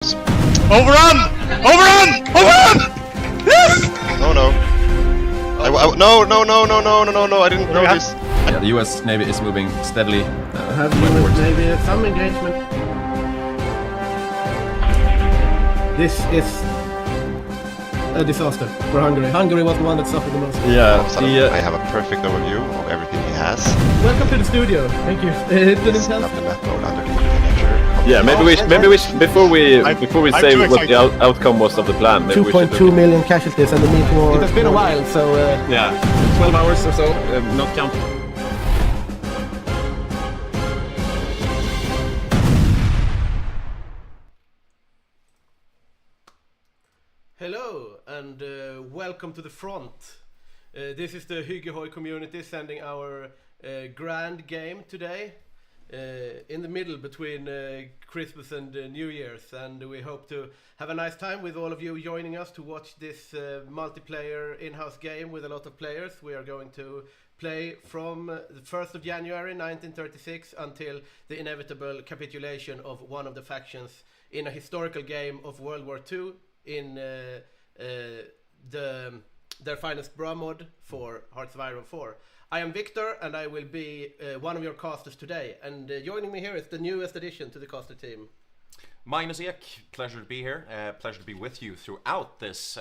Overrun! Overrun! Overrun! Yes! No, no. No, I didn't know this. Yeah, the US Navy is moving steadily. Have US Navy some engagement? This is a disaster for Hungary. Hungary was the one that suffered the most. Yeah, I have a perfect overview of everything he has. Welcome to the studio. Thank you. He's up the map mode under the manager. yeah. Maybe we before we say what the outcome was of the plan. Maybe we should 2.2 million casualties and the meat war. It has been a while, so yeah, 12 hours or so, not counting. Hello and welcome to the front. This is the Hygge HOI community sending our grand game today in the middle between Christmas and New Year's, and we hope to have a nice time with all of you joining us to watch this multiplayer in-house game with a lot of players. We are going to play from the 1st of January 1936 until the inevitable capitulation of one of the factions in a historical game of World War II in their finest bra mod for Hearts of Iron 4. I am Victor and I will be one of your casters today, and joining me here is the newest addition to the caster team. Mine is Ek. Pleasure to be here. Pleasure to be with you throughout this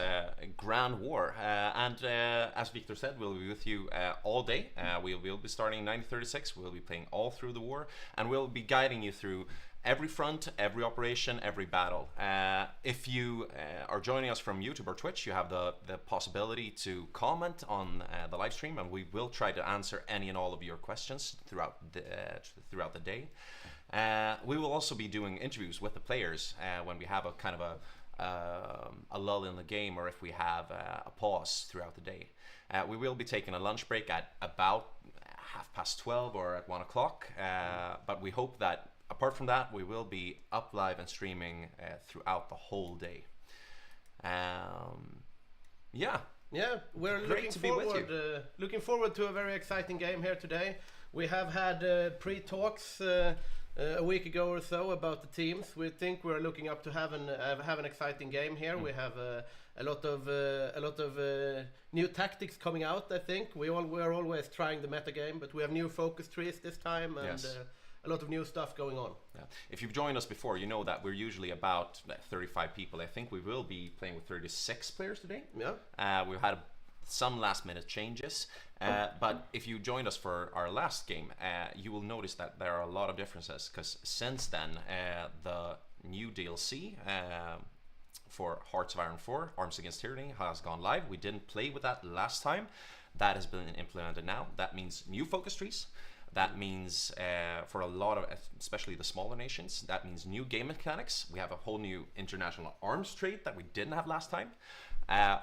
grand war. And as Victor said, we'll be with you all day. We will be starting in 1936. We'll be playing all through the war, and we'll be guiding you through every front, every operation, every battle. If you are joining us from YouTube or Twitch, you have the possibility to comment on the live stream, and we will try to answer any and all of your questions throughout the day. We will also be doing interviews with the players when we have a kind of a lull in the game, or if we have a pause throughout the day. We will be taking a lunch break at about 12:30 or at 1 o'clock, but we hope that apart from that, we will be up live and streaming throughout the whole day. Yeah, we're looking forward to a very exciting game here today. We have had pre-talks a week ago or so about the teams. We think we're looking up to have an exciting game here. We have a lot of new tactics coming out. I think we're always trying the meta game, but we have new focus trees this time, and yes. A lot of new stuff going on. Yeah. If you've joined us before, you know that we're usually about 35 people. I think we will be playing with 36 players today. Yeah. We've had some last minute changes, but if you joined us for our last game, you will notice that there are a lot of differences, because since then the new DLC for Hearts of Iron 4, Arms Against Tyranny, has gone live. We didn't play with that last time. That has been implemented now. That means new focus trees. That means for a lot of, especially the smaller nations, that means new game mechanics. We have a whole new international arms trade that we didn't have last time.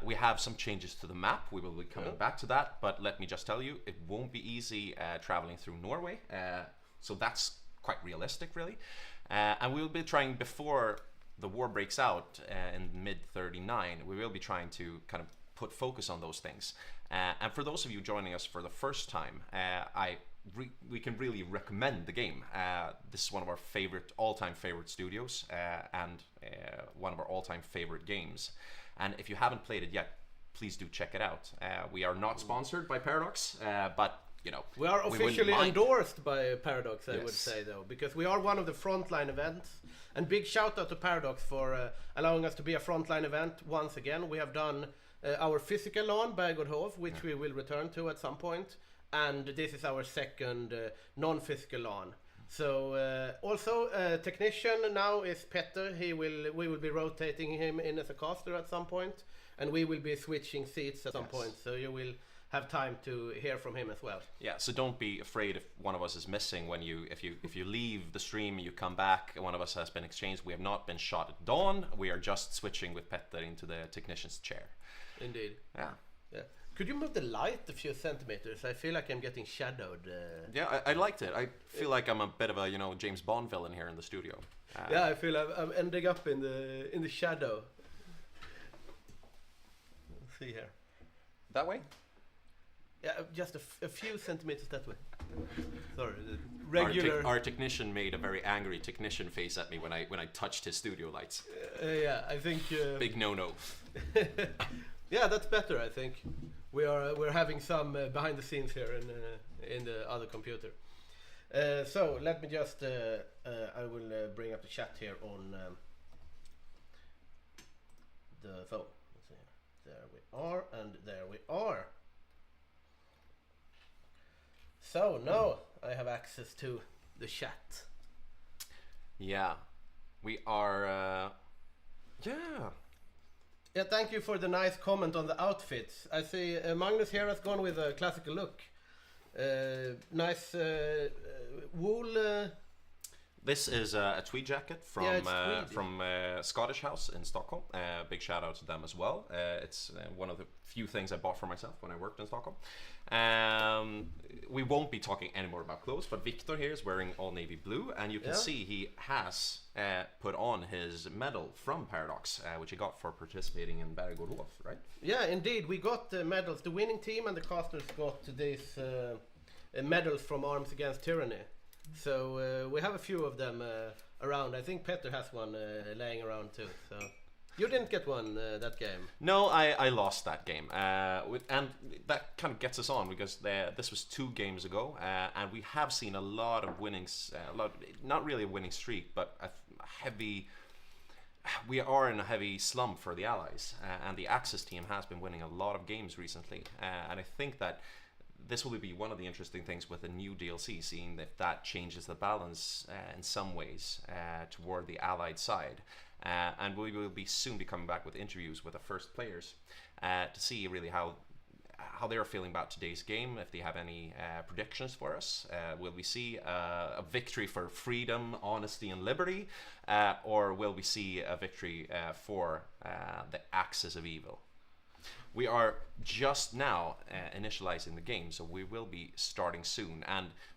We have some changes to the map. We will be coming back to that, but let me just tell you, it won't be easy traveling through Norway. So that's quite realistic, really. And we will be trying, before the war breaks out in mid-39, we will be trying to kind of put focus on those things. And for those of you joining us for the first time, we can really recommend the game. This is one of our all-time favorite studios, and one of our all-time favorite games. And if you haven't played it yet, please do check it out. We are not sponsored by Paradox, but you know, we are officially endorsed by Paradox, I would say, though, because we are one of the frontline events. And big shout out to Paradox for allowing us to be a frontline event once again. We have done our physical LAN, Bergårdhov, which we will return to at some point. And this is our second non-physical LAN. So also technician now is Petter. We will be rotating him in as a caster at some point, and we will be switching seats at some point. So you will have time to hear from him as well. Yeah. So don't be afraid if one of us is missing when if you leave the stream, you come back. One of us has been exchanged. We have not been shot at dawn. We are just switching with Petter into the technician's chair. Indeed. Yeah. Yeah. Could you move the light a few centimeters? I feel like I'm getting shadowed. Yeah, I liked it. I feel like I'm a bit of a James Bond villain here in the studio. Yeah, I feel I'm ending up in the shadow. Let's see here. That way? Yeah, just a few centimeters that way. Sorry, regular. Our technician made a very angry technician face at me when I touched his studio lights. Yeah, I think. Big no-no. Yeah, that's better. I think we're having some behind the scenes here in the other computer. So let me just I will bring up the chat here on the phone. Let's see here. There we are, and there we are. So now I have access to the chat. Yeah, we are. Yeah. Yeah, thank you for the nice comment on the outfits. I see Magnus here has gone with a classical look. Nice wool. This is a tweed jacket from Scottish House in Stockholm. Big shout out to them as well. It's one of the few things I bought for myself when I worked in Stockholm. We won't be talking anymore about clothes, but Victor here is wearing all navy blue, and you can see he has put on his medal from Paradox, which he got for participating in Bergård Wolf, right? Yeah, indeed. We got the medals. The winning team and the casters got these medals from Arms Against Tyranny. So we have a few of them around. I think Petter has one laying around too. So you didn't get one that game. No, I lost that game, and that kind of gets us on because this was 2 games ago, and we have seen a lot of winnings. Not really a winning streak, but a heavy. We are in a heavy slump for the Allies, and the Axis team has been winning a lot of games recently, and I think that this will be one of the interesting things with the new DLC, seeing if that changes the balance in some ways toward the Allied side. And we will soon be coming back with interviews with the first players to see really how they're feeling about today's game, if they have any predictions for us. Will we see a victory for freedom, honesty and liberty, or will we see a victory for the Axis of evil? We are just now initializing the game, so we will be starting soon.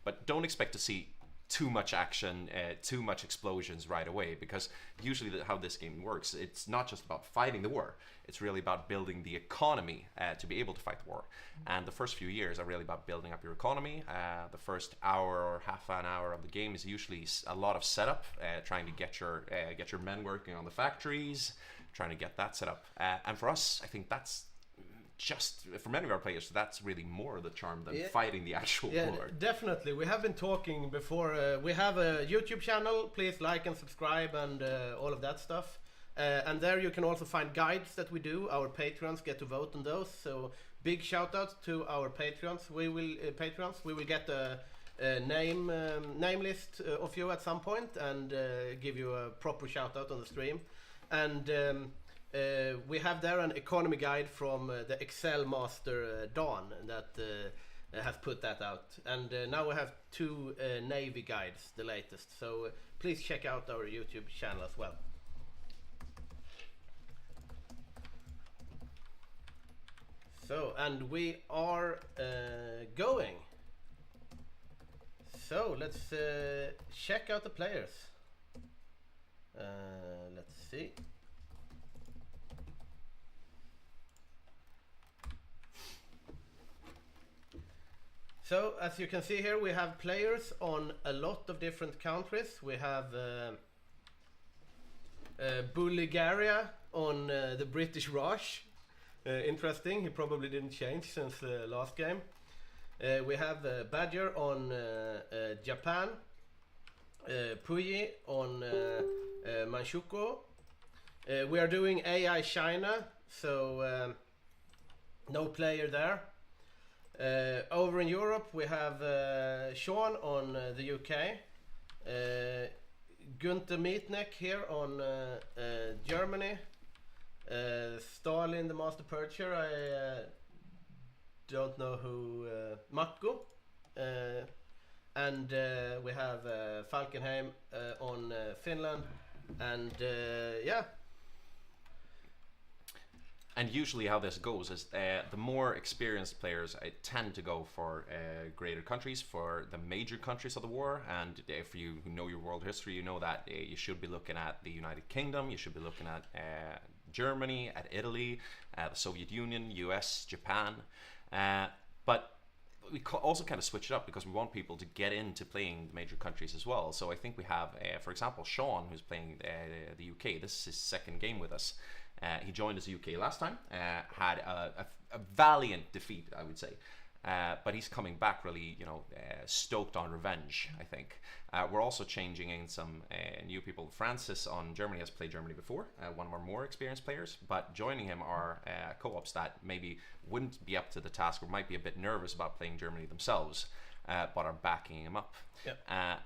But don't expect to see too much action, too much explosions right away, because usually how this game works, it's not just about fighting the war. It's really about building the economy to be able to fight the war. And the first few years are really about building up your economy. The first hour or half an hour of the game is usually a lot of setup, trying to get your men working on the factories, trying to get that set up. And for us, I think that's just, for many of our players, that's really more the charm than fighting the actual war. Definitely. We have been talking before. We have a YouTube channel. Please like and subscribe and all of that stuff. And there you can also find guides that we do. Our Patreons get to vote on those. So big shout out to our Patreons. We will get a name list of you at some point and give you a proper shout out on the stream. And we have there an economy guide from the Excel master Don that has put that out, and now we have 2 Navy guides, the latest, so please check out our YouTube channel as well. So, and we are going, so let's check out the players. Let's see. So, as you can see here, we have players on a lot of different countries. We have Bulgaria on the British Raj. Interesting, he probably didn't change since the last game. We have Badger on Japan. Puyi on Manchukuo. We are doing AI China, so no player there. Over in Europe we have Sean on the UK, Gunther Mietnek here on Germany, Stalin the Master Purcher, I don't know who, Makko, and we have Falkenheim on Finland, and yeah. And usually how this goes is the more experienced players tend to go for greater countries, for the major countries of the war. And if you know your world history, you know that you should be looking at the United Kingdom, you should be looking at Germany, at Italy, the Soviet Union, US, Japan. But we also kind of switch it up because we want people to get into playing the major countries as well. So I think we have, for example, Sean, who's playing the UK. This is his second game with us. He joined us UK last time, had a valiant defeat, I would say. But he's coming back really, stoked on revenge, I think. We're also changing in some new people. Francis on Germany has played Germany before, one of our more experienced players, but joining him are co-ops that maybe wouldn't be up to the task or might be a bit nervous about playing Germany themselves, but are backing him up. Yep.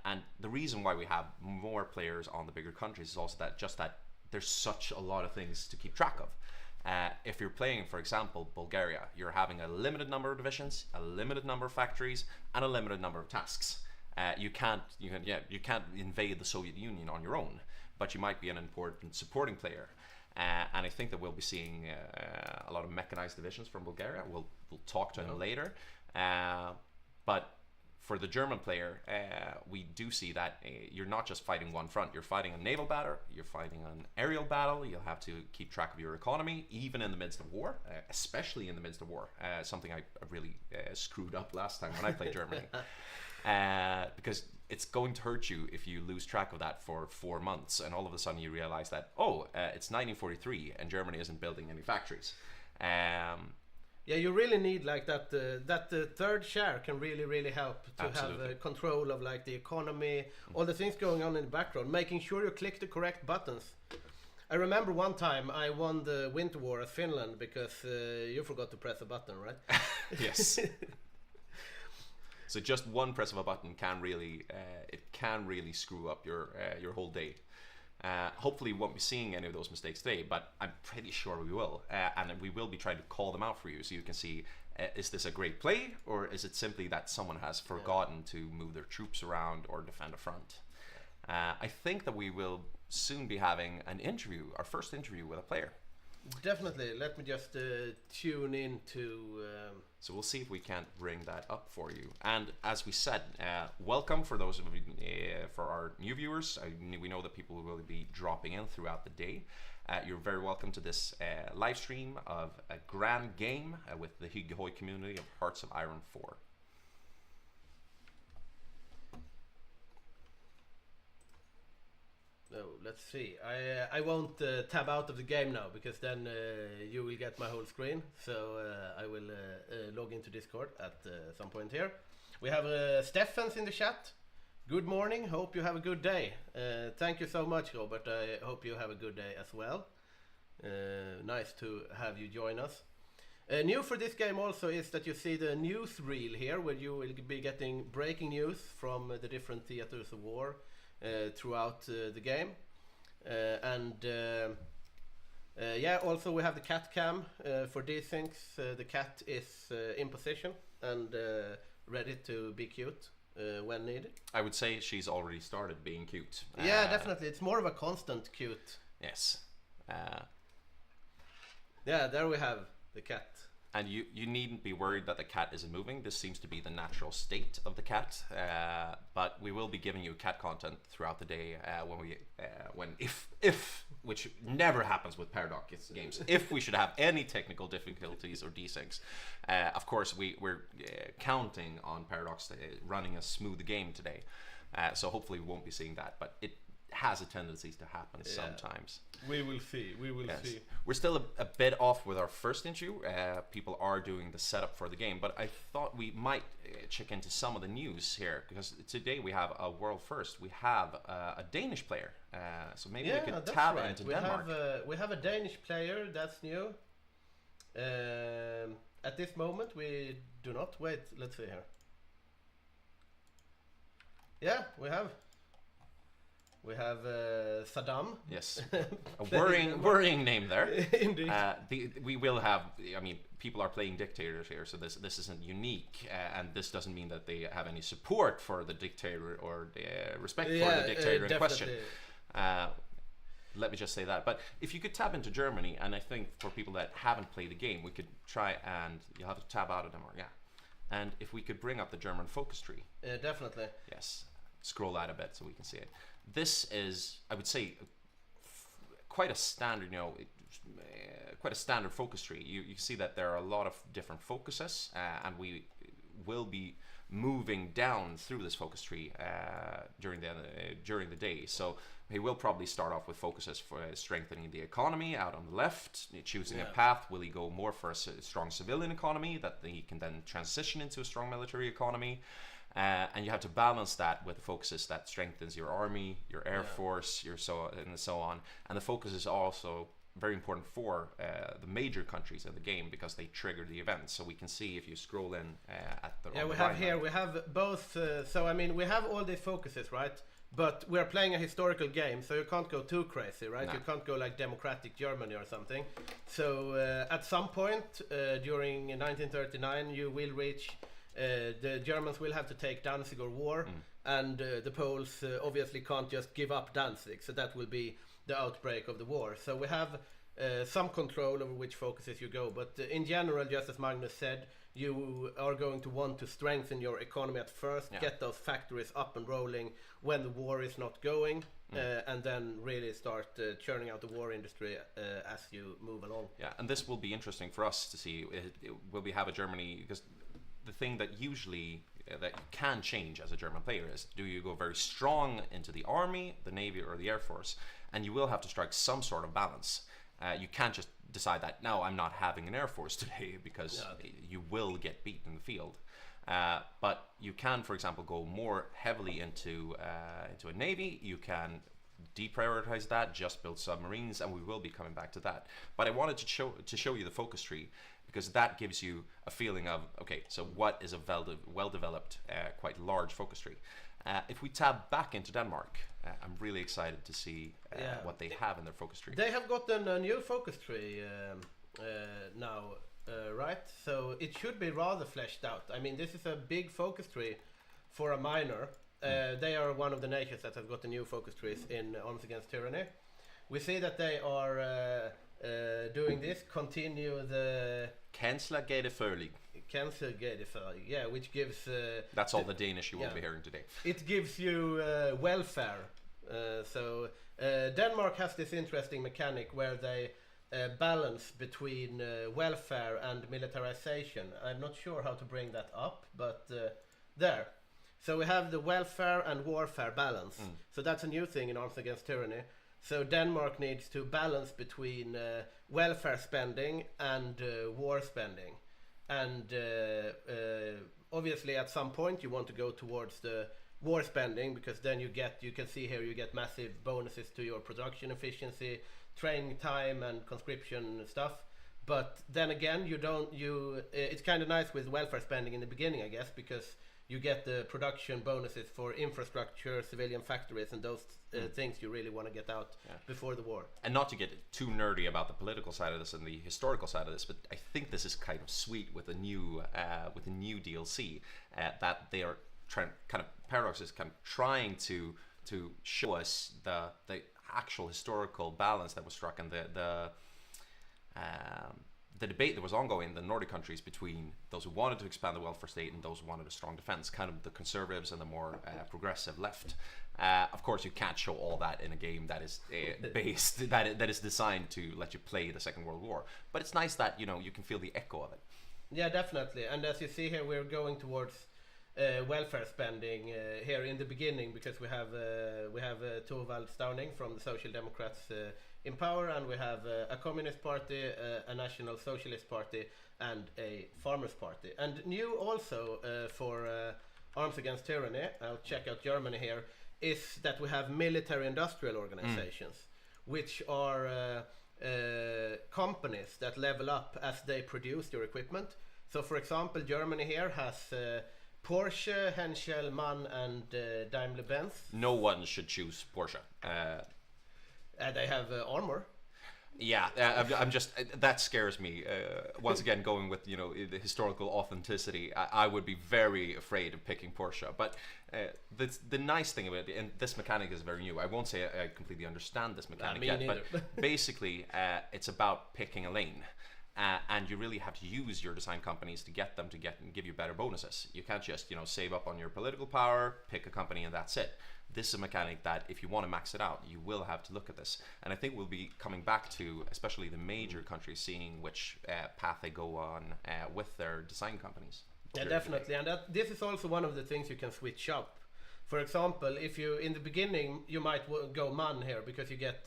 And the reason why we have more players on the bigger countries is also that there's such a lot of things to keep track of. If you're playing, for example, Bulgaria, you're having a limited number of divisions, a limited number of factories, and a limited number of tasks. You can't invade the Soviet Union on your own, but you might be an important supporting player. And I think that we'll be seeing a lot of mechanized divisions from Bulgaria. We'll talk to him later. But for the German player, we do see that you're not just fighting one front. You're fighting a naval battle, you're fighting an aerial battle, you'll have to keep track of your economy, even in the midst of war, especially in the midst of war. Something I really screwed up last time when I played Germany. Because it's going to hurt you if you lose track of that for 4 months, and all of a sudden you realize that, it's 1943 and Germany isn't building any factories. Yeah, you really need like that. That third share can really help to Absolutely. have control of like the economy, all the things going on in the background, making sure you click the correct buttons. I remember one time I won the Winter War at Finland because you forgot to press a button, right? Yes. So just one press of a button can really screw up your whole day. Hopefully we won't be seeing any of those mistakes today, but I'm pretty sure we will. And we will be trying to call them out for you so you can see, is this a great play, or is it simply that someone has forgotten to move their troops around or defend a front? I think that we will soon be having our first interview with a player. Definitely. Let me just tune in to... So we'll see if we can't bring that up for you. And as we said, welcome for those of you, for our new viewers. We know that people will be dropping in throughout the day. You're very welcome to this live stream of a grand game with the Hygge community of Hearts of Iron 4. No, let's see. I won't tab out of the game now because then you will get my whole screen. So I will log into Discord at some point here. We have Steffens in the chat. Good morning. Hope you have a good day. Thank you so much, Robert. I hope you have a good day as well. Nice to have you join us. New for this game also is that you see the news reel here, where you will be getting breaking news from the different theaters of war throughout the game. Also we have the cat cam for these things. The cat is in position and ready to be cute when needed. I would say she's already started being cute. Yeah, definitely. It's more of a constant cute. Yes. Yeah, there we have the cat. And you needn't be worried that the cat isn't moving. This seems to be the natural state of the cat. But we will be giving you cat content throughout the day if which never happens with Paradox games. If we should have any technical difficulties or desyncs, of course we're counting on Paradox running a smooth game today. So hopefully we won't be seeing that, but it has a tendency to happen sometimes. We will see. See. We're still a bit off with our first interview. People are doing the setup for the game, but I thought we might check into some of the news here, because today we have a world first. We have a Danish player, so maybe we could tab into Denmark. We have a Danish player, that's new. At this moment we do not. Wait, let's see here. Yeah, we have Saddam. Yes, a worrying name there. Indeed. We will have. I mean, people are playing dictators here, so this isn't unique, and this doesn't mean that they have any support for the dictator or respect for the dictator in question. Let me just say that. But if you could tab into Germany, and I think for people that haven't played the game, we could try, and you'll have to tab out of Denmark. Yeah, and if we could bring up the German focus tree. Definitely. Yes. Scroll out a bit so we can see it. This is, I would say, quite a standard, quite a standard focus tree. You see that there are a lot of different focuses, and will be moving down through this focus tree during the day. So he will probably start off with focuses for strengthening the economy out on the left, choosing a path. Will he go more for a strong civilian economy that he can then transition into a strong military economy? And you have to balance that with the focuses that strengthens your army, your air force, and so on. And the focus is also very important for the major countries in the game because they trigger the events. So we can see if you scroll in at the we have both. So I mean, we have all these focuses, right? But we are playing a historical game, so you can't go too crazy, right? No. You can't go like democratic Germany or something. So at some point during 1939, you will reach. The Germans will have to take Danzig or war, and the Poles obviously can't just give up Danzig. So that will be the outbreak of the war. So we have some control over which focuses you go, but in general, just as Magnus said, you are going to want to strengthen your economy at first, get those factories up and rolling when the war is not going, and then really start churning out the war industry as you move along. Yeah, and this will be interesting for us to see. Will we have a Germany, because the thing that usually that you can change as a German player is, do you go very strong into the army, the navy, or the air force? And you will have to strike some sort of balance. You can't just decide that, no, I'm not having an air force today, because you will get beat in the field. But you can, for example, go more heavily into a navy. You can deprioritize that, just build submarines, and we will be coming back to that. But I wanted to show you the focus tree, because that gives you a feeling of, okay, so what is a well-developed, quite large focus tree? If we tab back into Denmark, I'm really excited to see what they have in their focus tree. They have gotten a new focus tree now, right? So it should be rather fleshed out. I mean, this is a big focus tree for a minor. They are one of the nations that have got the new focus trees in Arms Against Tyranny. We see that they are doing this, continue the Kanslergadefølge. Kanslergadefølge, yeah, which gives... That's all the Danish you will be hearing today. It gives you welfare. So Denmark has this interesting mechanic where they balance between welfare and militarization. I'm not sure how to bring that up, but there. So we have the welfare and warfare balance. So that's a new thing in Arms Against Tyranny. So Denmark needs to balance between welfare spending and war spending. And obviously at some point you want to go towards the war spending, because then you can see here you get massive bonuses to your production efficiency, training time and conscription stuff. But then again, it's kind of nice with welfare spending in the beginning, I guess, because you get the production bonuses for infrastructure, civilian factories, and those things you really want to get out before the war. And not to get too nerdy about the political side of this and the historical side of this, but I think this is kind of sweet with the new DLC that they are trying. Kind of Paradox is kind of trying to show us the actual historical balance that was struck and the debate that was ongoing in the Nordic countries between those who wanted to expand the welfare state and those who wanted a strong defense, kind of the conservatives and the more progressive left. Of course, you can't show all that in a game that is based that is designed to let you play the Second World War. But it's nice that you can feel the echo of it. Yeah, definitely. And as you see here, we're going towards welfare spending here in the beginning, because we have Thorvald Stauning from the Social Democrats in power, and we have a Communist Party, a National Socialist Party, and a Farmers Party. And new also for Arms Against Tyranny, I'll check out Germany here, is that we have military-industrial organizations, which are companies that level up as they produce your equipment. So for example, Germany here has Porsche, Henschel, MAN, and Daimler-Benz. No one should choose Porsche. They have armor. Yeah, I'm just that scares me. Once again, going with the historical authenticity, I would be very afraid of picking Porsche. But the nice thing about it, and this mechanic is very new. I won't say I completely understand this mechanic yet, but basically, it's about picking a lane. And you really have to use your design companies to get them to give you better bonuses. You can't just save up on your political power, pick a company, and that's it. This is a mechanic that if you want to max it out, you will have to look at this. And I think we'll be coming back to, especially the major countries, seeing which path they go on with their design companies. Yeah, definitely, and this is also one of the things you can switch up. For example, if you in the beginning you might go man here because you get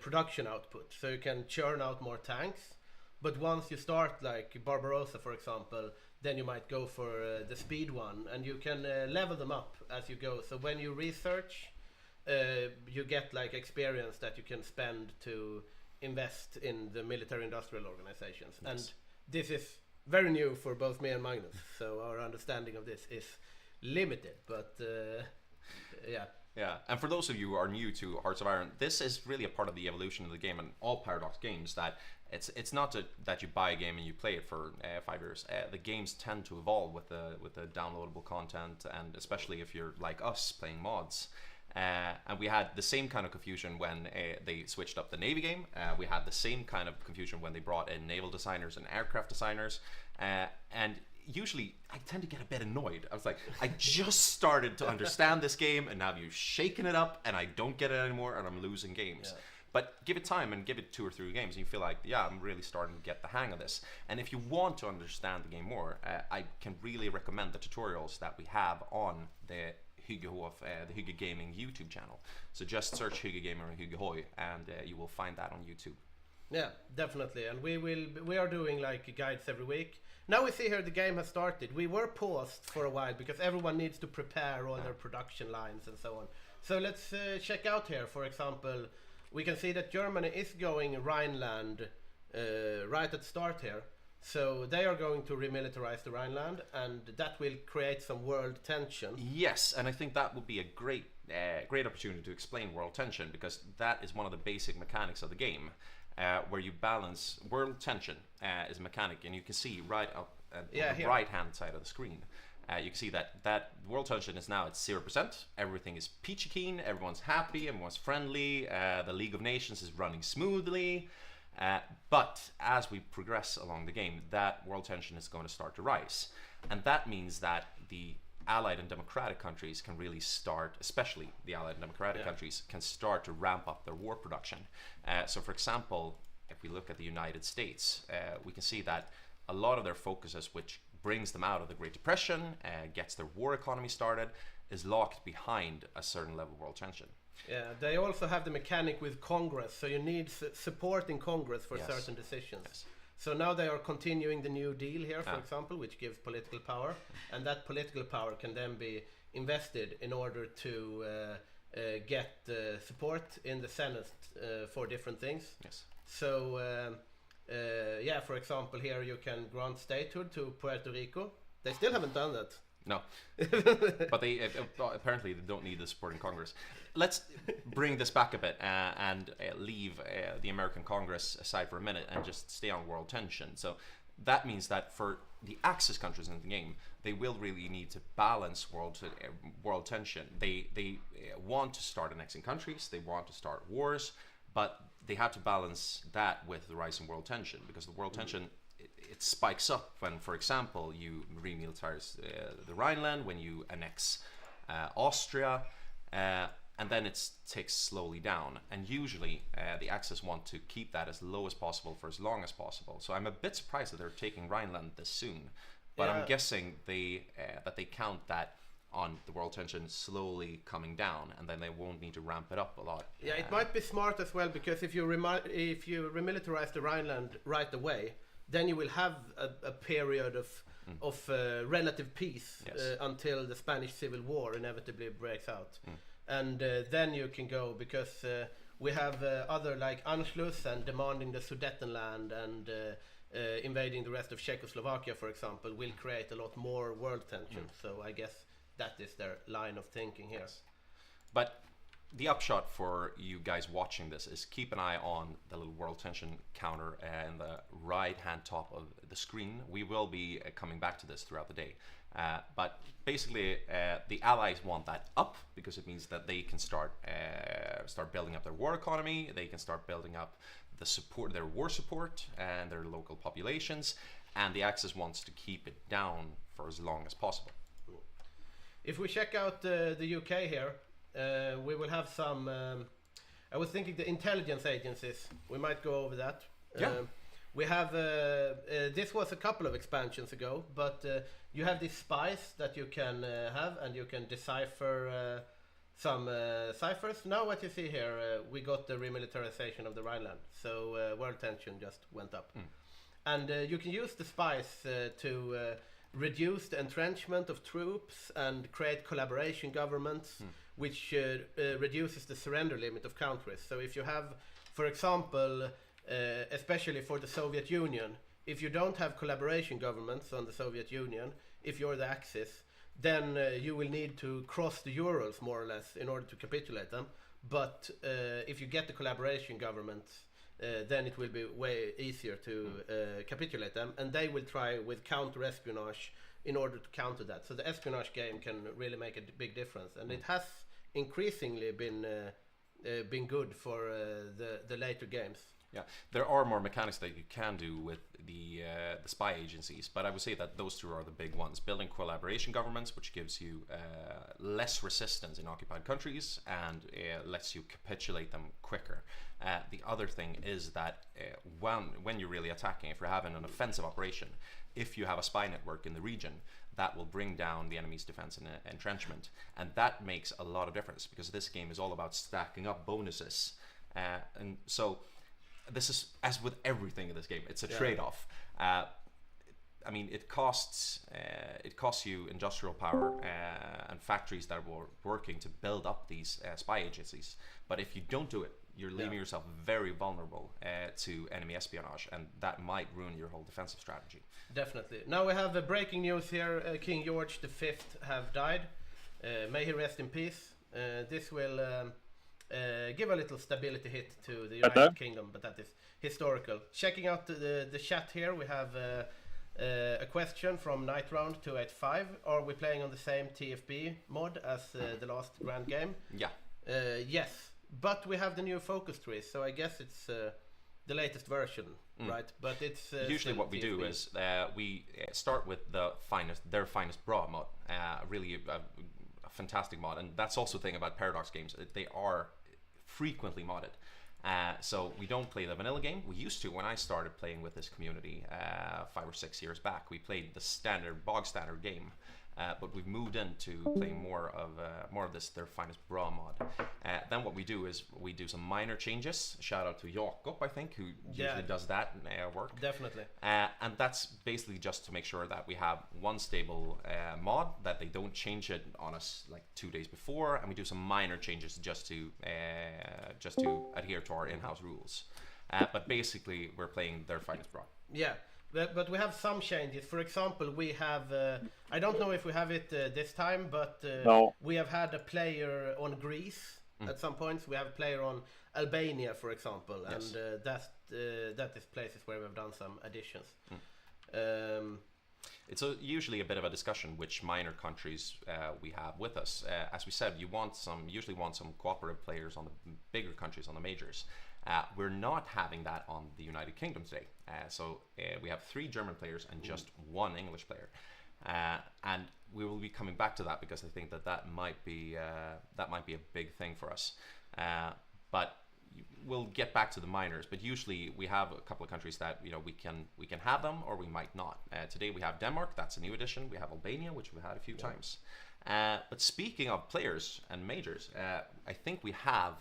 production output, so you can churn out more tanks. But once you start like Barbarossa, for example, then you might go for the speed one, and you can level them up as you go. So when you research, you get like experience that you can spend to invest in the military industrial organizations. Yes. And this is very new for both me and Magnus, so our understanding of this is limited, but yeah. Yeah, and for those of you who are new to Hearts of Iron, this is really a part of the evolution of the game and all Paradox games, that it's not that you buy a game and you play it for 5 years. The games tend to evolve with the downloadable content, and especially if you're like us playing mods. And we had the same kind of confusion when they switched up the Navy game. We had the same kind of confusion when they brought in naval designers and aircraft designers. And usually I tend to get a bit annoyed. I was like, I just started to understand this game and now you've shaken it up and I don't get it anymore and I'm losing games. Yeah. But give it time and give it 2 or 3 games and you feel like, yeah, I'm really starting to get the hang of this. And if you want to understand the game more, I can really recommend the tutorials that we have on the Hygge Gaming YouTube channel. So just search Hygge Gaming or Hygge HOI and you will find that on YouTube. Yeah, definitely, and we are doing like guides every week. Now we see here the game has started. We were paused for a while because everyone needs to prepare all their production lines and so on. So let's check out here. For example, we can see that Germany is going Rhineland right at start here. So they are going to remilitarize the Rhineland, and that will create some world tension. Yes, and I think that would be a great opportunity to explain world tension, because that is one of the basic mechanics of the game, where you balance world tension is a mechanic, and you can see right up on the right hand side of the screen. You can see that world tension is now at 0%. Everything is peachy keen, everyone's happy, everyone's friendly. The League of Nations is running smoothly. But as we progress along the game, that world tension is going to start to rise. And that means that the Allied and democratic countries can really start, especially the Allied and democratic countries, can start to ramp up their war production. So for example, if we look at the United States, we can see that a lot of their focuses, which brings them out of the Great Depression, gets their war economy started, is locked behind a certain level of world tension. Yeah, they also have the mechanic with Congress, so you need support in Congress for certain decisions. Yes. So now they are continuing the New Deal here, for example, which gives political power, and that political power can then be invested in order to get support in the Senate for different things. Yes. So, yeah, for example, here you can grant statehood to Puerto Rico. They still haven't done that. No, but they apparently they don't need the support in Congress. Let's bring this back a bit and leave the American Congress aside for a minute and just stay on world tension. So that means that for the Axis countries in the game, they will really need to balance world tension. They want to start annexing countries, they want to start wars, but they have to balance that with the rising world tension, because the world tension, it spikes up when, for example, you remilitarize the Rhineland, when you annex Austria, and then it takes slowly down. And usually the Axis want to keep that as low as possible for as long as possible. So I'm a bit surprised that they're taking Rhineland this soon. But I'm guessing that they count that on the world tension slowly coming down, and then they won't need to ramp it up a lot. Yeah, it might be smart as well, because if you remilitarize the Rhineland right away, then you will have a period of relative peace until the Spanish Civil War inevitably breaks out. And then you can go, because we have other like Anschluss and demanding the Sudetenland and invading the rest of Czechoslovakia, for example, will create a lot more world tension. So I guess that is their line of thinking here. Yes. But the upshot for you guys watching this is keep an eye on the little world tension counter in the right hand top of the screen. We will be coming back to this throughout the day. But basically the Allies want that up, because it means that they can start building up their war economy, they can start building up their war support and their local populations, and the Axis wants to keep it down for as long as possible. If we check out the UK here, we will have some, I was thinking the intelligence agencies, we might go over that. We have this was a couple of expansions ago, but you have these spies that you can have, and you can decipher some ciphers. Now what you see here, we got the remilitarization of the Rhineland, so world tension just went up. And you can use the spies to reduce the entrenchment of troops and create collaboration governments, which reduces the surrender limit of countries. So if you have, for example, especially for the Soviet Union, if you don't have collaboration governments on the Soviet Union, if you're the Axis, then you will need to cross the Urals more or less in order to capitulate them. But if you get the collaboration governments, then it will be way easier to capitulate them, and they will try with counter-espionage in order to counter that. So the espionage game can really make a big difference, and it has increasingly been good for the later games. Yeah, there are more mechanics that you can do with the spy agencies, but I would say that those two are the big ones. Building collaboration governments, which gives you less resistance in occupied countries and lets you capitulate them quicker. The other thing is that when you're really attacking, if you're having an offensive operation, if you have a spy network in the region, that will bring down the enemy's defense and entrenchment, and that makes a lot of difference, because this game is all about stacking up bonuses, and so this is, as with everything in this game, it's a trade-off. I mean, it costs you industrial power and factories that were working to build up these spy agencies. But if you don't do it, you're leaving yourself very vulnerable to enemy espionage, and that might ruin your whole defensive strategy. Definitely. Now we have breaking news here. King George V have died. May he rest in peace. This will give a little stability hit to the United Kingdom, but that is historical. Checking out the chat here, we have a question from Night Round 285. Are we playing on the same TFB mod as the last Grand Game? Yeah. Yes, but we have the new focus tree, so I guess it's the latest version, right? But it's usually what we do is we start with their finest bra mod, really a fantastic mod, and that's also the thing about Paradox games. They are frequently modded. So we don't play the vanilla game. We used to when I started playing with this community 5 or 6 years back. We played the bog standard game, but we've moved into playing more of this their finest bra mod. Then what we do is we do some minor changes. Shout out to Jakob, I think, who usually does that work. Definitely. And that's basically just to make sure that we have one stable mod, that they don't change it on us like 2 days before, and we do some minor changes just to adhere to our in-house rules. But basically, we're playing their finest bra. Yeah. But we have some changes. For example, we have, I don't know if we have it this time, but we have had a player on Greece at some points. We have a player on Albania, for example, and that is places where we've done some additions. It's usually a bit of a discussion which minor countries we have with us. As we said, you usually want some cooperative players on the bigger countries, on the majors. We're not having that on the United Kingdom today. So we have 3 German players and just 1 English player. And we will be coming back to that, because I think that might be a big thing for us. But we'll get back to the minors. But usually we have a couple of countries that we can have them, or we might not. Today we have Denmark. That's a new addition. We have Albania, which we've had a few times. But speaking of players and majors, I think we have.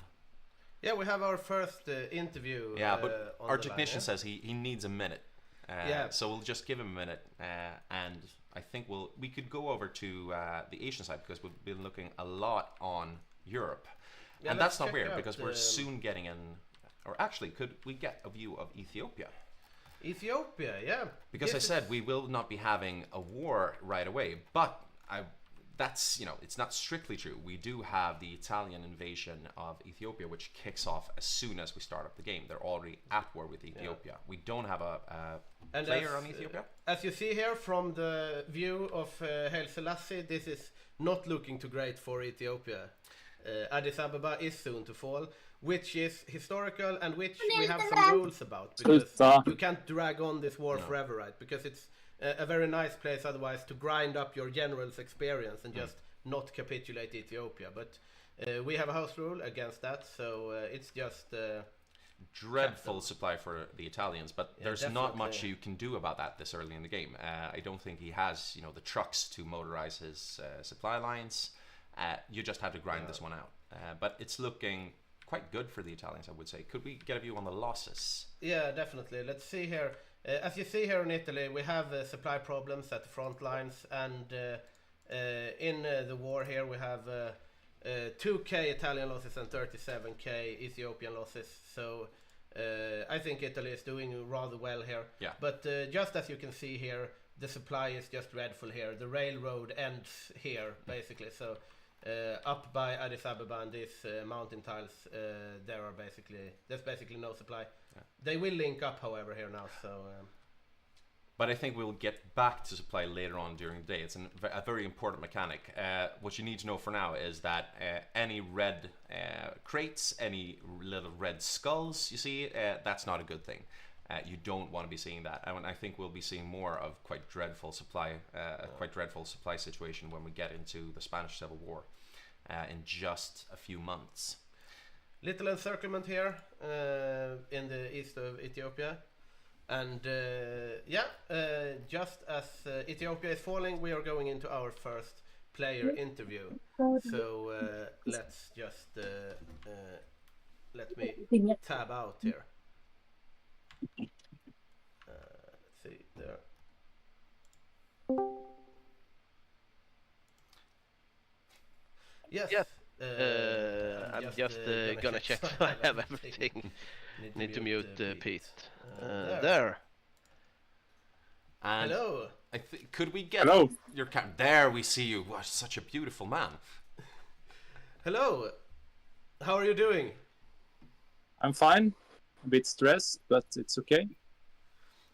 Yeah, we have our first interview. Yeah, but our technician says he needs a minute. So we'll just give him a minute, and I think we could go over to the Asian side, because we've been looking a lot on Europe, and that's not weird, because we're soon getting in. Or actually, could we get a view of Ethiopia? Ethiopia, yeah. Because I said we will not be having a war right away, but that's, it's not strictly true. We do have the Italian invasion of Ethiopia, which kicks off as soon as we start up the game. They're already at war with Ethiopia. We don't have a player on Ethiopia. As you see here from the view of Haile Selassie, this is not looking too great for Ethiopia. Addis Ababa is soon to fall, which is historical, and which we have some rules about, because you can't drag on this war forever, right? Because it's a very nice place otherwise to grind up your general's experience and just not capitulate Ethiopia. But we have a house rule against that, so it's just dreadful supply for the Italians, but there's not much definitely. you can do about that this early in the game. I don't think he has, you know, the trucks to motorize his supply lines. You just have to grind this one out. But it's looking quite good for the Italians, I would say. Could we get a view on the losses? Yeah, definitely. Let's see here. As you see here in Italy, we have supply problems at the front lines, and in the war here we have 2k Italian losses and 37k Ethiopian losses. So I think Italy is doing rather well here. Yeah. But just as you can see here, the supply is just dreadful here. The railroad ends here, basically. So up by Addis Ababa and these mountain tiles, there's basically no supply. Yeah. They will link up, however, here now. So. But I think we'll get back to supply later on during the day. It's a very important mechanic. What you need to know for now is that any red crates, any little red skulls you see, that's not a good thing. You don't want to be seeing that. And I think we'll be seeing more of quite dreadful supply situation when we get into the Spanish Civil War in just a few months. Little encirclement here in the east of Ethiopia. And just as Ethiopia is falling, we are going into our first player interview. So let's just let me tab out here. Let's see there. Yes. I'm just gonna check so I have everything. Need to mute Pete. There. And Hello. Could we get your cat? There we see you. Wow, such a beautiful man. Hello. How are you doing? I'm fine. A bit stressed, but it's okay.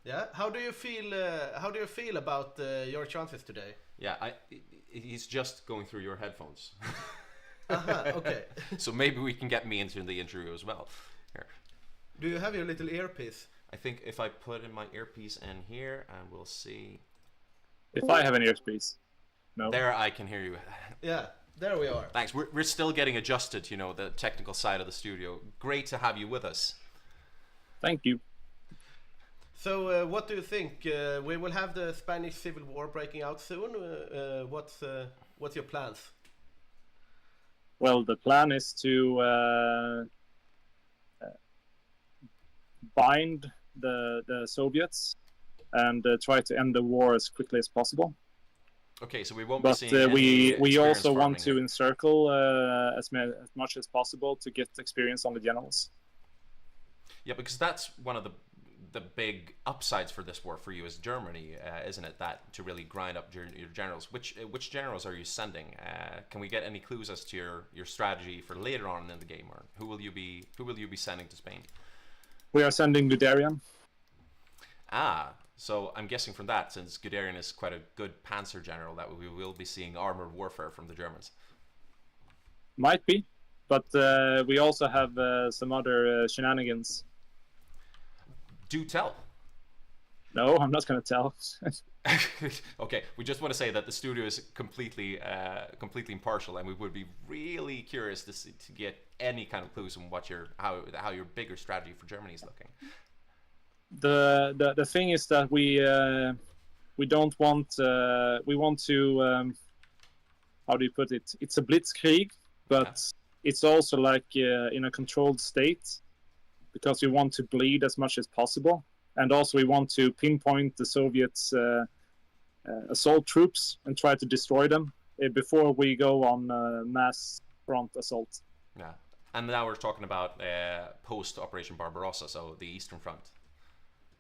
Yeah. How do you feel? How do you feel about your chances today? Yeah, he's just going through your headphones. Okay. So maybe we can get me into the interview as well. Here. Do you have your little earpiece? I think if I put in my earpiece in here, and we'll see. If I have an earpiece. No. There, I can hear you. Yeah. There we are. Thanks. We're still getting adjusted, you know, the technical side of the studio. Great to have you with us. Thank you. So, what do you think? We will have the Spanish Civil War breaking out soon. What's your plans? Well, the plan is to bind the Soviets and try to end the war as quickly as possible. Okay, so we won't be But seeing we also farming want to here. encircle as much as possible to get experience on the generals. Yeah, because that's one of the big upsides for this war for you as Germany, isn't it? That to really grind up your generals. Which generals are you sending? Can we get any clues as to your strategy for later on in the game, or who will you be sending to Spain? We are sending Guderian. Ah, so I'm guessing from that, since Guderian is quite a good panzer general, that we will be seeing armored warfare from the Germans. Might be, but we also have some other shenanigans. Do tell. No, I'm not going to tell. Okay, we just want to say that the studio is completely impartial, and we would be really curious to get any kind of clues on what how your bigger strategy for Germany is looking. The thing is that we don't want we want to how do you put it? It's a blitzkrieg, but it's also like in a controlled state, because we want to bleed as much as possible. And also we want to pinpoint the Soviets' assault troops and try to destroy them before we go on mass front assault. Yeah, and now we're talking about post Operation Barbarossa, so the Eastern Front.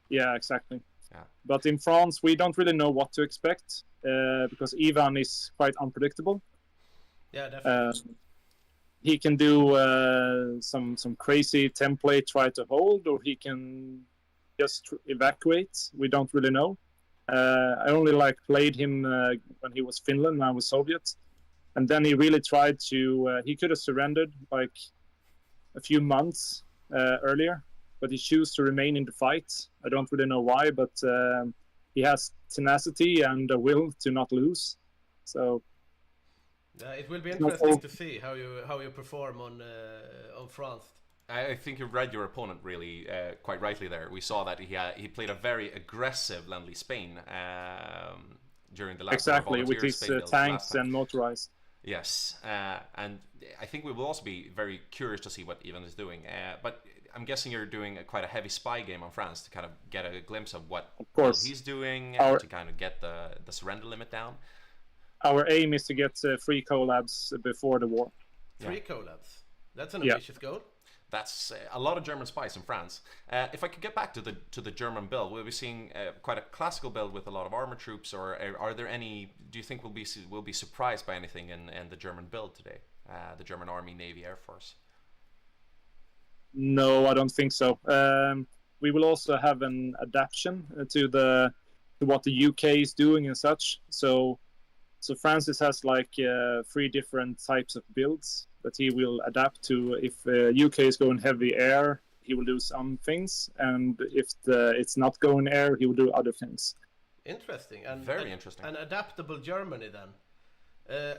Yeah, exactly. Yeah. But in France, we don't really know what to expect because Ivan is quite unpredictable. Yeah, definitely. He can do some crazy template, try to hold, or he can just evacuate. We don't really know. I only played him when he was Finland, now was Soviet, and then he really tried to. He could have surrendered like a few months earlier, but he chose to remain in the fight. I don't really know why, but he has tenacity and a will to not lose. So it will be interesting to see how you perform on France. I think you read your opponent really quite rightly there. We saw that he played a very aggressive Lend-Lease Spain during the last exactly with his tanks and motorized. Yes, and I think we will also be very curious to see what Ivan is doing. But I'm guessing you're doing quite a heavy spy game on France to kind of get a glimpse of what he's doing, to kind of get the surrender limit down. Our aim is to get 3 collabs before the war. 3 collabs. That's an ambitious goal. That's a lot of German spies in France. If I could get back to the German build, we'll be seeing quite a classical build with a lot of armor troops. Or are there any? Do you think we'll be surprised by anything in the German build today? The German Army, Navy, Air Force. No, I don't think so. We will also have an adaptation to what the UK is doing and such. So Francis has like 3 different types of builds that he will adapt to. If UK is going heavy air, he will do some things, and if it's not going air, he will do other things. Interesting, and very interesting. An adaptable Germany then.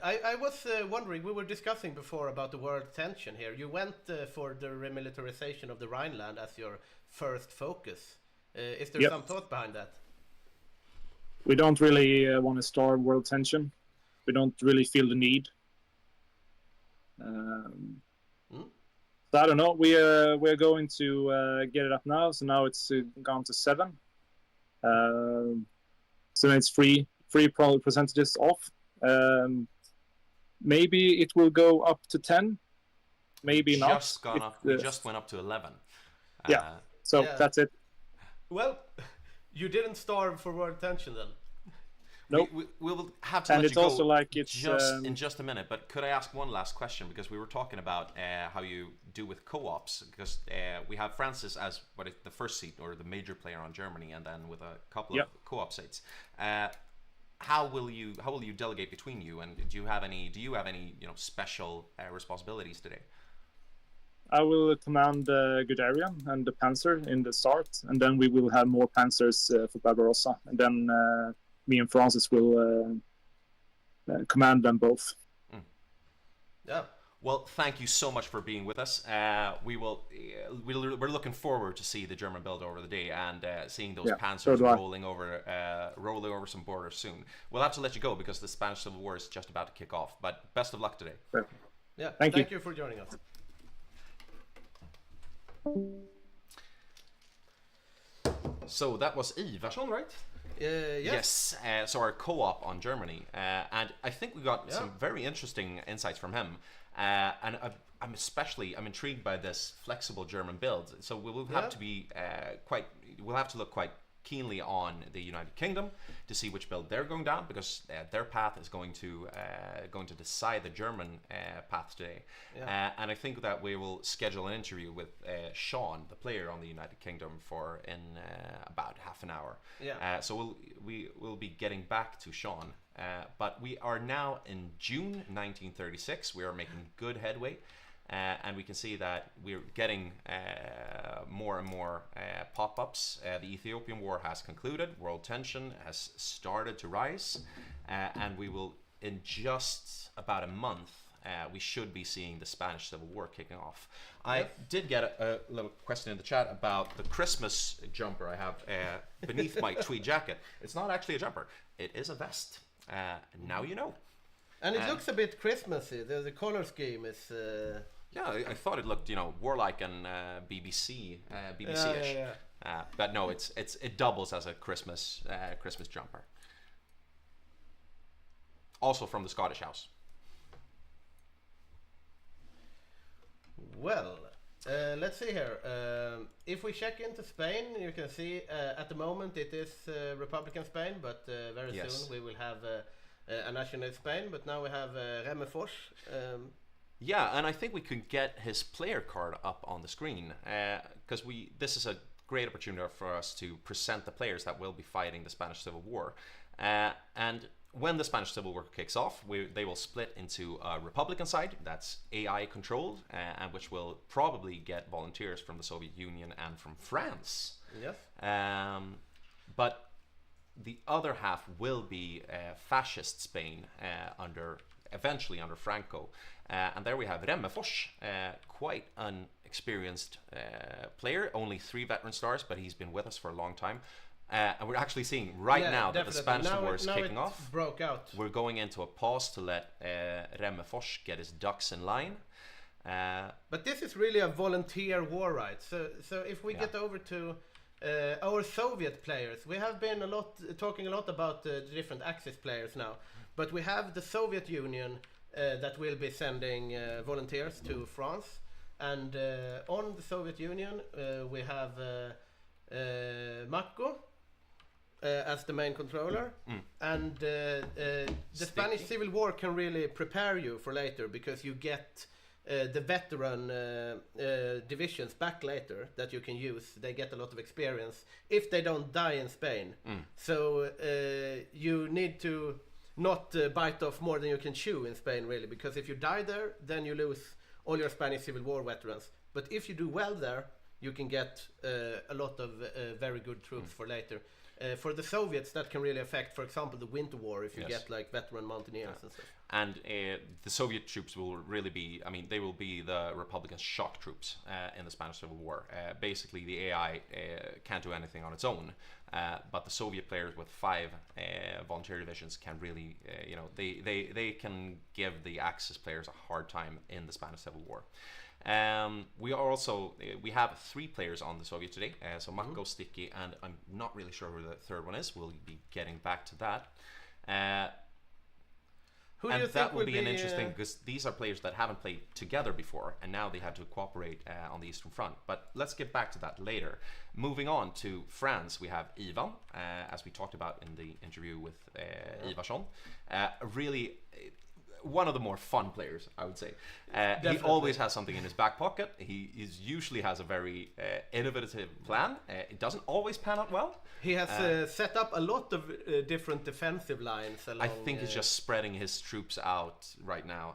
I was wondering, we were discussing before about the world tension here. You went for the remilitarization of the Rhineland as your first focus. Is there some thought behind that? We don't really want to starve world tension. We don't really feel the need. So I don't know. We're going to get it up now. So now it's gone to 7. So it's free percentages off. Maybe it will go up to 10. Maybe not. We just went up to 11. So that's it. Well, you didn't starve for world tension then. Nope. We will have to and let it's you go also like it's in just a minute. But could I ask one last question? Because we were talking about how you do with co-ops. Because we have Francis as the first seat or the major player on Germany, and then with a couple of co-op seats. How will you delegate between you? And do you have any special responsibilities today? I will command Guderian and the Panzer in the start, and then we will have more Panzers for Barbarossa, and then me and Francis will command them both. Yeah. Well, thank you so much for being with us. We're looking forward to see the German build over the day and seeing those Panzers rolling over some borders soon. We'll have to let you go because the Spanish Civil War is just about to kick off. But best of luck today. Perfect. Yeah. Thank you for joining us. So that was Ivarsson, right? Yes. So our co-op on Germany, and I think we got some very interesting insights from him. And I'm intrigued by this flexible German build. So we will have to be we'll have to look quite keenly on the United Kingdom to see which build they're going down, because their path is going to decide the German path today. And I think that we will schedule an interview with Sean, the player on the United Kingdom, in about half an hour. So we'll be getting back to Sean. But we are now in June 1936. We are making good headway. And we can see that we're getting more and more pop-ups. The Ethiopian war has concluded. World tension has started to rise. And we will, in just about a month, we should be seeing the Spanish Civil War kicking off. I did get a little question in the chat about the Christmas jumper I have beneath my tweed jacket. It's not actually a jumper. It is a vest. Now you know. And it looks a bit Christmassy. The color scheme is... Yeah, I thought it looked, warlike and BBC-ish. But no, it doubles as a Christmas jumper. Also from the Scottish House. Well, let's see here. If we check into Spain, you can see at the moment it is Republican Spain, but very soon we will have a nationalist Spain. But now we have Remefors. Yeah, and I think we could get his player card up on the screen, because this is a great opportunity for us to present the players that will be fighting the Spanish Civil War. And when the Spanish Civil War kicks off, they will split into a Republican side that's AI controlled, and which will probably get volunteers from the Soviet Union and from France. Yes. But the other half will be fascist Spain eventually under Franco. And there we have Remefors, quite an experienced player, only 3 veteran stars, but he's been with us for a long time. And we're actually seeing now that the Spanish Civil War is kicking off. Broke out. We're going into a pause to let Remmefors get his ducks in line. But this is really a volunteer war, right? So if we get over to our Soviet players, we have been talking a lot about the different Axis players now, but we have the Soviet Union that will be sending volunteers to France, and on the Soviet Union we have Mako as the main controller, and the Spanish Civil War can really prepare you for later, because you get the veteran divisions back later that you can use. They get a lot of experience if they don't die in Spain. So you need to not bite off more than you can chew in Spain, really, because if you die there, then you lose all your Spanish Civil War veterans. But if you do well there, you can get a lot of very good troops for later. For the Soviets, that can really affect, for example, the Winter War, if you get like veteran mountaineers and stuff. And the Soviet troops will really be, I mean, they will be the Republican shock troops in the Spanish Civil War. Basically, the AI can't do anything on its own, but the Soviet players with 5 volunteer divisions can really, they can give the Axis players a hard time in the Spanish Civil War. We have 3 players on the Soviet today, so Mako, Sticky, and I'm not really sure who the third one is. We'll be getting back to that. Who do you think that will will be an interesting, because these are players that haven't played together before, and now they have to cooperate on the Eastern Front. But let's get back to that later. Moving on to France, we have Ivan, as we talked about in the interview with Ivarsson. Really one of the more fun players, I would say. He always has something in his back pocket. He usually has a very innovative plan. It doesn't always pan out well. He has set up a lot of different defensive lines along, I think he's just spreading his troops out right now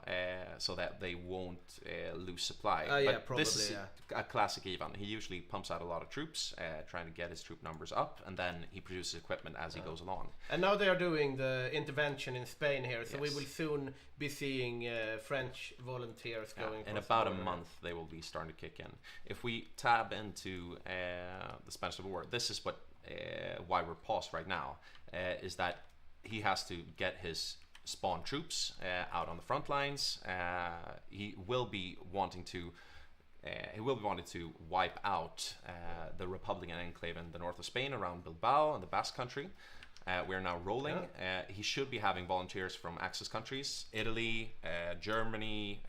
so that they won't lose supply. But probably, this is a classic Ivan. He usually pumps out a lot of troops, trying to get his troop numbers up, and then he produces equipment as he goes along. And now they are doing the intervention in Spain here, so we will soon be seeing French volunteers going. In about a month, they will be starting to kick in. If we tab into the Spanish Civil War, this is what why we're paused right now, is that he has to get his spawn troops out on the front lines. He will be wanting to wipe out the Republican enclave in the north of Spain around Bilbao and the Basque Country. We're now rolling. He should be having volunteers from Axis countries: Italy, Germany,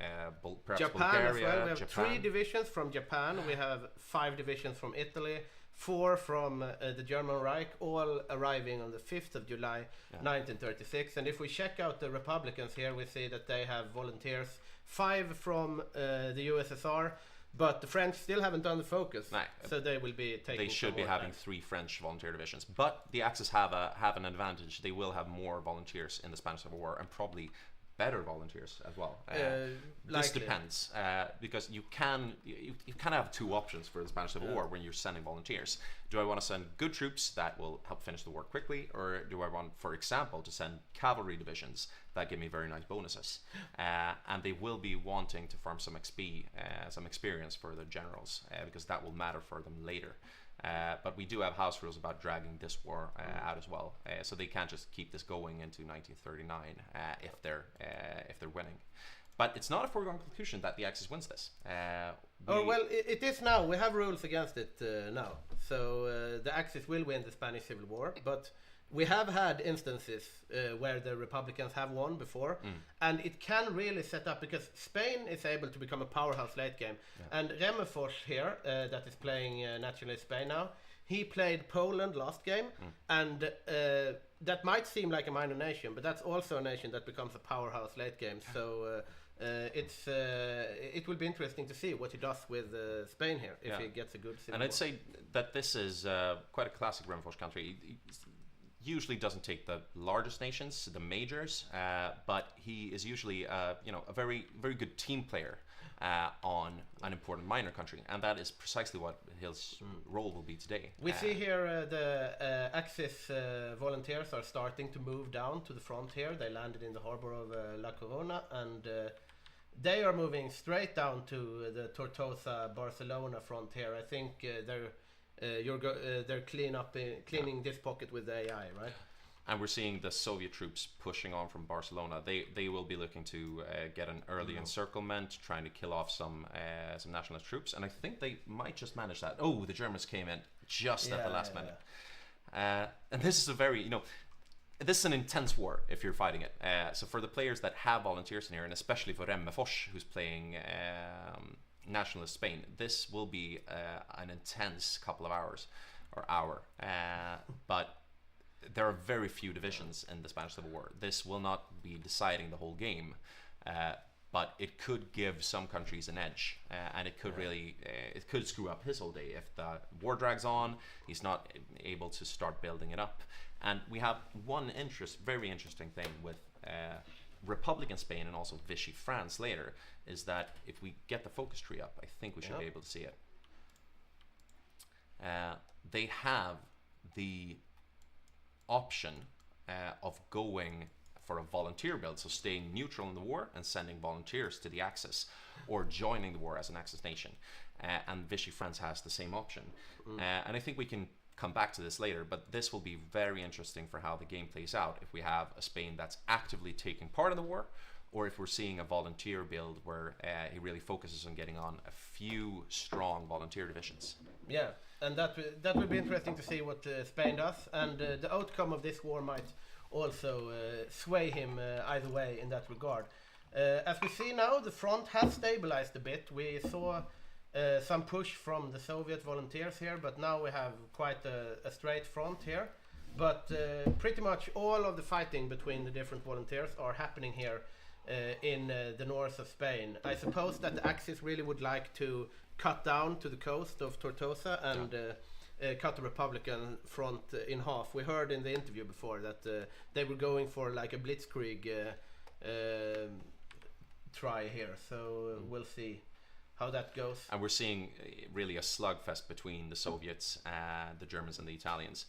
perhaps Japan Bulgaria, as well. We have Japan. 3 divisions from Japan. We have 5 divisions from Italy, 4 from the German Reich, all arriving on the 5th of July 1936. And if we check out the Republicans here, we see that they have volunteers, 5 from the USSR. But the French still haven't done the focus, so they will be taking. They should be having 3 French volunteer divisions, but the Axis have an advantage. They will have more volunteers in the Spanish Civil War, and probably better volunteers as well. This depends, because you kind of have 2 options for the Spanish Civil War when you're sending volunteers. Do I want to send good troops that will help finish the war quickly, or do I want, for example, to send cavalry divisions that give me very nice bonuses? And they will be wanting to farm some XP, some experience for their generals, because that will matter for them later. But we do have house rules about dragging this war out as well, so they can't just keep this going into 1939 if they're winning. But it's not a foregone conclusion that the Axis wins this. It is now. We have rules against it now. So the Axis will win the Spanish Civil War, but we have had instances where the Republicans have won before, and it can really set up, because Spain is able to become a powerhouse late game. And Remmefors here, that is playing naturally Spain now, he played Poland last game, and that might seem like a minor nation, but that's also a nation that becomes a powerhouse late game. So it will be interesting to see what he does with Spain here, if he gets a good civil war. I'd say that this is quite a classic Remmefors country. He usually doesn't take the largest nations, the majors, but he is usually a very, very good team player on an important minor country, and that is precisely what his role will be today. We see here the Axis volunteers are starting to move down to the front here. They landed in the harbor of La Corona, and they are moving straight down to the Tortosa Barcelona front here. I think they're cleaning this pocket with the AI, right? And we're seeing the Soviet troops pushing on from Barcelona. They will be looking to get an early encirclement, trying to kill off some nationalist troops. And I think they might just manage that. Oh, the Germans came in just at the last minute. And this is a very, this is an intense war if you're fighting it. So for the players that have volunteers in here, and especially for Remmefors, who's playing nationalist Spain, this will be an intense couple of hours or hour. But there are very few divisions in the Spanish Civil War. This will not be deciding the whole game, but it could give some countries an edge, and it could really it could screw up his whole day if the war drags on. He's not able to start building it up. And we have one very interesting thing with Republican Spain and also Vichy France later, is that if we get the focus tree up, I think we should be able to see it. They have the option of going for a volunteer build, so staying neutral in the war and sending volunteers to the Axis, or joining the war as an Axis nation. And Vichy France has the same option. And I think we can come back to this later, but this will be very interesting for how the game plays out if we have a Spain that's actively taking part in the war, or if we're seeing a volunteer build where he really focuses on getting on a few strong volunteer divisions. Yeah, and that will be interesting to see what Spain does, and the outcome of this war might also sway him either way in that regard. As we see now, the front has stabilized a bit. We saw some push from the Soviet volunteers here, but now we have quite a straight front here. But pretty much all of the fighting between the different volunteers are happening here in the north of Spain. I suppose that the Axis really would like to cut down to the coast of Tortosa and cut the Republican front in half. We heard in the interview before that they were going for like a blitzkrieg try here, so we'll see how that goes. And we're seeing really a slugfest between the Soviets, the Germans and the Italians.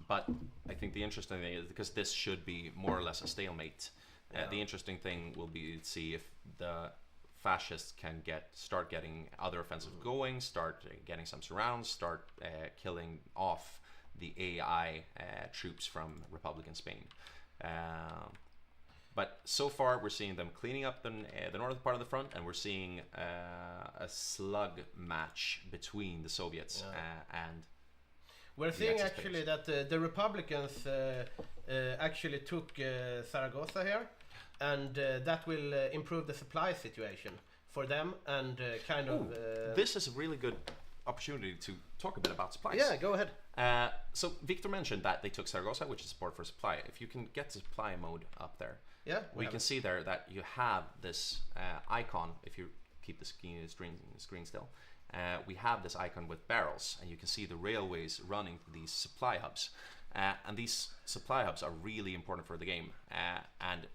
But I think the interesting thing is, because this should be more or less a stalemate, the interesting thing will be to see if the fascists can start getting other offensive going, start getting some surrounds, start killing off the AI troops from Republican Spain. But so far we're seeing them cleaning up the northern part of the front, and we're seeing a slug match between the Soviets and we're seeing actually that the Republicans actually took Zaragoza here, and that will improve the supply situation for them, and kind of... This is a really good opportunity to talk a bit about supplies. Yeah, go ahead. So Victor mentioned that they took Zaragoza, which is support for supply. If you can get the supply mode up there, we can see there that you have this icon. If you keep the screen still, we have this icon with barrels, and you can see the railways running to these supply hubs. And these supply hubs are really important for the game. And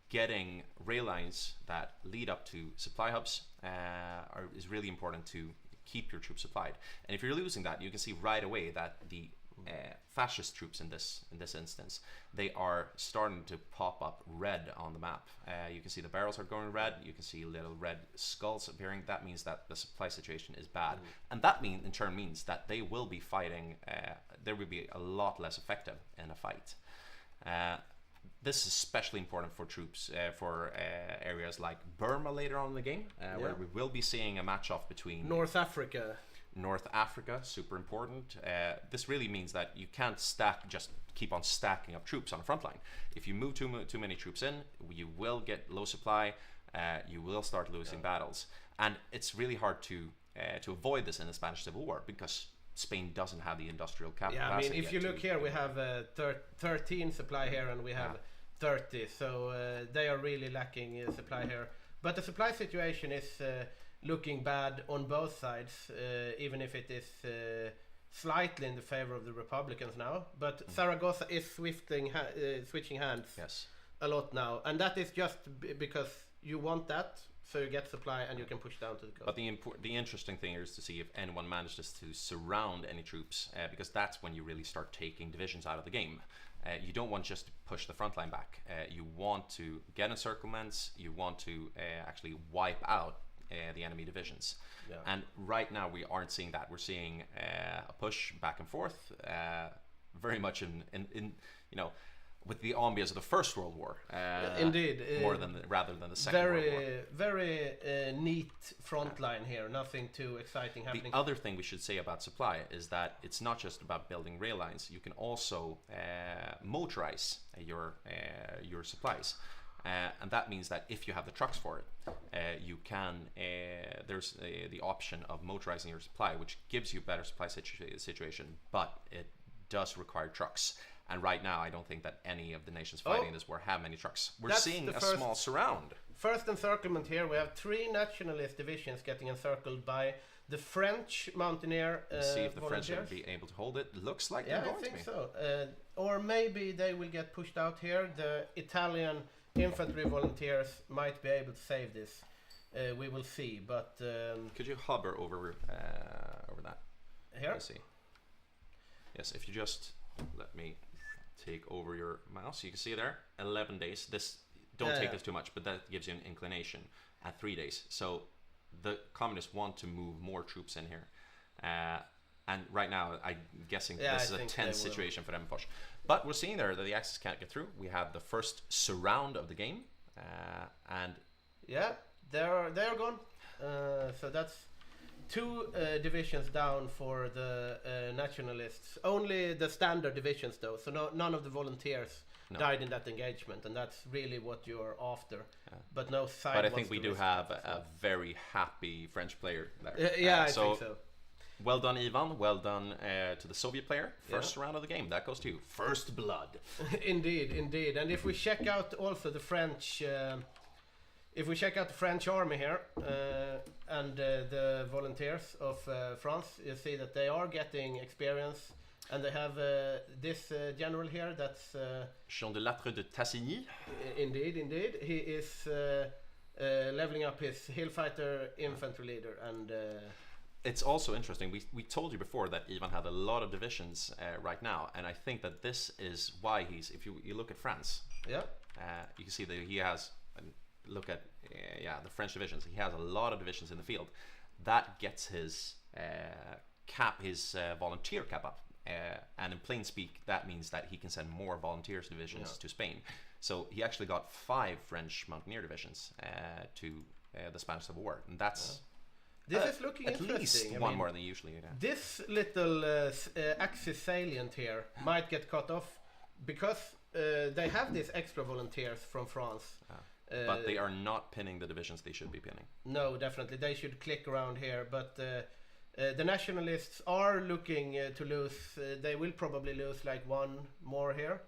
getting rail lines that lead up to supply hubs is really important to keep your troops supplied. And if you're losing that, you can see right away that the fascist troops in this instance, they are starting to pop up red on the map. You can see the barrels are going red. You can see little red skulls appearing. That means that the supply situation is bad, and that in turn means that they will be fighting. They will be a lot less effective in a fight. This is especially important for troops for areas like Burma later on in the game, where we will be seeing a match-off between North Africa, super important. This really means that you can't just keep on stacking up troops on the front line. If you move too many troops in, you will get low supply. You will start losing battles, and it's really hard to avoid this in the Spanish Civil War, because Spain doesn't have the industrial capacity. Yeah, I mean, if you look here, we have 13 supply here, and we have 30, so they are really lacking supply here. But the supply situation is looking bad on both sides, even if it is slightly in the favor of the Republicans now. But Zaragoza is switching hands a lot now, and that is just because you want that. so you get supply and you can push down to the coast. But the interesting thing here is to see if anyone manages to surround any troops, because that's when you really start taking divisions out of the game. You don't want just to push the front line back. You want to get encirclements. You want to actually wipe out the enemy divisions. Yeah. And right now we aren't seeing that. We're seeing a push back and forth, very much in you know, with the ambience of the First World War. Indeed. Rather than the Second World War. Very neat front line here. Nothing too exciting happening. The other thing we should say about supply is that it's not just about building rail lines. You can also motorize your supplies. And that means that if you have the trucks for it, you can. There's the option of motorizing your supply, which gives you a better supply situation, but it does require trucks. And right now, I don't think that any of the nations fighting this war have many trucks. We're seeing a small surround. First encirclement here. We have 3 nationalist divisions getting encircled by the French mountaineer see if the volunteers. French will be able to hold it. Looks like Yeah, they're I going think to be. so. Or maybe they will get pushed out here. The Italian infantry volunteers might be able to save this. We will see, but Could you hover over that? here. Let's see. Yes, if you just let me take over your mouse, you can see there 11 days. Don't take this too much, but that gives you an inclination at 3 days. So the communists want to move more troops in here, and right now I'm guessing this is a tense situation for Emfors. But we're seeing there that the Axis can't get through. We have the first surround of the game, and yeah, they are gone. So that's 2 divisions down for the nationalists. Only the standard divisions though, so none of the volunteers died in that engagement, and that's really what you're after. But no side. But I think we do have a very happy French player there. I think so. Well done, Ivan. Well done to the Soviet player. First round of the game. That goes to you. First blood. Indeed. And if we check out also the French, army here and the volunteers of France, you see that they are getting experience, and they have this general here. That's Jean de Lattre de Tassigny. Indeed. He is leveling up his hill fighter infantry leader, and. It's also interesting. We told you before that Ivan had a lot of divisions right now, and I think that this is why he's. If you look at France, you can see that he has. Look at the French divisions. He has a lot of divisions in the field. That gets his volunteer cap up, and in plain speak, that means that he can send more volunteers divisions to Spain. So he actually got 5 French mountaineer divisions to the Spanish Civil War, and that's. This is looking at interesting. least one more than usually. Yeah. This little axis salient here might get cut off because they have these extra volunteers from France. But they are not pinning the divisions they should be pinning. No, definitely. They should click around here. But the nationalists are looking to lose. They will probably lose like 1 more here.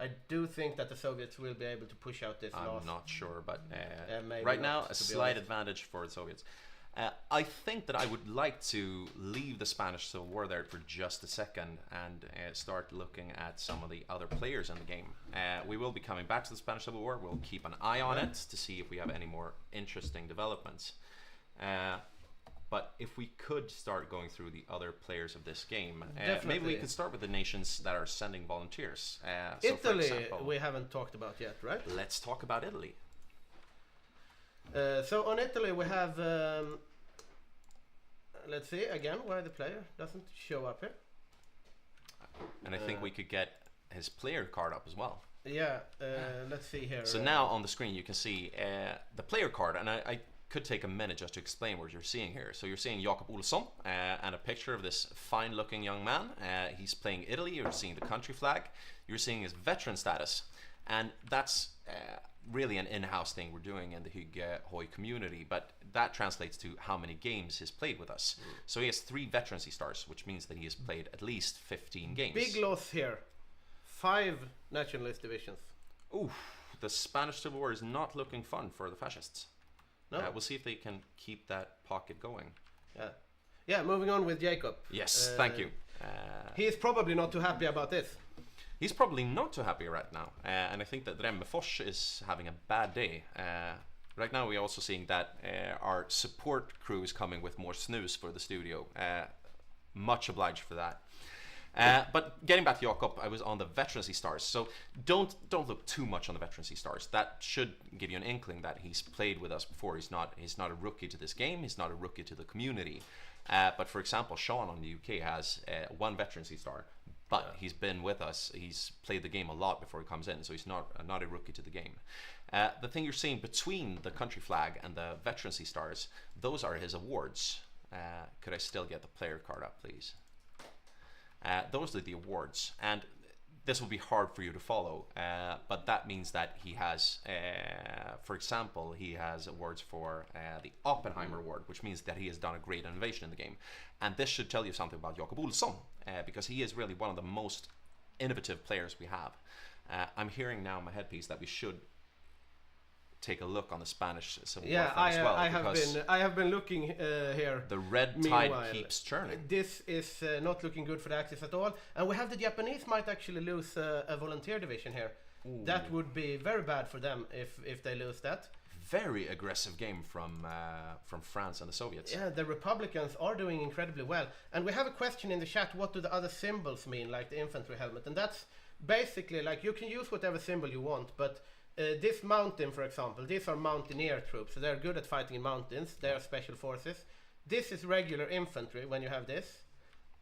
I do think that the Soviets will be able to push out this loss. I'm not sure, but not, right now a slight advantage for the Soviets. I think that I would like to leave the Spanish Civil War there for just a second and start looking at some of the other players in the game. We will be coming back to the Spanish Civil War. We'll keep an eye on it to see if we have any more interesting developments. But if we could start going through the other players of this game, maybe we could start with the nations that are sending volunteers. Italy, so for example, we haven't talked about yet, right? Let's talk about Italy. So on Italy we have let's see again why the player doesn't show up here, and I think we could get his player card up as well. Let's see here. So now on the screen you can see the player card, and I could take a minute just to explain what you're seeing here. So you're seeing Jakob Olsson and a picture of this fine looking young man. He's playing Italy. You're seeing the country flag. You're seeing his veteran status, and that's really an in-house thing we're doing in the Hygge HOI community, but that translates to how many games he's played with us. So he has 3 veterancy stars, which means that he has played at least 15 games. Big loss here. 5 nationalist divisions. Ooh, the Spanish Civil War is not looking fun for the fascists. No. We'll see if they can keep that pocket going. Yeah, moving on with Jacob. Yes, thank you. He's probably not too happy about this. He's probably not too happy right now, and I think that Remmerfors is having a bad day. Right now we're also seeing that our support crew is coming with more snooze for the studio. Much obliged for that. But getting back to Jakob, I was on the veterancy stars. So don't look too much on the veterancy stars. That should give you an inkling that he's played with us before. He's not a rookie to this game. He's not a rookie to the community. But for example, Sean on the UK has 1 veterancy star, but he's been with us. He's played the game a lot before he comes in, so he's not a rookie to the game. The thing you're seeing between the country flag and the veterancy stars, those are his awards. Could I still get the player card up, please? Those are the awards, and this will be hard for you to follow, but that means that he has, for example, he has awards for the Oppenheimer Award, which means that he has done a great innovation in the game. And this should tell you something about Jakob Olsson, because he is really one of the most innovative players we have. I'm hearing now in my headpiece that we should take a look on the Spanish Civil War as well. I have been looking here. The red tide keeps churning. This is not looking good for the Axis at all, and we have the Japanese might actually lose a volunteer division here. Ooh. That would be very bad for them if they lose that. Very aggressive game from France and the Soviets. Yeah, the Republicans are doing incredibly well, and we have a question in the chat. What do the other symbols mean, like the infantry helmet? And that's basically like you can use whatever symbol you want, but this mountain, for example, these are mountaineer troops, so they're good at fighting in mountains. They are special forces. This is regular infantry when you have this,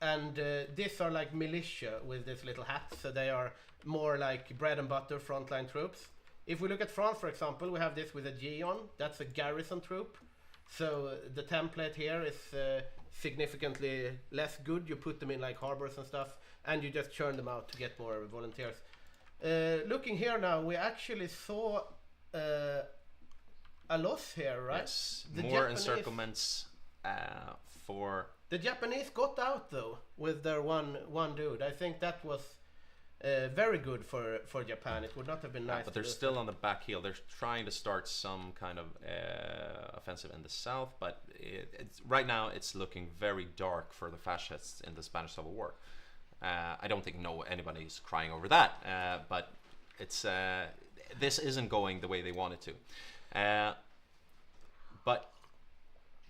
and these are like militia with this little hat, so they are more like bread and butter frontline troops. If we look at France, for example, we have this with a G on. That's a garrison troop. So the template here is significantly less good. You put them in like harbors and stuff, and you just churn them out to get more volunteers. Looking here now, we actually saw a loss here, right? Yes, more encirclements for... The Japanese got out though with their one dude. I think that was very good for Japan. It would not have been nice. But they're still on the back heel. They're trying to start some kind of offensive in the south, but right now it's looking very dark for the fascists in the Spanish Civil War. I don't think anybody's crying over that, but it's this isn't going the way they want it to. But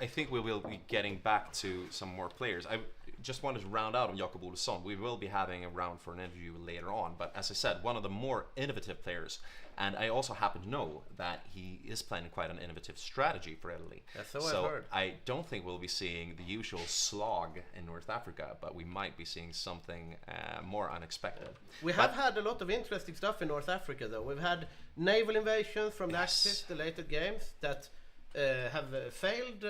I think we will be getting back to some more players. I just wanted to round out on Jakob Olsson. We will be having a round for an interview later on, but as I said, one of the more innovative players, and I also happen to know that he is planning quite an innovative strategy for Italy. That's so I've heard. I don't think we'll be seeing the usual slog in North Africa, but we might be seeing something more unexpected. We have had a lot of interesting stuff in North Africa, though. We've had naval invasions from the Axis, the later games, that have failed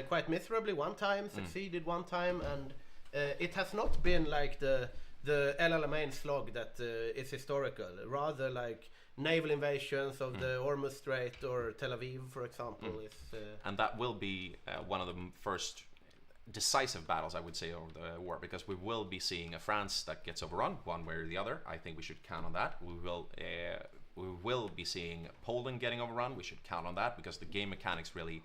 quite miserably one time, succeeded one time, and it has not been like the El Alamein slog that is historical, rather like naval invasions of the Hormuz Strait or Tel Aviv, for example. And that will be one of the first decisive battles, I would say, over the war, because we will be seeing a France that gets overrun one way or the other. I think we should count on that. We will be seeing Poland getting overrun. We should count on that, because the game mechanics really,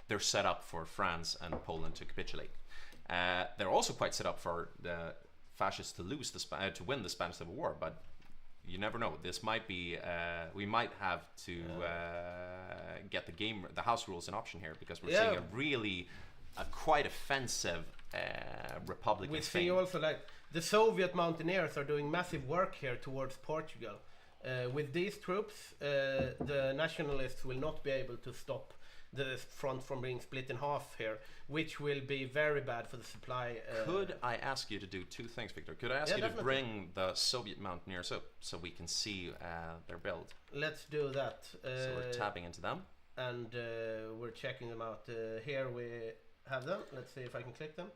they're set up for France and Poland to capitulate. They're also quite set up for the fascists to lose to win the Spanish Civil War, but you never know. This might be we might have to get the house rules in option here, because we're seeing a really quite offensive Republican. We see also like the Soviet mountaineers are doing massive work here towards Portugal. With these troops, the nationalists will not be able to stop the front from being split in half here, which will be very bad for the supply. Could I ask you to do two things, Victor? Could I ask you to bring the Soviet mountaineers up so we can see their build? Let's do that. So we're tapping into them. And we're checking them out. Here we have them. Let's see if I can click them.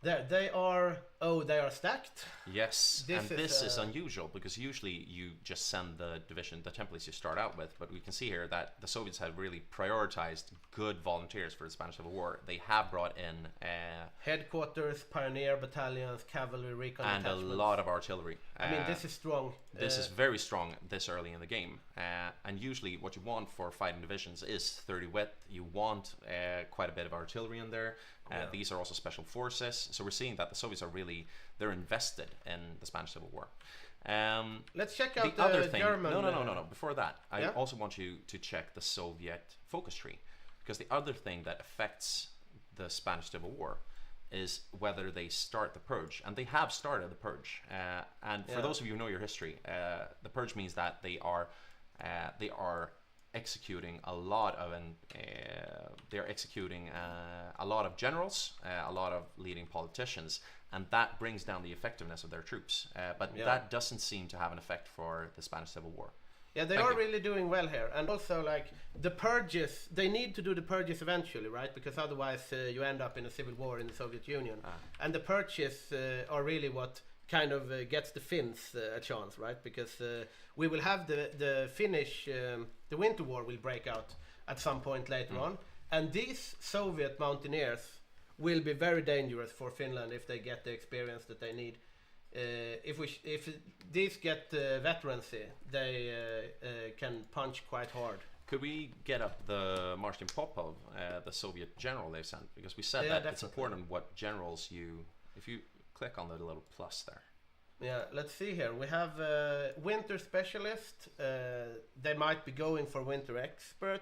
There, they are. Oh, they are stacked. Yes, this is unusual, because usually you just send the division, the templates you start out with. But we can see here that the Soviets have really prioritized good volunteers for the Spanish Civil War. They have brought in headquarters, pioneer battalions, cavalry, recon and detachments. A lot of artillery. I mean, this is strong. This is very strong this early in the game. And usually, what you want for fighting divisions is 30 width. You want quite a bit of artillery in there. These are also special forces, so we're seeing that the Soviets are really, they're invested in the Spanish Civil War. Let's check out the other thing. German. No. Before that, I Yeah? also want you to check the Soviet focus tree, because the other thing that affects the Spanish Civil War is whether they start the purge, and they have started the purge. And for those of you who know your history, the purge means that they are executing a lot of a lot of generals, a lot of leading politicians, and that brings down the effectiveness of their troops. But that doesn't seem to have an effect for the Spanish Civil War. Yeah, they are really doing well here, and also like the purges. They need to do the purges eventually, right? Because otherwise you end up in a civil war in the Soviet Union. And the purges are really what kind of gets the Finns a chance, right? Because we will have the Finnish, the Winter War will break out at some point later on, and these Soviet mountaineers will be very dangerous for Finland if they get the experience that they need. If these get veterancy, they can punch quite hard. Could we get up the Martin Popov, the Soviet general they sent? Because we said that definitely. It's important what generals you... If you click on the little plus there. Yeah, let's see here. We have winter specialist. They might be going for winter expert.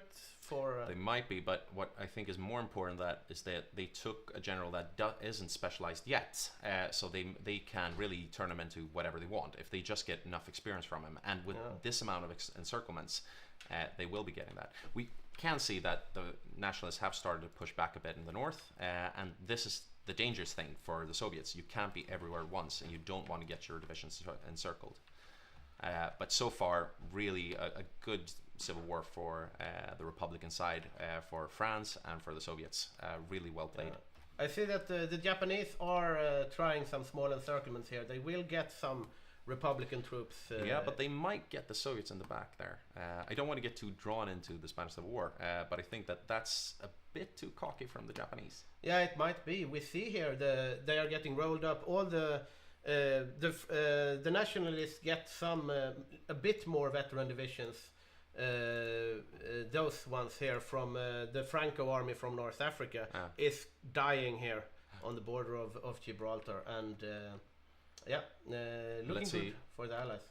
They might be, but what I think is more important that is that they took a general that isn't specialized yet, so they can really turn him into whatever they want if they just get enough experience from him. And with this amount of encirclements, they will be getting that. We can see that the nationalists have started to push back a bit in the north, and this is the dangerous thing for the Soviets. You can't be everywhere at once, and you don't want to get your divisions encircled. But so far, really a good civil war for the Republican side, for France and for the Soviets. Really well played. I see that the Japanese are trying some small encirclements here. They will get some Republican troops. Yeah, but they might get the Soviets in the back there. I don't want to get too drawn into the Spanish Civil War, but I think that that's a bit too cocky from the Japanese. Yeah, it might be. We see here they are getting rolled up. All the nationalists get some a bit more veteran divisions. Those ones here from the Franco army from North Africa is dying here on the border of Gibraltar, and looking good for the Allies.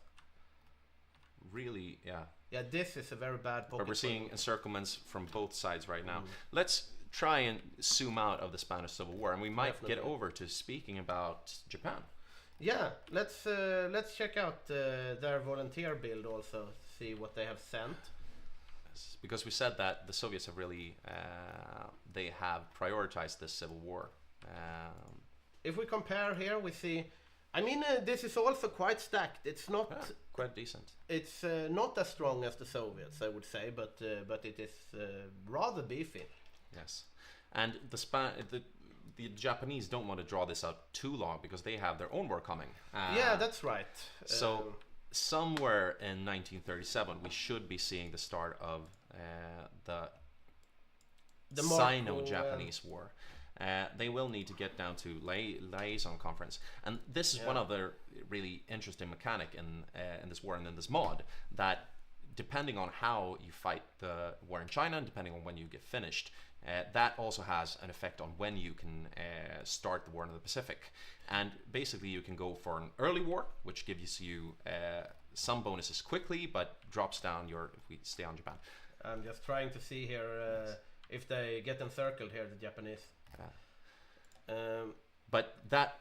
Really, yeah. Yeah, this is a very bad pocket. But we're seeing encirclements from both sides right now. Let's try and zoom out of the Spanish Civil War, and we might get over to speaking about Japan. Yeah, let's check out their volunteer build also, see what they have sent. Because we said that the Soviets have really they have prioritized this civil war. If we compare here, we see. I mean, this is also quite stacked. It's not quite decent. It's not as strong as the Soviets, I would say, but it is rather beefy. Yes, and the Japanese don't want to draw this out too long because they have their own war coming. Yeah, that's right. So somewhere in 1937, we should be seeing the start of the Sino-Japanese war. They will need to get down to liaison conference, and this is one of the really interesting mechanic in this war and in this mod, that depending on how you fight the war in China and depending on when you get finished, that also has an effect on when you can start the war in the Pacific. And basically you can go for an early war, which gives you some bonuses quickly but drops down your, if we stay on Japan. I'm just trying to see here if they get encircled here, the Japanese. But that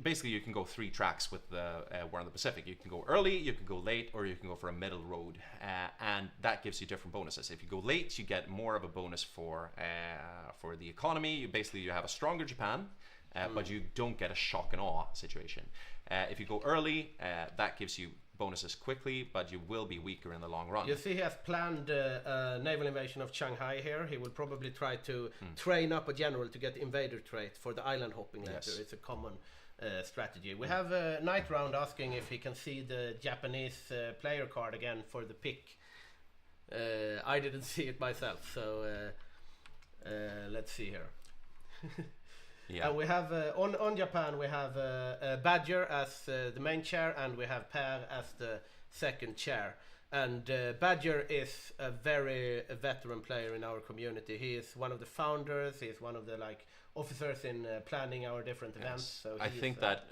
basically you can go 3 tracks with the war in the Pacific. You can go early, you can go late, or you can go for a middle road, and that gives you different bonuses. If you go late, you get more of a bonus for the economy. You have a stronger Japan, but you don't get a shock and awe situation. If you go early, that gives you bonuses quickly, but you will be weaker in the long run. You see, he has planned a naval invasion of Shanghai here. He will probably try to train up a general to get invader trait for the island hopping later. Yes. It's a common strategy. We have Night Round asking if he can see the Japanese player card again for the pick. I didn't see it myself, so let's see here. Yeah. And we have on Japan we have Badger as the main chair, and we have Per as the second chair. And Badger is a very veteran player in our community. He is one of the founders. He is one of the officers in planning our different events. So I think that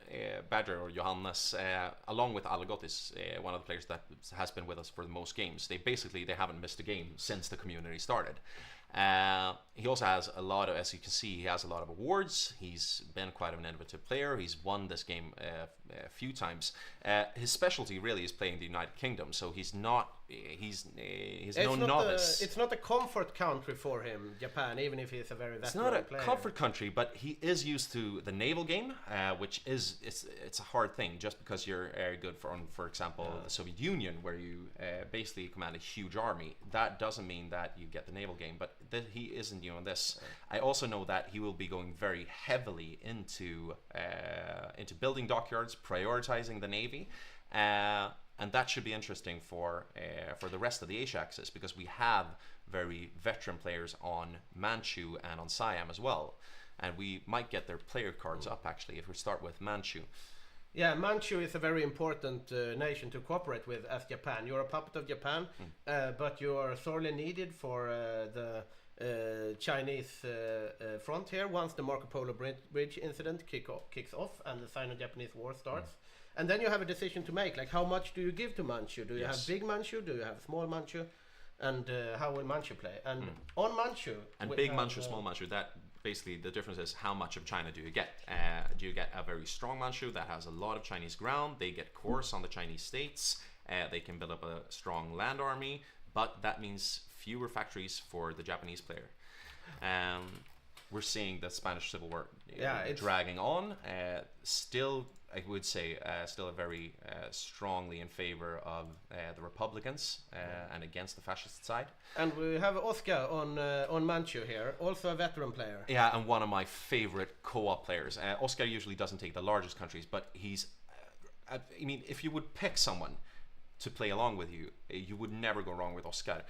Badger or Johannes, along with Algot, is one of the players that has been with us for the most games. They haven't missed a game since the community started. He also has a lot of, as you can see, he has a lot of awards. He's been quite an innovative player. He's won this game a few times. His specialty really is playing the United Kingdom, so he's no novice. It's not a comfort country for him, Japan, even if he's a very veteran player. It's not a comfort country, but he is used to the naval game, which is it's a hard thing just because you're good for example, the Soviet Union, where you basically command a huge army. That doesn't mean that you get the naval game, but he isn't new on this. I also know that he will be going very heavily into building dockyards, prioritizing the navy, and that should be interesting for the rest of the Asia axis, because we have very veteran players on Manchu and on Siam as well, and we might get their player cards up actually if we start with Manchu. Yeah, Manchu is a very important nation to cooperate with as Japan. You're a puppet of Japan, but you are sorely needed for the Chinese front here once the Marco Polo Bridge incident kicks off and the Sino-Japanese war starts. And then you have a decision to make, like how much do you give to Manchu? Do you have big Manchu? Do you have small Manchu? And how will Manchu play? And on Manchu... And big Manchu, small Manchu, that basically the difference is how much of China do you get? Do you get a very strong Manchu that has a lot of Chinese ground? They get course on the Chinese states. They can build up a strong land army, but that means fewer factories for the Japanese player. We're seeing the Spanish Civil War dragging on. Still, I would say, still a very strongly in favor of the Republicans and against the fascist side. And we have Oscar on Manchu here, also a veteran player. Yeah, and one of my favorite co-op players. Oscar usually doesn't take the largest countries, but he's... I mean, if you would pick someone to play along with you, you would never go wrong with Oscar.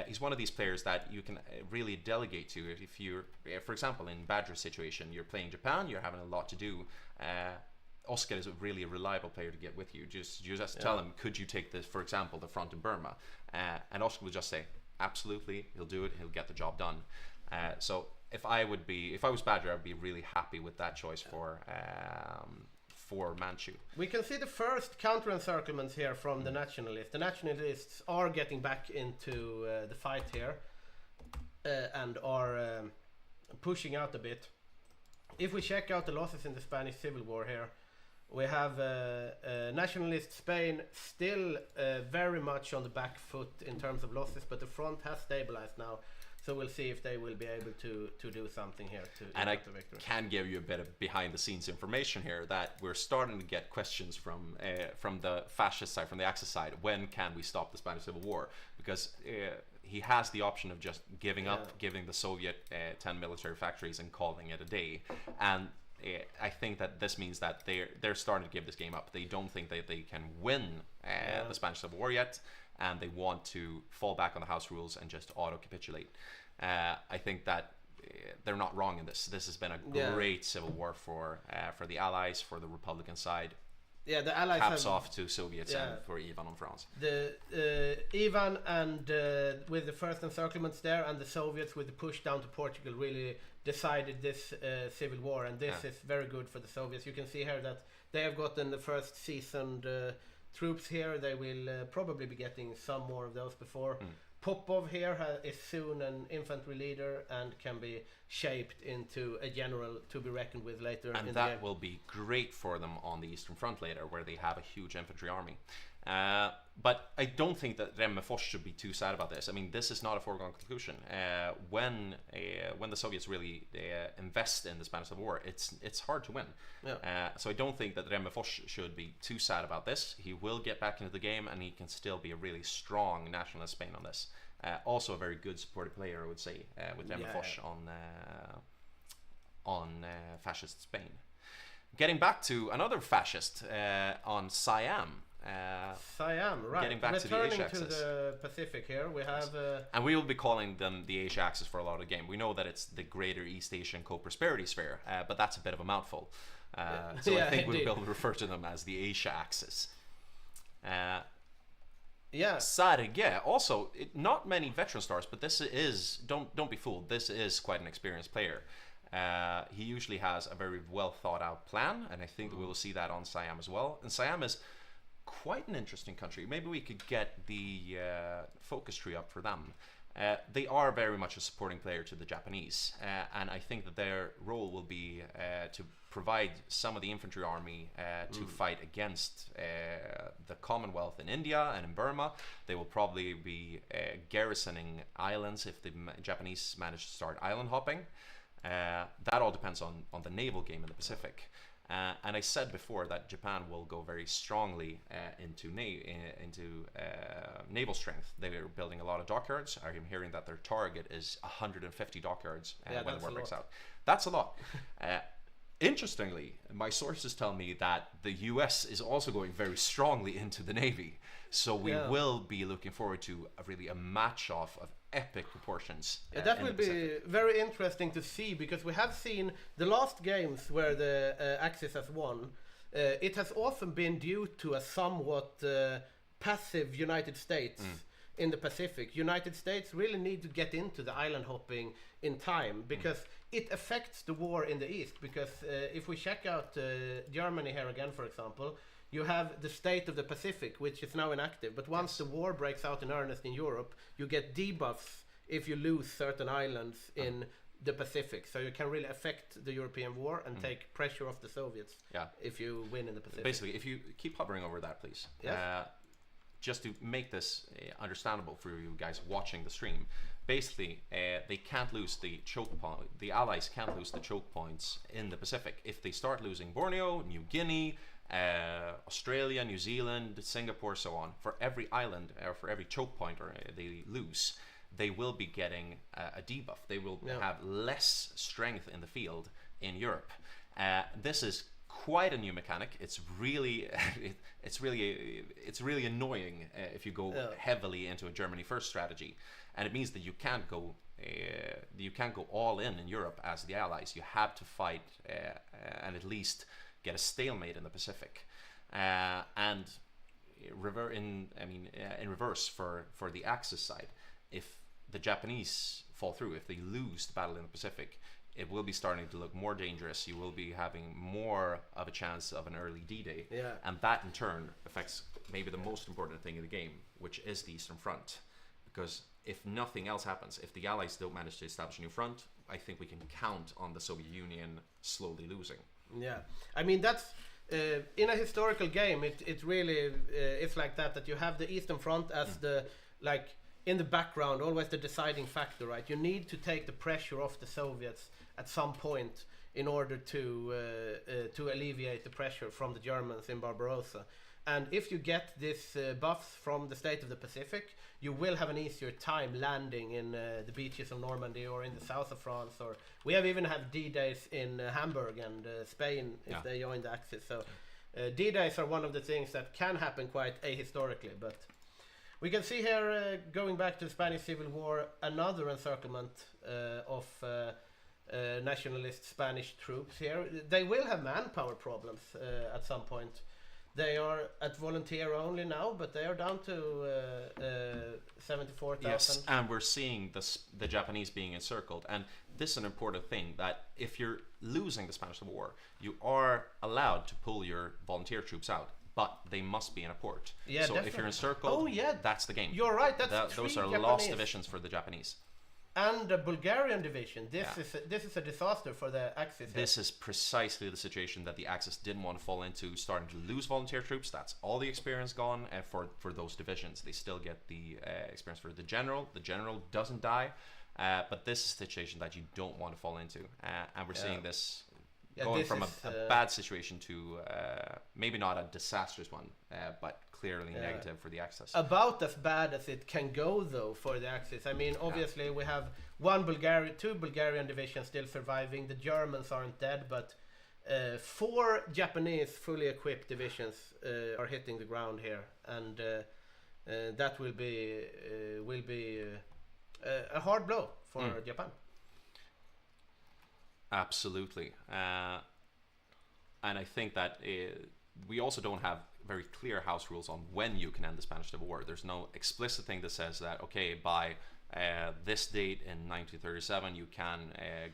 He's one of these players that you can really delegate to. If you're, for example, in Badger's situation, you're playing Japan, you're having a lot to do. Oscar is really a reliable player to get with you. Just tell him, could you take this, for example, the front in Burma? And Oscar will just say, absolutely, he'll do it, he'll get the job done. So if I was Badger, I'd be really happy with that choice for Manchu. We can see the first counter-encirclements here from the nationalists. The nationalists are getting back into the fight here and are pushing out a bit. If we check out the losses in the Spanish Civil War here, we have nationalist Spain still very much on the back foot in terms of losses, but the front has stabilized now. So we'll see if they will be able to do something here to and I the victory. Can give you a bit of behind the scenes information here that we're starting to get questions from the fascist side, from the Axis side. When can we stop the Spanish Civil War? Because he has the option of just giving up, giving the Soviet 10 military factories and calling it a day. And I think that this means that they're starting to give this game up. They don't think that they can win the Spanish Civil War yet, and they want to fall back on the house rules and just auto-capitulate. I think that they're not wrong in this. This has been a great civil war for the Allies, for the Republican side. Yeah, the Allies Caps off to Soviets and for Ivan and France. The Ivan and with the first encirclements there, and the Soviets with the push down to Portugal really decided this civil war, and this is very good for the Soviets. You can see here that they have gotten the first seasoned troops here. They will probably be getting some more of those before. Popov here is soon an infantry leader and can be shaped into a general to be reckoned with later in the game. And that will be great for them on the Eastern Front later, where they have a huge infantry army. But I don't think that Remmerfors should be too sad about this. I mean, this is not a foregone conclusion. When the Soviets really invest in the Spanish Civil War, it's hard to win. So I don't think that Remmerfors should be too sad about this. He will get back into the game, and he can still be a really strong nationalist Spain on this. Also a very good supported player, I would say, with Remmerfors on fascist Spain. Getting back to another fascist on Siam. Siam, right. Getting back Returning to the Asia axis. To the Pacific here, we have... and we will be calling them the Asia axis for a lot of the game. We know that it's the Greater East Asian Co-Prosperity Sphere, but that's a bit of a mouthful. So I think we'll be able to refer to them as the Asia axis. Hygge, also, not many veteran stars, but this is, don't be fooled, this is quite an experienced player. He usually has a very well thought out plan, and I think that we will see that on Siam as well. And Siam is quite an interesting country. Maybe we could get the focus tree up for them. They are very much a supporting player to the Japanese, and I think that their role will be to provide some of the infantry army to fight against the Commonwealth in India and in Burma. They will probably be garrisoning islands if the Japanese manage to start island hopping. That all depends on the naval game in the Pacific. And I said before that Japan will go very strongly into naval strength. They are building a lot of dockyards. I'm hearing that their target is 150 dockyards when the war breaks out. That's a lot. Interestingly, my sources tell me that the US is also going very strongly into the Navy. So we will be looking forward to a match-off of epic proportions. That will be very interesting to see, because we have seen the last games where the Axis has won. It has often been due to a somewhat passive United States in the Pacific. United States really need to get into the island hopping in time, because it affects the war in the East. Because if we check out Germany here again, for example, you have the state of the Pacific, which is now inactive. But once the war breaks out in earnest in Europe, you get debuffs if you lose certain islands in the Pacific. So you can really affect the European war and take pressure off the Soviets if you win in the Pacific. Basically, if you keep hovering over that, please. Yes. Just to make this understandable for you guys watching the stream, basically they can't lose the choke point. The Allies can't lose the choke points in the Pacific. If they start losing Borneo, New Guinea, Australia, New Zealand, Singapore, so on, for every island or for every choke point they lose, they will be getting a debuff. They will have less strength in the field in Europe. This is quite a new mechanic. It's really it's really annoying if you go heavily into a Germany first strategy, and it means that you can't go all in Europe as the Allies. You have to fight and at least get a stalemate in the Pacific, and in reverse for the Axis side, if the Japanese fall through, if they lose the battle in the Pacific, it will be starting to look more dangerous. You will be having more of a chance of an early D-Day, and that in turn affects maybe the most important thing in the game, which is the Eastern Front. Because if nothing else happens, if the Allies don't manage to establish a new front, I think we can count on the Soviet Union slowly losing. Yeah, I mean that's in a historical game. It really it's like that you have the Eastern Front as the in the background, always the deciding factor, right? You need to take the pressure off the Soviets at some point in order to alleviate the pressure from the Germans in Barbarossa. And if you get this buffs from the state of the Pacific, you will have an easier time landing in the beaches of Normandy or in the south of France. Or we have even had D-Days in Hamburg and Spain if they join the Axis. So D-Days are one of the things that can happen quite ahistorically. But we can see here, going back to the Spanish Civil War, another encirclement of nationalist Spanish troops here. They will have manpower problems at some point. They are at volunteer only now, but they are down to 74,000. Yes, and we're seeing the Japanese being encircled. And this is an important thing, that if you're losing the Spanish Civil War, you are allowed to pull your volunteer troops out, but they must be in a port. Yeah, so if you're encircled, that's the game. You're right, those are lost divisions for the Japanese. And the Bulgarian division. This is a disaster for the Axis. This is precisely the situation that the Axis didn't want to fall into, starting to lose volunteer troops. That's all the experience gone for those divisions. They still get the experience for the general. The general doesn't die, but this is a situation that you don't want to fall into. And we're seeing this going from a bad situation to maybe not a disastrous one, but clearly negative for the Axis. About as bad as it can go, though, for the Axis. I mean, obviously we have two Bulgarian divisions still surviving. The Germans aren't dead, but 4 Japanese fully equipped divisions are hitting the ground here, and that will be a hard blow for Japan. Absolutely, and I think that we also don't have very clear house rules on when you can end the Spanish Civil War. There's no explicit thing that says that, okay, by this date in 1937 you can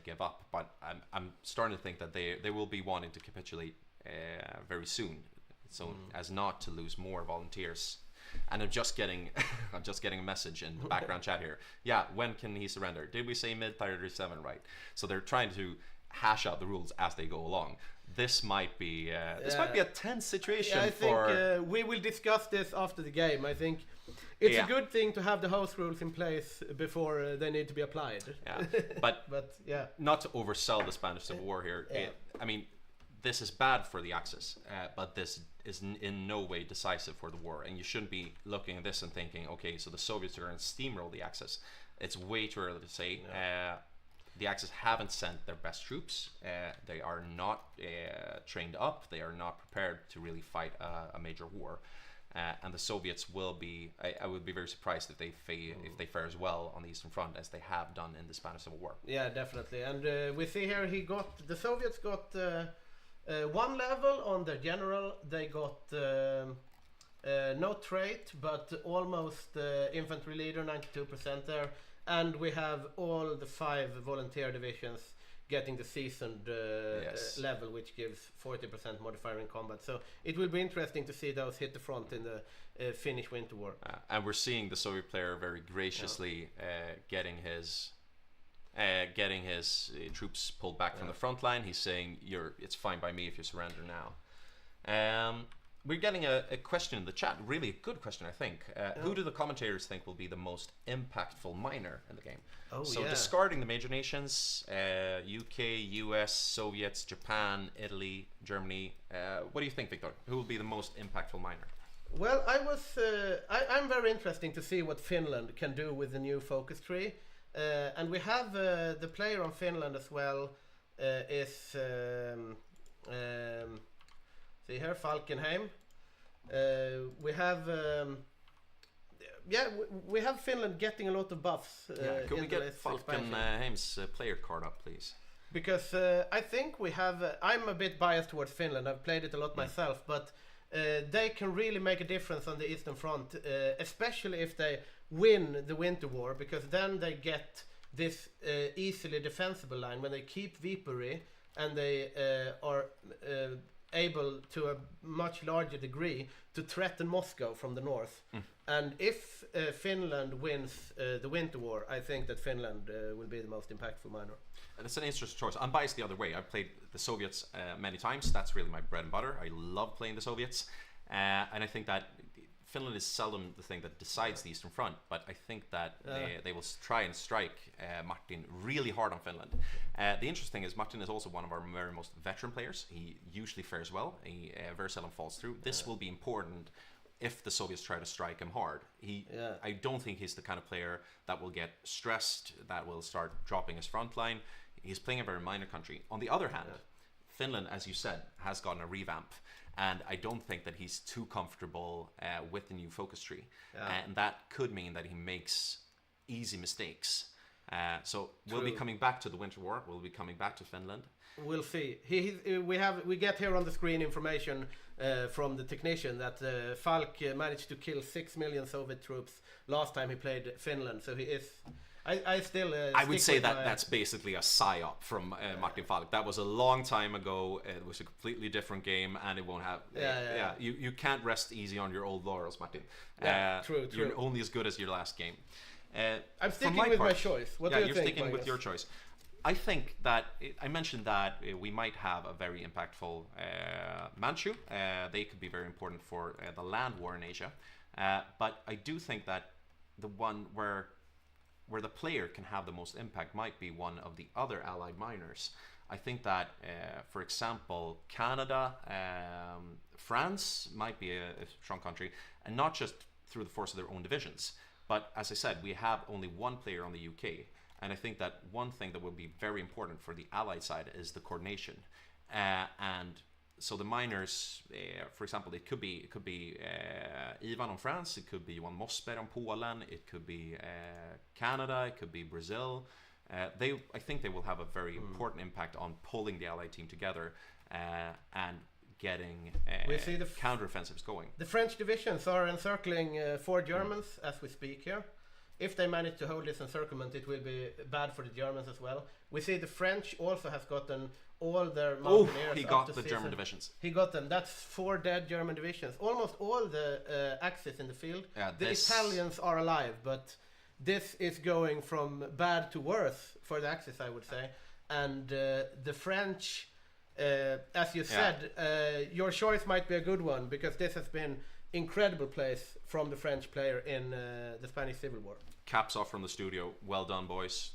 give up, but I'm starting to think that they will be wanting to capitulate very soon, so as not to lose more volunteers. And I'm just getting a message in the background chat here. Yeah, when can he surrender? Did we say mid 37, right? So they're trying to hash out the rules as they go along. This might be a tense situation. Yeah, I think we will discuss this after the game. I think it's a good thing to have the host rules in place before they need to be applied. Yeah, but yeah, not to oversell the Spanish Civil War here. I mean, this is bad for the Axis, but this is in no way decisive for the war. And you shouldn't be looking at this and thinking, okay, so the Soviets are going to steamroll the Axis. It's way too early to say. The Axis haven't sent their best troops. They are not trained up. They are not prepared to really fight a major war. And the Soviets will be. I would be very surprised if they fare as well on the Eastern Front as they have done in the Spanish Civil War. Yeah, definitely. And we see here the Soviets got 1 level on their general. They got no trait, but almost infantry leader, 92% there. And we have all the 5 volunteer divisions getting the seasoned level, which gives 40% modifier in combat. So it will be interesting to see those hit the front in the Finnish Winter War. And we're seeing the Soviet player very graciously getting his troops pulled back from the front line. He's saying, it's fine by me if you surrender now. We're getting a question in the chat, really a good question, I think. Who do the commentators think will be the most impactful miner in the game? Discarding the major nations, UK, US, Soviets, Japan, Italy, Germany. What do you think, Victor? Who will be the most impactful miner? Well, I'm very interested to see what Finland can do with the new focus tree. And we have the player on Finland as well is... see here, Falkenheim. We have we have Finland getting a lot of buffs. Could we get Falkenheim's player card up, please? Because I think we have. I'm a bit biased towards Finland. I've played it a lot myself, but they can really make a difference on the Eastern Front, especially if they win the Winter War, because then they get this easily defensible line when they keep Viipuri and they are able to a much larger degree to threaten Moscow from the north. And if Finland wins the Winter War, I think that Finland will be the most impactful miner. And it's an interesting choice. I'm biased the other way. I've played the Soviets many times. That's really my bread and butter. I love playing the Soviets. And I think that Finland is seldom the thing that decides the Eastern Front, but I think that they will try and strike Martin really hard on Finland. The interesting thing is Martin is also one of our very most veteran players. He usually fares well. He very seldom falls through. This will be important if the Soviets try to strike him hard. I don't think he's the kind of player that will get stressed, that will start dropping his front line. He's playing a very minor country. On the other hand, Finland, as you said, has gotten a revamp. And I don't think that he's too comfortable with the new focus tree. And that could mean that he makes easy mistakes. So we'll be coming back to the Winter War. We'll be coming back to Finland. We'll see. We get here on the screen information from the technician that Falk managed to kill 6 million Soviet troops last time he played Finland. So he is... I would say that that's basically a psyop from Martin Falk. That was a long time ago. It was a completely different game, and it won't have. You can't rest easy on your old laurels, Martin. True. You're only as good as your last game. I'm sticking with my choice. What do you think? You're sticking with your choice. I think that I mentioned that we might have a very impactful Manchu. They could be very important for the land war in Asia. But I do think that the one where the player can have the most impact might be one of the other allied miners. I think that, for example, Canada, France might be a strong country, and not just through the force of their own divisions. But as I said, we have only one player on the UK, and I think that one thing that will be very important for the allied side is the coordination. And so the miners, for example, it could be Ivan on France, it could be Johan Mossberg on Poland, it could be Canada, it could be Brazil. I think they will have a very important impact on pulling the allied team together and getting counteroffensives going. The French divisions are encircling 4 Germans as we speak here. if they manage to hold this encirclement, it will be bad for the Germans as well. We see the French also has gotten all their mountaineers. He up got to the season. German divisions. He got them. That's 4 dead German divisions. Almost all the Axis in the field. Yeah, the Italians are alive, but this is going from bad to worse for the Axis, I would say. And the French, as you said, your choice might be a good one, because this has been incredible plays from the French player in the Spanish Civil War. Caps off from the studio. Well done, boys.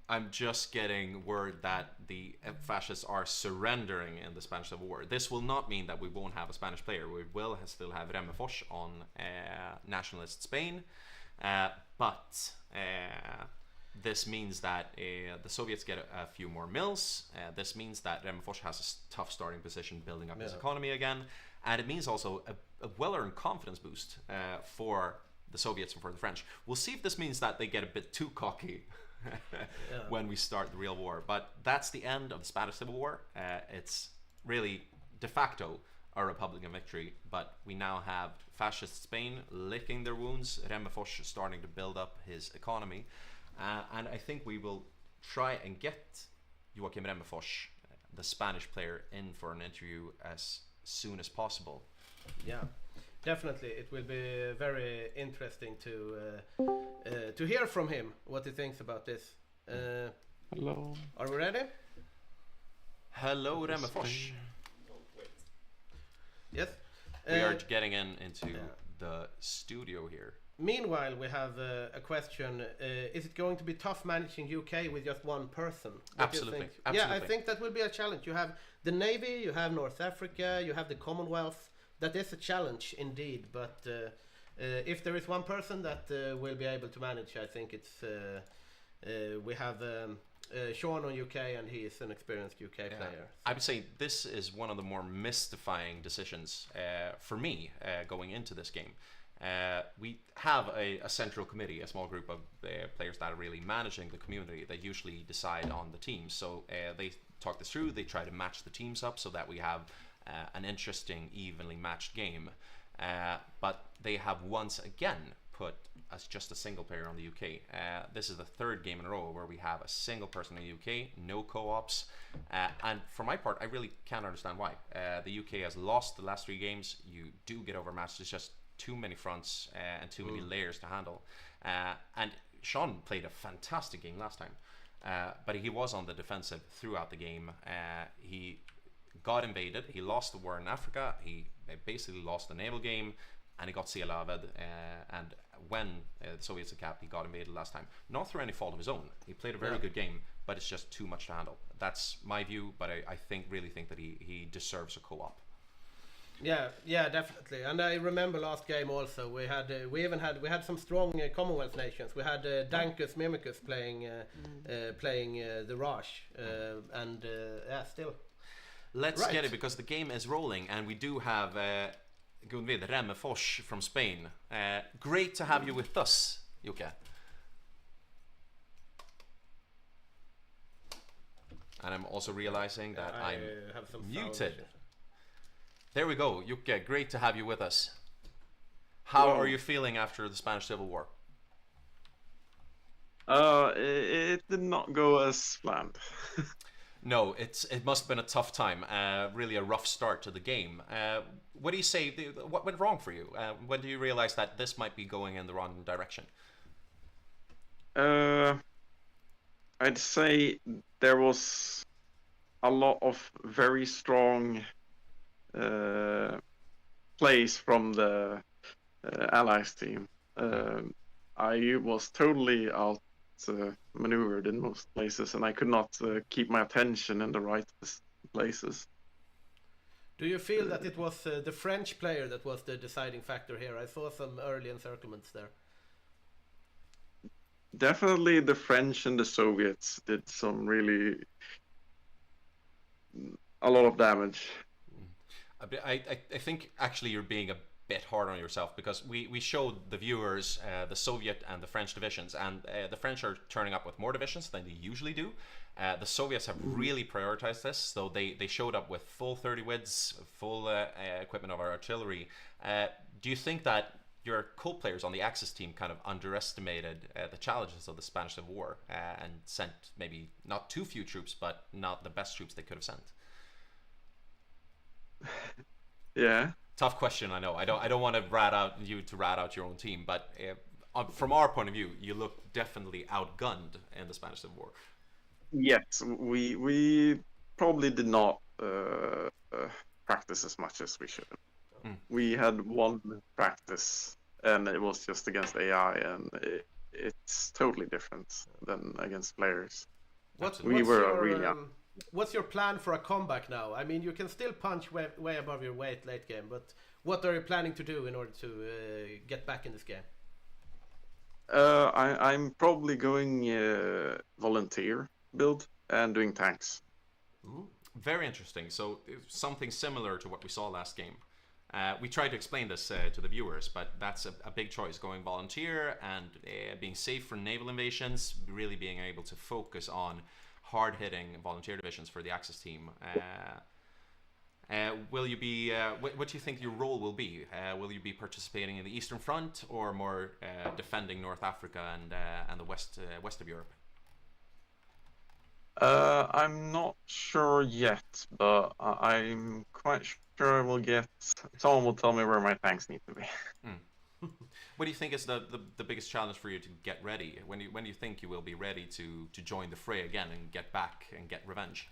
I'm just getting word that the fascists are surrendering in the Spanish Civil War. This will not mean that we won't have a Spanish player. We will still have Remefors on nationalist Spain, but this means that the Soviets get a few more mills. This means that Remefors has a tough starting position building up his economy again, and it means also a well-earned confidence boost for the Soviets and for the French. We'll see if this means that they get a bit too cocky when we start the real war. But that's the end of the Spanish Civil War. It's really de facto a Republican victory, but we now have fascist Spain licking their wounds, Remefors starting to build up his economy, and I think we will try and get Joachim Remefors, the Spanish player, in for an interview as soon as possible. Yeah, definitely. It will be very interesting to hear from him what he thinks about this. Hello. Are we ready? Hello, Remefors. Yes. We are getting into the studio here. Meanwhile, we have a question. Is it going to be tough managing UK with just one person? Absolutely. Yeah, I think that will be a challenge. You have the Navy, you have North Africa, you have the Commonwealth. That is a challenge indeed, but if there is one person that will be able to manage, I think it's we have Sean on UK, and he is an experienced UK player. I would say this is one of the more mystifying decisions for me going into this game. We have a central committee, a small group of players that are really managing the community. They usually decide on the teams, so they talk this through. They try to match the teams up so that we have an interesting, evenly matched game. But they have once again put as just a single player on the UK. This is the 3rd game in a row where we have a single person in the UK, no co-ops, and for my part, I really can't understand why. The UK has lost the last 3 games. You do get overmatched. It's just too many fronts and too many layers to handle. And Sean played a fantastic game last time, but he was on the defensive throughout the game. He got invaded. He lost the war in Africa. He basically lost the naval game, and he got Seelaved. And when the Soviets had capped, he got invaded last time. Not through any fault of his own. He played a very good game, but it's just too much to handle. That's my view, but I really think that he deserves a co-op. Yeah, definitely. And I remember last game also. We had some strong Commonwealth nations. We had Dankus Mimicus playing the Raj, and still. Let's get it, because the game is rolling, and we do have Gunvid Remefors from Spain. Great to have you with us, Jocke. And I'm also realizing that I'm have some muted. There we go, Jocke, great to have you with us. How are you feeling after the Spanish Civil War? It did not go as planned. No, it must have been a tough time, really a rough start to the game. What do you say, what went wrong for you? When do you realize that this might be going in the wrong direction? I'd say there was a lot of very strong plays from the Allies team. I was totally maneuvered in most places, and I could not keep my attention in the right places. Do you feel that it was the French player that was the deciding factor here? I saw some early encirclements there. Definitely the French and the Soviets did some a lot of damage. I think actually you're being a bit hard on yourself, because we showed the viewers the Soviet and the French divisions, and the French are turning up with more divisions than they usually do. The Soviets have really prioritized this, so they showed up with full 30 widths, full equipment of our artillery. Do you think that your co-players on the Axis team kind of underestimated the challenges of the Spanish Civil War and sent maybe not too few troops, but not the best troops they could have sent. Yeah. Tough question, I know. I don't want to rat out your own team, but from our point of view, you look definitely outgunned in the Spanish Civil War. Yes, we probably did not practice as much as we should have. We had one practice, and it was just against AI, and it's totally different than against players. What's your plan for a comeback now? I mean, you can still punch way above your weight late game, but what are you planning to do in order to get back in this game? I'm probably going volunteer build and doing tanks. Very interesting. So something similar to what we saw last game. We tried to explain this to the viewers, but that's a big choice, going volunteer and being safe from naval invasions, really being able to focus on hard-hitting volunteer divisions for the Axis team. Will you be, what do you think your role will be? Will you be participating in the Eastern Front or more defending North Africa and the west of Europe? I'm not sure yet, but I'm quite sure I will get. Someone will tell me where my tanks need to be. What do you think is the biggest challenge for you to get ready? When do you think you will be ready to join the fray again and get back and get revenge?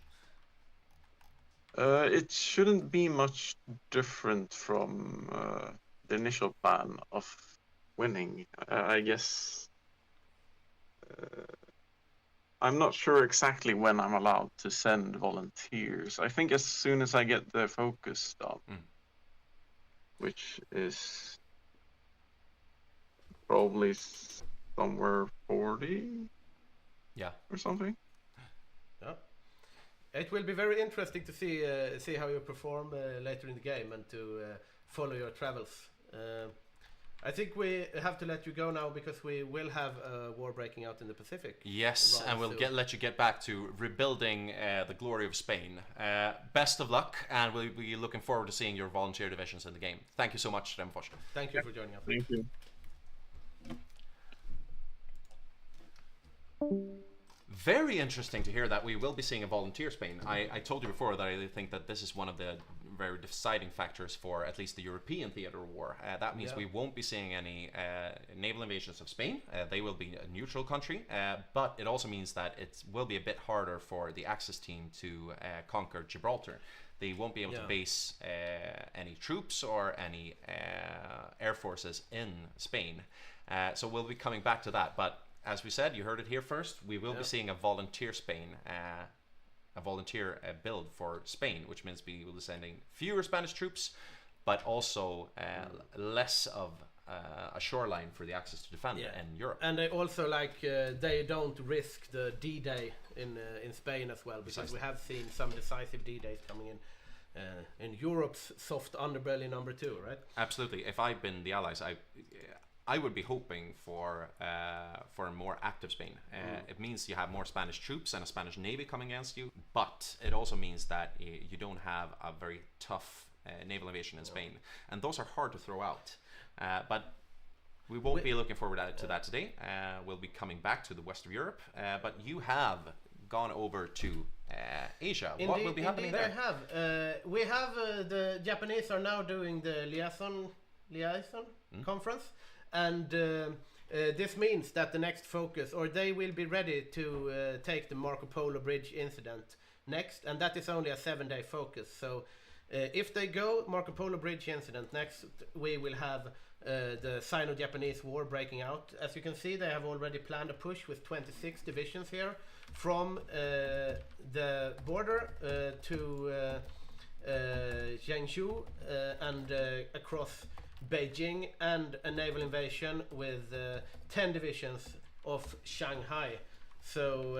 It shouldn't be much different from the initial plan of winning. I guess. I'm not sure exactly when I'm allowed to send volunteers. I think as soon as I get the focus done, which is probably somewhere 40, or something. Yeah, it will be very interesting to see how you perform later in the game and to follow your travels. I think we have to let you go now because we will have a war breaking out in the Pacific. Yes, and we'll let you get back to rebuilding the glory of Spain. Best of luck, and we'll be looking forward to seeing your volunteer divisions in the game. Thank you so much, Remfors. Thank you for joining us. Thank you. Very interesting to hear that we will be seeing a volunteer Spain. I told you before that I think that this is one of the very deciding factors for at least the European theater of war. That means we won't be seeing any naval invasions of Spain. They will be a neutral country, but it also means that it will be a bit harder for the Axis team to conquer Gibraltar. They won't be able to base any troops or any air forces in Spain. So we'll be coming back to that, but as we said, you heard it here first, we will be seeing a volunteer Spain, a volunteer build for Spain, which means we will be sending fewer Spanish troops, but also less of a shoreline for the Axis to defend in Europe. And they also they don't risk the D-Day in Spain as well, because we have seen some decisive D-Days coming in Europe's soft underbelly number 2, right? Absolutely. If I'd been the Allies, I would be hoping for a more active Spain. It means you have more Spanish troops and a Spanish navy coming against you, but it also means that you don't have a very tough naval invasion in Spain, and those are hard to throw out. But we won't be looking forward to that today. We'll be coming back to the west of Europe, but you have gone over to Asia. What will be happening there? We have the Japanese are now doing the liaison conference. And this means that the next focus, or they will be ready to take the Marco Polo Bridge incident next, and that is only a 7-day focus. So if they go Marco Polo Bridge incident next, we will have the Sino-Japanese war breaking out. As you can see, they have already planned a push with 26 divisions here from the border to Jiangsu and across Beijing, and a naval invasion with 10 divisions of Shanghai. So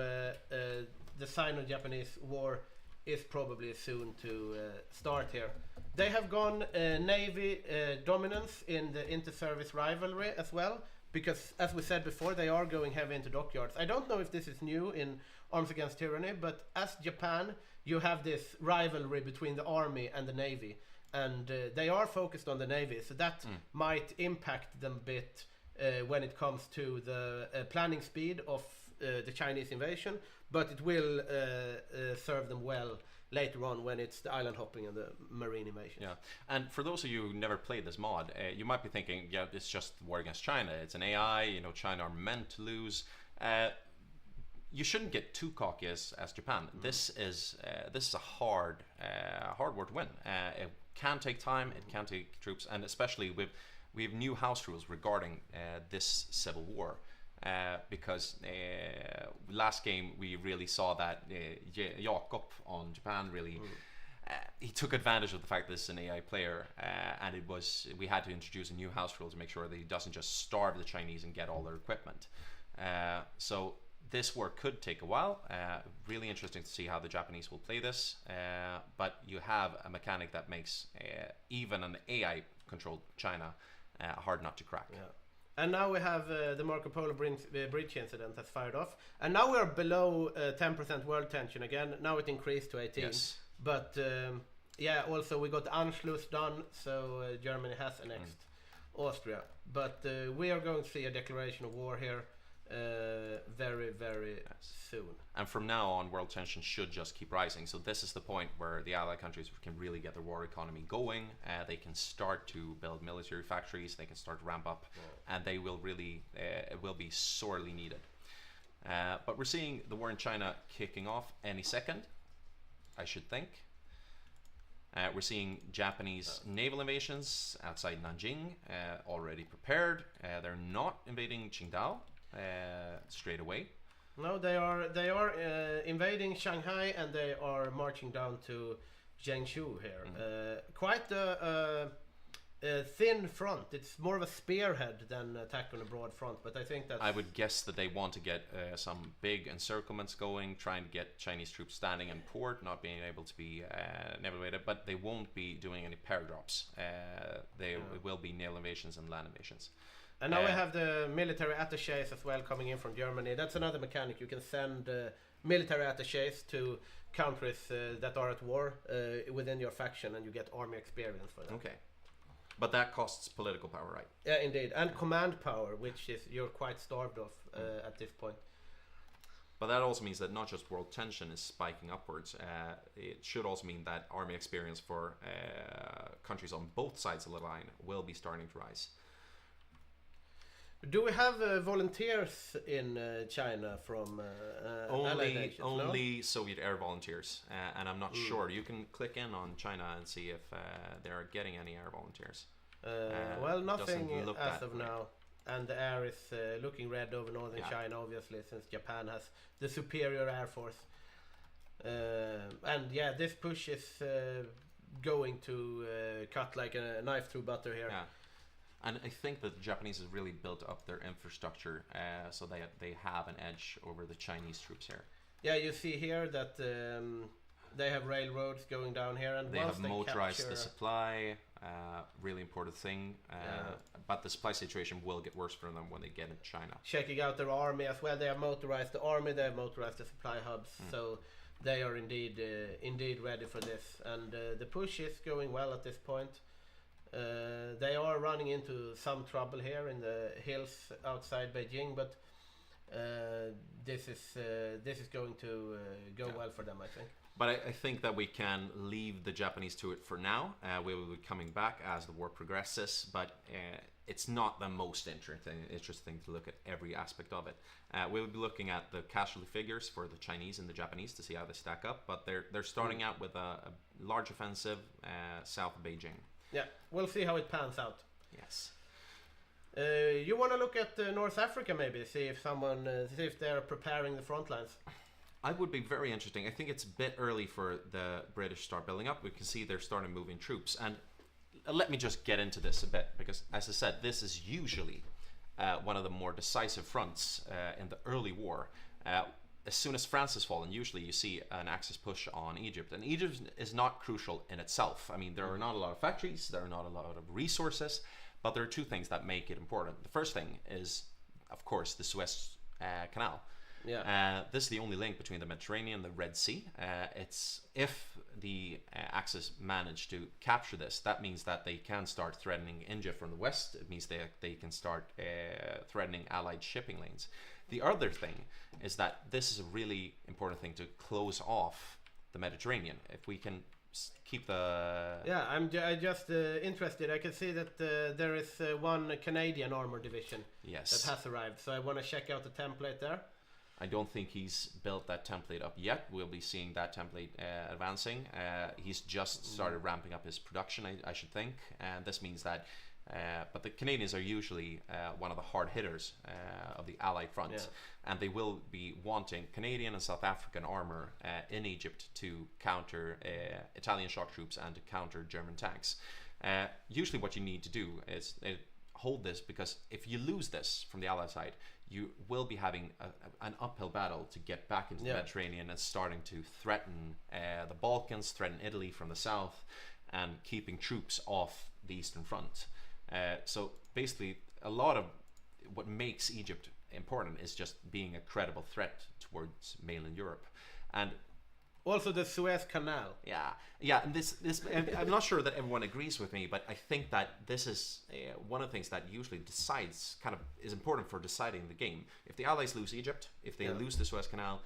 the Sino-Japanese war is probably soon to start here. They have gone Navy dominance in the inter-service rivalry as well, because as we said before, they are going heavy into dockyards. I don't know if this is new in Arms Against Tyranny, but as Japan, you have this rivalry between the army and the navy. and they are focused on the navy, so that might impact them a bit when it comes to the planning speed of the Chinese invasion, but it will serve them well later on when it's the island hopping and the marine invasion. Yeah, and for those of you who never played this mod, you might be thinking, yeah, it's just war against China. It's an AI, you know, China are meant to lose. You shouldn't get too cocky as Japan. This is a hard war to win. It can take time, it can take troops, and especially we have new house rules regarding this civil war. Because last game we really saw that Jakob on Japan really he took advantage of the fact that this is an AI player, and we had to introduce a new house rule to make sure that he doesn't just starve the Chinese and get all their equipment. So this war could take a while. Really interesting to see how the Japanese will play this, but you have a mechanic that makes even an AI controlled China hard not to crack. Yeah. And now we have the Marco Polo bridge incident has fired off. And now we're below 10% world tension again. Now it increased to 18. Yes. But yeah, also we got Anschluss done, so Germany has annexed Austria. But we are going to see a declaration of war here very, very soon. And from now on, world tension should just keep rising. So this is the point where the allied countries can really get their war economy going. They can start to build military factories. They can start to ramp up, and they will really, it will be sorely needed. But we're seeing the war in China kicking off any second, I should think. We're seeing Japanese naval invasions outside Nanjing already prepared. They're not invading Qingdao straight away. No, they are invading Shanghai, and they are marching down to Jiangsu here. Quite a thin front. It's more of a spearhead than attack on a broad front, but I think that I would guess that they want to get some big encirclements going, trying to get Chinese troops standing in port, not being able to be navigated, but they won't be doing any paradrops. They will be naval invasions and land invasions. And now we have the military attaches as well coming in from Germany. That's another mechanic. You can send military attaches to countries that are at war within your faction, and you get army experience for them. Okay. But that costs political power, right? Yeah, indeed. And command power, which is you're quite starved of at this point. But that also means that not just world tension is spiking upwards. It should also mean that army experience for countries on both sides of the line will be starting to rise. Do we have volunteers in China from allied nations? Only Soviet air volunteers, and I'm not sure. You can click in on China and see if they're getting any air volunteers. Well, nothing as of now, and the air is looking red over northern China, obviously, since Japan has the superior air force. And yeah, this push is going to cut like a knife through butter here. Yeah. And I think that the Japanese has really built up their infrastructure so they have an edge over the Chinese troops here. Yeah, you see here that they have railroads going down here, and they have motorized the supply. Really important thing. But the supply situation will get worse for them when they get into China. Checking out their army as well. They have motorized the army. They have motorized the supply hubs. So they are indeed ready for this. And the push is going well at this point. They are running into some trouble here in the hills outside Beijing, but this is going to go well for them, I think. But I think that we can leave the Japanese to it for now. We will be coming back as the war progresses, but it's not the most interesting to look at every aspect of it. We will be looking at the casualty figures for the Chinese and the Japanese to see how they stack up, but they're starting out with a large offensive south of Beijing. Yeah, we'll see how it pans out. Yes. You want to look at North Africa, maybe see if they're preparing the front lines. I would be very interesting. I think it's a bit early for the British to start building up. We can see they're starting moving troops, and let me just get into this a bit, because as I said, this is usually one of the more decisive fronts in the early war. As soon as France has fallen, usually you see an Axis push on Egypt. And Egypt is not crucial in itself. I mean, there are not a lot of factories, there are not a lot of resources, but there are two things that make it important. The first thing is, of course, the Suez Canal. This is the only link between the Mediterranean and the Red Sea. It's if the Axis manage to capture this, that means that they can start threatening India from the west. It means they can start threatening Allied shipping lanes. The other thing is that this is a really important thing to close off the Mediterranean. If we can keep the... Yeah, I'm just interested. I can see that there is one Canadian armor division that has arrived. So I want to check out the template there. I don't think he's built that template up yet. We'll be seeing that template advancing. He's just started ramping up his production, I should think. And this means that... but the Canadians are usually one of the hard hitters of the Allied front, and they will be wanting Canadian and South African armor in Egypt to counter Italian shock troops and to counter German tanks. Usually what you need to do is hold this, because if you lose this from the Allied side, you will be having an uphill battle to get back into the Mediterranean and starting to threaten the Balkans, threaten Italy from the south, and keeping troops off the Eastern Front. So basically, a lot of what makes Egypt important is just being a credible threat towards mainland Europe, and also the Suez Canal. And this I'm not sure that everyone agrees with me, but I think that this is one of the things that usually is important for deciding the game. If the Allies lose Egypt, if they lose the Suez Canal,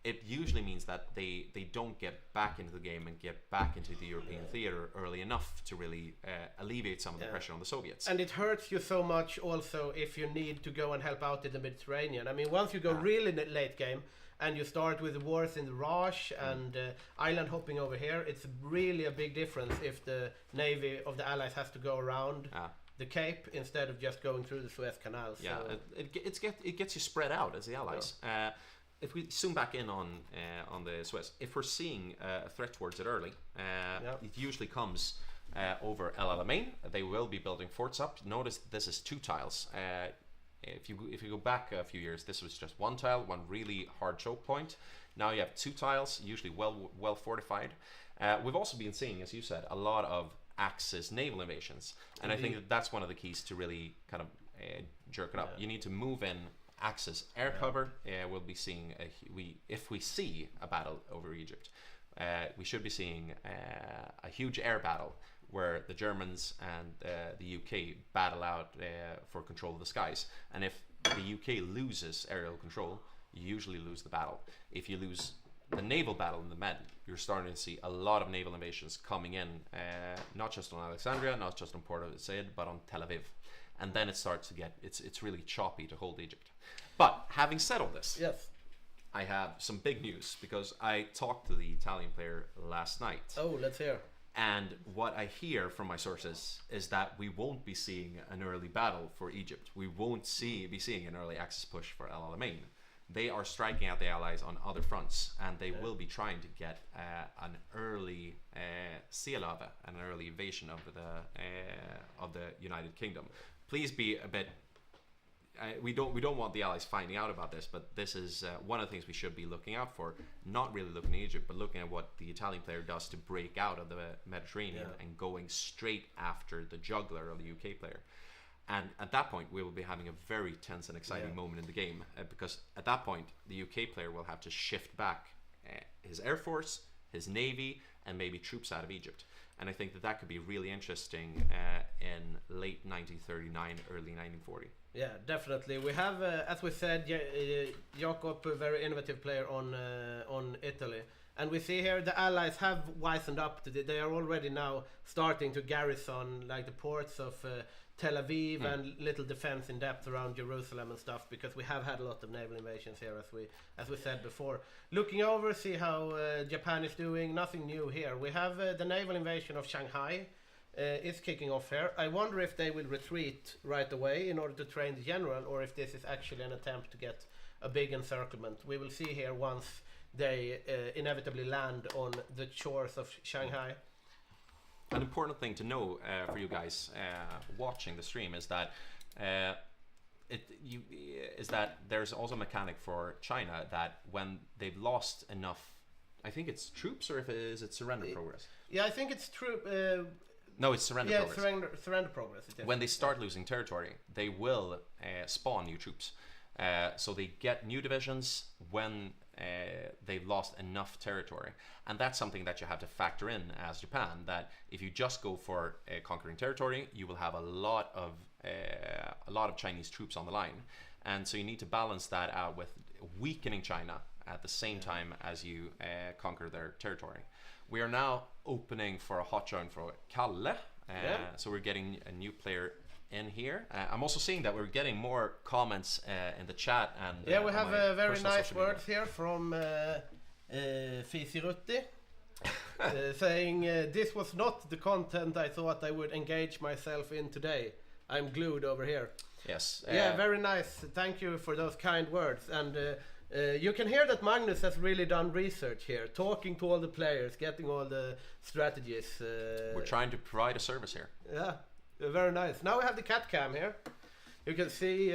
it usually means that they don't get back into the game and get back into the European theater early enough to really alleviate some of the pressure on the Soviets. And it hurts you so much also if you need to go and help out in the Mediterranean. I mean, once you go really late game and you start with the wars in the Raj and island hopping over here, it's really a big difference if the navy of the Allies has to go around the Cape instead of just going through the Suez Canal. So it gets you spread out as the Allies. If we zoom back in on the Suez, if we're seeing a threat towards it early, it usually comes over El Alamein. They will be building forts up. Notice this is 2 tiles. If you go back a few years, this was just 1 tile, one really hard choke point. Now you have 2 tiles, usually well fortified. We've also been seeing, as you said, a lot of Axis naval invasions, and I think that's one of the keys to really kind of jerk it up. You need to move in Axis air cover. We'll be seeing if we see a battle over Egypt, we should be seeing a huge air battle where the Germans and the UK battle out for control of the skies. And if the UK loses aerial control, you usually lose the battle. If you lose the naval battle in the Med, you're starting to see a lot of naval invasions coming in, not just on Alexandria, not just on Port Said, but on Tel Aviv. And then it starts to get, it's really choppy to hold Egypt. But having said all this, I have some big news, because I talked to the Italian player last night. Oh, let's hear. And what I hear from my sources is that we won't be seeing an early battle for Egypt. We won't be seeing an early Axis push for El Alamein. They are striking out the Allies on other fronts, and they will be trying to get an early Seelave, an early invasion of the United Kingdom. Please be a bit. We don't want the Allies finding out about this, but this is one of the things we should be looking out for. Not really looking at Egypt, but looking at what the Italian player does to break out of the Mediterranean and going straight after the juggler of the UK player. And at that point, we will be having a very tense and exciting moment in the game, because at that point, the UK player will have to shift back his air force, his navy, and maybe troops out of Egypt. And I think that could be really interesting in late 1939, early 1940. Yeah, definitely. We have, as we said, Jakob, a very innovative player on Italy. And we see here the Allies have wisened up. They are already now starting to garrison like the ports of Tel Aviv and little defense in depth around Jerusalem and stuff, because we have had a lot of naval invasions here, as we said before. Looking over, see how Japan is doing. Nothing new here. We have the naval invasion of Shanghai is kicking off here. I wonder if they will retreat right away in order to train the general, or if this is actually an attempt to get a big encirclement. We will see here once they inevitably land on the shores of Shanghai. An important thing to know for you guys watching the stream is that there's also a mechanic for China that when they've lost enough, I think it's troops, or if is it surrender progress? Yeah, I think it's troop. No, it's surrender progress. Surrender progress. When they start losing territory, they will spawn new troops. So they get new divisions when they've lost enough territory, and that's something that you have to factor in as Japan, that if you just go for conquering territory, you will have a lot of Chinese troops on the line, and so you need to balance that out with weakening China at the same time as you conquer their territory. We are now opening for a hot join for Kalle, so we're getting a new player in here. I'm also seeing that we're getting more comments in the chat, and we have very nice words here from Fisirutti saying this was not the content I thought I would engage myself in today. I'm glued over here. Yes. Very nice. Thank you for those kind words. And you can hear that Magnus has really done research here, talking to all the players, getting all the strategies. We're trying to provide a service here. Yeah. Very nice. Now we have the cat cam here. You can see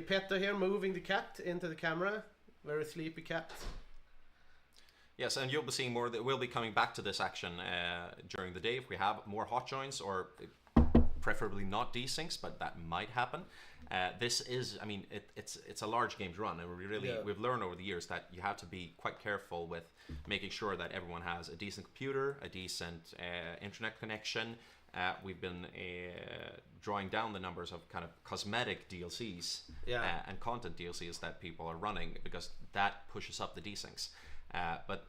Petter here moving the cat into the camera. Very sleepy cat. Yes, and you'll be seeing more. We'll be coming back to this action during the day if we have more hot joins, or preferably not desyncs, but that might happen. This is, I mean, it's a large game to run, and we've learned over the years that you have to be quite careful with making sure that everyone has a decent computer, a decent internet connection. We've been drawing down the numbers of kind of cosmetic DLCs and content DLCs that people are running, because that pushes up the desyncs. But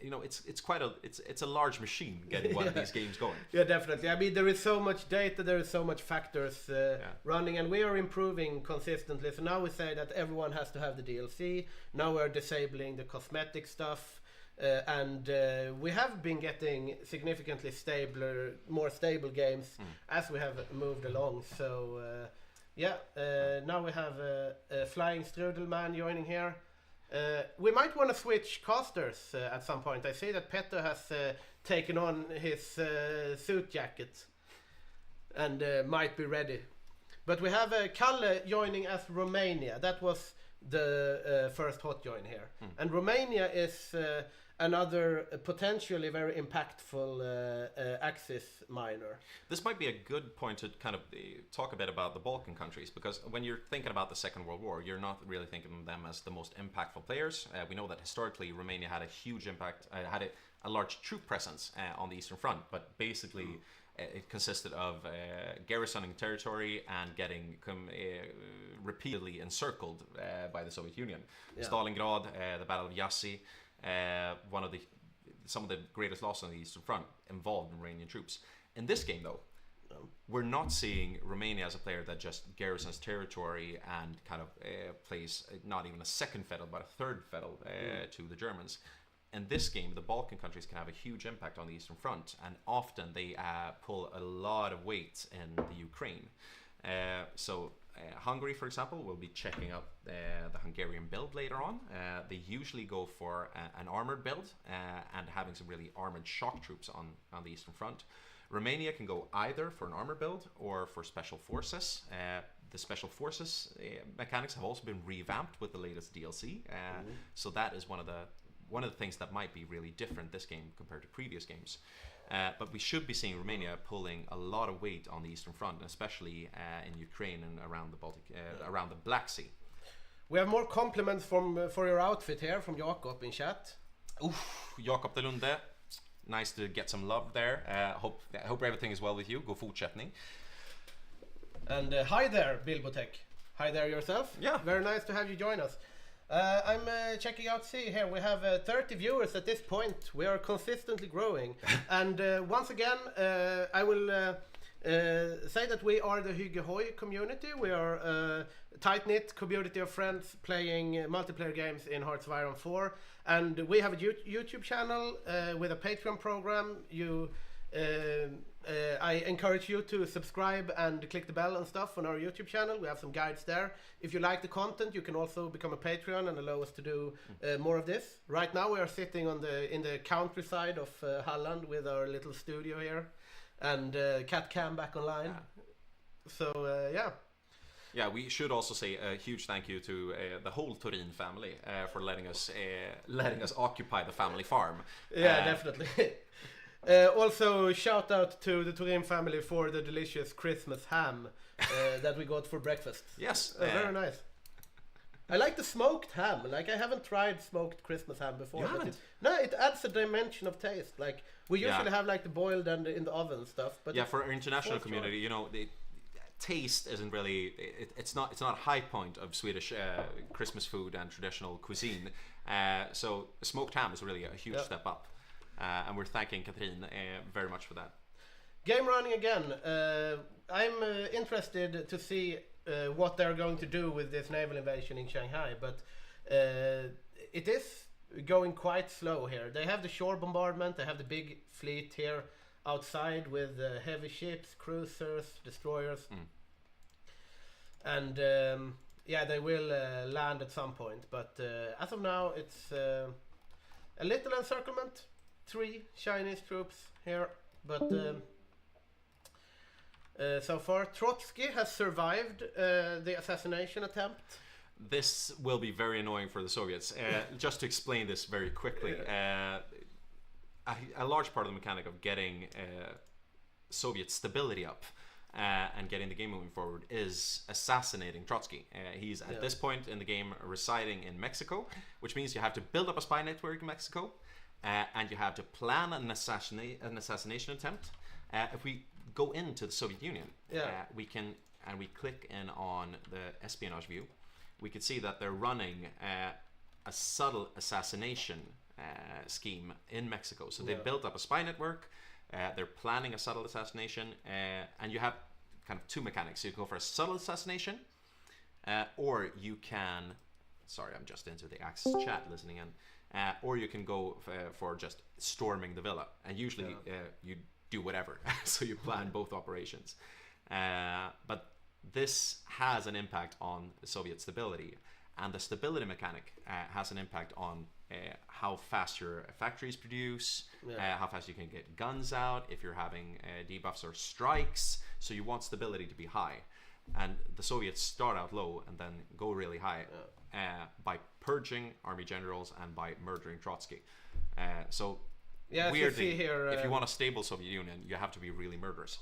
you know, it's a large machine getting one of these games going. Yeah, definitely. I mean, there is so much data, there is so much factors running, and we are improving consistently. So now we say that everyone has to have the DLC. Now we're disabling the cosmetic stuff. And we have been getting significantly more stable games as we have moved along. So now we have a Flying Strudel man joining here. We might want to switch casters at some point. I see that Petter has taken on his suit jacket and might be ready. But we have Kalle joining as Romania. That was the first hot join here. And Romania is another potentially very impactful Axis minor. This might be a good point to kind of talk a bit about the Balkan countries, because when you're thinking about the Second World War, you're not really thinking of them as the most impactful players. We know that historically Romania had a huge impact, had a large troop presence on the Eastern Front, but basically it consisted of garrisoning territory and getting repeatedly encircled by the Soviet Union. Stalingrad, the Battle of Jassy, some of the greatest losses on the Eastern Front involved Romanian troops. In this game, though, we're not seeing Romania as a player that just garrisons territory and kind of plays not even a second fiddle but a third fiddle to the Germans. In this game, the Balkan countries can have a huge impact on the Eastern Front, and often they pull a lot of weight in the Ukraine. So Hungary, for example, will be checking out the Hungarian build later on. They usually go for an armored build and having some really armored shock troops on the Eastern Front. Romania can go either for an armored build or for special forces. The special forces mechanics have also been revamped with the latest DLC, so that is one of the things that might be really different this game compared to previous games. But we should be seeing Romania pulling a lot of weight on the Eastern Front, and especially in Ukraine and around the Baltic, around the Black Sea. We have more compliments for your outfit here from Jakob in chat. Oof, Jakob de Lunde, nice to get some love there. Hope everything is well with you. God fortsättning. And hi there, Bilbotech. Hi there yourself. Yeah. Very nice to have you join us. I'm checking out, see here, we have 30 viewers at this point. We are consistently growing. And once again, I will say that we are the Hygge HOI community. We are a tight-knit community of friends playing multiplayer games in Hearts of Iron 4. And we have a YouTube channel with a Patreon program. I encourage you to subscribe and click the bell and stuff on our YouTube channel. We have some guides there. If you like the content, you can also become a Patreon and allow us to do more of this. Right now we are sitting in the countryside of Halland with our little studio here, and Cat Cam back online. So Yeah, we should also say a huge thank you to the whole Turin family for letting us occupy the family farm. Yeah, definitely. Also, shout out to the Turin family for the delicious Christmas ham that we got for breakfast. Yes. Very nice. I like the smoked ham. Like, I haven't tried smoked Christmas ham before. You but haven't? it adds a dimension of taste. Like, we usually have like the boiled and in the oven stuff. But yeah, for our international community, you know, the taste isn't really. It's not a high point of Swedish Christmas food and traditional cuisine. So smoked ham is really a huge step up, and we're thanking Katrin very much for that. Game running again. I'm interested to see what they're going to do with this naval invasion in Shanghai, but it is going quite slow here. They have the shore bombardment, they have the big fleet here outside with heavy ships, cruisers, destroyers, and they will land at some point, but as of now it's a little encirclement, 3 Chinese troops here, but so far Trotsky has survived the assassination attempt. This will be very annoying for the Soviets. Just to explain this very quickly, a large part of the mechanic of getting Soviet stability up and getting the game moving forward is assassinating Trotsky. He's at this point in the game residing in Mexico, which means you have to build up a spy network in Mexico, and you have to plan an assassination attempt. If we go into the Soviet Union, we can, and we click in on the espionage view, we can see that they're running a subtle assassination scheme in Mexico. So they've built up a spy network, they're planning a subtle assassination, and you have kind of 2 mechanics. You can go for a subtle assassination, or you can, sorry, I'm just into the Axis chat listening in, or you can go for just storming the villa, and usually you do whatever. So you plan both operations, but this has an impact on the Soviet stability, and the stability mechanic has an impact on how fast your factories produce, how fast you can get guns out, if you're having debuffs or strikes. So you want stability to be high, and the Soviets start out low and then go really high by purging army generals and by murdering Trotsky. So weirdly, here, if you want a stable Soviet Union, you have to be really murderous.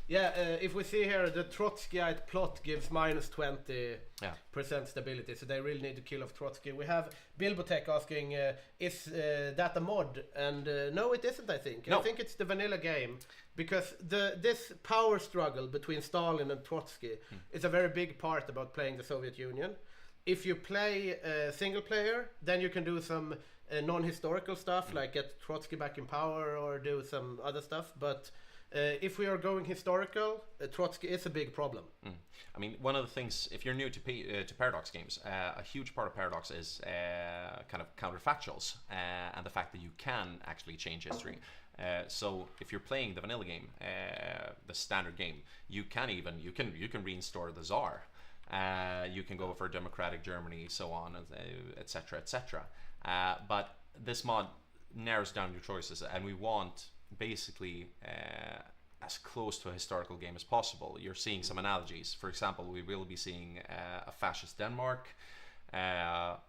If we see here, the Trotskyite plot gives minus 20% stability, so they really need to kill off Trotsky. We have Bilbotech asking, is that a mod? And no, it isn't, I think. No. I think it's the vanilla game, because this power struggle between Stalin and Trotsky is a very big part about playing the Soviet Union. If you play single player, then you can do some non-historical stuff, like get Trotsky back in power or do some other stuff, but if we are going historical, Trotsky is a big problem. I mean, one of the things, if you're new to Paradox games, a huge part of Paradox is kind of counterfactuals and the fact that you can actually change history. So if you're playing the vanilla game, the standard game, you can reinstore the Tsar. You can go for democratic Germany, so on, etc., etc. But this mod narrows down your choices, and we want basically as close to a historical game as possible. You're seeing some analogies. For example, we will be seeing a fascist Denmark.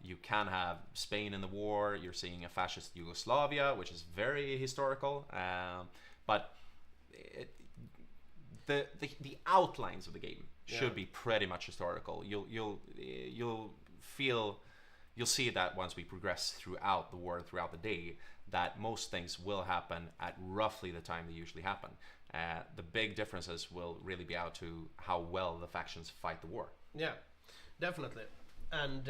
You can have Spain in the war. You're seeing a fascist Yugoslavia, which is very historical. But the outlines of the game should be pretty much historical. You'll see that once we progress throughout the war, throughout the day, that most things will happen at roughly the time they usually happen. The big differences will really be out to how well the factions fight the war. Yeah, definitely. And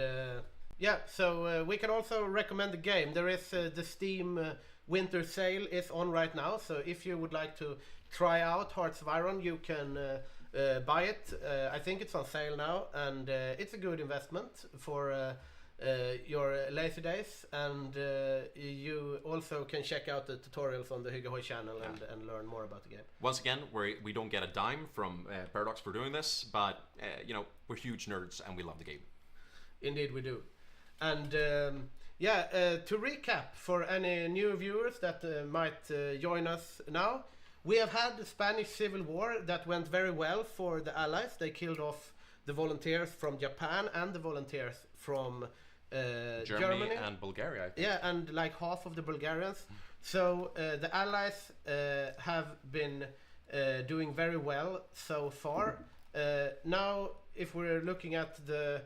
so we can also recommend the game. There is the Steam winter sale is on right now, so if you would like to try out Hearts of Iron, you can buy it. I think it's on sale now, and it's a good investment for your lazy days, and you also can check out the tutorials on the Hygge HOI channel and learn more about the game. Once again, we don't get a dime from Paradox for doing this, but we're huge nerds and we love the game. Indeed we do. And to recap for any new viewers that might join us now, we have had the Spanish Civil War that went very well for the Allies. They killed off the volunteers from Japan and the volunteers from Germany and Bulgaria, I think. Yeah, and like half of the Bulgarians. So the Allies have been doing very well so far. Now, if we're looking at the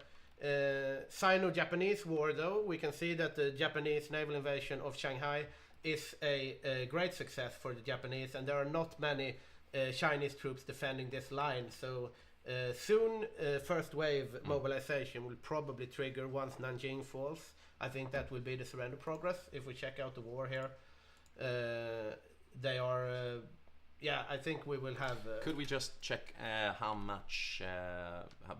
Sino-Japanese war, though, we can see that the Japanese naval invasion of Shanghai is a great success for the Japanese, and there are not many Chinese troops defending this line. So soon, first wave mobilization will probably trigger once Nanjing falls. I think that will be the surrender progress. If we check out the war here, they are. Yeah, I think we will have. Could we just check how much,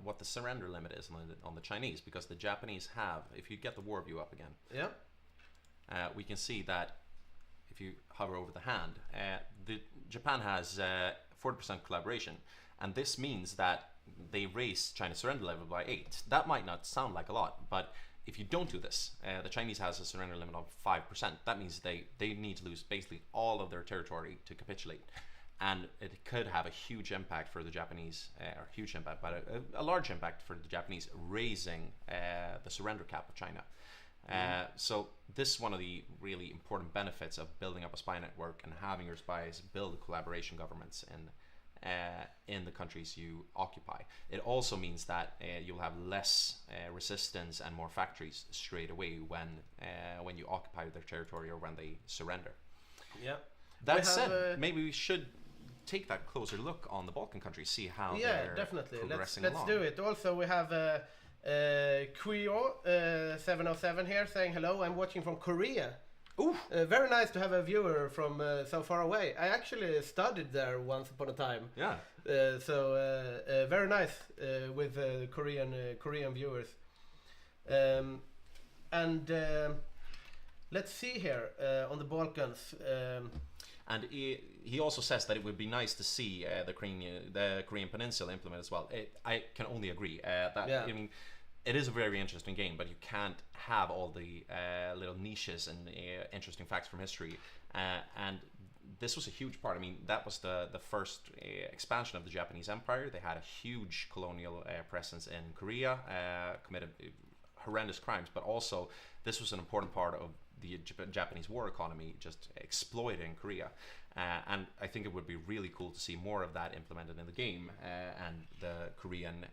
what the surrender limit is on the Chinese? Because the Japanese have, if you get the war view up again, yeah, we can see that if you hover over the hand, Japan has 40% collaboration, and this means that they raise China's surrender level by 8. That might not sound like a lot, but if you don't do this, the Chinese has a surrender limit of 5%. That means they need to lose basically all of their territory to capitulate. And it could have a huge impact for the Japanese, or huge impact, but a large impact for the Japanese, raising the surrender cap of China. So this is one of the really important benefits of building up a spy network and having your spies build collaboration governments in the countries you occupy. It also means that you'll have less resistance and more factories straight away when you occupy their territory or when they surrender. Yeah. That said, maybe we should take that closer look on the Balkan countries, see how they're definitely. progressing Let's along. do it. Also, we have Kuyo 707 here saying hello. I'm watching from Korea. Ooh. Very nice to have a viewer from so far away. I actually studied there once upon a time. Yeah. So very nice with Korean viewers. And let's see here on the Balkans. And he also says that it would be nice to see the Korean Peninsula implement as well. I can only agree. I mean, it is a very interesting game, but you can't have all the little niches and interesting facts from history. And this was a huge part. I mean, that was the first expansion of the Japanese Empire. They had a huge colonial presence in Korea, committed horrendous crimes, but also this was an important part of the Japanese war economy, just exploiting Korea. And I think it would be really cool to see more of that implemented in the game and the Korean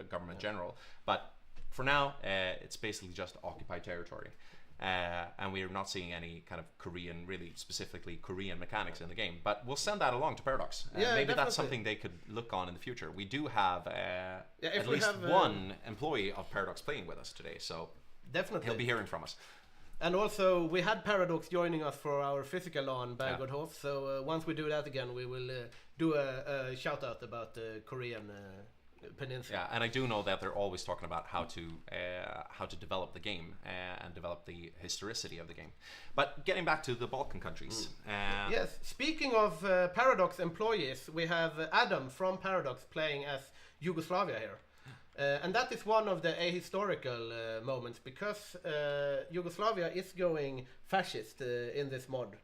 government general. But for now, it's basically just occupied territory. And we are not seeing any kind of Korean, really specifically Korean mechanics in the game. But we'll send that along to Paradox. Maybe definitely. That's something they could look on in the future. We do have at we least have, one employee of Paradox playing with us today, so definitely he'll be hearing from us. And also, we had Paradox joining us for our physical on Bergårdhof. So once we do that again, we will do a shout out about the Korean peninsula. Yeah, and I do know that they're always talking about how to develop the game and develop the historicity of the game. But getting back to the Balkan countries. Yes, speaking of Paradox employees, we have Adam from Paradox playing as Yugoslavia here. And that is one of the ahistorical moments, because Yugoslavia is going fascist in this mod.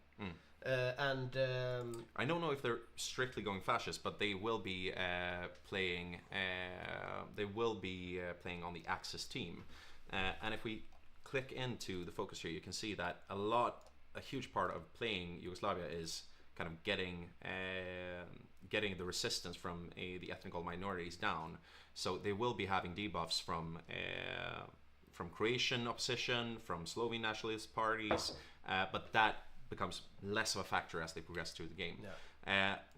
And I don't know if they're strictly going fascist, but they will be playing. They will be playing on the Axis team. And if we click into the focus here, you can see that a huge part of playing Yugoslavia is kind of getting the resistance from the ethnic minorities down. So they will be having debuffs from Croatian opposition, from Slovene nationalist parties, but that becomes less of a factor as they progress through the game.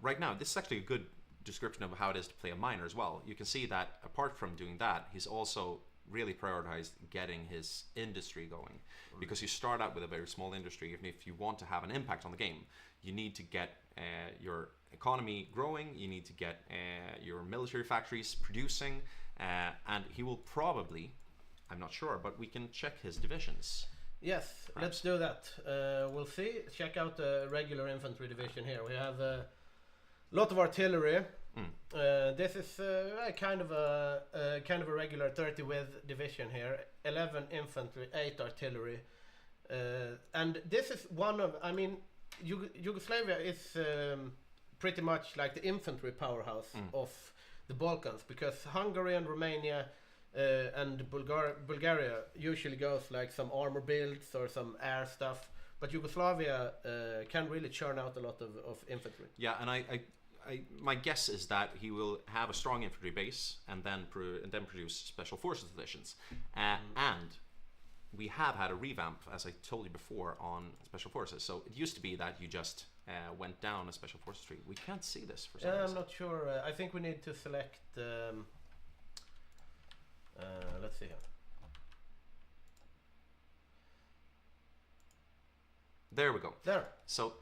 Right now, this is actually a good description of how it is to play a miner as well. You can see that apart from doing that, he's also really prioritized getting his industry going, because you start out with a very small industry. If you want to have an impact on the game, you need to get your economy growing, you need to get your military factories producing, and he will probably, I'm not sure, but we can check his divisions. yes, let's do that. We'll see. Check out the regular infantry division here. We have a lot of artillery. This is kind of a regular 30 with division here. 11 infantry, 8 artillery, and this is one of. I mean, Yugoslavia is pretty much like the infantry powerhouse of the Balkans, because Hungary and Romania and Bulgaria usually goes like some armor builds or some air stuff. but Yugoslavia can really churn out a lot of infantry. Yeah, and my guess is that he will have a strong infantry base and then produce special forces divisions. And we have had a revamp, as I told you before, on special forces. So it used to be that you just went down a special forces tree. We can't see this for some reason. I'm not sure. I think we need to select. Let's see here. There we go. There. So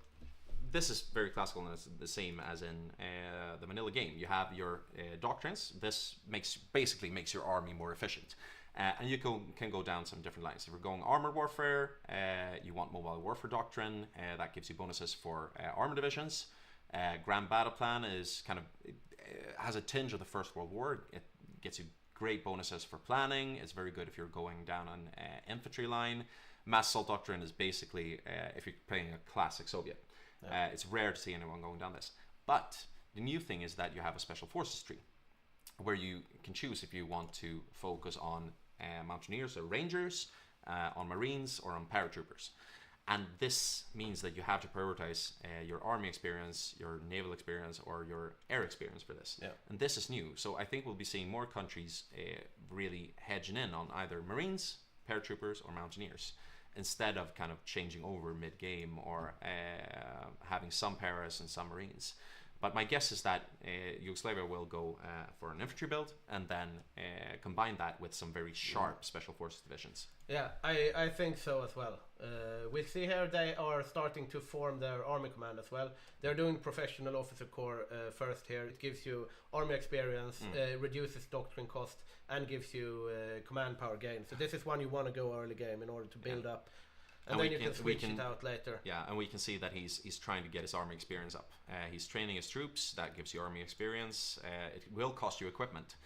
this is very classical, and it's the same as in the Manila game. You have your doctrines. This basically makes your army more efficient. And you can go down some different lines. If we're going armored warfare, you want mobile warfare doctrine. That gives you bonuses for armor divisions. Grand battle plan is kind of has a tinge of the First World War. It gets you great bonuses for planning. It's very good if you're going down an infantry line. Mass assault doctrine is basically if you're playing a classic Soviet. It's rare to see anyone going down this. But the new thing is that you have a special forces tree, where you can choose if you want to focus on mountaineers or rangers, on marines or on paratroopers. And this means that you have to prioritize your army experience, your naval experience, or your air experience for this. And this is new. So I think we'll be seeing more countries really hedging in on either marines, paratroopers, or mountaineers, instead of kind of changing over mid-game or having some paras and some marines. But my guess is that Yugoslavia will go for an infantry build and then combine that with some very sharp special forces divisions. Yeah, I think so as well. We see here they are starting to form their army command as well. They're doing professional officer corps first here. It gives you army experience, reduces doctrine cost, and gives you command power gain. So this is one you want to go early game in order to build up. And then you can switch it out later. Yeah, and we can see that he's trying to get his army experience up. He's training his troops. That gives you army experience. It will cost you equipment,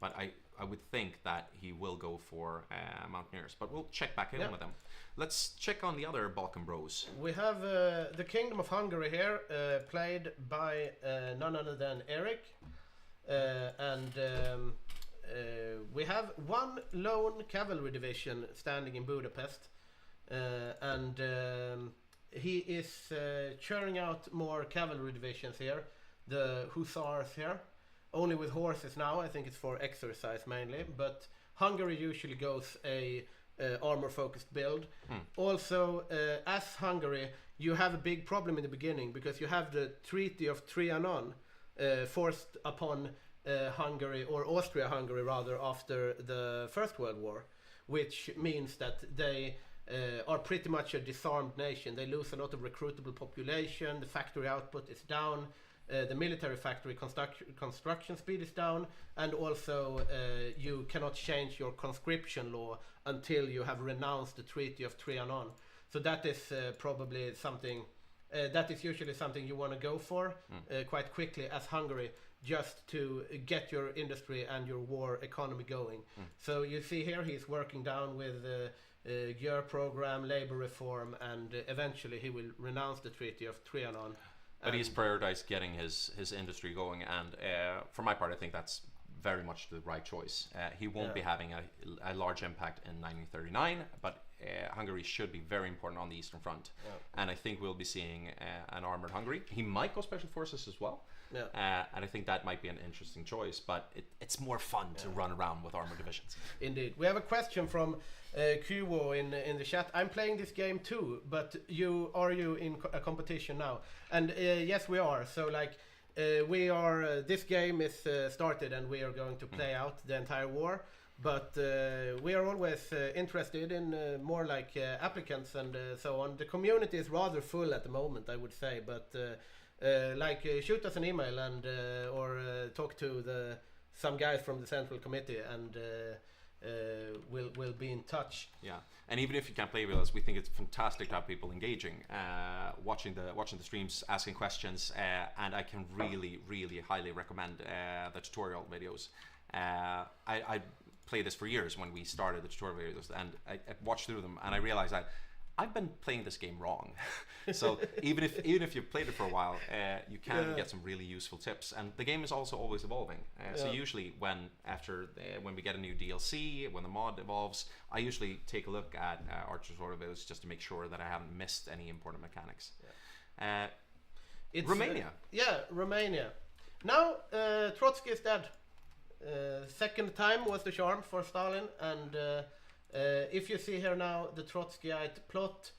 but I would think that he will go for mountaineers. But we'll check back in with him. Let's check on the other Balkan bros. We have the Kingdom of Hungary here, played by none other than Eric, and we have one lone cavalry division standing in Budapest. And he is churning out more cavalry divisions here, the hussars here, only with horses now. I think it's for exercise mainly, but Hungary usually goes a armor focused build. Also, as Hungary, you have a big problem in the beginning because you have the Treaty of Trianon forced upon Hungary, or Austria-Hungary rather, after the First World War, which means that they are pretty much a disarmed nation. They lose a lot of recruitable population, the factory output is down, the military factory construction speed is down, and also you cannot change your conscription law until you have renounced the Treaty of Trianon. So that is probably something, that is usually something you want to go for quite quickly as Hungary, just to get your industry and your war economy going. So you see here he's working down with GER program, labor reform, and eventually he will renounce the Treaty of Trianon. But he's prioritized getting his industry going, and for my part I think that's very much the right choice. He won't be having a large impact in 1939, but Hungary should be very important on the Eastern Front. And I think we'll be seeing an armored Hungary. He might go special forces as well. And I think that might be an interesting choice, but it's more fun to run around with armored divisions. Indeed. We have a question from Kuwo in the chat. I'm playing this game too, but are you in a competition now? And yes, we are. So like we are. This game is started, and we are going to play out the entire war. But we are always interested in more like applicants and so on. The community is rather full at the moment, I would say, but. Shoot us an email and or talk to some guys from the central committee, and we'll be in touch. Yeah, and even if you can't play with us, we think it's fantastic to have people engaging, watching the streams, asking questions, and I can really highly recommend the tutorial videos. I played this for years when we started the tutorial videos, and I watched through them, and I realized that I've been playing this game wrong. So even if you've played it for a while, you can get some really useful tips. And the game is also always evolving. So usually when we get a new DLC, when the mod evolves, I usually take a look at Archer's Order Village just to make sure that I haven't missed any important mechanics. It's Romania. Romania. Now Trotsky is dead. Second time was the charm for Stalin, and if you see here now, the Trotskyite plot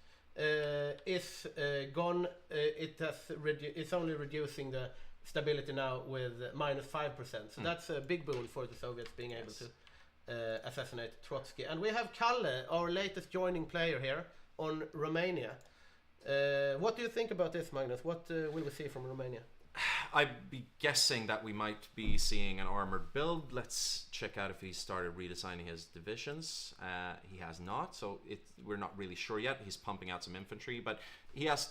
is gone. It's only reducing the stability now with -5%. So that's a big boon for the Soviets being able to assassinate Trotsky. And we have Kalle, our latest joining player here on Romania. What do you think about this, Magnus? What will we see from Romania? I'd be guessing that we might be seeing an armored build. Let's check out if he started redesigning his divisions. He has not, so we're not really sure yet. He's pumping out some infantry, but he has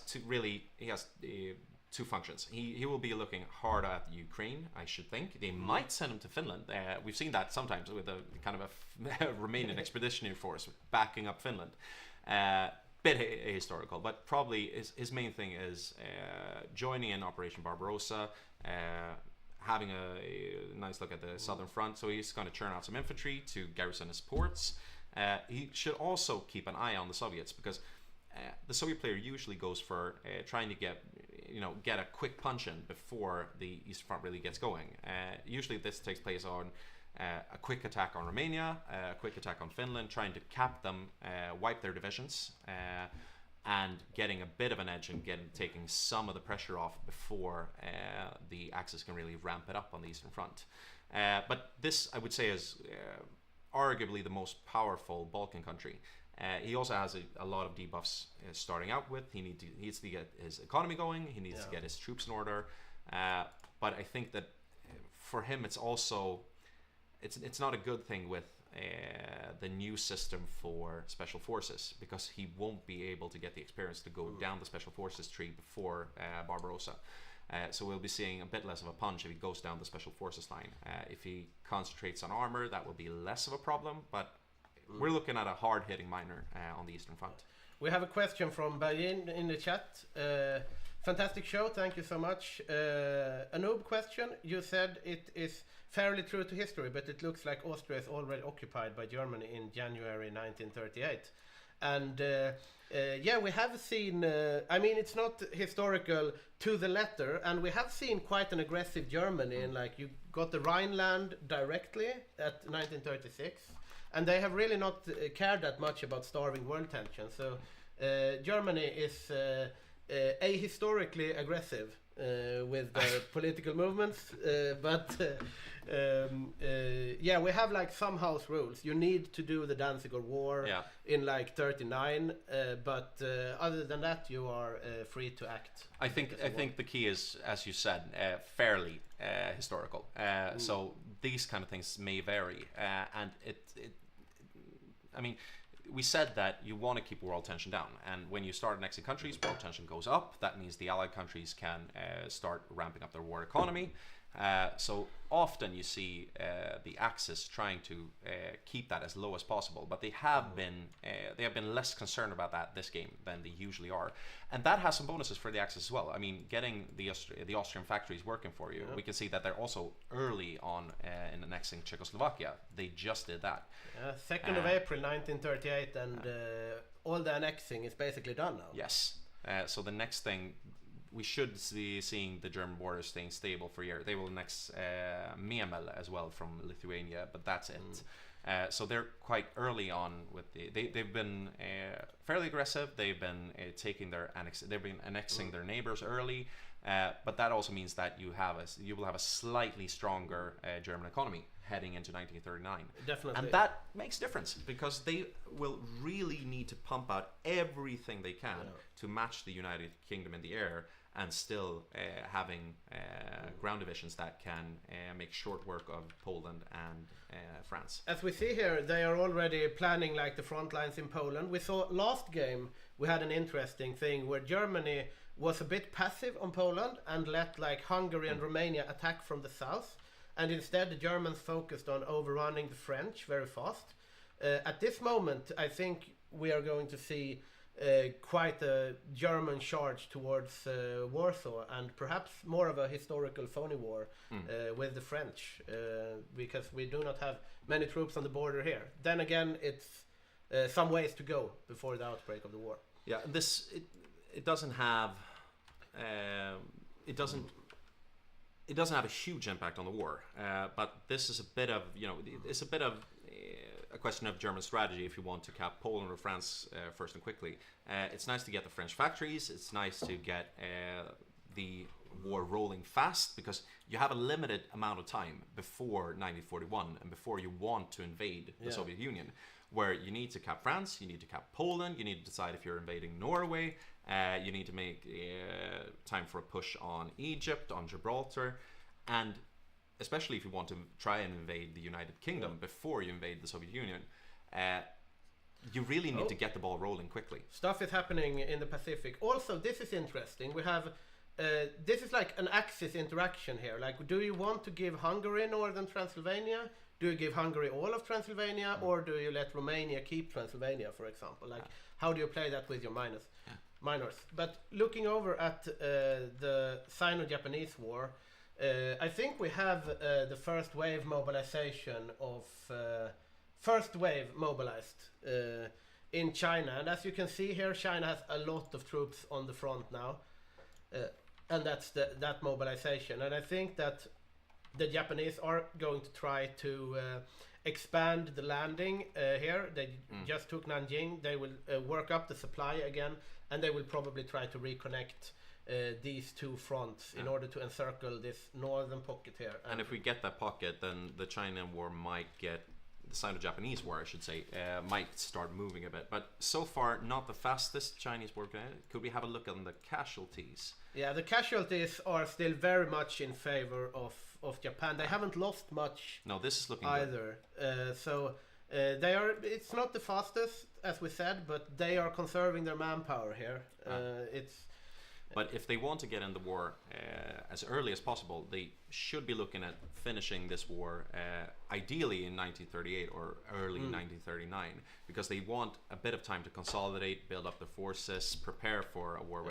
two functions. He will be looking hard at Ukraine, I should think. They might send him to Finland. We've seen that sometimes with a kind of a Romanian expeditionary force backing up Finland. Bit historical, but probably his main thing is joining in Operation Barbarossa, having a nice look at the southern front. So he's going to churn out some infantry to garrison his ports. He should also keep an eye on the Soviets, because the Soviet player usually goes for trying to get a quick punch in before the Eastern Front really gets going. Usually this takes place on a quick attack on Romania, a quick attack on Finland, trying to cap them, wipe their divisions, and getting a bit of an edge and taking some of the pressure off before the Axis can really ramp it up on the Eastern Front. But this, I would say, is arguably the most powerful Balkan country. He also has a lot of debuffs starting out with. He needs to get his economy going. He needs to get his troops in order. But I think that for him, it's also it's not a good thing with the new system for special forces, because he won't be able to get the experience to go down the special forces tree before Barbarossa. So we'll be seeing a bit less of a punch if he goes down the special forces line. If he concentrates on armor, that will be less of a problem, but we're looking at a hard-hitting miner on the Eastern Front. We have a question from Bayin in the chat. Fantastic show, thank you so much. A noob question. You said it is fairly true to history, but it looks like Austria is already occupied by Germany in January 1938. And we have seen, I mean, it's not historical to the letter, and we have seen quite an aggressive Germany, and like you got the Rhineland directly at 1936, and they have really not cared that much about starving world tension. So Germany is ahistorically aggressive with their political movements, but we have like some house rules. You need to do the Danzig War in like 39, but other than that, you are free to act. I think the key is, as you said, fairly historical. So these kind of things may vary, and I mean, we said that you want to keep world tension down, and when you start annexing countries, world tension goes up. That means the allied countries can start ramping up their war economy. So often you see the Axis trying to keep that as low as possible, but they have been less concerned about that this game than they usually are, and that has some bonuses for the Axis as well. I mean, getting the Austrian factories working for you, we can see that they're also early on in annexing Czechoslovakia. They just did that. 2nd of April 1938, and all the annexing is basically done now. Yes. So the next thing, we should be seeing the German border staying stable for a year. They will annex Memel as well from Lithuania, but that's it. So they're quite early on with they've been fairly aggressive. They've been they've been annexing their neighbors early, but that also means that you will have a slightly stronger German economy heading into 1939. Definitely. And that makes difference, because they will really need to pump out everything they can to match the United Kingdom in the air, and still having ground divisions that can make short work of Poland and France. As we see here, they are already planning like the front lines in Poland. We saw last game, we had an interesting thing where Germany was a bit passive on Poland and let like Hungary and Romania attack from the south. And instead the Germans focused on overrunning the French very fast. At this moment, I think we are going to see quite a German charge towards Warsaw, and perhaps more of a historical phony war with the French, because we do not have many troops on the border here. Then again, it's some ways to go before the outbreak of the war. Yeah, it doesn't have it doesn't have a huge impact on the war, but this is a bit of it's a bit of a question of German strategy if you want to cap Poland or France first and quickly. It's nice to get the French factories. It's nice to get the war rolling fast, because you have a limited amount of time before 1941 and before you want to invade the Soviet Union, where you need to cap France, you need to cap Poland, you need to decide if you're invading Norway, you need to make time for a push on Egypt, on Gibraltar, and especially if you want to try and invade the United Kingdom before you invade the Soviet Union, you really need to get the ball rolling quickly. Stuff is happening in the Pacific. Also, this is interesting. We have this is like an axis interaction here. Like, do you want to give Hungary northern Transylvania? Do you give Hungary all of Transylvania, or do you let Romania keep Transylvania, for example? Like, how do you play that with your minors? But looking over at the Sino-Japanese war, I think we have the first wave mobilization of mobilized in China, and as you can see here, China has a lot of troops on the front now, and that's that mobilization. And I think that the Japanese are going to try to expand the landing here. They just took Nanjing. They will work up the supply again, and they will probably try to reconnect these two fronts in order to encircle this northern pocket here. And if we get that pocket, then the China war might get, the Sino-Japanese war, I should say, might start moving a bit. But so far, not the fastest Chinese war. Could we have a look on the casualties? Yeah, the casualties are still very much in favor of Japan. They haven't lost much. No, this is looking either. So they are. It's not the fastest, as we said, but they are conserving their manpower here. But if they want to get in the war as early as possible, they should be looking at finishing this war ideally in 1938 or early 1939, because they want a bit of time to consolidate, build up the forces, prepare for a war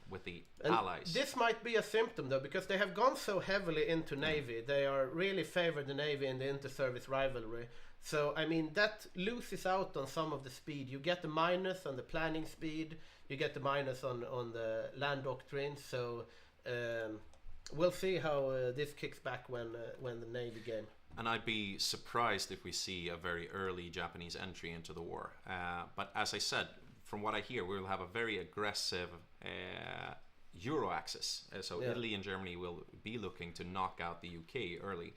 with the Allies. This might be a symptom, though, because they have gone so heavily into Navy. They are really favored the Navy in the inter-service rivalry. So, I mean, that loses out on some of the speed. You get the minus on the planning speed, you get the minus on the land doctrine. So we'll see how this kicks back when the Navy game. And I'd be surprised if we see a very early Japanese entry into the war. But as I said, from what I hear, we'll have a very aggressive Euro axis. So Italy and Germany will be looking to knock out the UK early.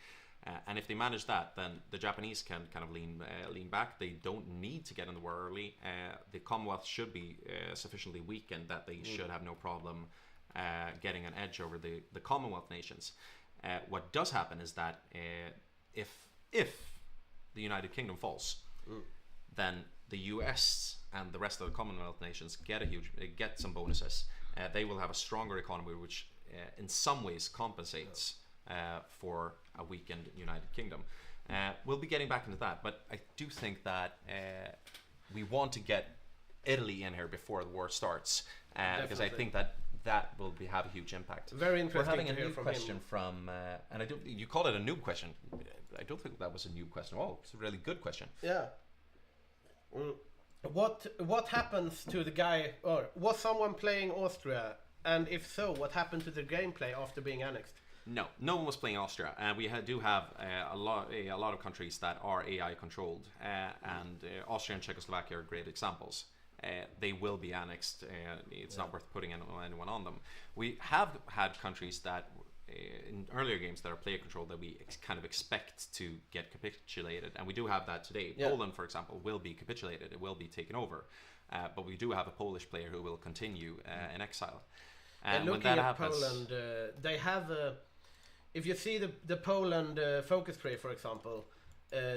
And if they manage that, then the Japanese can kind of lean back. They don't need to get in the war early. The Commonwealth should be sufficiently weakened that they should have no problem getting an edge over the Commonwealth nations. What does happen is that if the United Kingdom falls, then the US and the rest of the Commonwealth nations get some bonuses. They will have a stronger economy, which in some ways compensates for a weakened United Kingdom. We'll be getting back into that, but I do think that we want to get Italy in here before the war starts, because I think that will have a huge impact. Very interesting. We're having a new question from, and you called it a noob question. I don't think that was a noob question. Oh, it's a really good question. Yeah. What happens to the guy, or was someone playing Austria? And if so, what happened to the gameplay after being annexed? No one was playing Austria, and we do have a lot of countries that are AI controlled, and Austria and Czechoslovakia are great examples. They will be annexed. It's not worth putting anyone on them. We have had countries that in earlier games that are player controlled that we kind of expect to get capitulated, and we do have that today. Poland, for example, will be capitulated. It will be taken over, but we do have a Polish player who will continue in exile. And looking when that at happens, Poland, they have if you see the Poland focus tree, for example,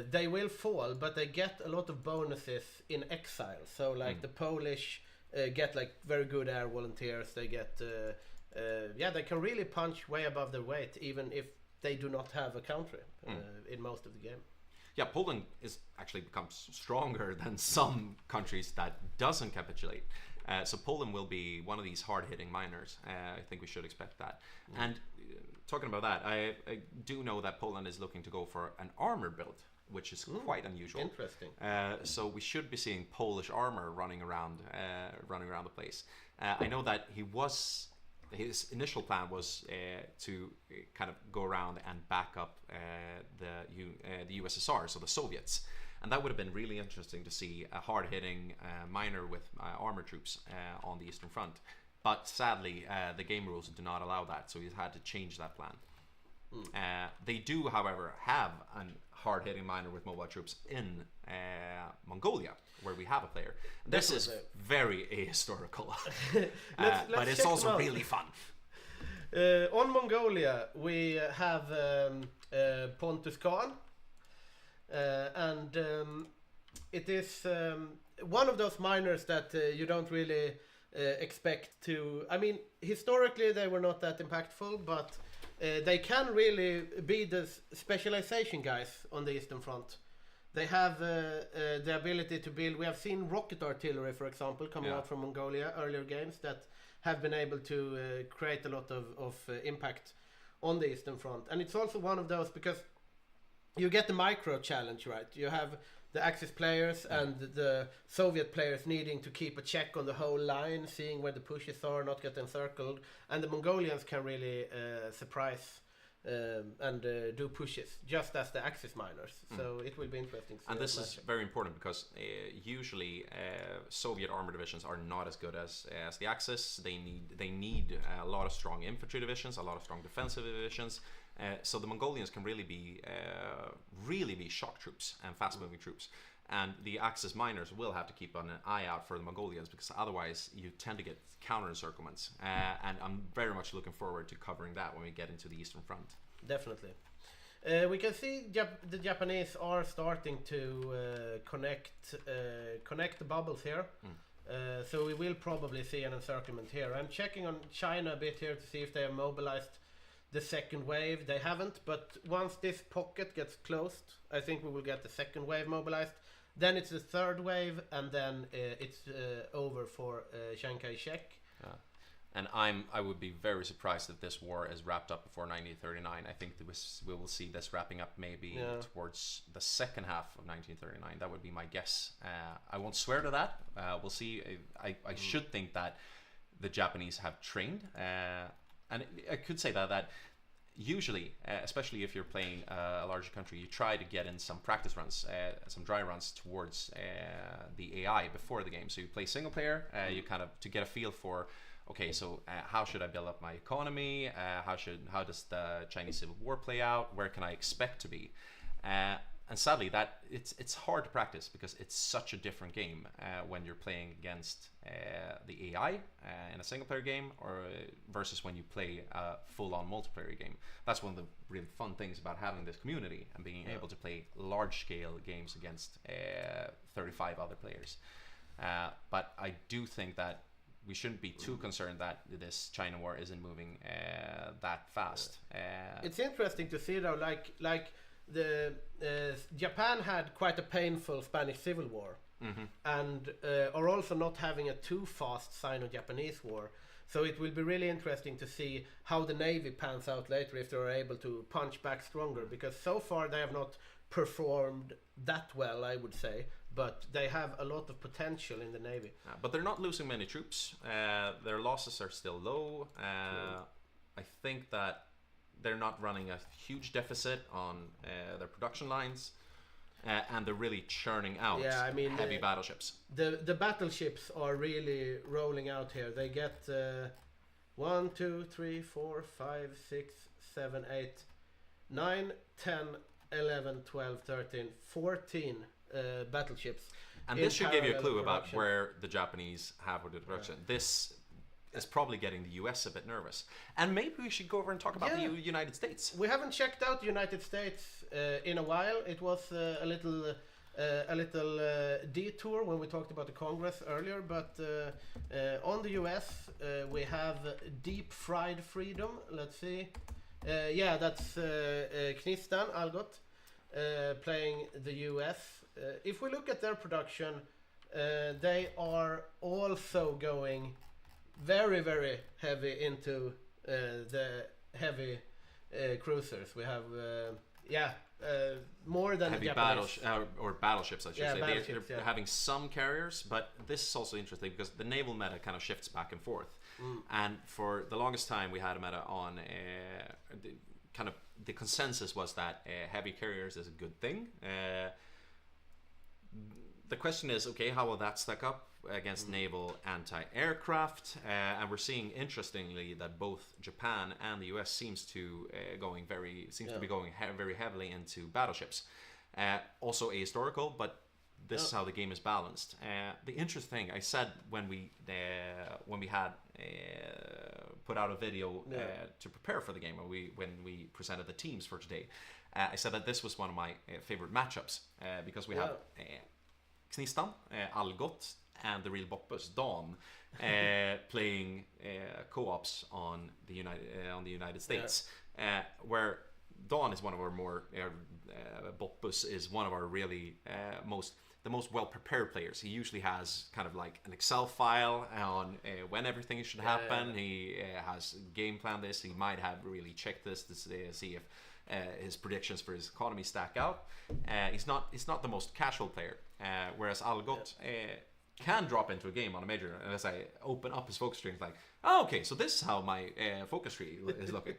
they will fall, but they get a lot of bonuses in exile. So like the Polish get like very good air volunteers. They get they can really punch way above their weight, even if they do not have a country in most of the game. yeah, Poland is actually becomes stronger than some countries that doesn't capitulate. So Poland will be one of these hard-hitting miners. I think we should expect that. And talking about that, I do know that Poland is looking to go for an armor build, which is quite unusual. Interesting. So we should be seeing Polish armor running around the place. I know that his initial plan was to kind of go around and back up the USSR, so the Soviets. And that would have been really interesting to see a hard-hitting miner with armor troops on the Eastern Front. But sadly, the game rules do not allow that, so he's had to change that plan. They do, however, have a hard-hitting miner with mobile troops in Mongolia, where we have a player. This is very ahistorical, but it's also really fun. On Mongolia, we have Pontus Khan. And it is one of those miners that you don't really expect to. I mean, historically they were not that impactful, but they can really be the specialization guys on the Eastern Front. They have the ability to build. We have seen rocket artillery, for example, coming out from Mongolia, earlier games that have been able to create a lot of impact on the Eastern Front. And it's also one of those because you get the micro challenge, right? You have the Axis players and the Soviet players needing to keep a check on the whole line, seeing where the pushes are, not get encircled. And the Mongolians can really surprise and do pushes, just as the Axis miners. So it will be interesting to see. And this is very important because usually Soviet armor divisions are not as good as the Axis. They need a lot of strong infantry divisions, a lot of strong defensive divisions. So the Mongolians can really be shock troops and fast-moving troops, and the Axis miners will have to keep an eye out for the Mongolians because otherwise you tend to get counter-encirclements. And I'm very much looking forward to covering that when we get into the Eastern Front. Definitely. We can see the Japanese are starting to connect the bubbles here. So we will probably see an encirclement here. I'm checking on China a bit here to see if they have mobilized the second wave. They haven't, but once this pocket gets closed, I think we will get the second wave mobilized. Then it's the third wave, and then it's over for Chiang Kai-shek. And I would be very surprised if this war is wrapped up before 1939. I think we will see this wrapping up maybe towards the second half of 1939. That would be my guess. I won't swear to that. We'll see. I should think that the Japanese have trained. And I could say that usually, especially if you're playing a larger country, you try to get in some practice runs, some dry runs towards the AI before the game. So you play single player, you kind of to get a feel for, okay, so how should I build up my economy? How does the Chinese Civil War play out? Where can I expect to be? And sadly, that it's hard to practice because it's such a different game when you're playing against the AI in a single player game or versus when you play a full-on multiplayer game. That's one of the really fun things about having this community and being able to play large-scale games against 35 other players. But I do think that we shouldn't be too concerned that this China war isn't moving that fast. It's interesting to see though, like the Japan had quite a painful Spanish Civil War, and are also not having a too fast Sino-Japanese war. So it will be really interesting to see how the Navy pans out later, if they are able to punch back stronger, because so far they have not performed that well, I would say, but they have a lot of potential in the Navy. But they're not losing many troops. Their losses are still low. I think that they're not running a huge deficit on their production lines, and they're really churning out heavy battleships. The battleships are really rolling out here. They get 1, 2, 3, 4, 5, 6, 7, 8, 9, 10, 11, 12, 13, 14 battleships. And this should give you a clue about where the Japanese have with the production. This is probably getting the US a bit nervous. And maybe we should go over and talk about the United States. We haven't checked out the United States in a while. It was a little detour when we talked about the Congress earlier, but on the US we have Deep Fried Freedom. Let's see. That's Knistan, Algot. playing the US. If we look at their production, they are also going very, very heavy into the heavy cruisers. We have, more than heavy or battleships, I should say. They're having some carriers, but this is also interesting because the naval meta kind of shifts back and forth. And for the longest time, we had a meta on the consensus was that heavy carriers is a good thing. The question is, okay, how will that stack up against naval anti-aircraft? And we're seeing, interestingly, that both Japan and the US seems to be going very heavily into battleships. Also ahistorical, but this is how the game is balanced. The interesting thing I said when we had put out a video to prepare for the game, when we presented the teams for today, I said that this was one of my favorite matchups because we have Knistan, Algot, and the real Boppus, Dawn, playing co-ops on the United States, where Dawn is one of our more Boppus is one of our really the most well-prepared players. He usually has kind of like an Excel file on when everything should happen. He has game planned this. He might have really checked this to see if his predictions for his economy stack out. He's not the most casual player, whereas Algot can drop into a game on a major, and as I open up his focus tree, it's like, oh, okay, so this is how my focus tree is looking.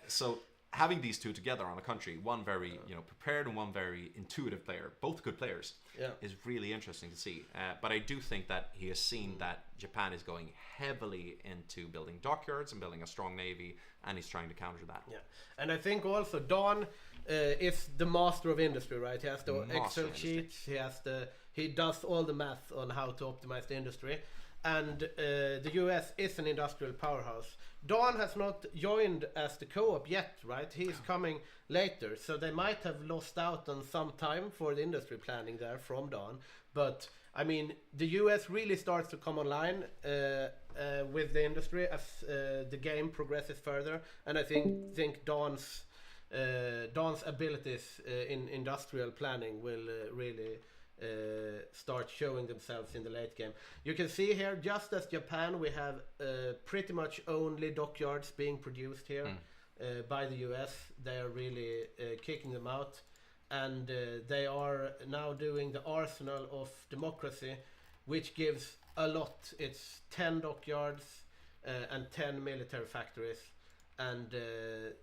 So having these two together on a country, one very prepared and one very intuitive player, both good players, is really interesting to see. But I do think that he has seen that Japan is going heavily into building dockyards and building a strong navy, and he's trying to counter that. Yeah, and I think also Dawn is the master of industry, right? He has the Excel sheets. He does all the math on how to optimize the industry. And the US is an industrial powerhouse. Dawn has not joined as the co-op yet, right? He's coming later, so they might have lost out on some time for the industry planning there from Dawn. But I mean, the US really starts to come online with the industry as the game progresses further, and I think Dawn's abilities in industrial planning will really start showing themselves in the late game. You can see here, just as Japan, we have pretty much only dockyards being produced here by the US. They are really kicking them out, and they are now doing the arsenal of democracy, which gives a lot. It's 10 dockyards and 10 military factories, and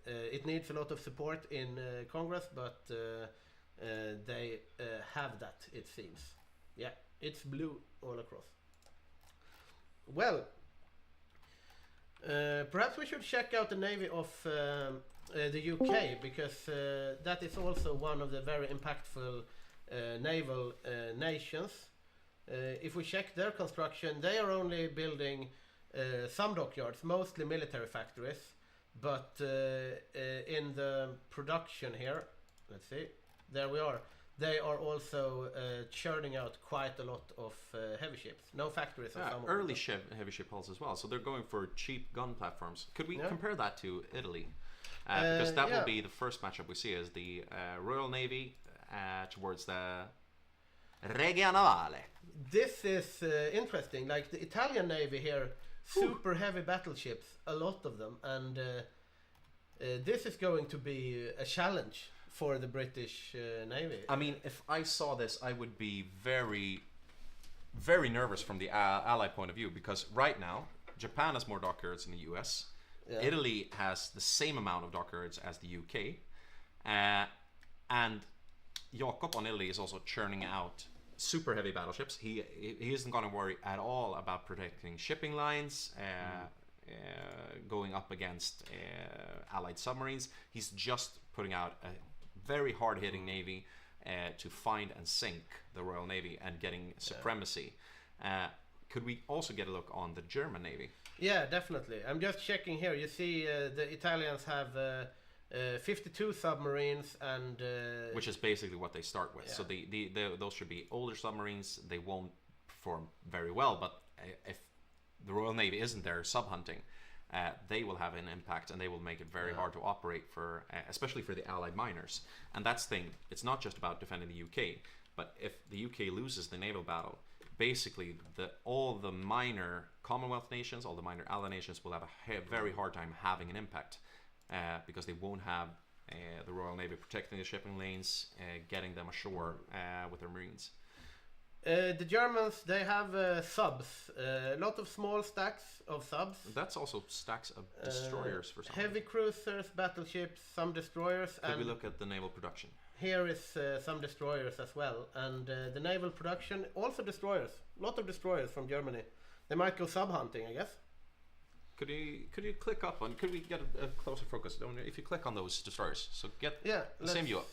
it needs a lot of support in Congress, but they have that, it seems. Yeah, it's blue all across. Well, perhaps we should check out the navy of the UK, because that is also one of the very impactful naval nations. If we check their construction, they are only building some dockyards, mostly military factories, but in the production here, let's see, there we are. They are also churning out quite a lot of heavy ships. No factories. Early heavy ship hulls as well. So they're going for cheap gun platforms. Could we compare that to Italy? Because that will be the first matchup we see as the Royal Navy towards the Regia Navale. This is interesting. Like the Italian Navy here, super heavy battleships, a lot of them. And this is going to be a challenge for the British Navy. I mean, if I saw this, I would be very, very nervous from the Allied point of view, because right now, Japan has more dockyards than the US. Yeah. Italy has the same amount of dockyards as the UK. And Jakob on Italy is also churning out super heavy battleships. He isn't going to worry at all about protecting shipping lines, going up against Allied submarines. He's just putting out a very hard-hitting navy to find and sink the Royal Navy and getting supremacy. Could we also get a look on the German Navy? Yeah, definitely. I'm just checking here. You see the Italians have 52 submarines, and which is basically what they start with. So those should be older submarines. They won't perform very well, but if the Royal Navy isn't there sub-hunting, they will have an impact, and they will make it very hard to operate for, especially for the Allied miners. And that's the thing. It's not just about defending the UK, but if the UK loses the naval battle, basically all the minor Commonwealth nations, all the minor Allied nations will have a very hard time having an impact, because they won't have the Royal Navy protecting the shipping lanes, getting them ashore with their marines. The Germans, they have subs, a lot of small stacks of subs. That's also stacks of destroyers for some heavy cruisers, battleships, some destroyers. Could we look at the naval production? Here is some destroyers as well, and the naval production, also destroyers, a lot of destroyers from Germany. They might go sub-hunting, I guess. Could you click up on, could we get a closer focus? If you click on those destroyers, so get the same view up.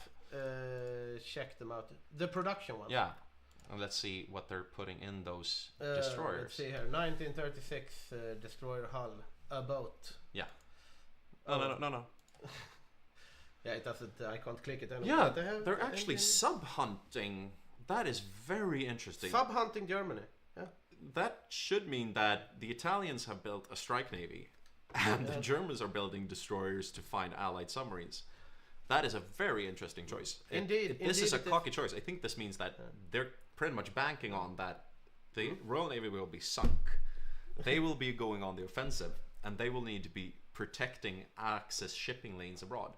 Check them out. The production ones. Yeah, and let's see what they're putting in those destroyers. Let's see here, 1936 destroyer hull, a boat. Yeah. Oh, no. Yeah, it doesn't. I can't click it anymore. Yeah, they're actually sub-hunting. That is very interesting. Sub-hunting Germany. Yeah. That should mean that the Italians have built a strike navy, and the Germans are building destroyers to find Allied submarines. That is a very interesting choice. Indeed. This is a cocky choice. I think this means that they're pretty much banking on that the Royal Navy will be sunk. They will be going on the offensive, and they will need to be protecting Axis shipping lanes abroad.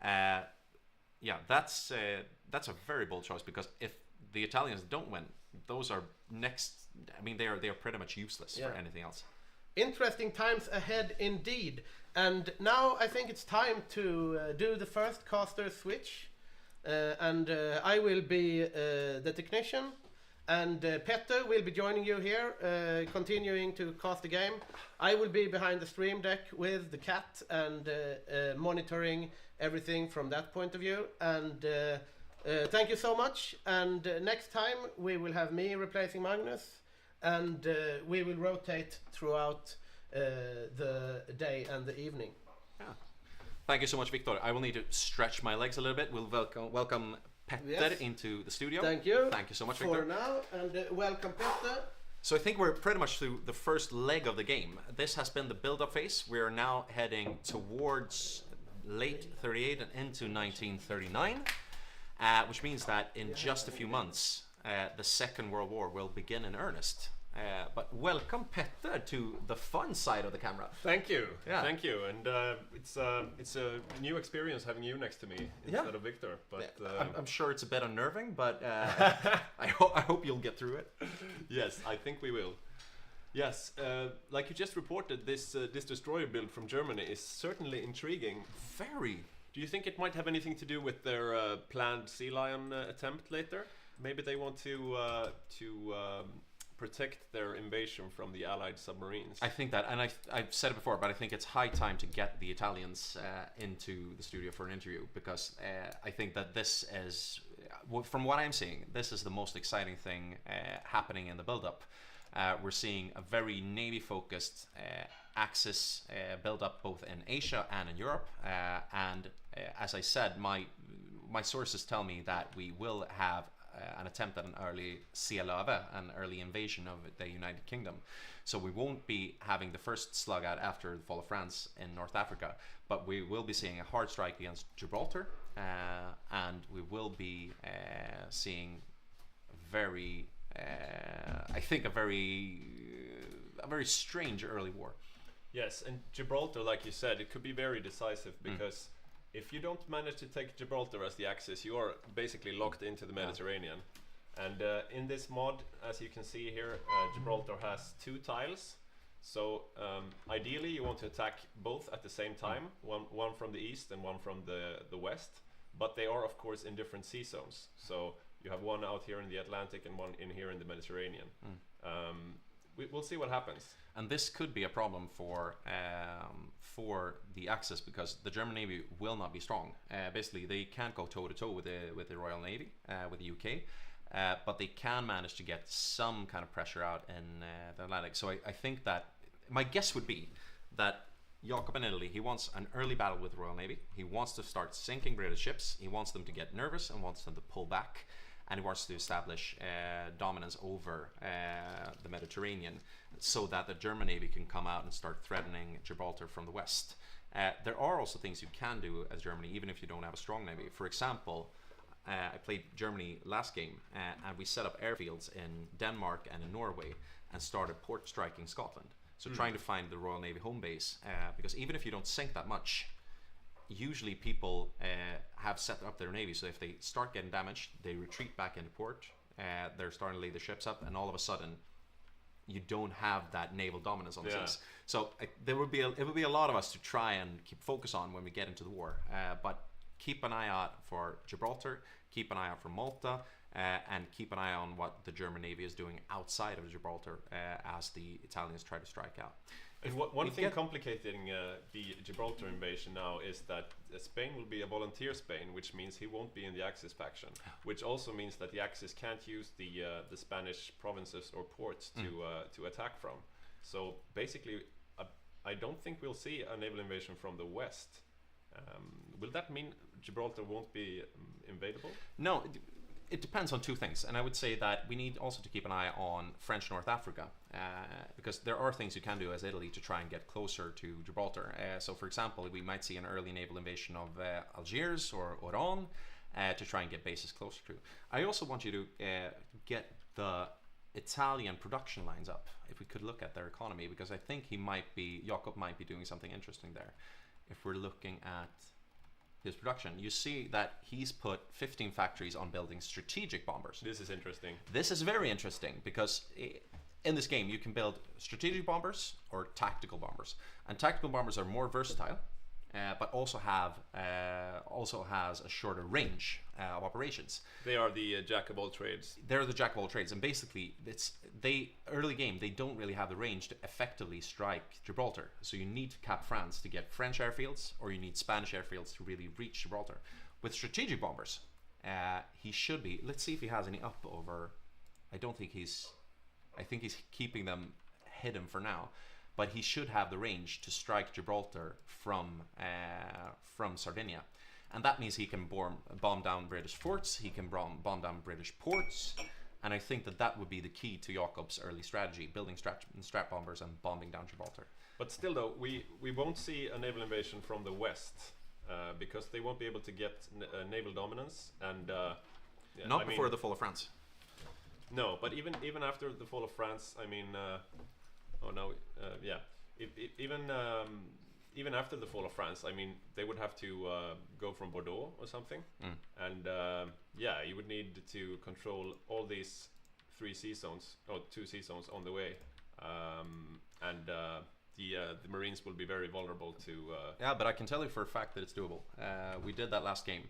Yeah, that's a very bold choice, because if the Italians don't win, those are next. I mean, they are pretty much useless for anything else. Interesting times ahead indeed. And now I think it's time to do the first caster switch, and I will be the technician, and Petter will be joining you here, continuing to cast the game. I will be behind the stream deck with the cat and monitoring everything from that point of view. And thank you so much. And next time we will have me replacing Magnus, and we will rotate throughout the day and the evening. Yeah. Thank you so much, Victor. I will need to stretch my legs a little bit. We'll welcome Petter into the studio. Thank you. Thank you so much, Victor. For now, and welcome, Petter. So I think we're pretty much through the first leg of the game. This has been the build-up phase. We are now heading towards late 38 and into 1939, which means that in just a few months, the Second World War will begin in earnest. But welcome, Petter, to the fun side of the camera. Thank you. Yeah. Thank you. And it's a new experience having you next to me instead of Victor. But I'm sure it's a bit unnerving, but I hope you'll get through it. Yes, I think we will. Yes, like you just reported, this destroyer build from Germany is certainly intriguing. Very. Do you think it might have anything to do with their planned Sea Lion attempt later? Maybe they want to protect their invasion from the Allied submarines. I think that, and I've said it before, but I think it's high time to get the Italians into the studio for an interview, because I think that this is, from what I'm seeing, this is the most exciting thing happening in the build-up. We're seeing a very Navy-focused Axis build-up both in Asia and in Europe, and as I said, my sources tell me that we will have an attempt at an early Seelöwe, an early invasion of the United Kingdom. So we won't be having the first slug out after the fall of France in North Africa, but we will be seeing a hard strike against Gibraltar, and we will be seeing very, I think, a very strange early war. Yes, and Gibraltar, like you said, it could be very decisive, because if you don't manage to take Gibraltar as the axis, you are basically locked into the Mediterranean. And in this mod, as you can see here, Gibraltar has 2 tiles. So ideally you want to attack both at the same time, one from the east and one from the west. But they are of course in different sea zones. So you have one out here in the Atlantic and one in here in the Mediterranean. We'll see what happens. And this could be a problem for the Axis, because the German Navy will not be strong. Basically, they can't go toe-to-toe with the Royal Navy, with the UK, but they can manage to get some kind of pressure out in the Atlantic. So I think that my guess would be that Jacob in Italy, he wants an early battle with the Royal Navy. He wants to start sinking British ships. He wants them to get nervous and wants them to pull back. and he wants to establish dominance over the Mediterranean, so that the German navy can come out and start threatening Gibraltar from the west. There are also things you can do as Germany, even if you don't have a strong navy. For example, I played Germany last game, and we set up airfields in Denmark and in Norway, and started port striking Scotland. So trying to find the Royal Navy home base, because even if you don't sink that much, usually people have set up their navy, so if they start getting damaged, they retreat back into port, they're starting to lay the ships up, and all of a sudden you don't have that naval dominance on the seas. So it would be a lot of us to try and keep focus on when we get into the war, but keep an eye out for Gibraltar, keep an eye out for Malta, and keep an eye on what the German Navy is doing outside of Gibraltar as the Italians try to strike out. And one thing complicating the Gibraltar invasion now is that Spain will be a volunteer Spain, which means he won't be in the Axis faction, which also means that the Axis can't use the Spanish provinces or ports to attack from. So basically, I don't think we'll see a naval invasion from the west. Will that mean Gibraltar won't be invadable? No. It depends on two things, and I would say that we need also to keep an eye on French North Africa, because there are things you can do as Italy to try and get closer to Gibraltar. So for example, we might see an early naval invasion of Algiers or Oran to try and get bases closer to. I also want you to get the Italian production lines up, if we could look at their economy, because I think Jakob might be doing something interesting there. If we're looking at his production, you see that he's put 15 factories on building strategic bombers. This is interesting. This is very interesting, because in this game you can build strategic bombers or tactical bombers, and tactical bombers are more versatile, but also has a shorter range of operations. They are the jack of all trades. They're the jack of all trades, and basically early game they don't really have the range to effectively strike Gibraltar. So you need to cap France to get French airfields, or you need Spanish airfields to really reach Gibraltar. With strategic bombers, he should be. Let's see if he has any up over. I think he's keeping them hidden for now. But he should have the range to strike Gibraltar from Sardinia, and that means he can bomb down British forts, he can bomb down British ports, and I think that would be the key to Jakob's early strategy, building strat bombers and bombing down Gibraltar. But still, though, we won't see a naval invasion from the west, because they won't be able to get naval dominance, and not before the fall of France. No, but even after the fall of France, I mean. Even after the fall of France, I mean, they would have to go from Bordeaux or something, and you would need to control all these 2 sea zones on the way, and the Marines will be very vulnerable to. Yeah, but I can tell you for a fact that it's doable. We did that last game.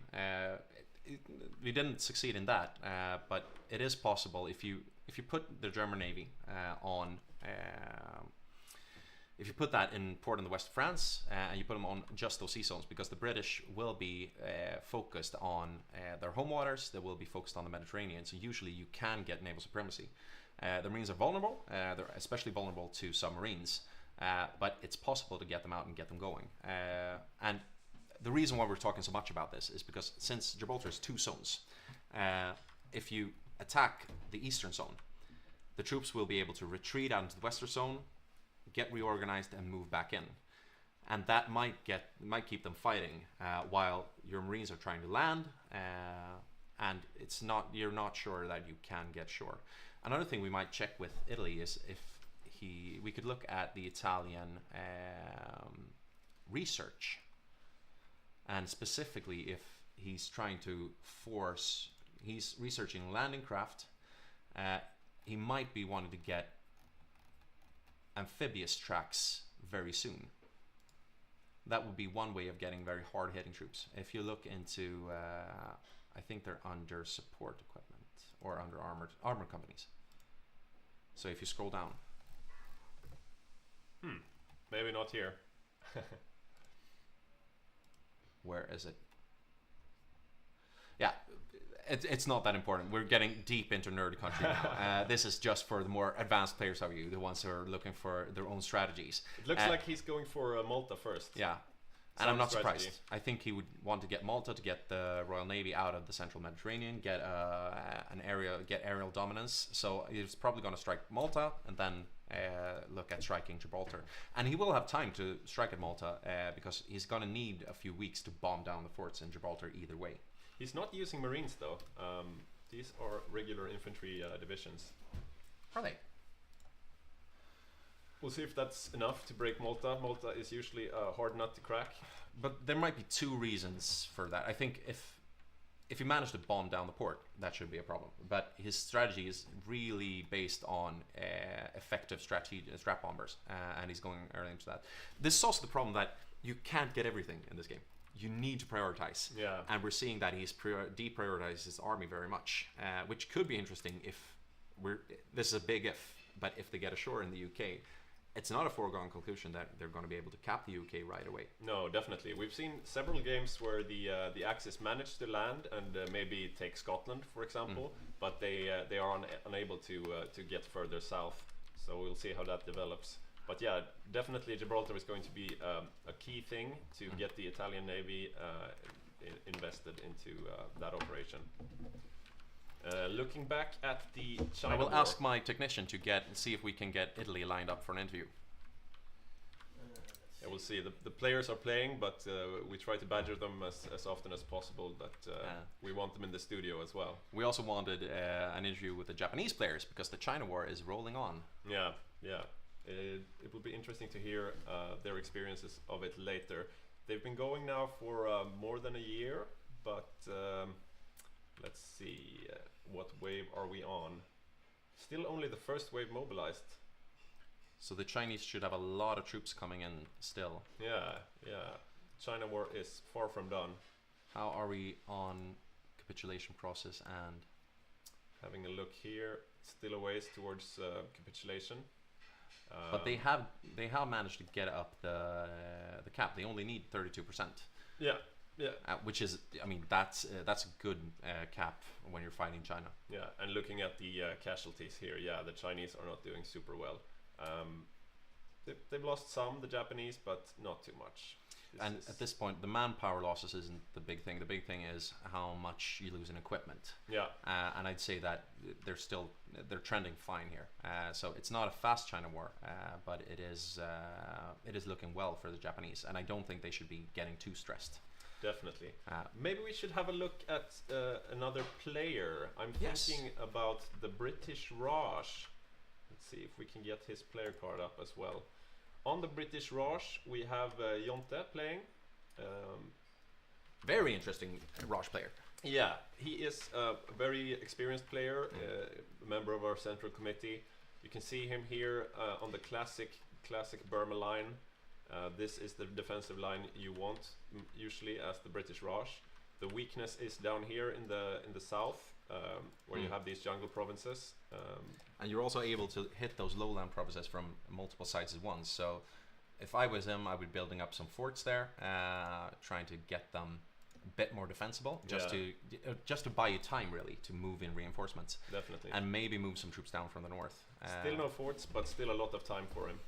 We didn't succeed in that, but it is possible if you put the German Navy on. If you put that in port in the west of France, and you put them on just those sea zones, because the British will be focused on their home waters, they will be focused on the Mediterranean, so usually you can get naval supremacy. The Marines are vulnerable, they're especially vulnerable to submarines, but it's possible to get them out and get them going. And the reason why we're talking so much about this is because since Gibraltar is 2 zones, if you attack the eastern zone, the troops will be able to retreat out into the western zone, get reorganized, and move back in, and that might keep them fighting while your Marines are trying to land, and you're not sure that you can get shore. Another thing we might check with Italy is if we could look at the Italian research, and specifically if he's trying to he's researching landing craft. He might be wanting to get amphibious tracks very soon. That would be one way of getting very hard-hitting troops. If you look into, I think they're under support equipment or under armor companies. So if you scroll down. Maybe not here. Where is it? Yeah. It's not that important. We're getting deep into nerd country now. This is just for the more advanced players of you, the ones who are looking for their own strategies. It looks like he's going for Malta first. Yeah. And I'm not strategy. surprised. I think he would want to get Malta to get the Royal Navy out of the central Mediterranean, get aerial dominance. So he's probably going to strike Malta and then look at striking Gibraltar. And he will have time to strike at Malta because he's going to need a few weeks to bomb down the forts in Gibraltar either way. He's not using Marines though. These are regular infantry divisions. Are they? We'll see if that's enough to break Malta. Malta is usually a hard nut to crack. But there might be two reasons for that. I think if you manage to bomb down the port, that should be a problem. But his strategy is really based on effective strat bombers, and he's going early into that. This is also the problem that you can't get everything in this game. You need to prioritize. Yeah. And we're seeing that he's deprioritized his army very much, which could be interesting if this is a big if, but if they get ashore in the UK, it's not a foregone conclusion that they're going to be able to cap the UK right away. No, definitely. We've seen several games where the Axis managed to land and maybe take Scotland, for example, but they are unable to get further south. So we'll see how that develops. But yeah, definitely Gibraltar is going to be a key thing to get the Italian Navy invested into that operation. Looking back at the China I will War. ask my technician to see if we can get Italy lined up for an interview. Yeah, we'll see. The players are playing, but we try to badger them as often as possible. But we want them in the studio as well. We also wanted an interview with the Japanese players because the China War is rolling on. Yeah, yeah. It will be interesting to hear their experiences of it later. They've been going now for more than a year, but let's see, what wave are we on? Still only the first wave mobilized. So the Chinese should have a lot of troops coming in still. Yeah, yeah. China War is far from done. How are we on capitulation process and... Having a look here, still a ways towards capitulation. But they have managed to get up the cap. They only need 32%. Yeah, yeah. Which is, I mean, that's a good cap when you're fighting China. Yeah, and looking at the casualties here, yeah, the Chinese are not doing super well. They've lost some, the Japanese, but not too much. At this point, the manpower losses isn't the big thing. The big thing is how much you lose in equipment. Yeah. And I'd say that they're trending fine here. So it's not a fast China War, but it is looking well for the Japanese. And I don't think they should be getting too stressed. Definitely. Maybe we should have a look at another player. I'm thinking about the British Raj. Let's see if we can get his player card up as well. On the British Raj, we have Jonte playing. Very interesting Raj player. Yeah, he is a very experienced player, a member of our central committee. You can see him here on the classic Burma line. This is the defensive line you want usually as the British Raj. The weakness is down here in the south, where you have these jungle provinces. And you're also able to hit those lowland provinces from multiple sides at once. So if I was him, I would be building up some forts there, trying to get them a bit more defensible, just to buy you time really to move in reinforcements. Definitely. And maybe move some troops down from the north. Still no forts, but still a lot of time for him.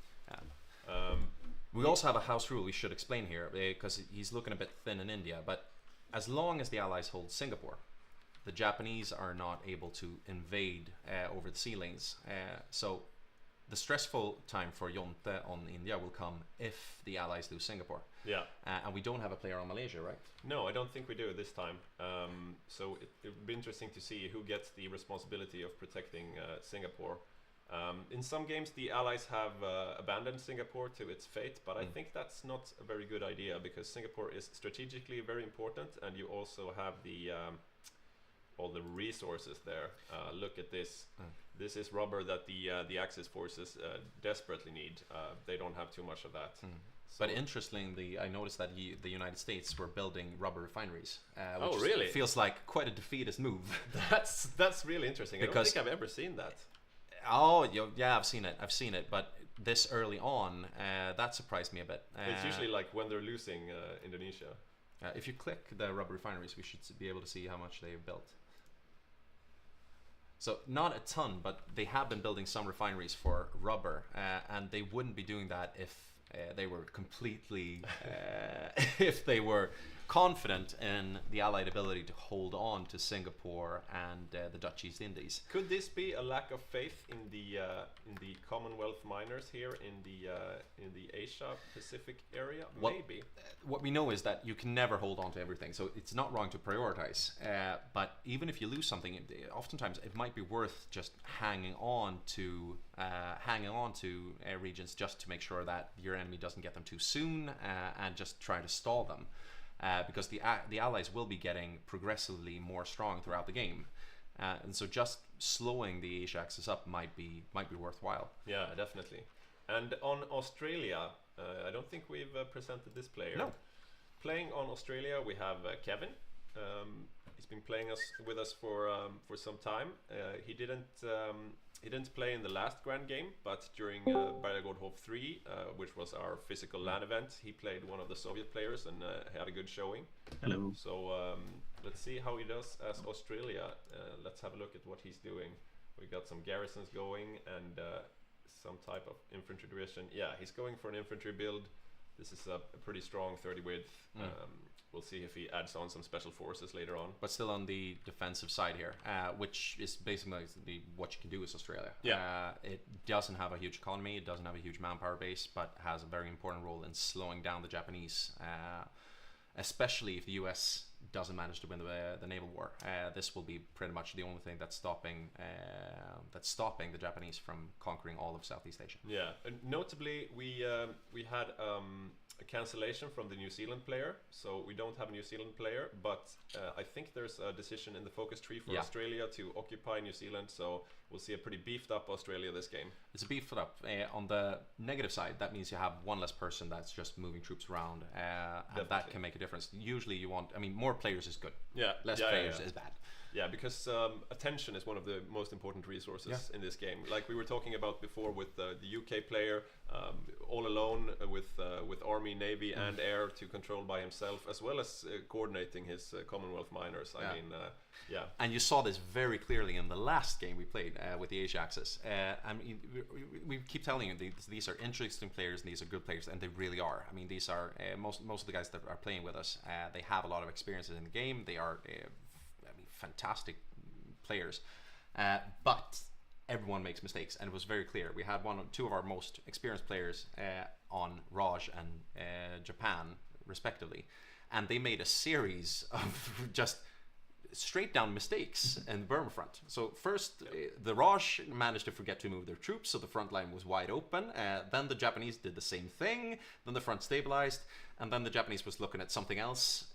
We also have a house rule we should explain here, because he's looking a bit thin in India, but as long as the Allies hold Singapore, the Japanese are not able to invade over the sea lanes. So the stressful time for Jonte on India will come if the Allies lose Singapore. Yeah. And we don't have a player on Malaysia, right? No, I don't think we do this time. So it would be interesting to see who gets the responsibility of protecting Singapore. In some games, the Allies have abandoned Singapore to its fate, but I think that's not a very good idea because Singapore is strategically very important, and you also have all the resources there. Look at this. This is rubber that the Axis forces desperately need. They don't have too much of that. So but interestingly, I noticed that the United States were building rubber refineries. Which really? Feels like quite a defeatist move. That's really interesting. Because I don't think I've ever seen that. Oh, yeah, I've seen it, but this early on, that surprised me a bit. It's usually like when they're losing Indonesia. If you click the rubber refineries, we should be able to see how much they've built. So not a ton, but they have been building some refineries for rubber, and they wouldn't be doing that if they were completely, if they were confident in the Allied ability to hold on to Singapore and the Dutch East Indies. Could this be a lack of faith in the Commonwealth miners here in the Asia Pacific area? Well, maybe. What we know is that you can never hold on to everything, so it's not wrong to prioritize. But even if you lose something, oftentimes it might be worth just hanging on to regions just to make sure that your enemy doesn't get them too soon, and just try to stall them. Because the Allies will be getting progressively more strong throughout the game, and so just slowing the Asia axis up might be worthwhile. Yeah, definitely. And on Australia, I don't think we've presented this player. No. Playing on Australia, we have Kevin. He's been playing with us for some time. He didn't play in the last Grand Game, but during Bergagård HOI4, which was our physical LAN event, he played one of the Soviet players and had a good showing. Hello. So let's see how he does as Australia. Let's have a look at what he's doing. We got some garrisons going and some type of infantry division. Yeah, he's going for an infantry build. This is a pretty strong 30 width. We'll see if he adds on some special forces later on. But still on the defensive side here, which is basically what you can do as Australia. Yeah. It doesn't have a huge economy, it doesn't have a huge manpower base, but has a very important role in slowing down the Japanese, especially if the US doesn't manage to win the naval war. This will be pretty much the only thing that's stopping the Japanese from conquering all of Southeast Asia. Yeah, and notably we had a cancellation from the New Zealand player, so we don't have a New Zealand player, but I think there's a decision in the focus tree for Australia to occupy New Zealand, so we'll see a pretty beefed up Australia this game. It's a beefed up. On the negative side, that means you have one less person that's just moving troops around, and that can make a difference. Usually you want, more players is good. Yeah. Less players is bad. Yeah, because attention is one of the most important resources in this game. Like we were talking about before with the UK player, all alone with Army, Navy and Air to control by himself, as well as coordinating his Commonwealth miners. I mean, And you saw this very clearly in the last game we played with the Asia Axis. We keep telling you these are interesting players and these are good players, and they really are. I mean, these are most of the guys that are playing with us. They have a lot of experiences in the game. They are fantastic players, but everyone makes mistakes, and it was very clear. We had two of our most experienced players on Raj and Japan respectively, and they made a series of just straight down mistakes in the Burma front. So first the Raj managed to forget to move their troops, so the front line was wide open. Then the Japanese did the same thing, then the front stabilized, and then the Japanese was looking at something else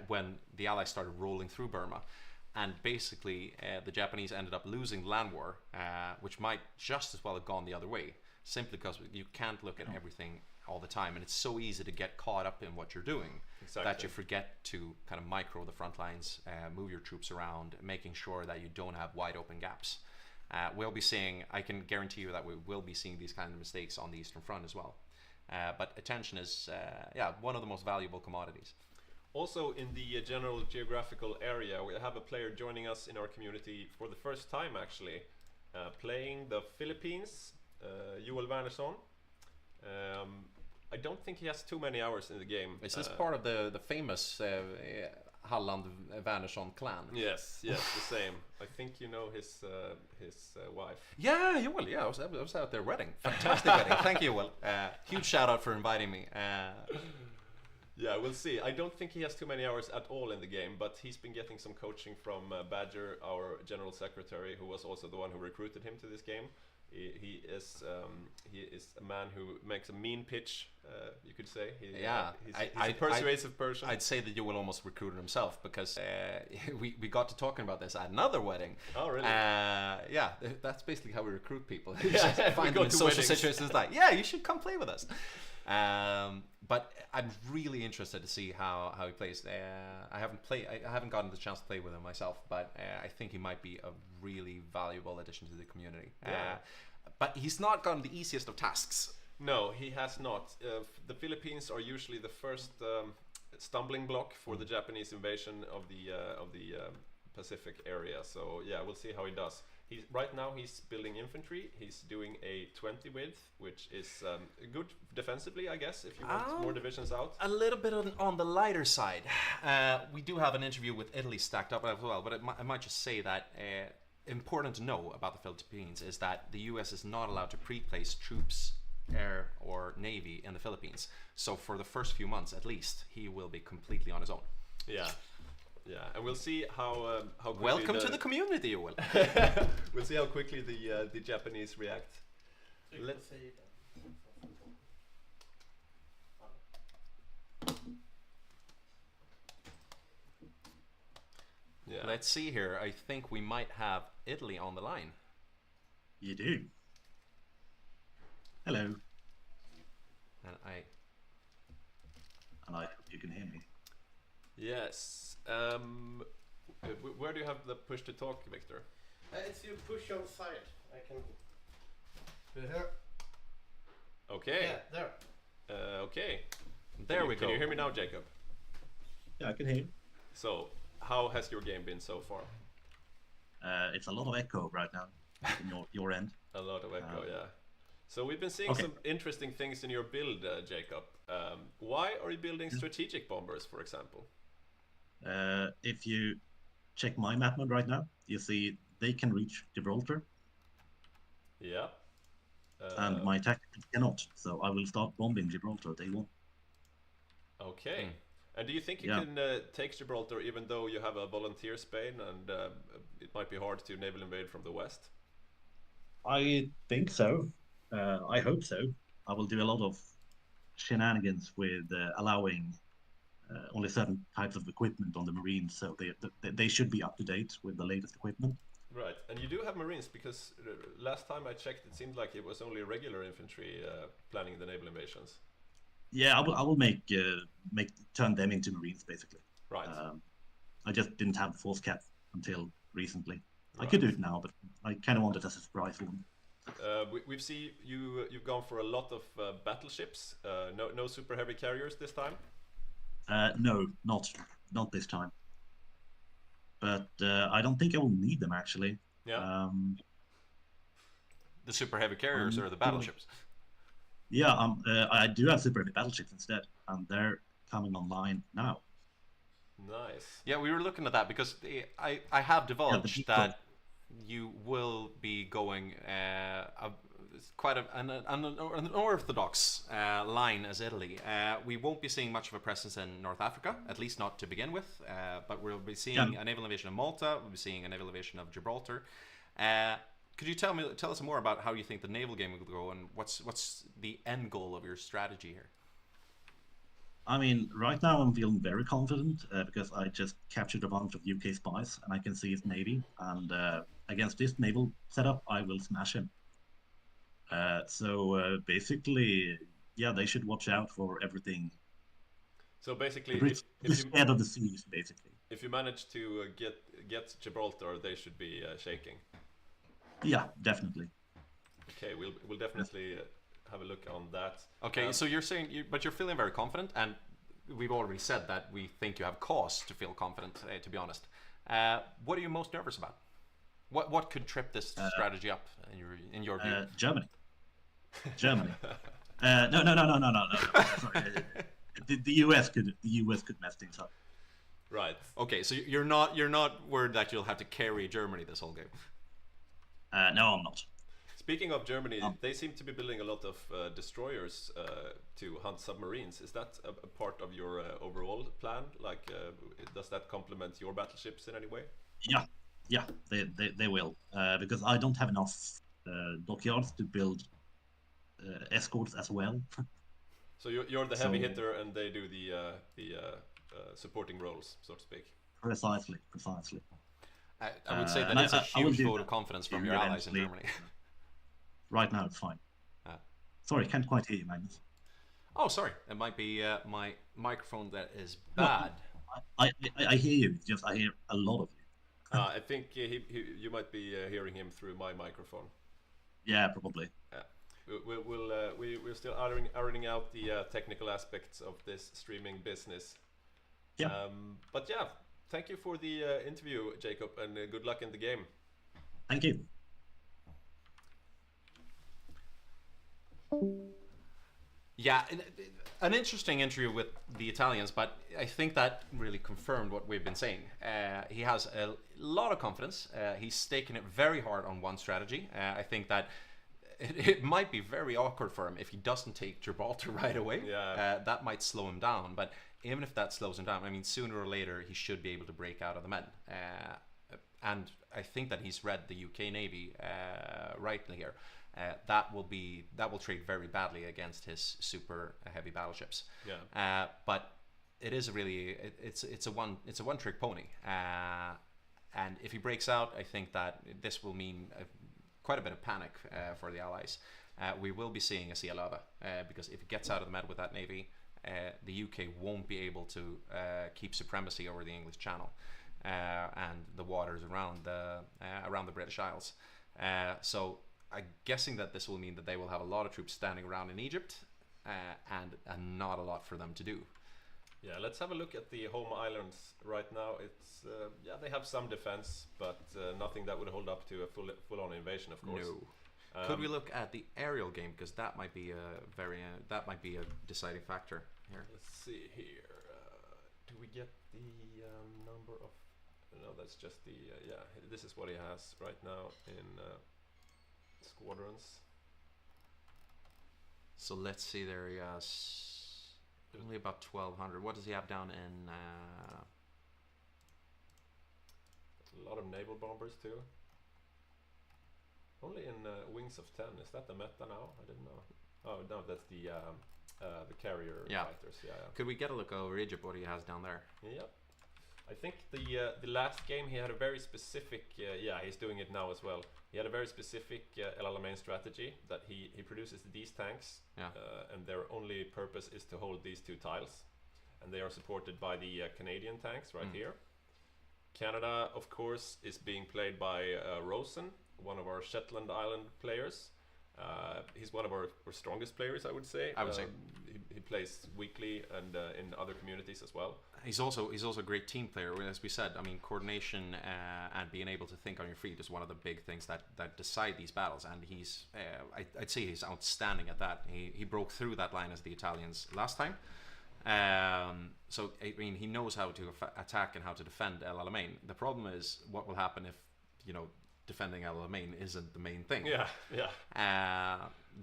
when the Allies started rolling through Burma. And basically, the Japanese ended up losing the land war, which might just as well have gone the other way, simply because you can't look at everything all the time, and it's so easy to get caught up in what you're doing that you forget to kind of micro the front lines, move your troops around, making sure that you don't have wide open gaps. We'll be seeing, I can guarantee you that we will be seeing these kind of mistakes on the Eastern Front as well. But attention is, one of the most valuable commodities. Also in the general geographical area, we have a player joining us in our community for the first time actually, playing the Philippines, Joel Wernersson. I don't think he has too many hours in the game. Is this part of the famous Halland Wernersson clan? Yes, the same. I think you know his wife. Yeah, Joel. Yeah, I was at their wedding. Fantastic wedding. Thank you, Joel. Huge shout out for inviting me. Yeah, we'll see. I don't think he has too many hours at all in the game, but he's been getting some coaching from Badger, our general secretary, who was also the one who recruited him to this game. He is a man who makes a mean pitch, you could say. He's a persuasive person. I'd say that Joel almost recruited himself, because we got to talking about this at another wedding. Oh, really? Yeah, that's basically how we recruit people. Yeah, find them in social situations like, yeah, you should come play with us. But I'm really interested to see how he plays. I haven't gotten the chance to play with him myself, but I think he might be a really valuable addition to the community. But he's not gotten the easiest of tasks. No, he has not. The Philippines are usually the first stumbling block for the Japanese invasion of the Pacific area. So yeah, we'll see how he does. right now he's building infantry. He's doing a 20 width, which is good defensively, I guess, if you want more divisions out. A little bit on the lighter side. We do have an interview with Italy stacked up as well, but I might just say that important to know about the Philippines is that the US is not allowed to pre-place troops, air or navy in the Philippines. So for the first few months at least, he will be completely on his own. Yeah. Yeah, and we'll see how quickly welcome to the community, you will. We'll see how quickly the Japanese react. Let's see. Yeah. Let's see here. I think we might have Italy on the line. You do. Hello. And I hope you can hear me. Yes. Where do you have the push to talk, Victor? It's you push on side. I can do here. Okay. Yeah, there. Okay. There we go. Can you hear me now, Jacob? Yeah, I can hear you. So, how has your game been so far? It's a lot of echo right now in your end. A lot of echo, yeah. So we've been seeing some interesting things in your build, Jacob. Why are you building strategic bombers, for example? If you check my map mode right now, you see they can reach Gibraltar. Yeah. And my tactics cannot, so I will start bombing Gibraltar day one. Okay. And do you think you can take Gibraltar even though you have a volunteer Spain and it might be hard to naval invade from the west? I think so. I hope so. I will do a lot of shenanigans with allowing only certain types of equipment on the Marines, so they should be up to date with the latest equipment. Right, and you do have Marines, because last time I checked it seemed like it was only regular infantry planning the naval invasions. Yeah, I will turn them into Marines basically. Right. I just didn't have the force cap until recently. Right. I could do it now, but I kind of want it as a surprise for them. We've seen you've gone for a lot of battleships. No super heavy carriers this time. No, not this time. But I don't think I will need them actually. Yeah. The super heavy carriers or the battleships? Yeah, I do have super heavy battleships instead, and they're coming online now. Nice. Yeah, we were looking at that because I have divulged that you will be going quite an unorthodox line as Italy. We won't be seeing much of a presence in North Africa, at least not to begin with, but we'll be seeing a naval invasion of Malta, we'll be seeing a naval invasion of Gibraltar. Could you tell us more about how you think the naval game will go and what's the end goal of your strategy here? I mean, right now I'm feeling very confident because I just captured a bunch of UK spies and I can see his navy, and against this naval setup I will smash him. So basically, yeah, they should watch out for everything. So basically, if you head of the seas, basically. If you manage to get Gibraltar, they should be shaking. Yeah, definitely. Okay, we'll definitely have a look on that. Okay, so you're saying, but you're feeling very confident, and we've already said that we think you have cause to feel confident. To be honest, what are you most nervous about? What could trip this strategy up in your view? Germany. No. Sorry. The US could mess things up. Right. Okay, so you're not worried that you'll have to carry Germany this whole game. No, I'm not. Speaking of Germany, they seem to be building a lot of destroyers to hunt submarines. Is that a part of your overall plan? Like, does that complement your battleships in any way? Yeah, they will. Because I don't have enough dockyards to build escorts as well. So you're the heavy hitter, and they do the supporting roles, so to speak. Precisely. I would say that it's a huge vote of confidence from your allies in Germany. Right now, it's fine. Sorry, can't quite hear you, Magnus. Oh, sorry. It might be my microphone that is bad. No, I hear you. Just I hear a lot of you. I think you might be hearing him through my microphone. Yeah, probably. We're still ironing out the technical aspects of this streaming business. Yeah. But yeah, thank you for the interview, Jacob, and good luck in the game. Thank you. Yeah, an interesting interview with the Italians, but I think that really confirmed what we've been saying. He has a lot of confidence. He's taken it very hard on one strategy. I think that it might be very awkward for him if he doesn't take Gibraltar right away. Yeah. That might slow him down, but even if that slows him down, I mean, sooner or later he should be able to break out of the Med. And I think that he's read the UK Navy rightly here. That will trade very badly against his super heavy battleships. Yeah. But it is it's a one trick pony. And if he breaks out, I think that this will mean quite a bit of panic for the Allies. We will be seeing a Sea Lava because if he gets out of the Med with that navy, the UK won't be able to keep supremacy over the English Channel and the waters around the British Isles. So I'm guessing that this will mean that they will have a lot of troops standing around in Egypt and not a lot for them to do. Yeah, let's have a look at the home islands right now. It's yeah, they have some defense, but nothing that would hold up to a full-on invasion, of course. No. Could we look at the aerial game, because that might be a deciding factor here. Let's see here. Do we get the number of? No, that's just the yeah. This is what he has right now in squadrons. So let's see. There he has only about 1,200. What does he have down in? A lot of naval bombers too. Only in wings of 10. Is that the meta now? I didn't know. Oh no, that's the carrier fighters. Yeah, yeah. Could we get a look over Egypt? What he has down there? Yep. I think the last game he had a very specific. Yeah, he's doing it now as well. He had a very specific El Alamein strategy that he produces these tanks, and their only purpose is to hold these two tiles, and they are supported by the Canadian tanks right here. Canada, of course, is being played by Rosen, one of our Shetland Island players. He's one of our strongest players, I would say. He plays weekly and in other communities as well. He's also a great team player. As we said, I mean, coordination and being able to think on your feet is one of the big things that decide these battles. And he's, I'd say he's outstanding at that. He broke through that line as the Italians last time. So I mean, he knows how to attack and how to defend El Alamein. The problem is what will happen if, you know, defending El Alamein isn't the main thing.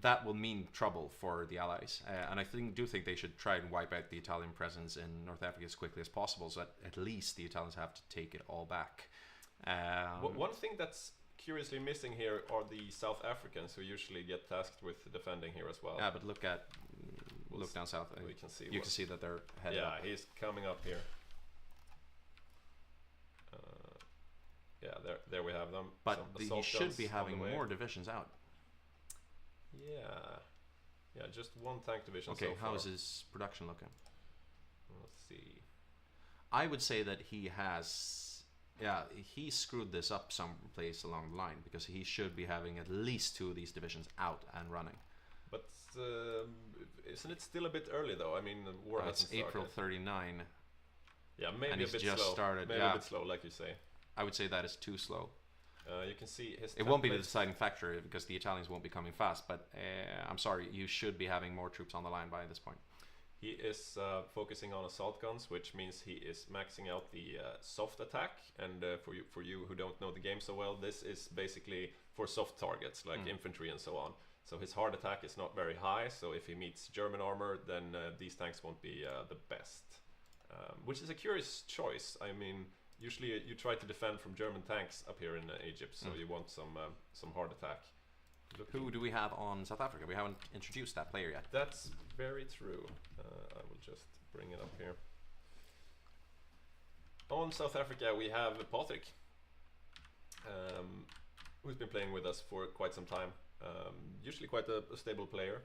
That will mean trouble for the Allies, and I do think they should try and wipe out the Italian presence in North Africa as quickly as possible, so that at least the Italians have to take it all back. One thing that's curiously missing here are the South Africans, who usually get tasked with defending here as well. Yeah, but look down south. We can see. You can see that they're headed up. Yeah, he's coming up here. Yeah, there we have them. But he should be having more divisions out. Yeah, just one tank division. Okay, so far. how is his production looking? Let's see. I would say that he has, he screwed this up someplace along the line, because he should be having at least 2 of these divisions out and running. But isn't it still a bit early though? I mean, the war hasn't started. It's April 39. Yeah, maybe and a bit just slow. Started. Maybe a bit slow, like you say. I would say that is too slow. You can see his. It won't be the deciding factor because the Italians won't be coming fast. But I'm sorry, you should be having more troops on the line by this point. He is focusing on assault guns, which means he is maxing out the soft attack. And for you who don't know the game so well, this is basically for soft targets like infantry and so on. So his hard attack is not very high. So if he meets German armor, then these tanks won't be the best. Which is a curious choice. I mean, usually you try to defend from German tanks up here in Egypt, so you want some hard attack. Who do we have on South Africa? We haven't introduced that player yet. That's very true. I will just bring it up here. On South Africa we have Patrick, who's been playing with us for quite some time. Usually quite a stable player.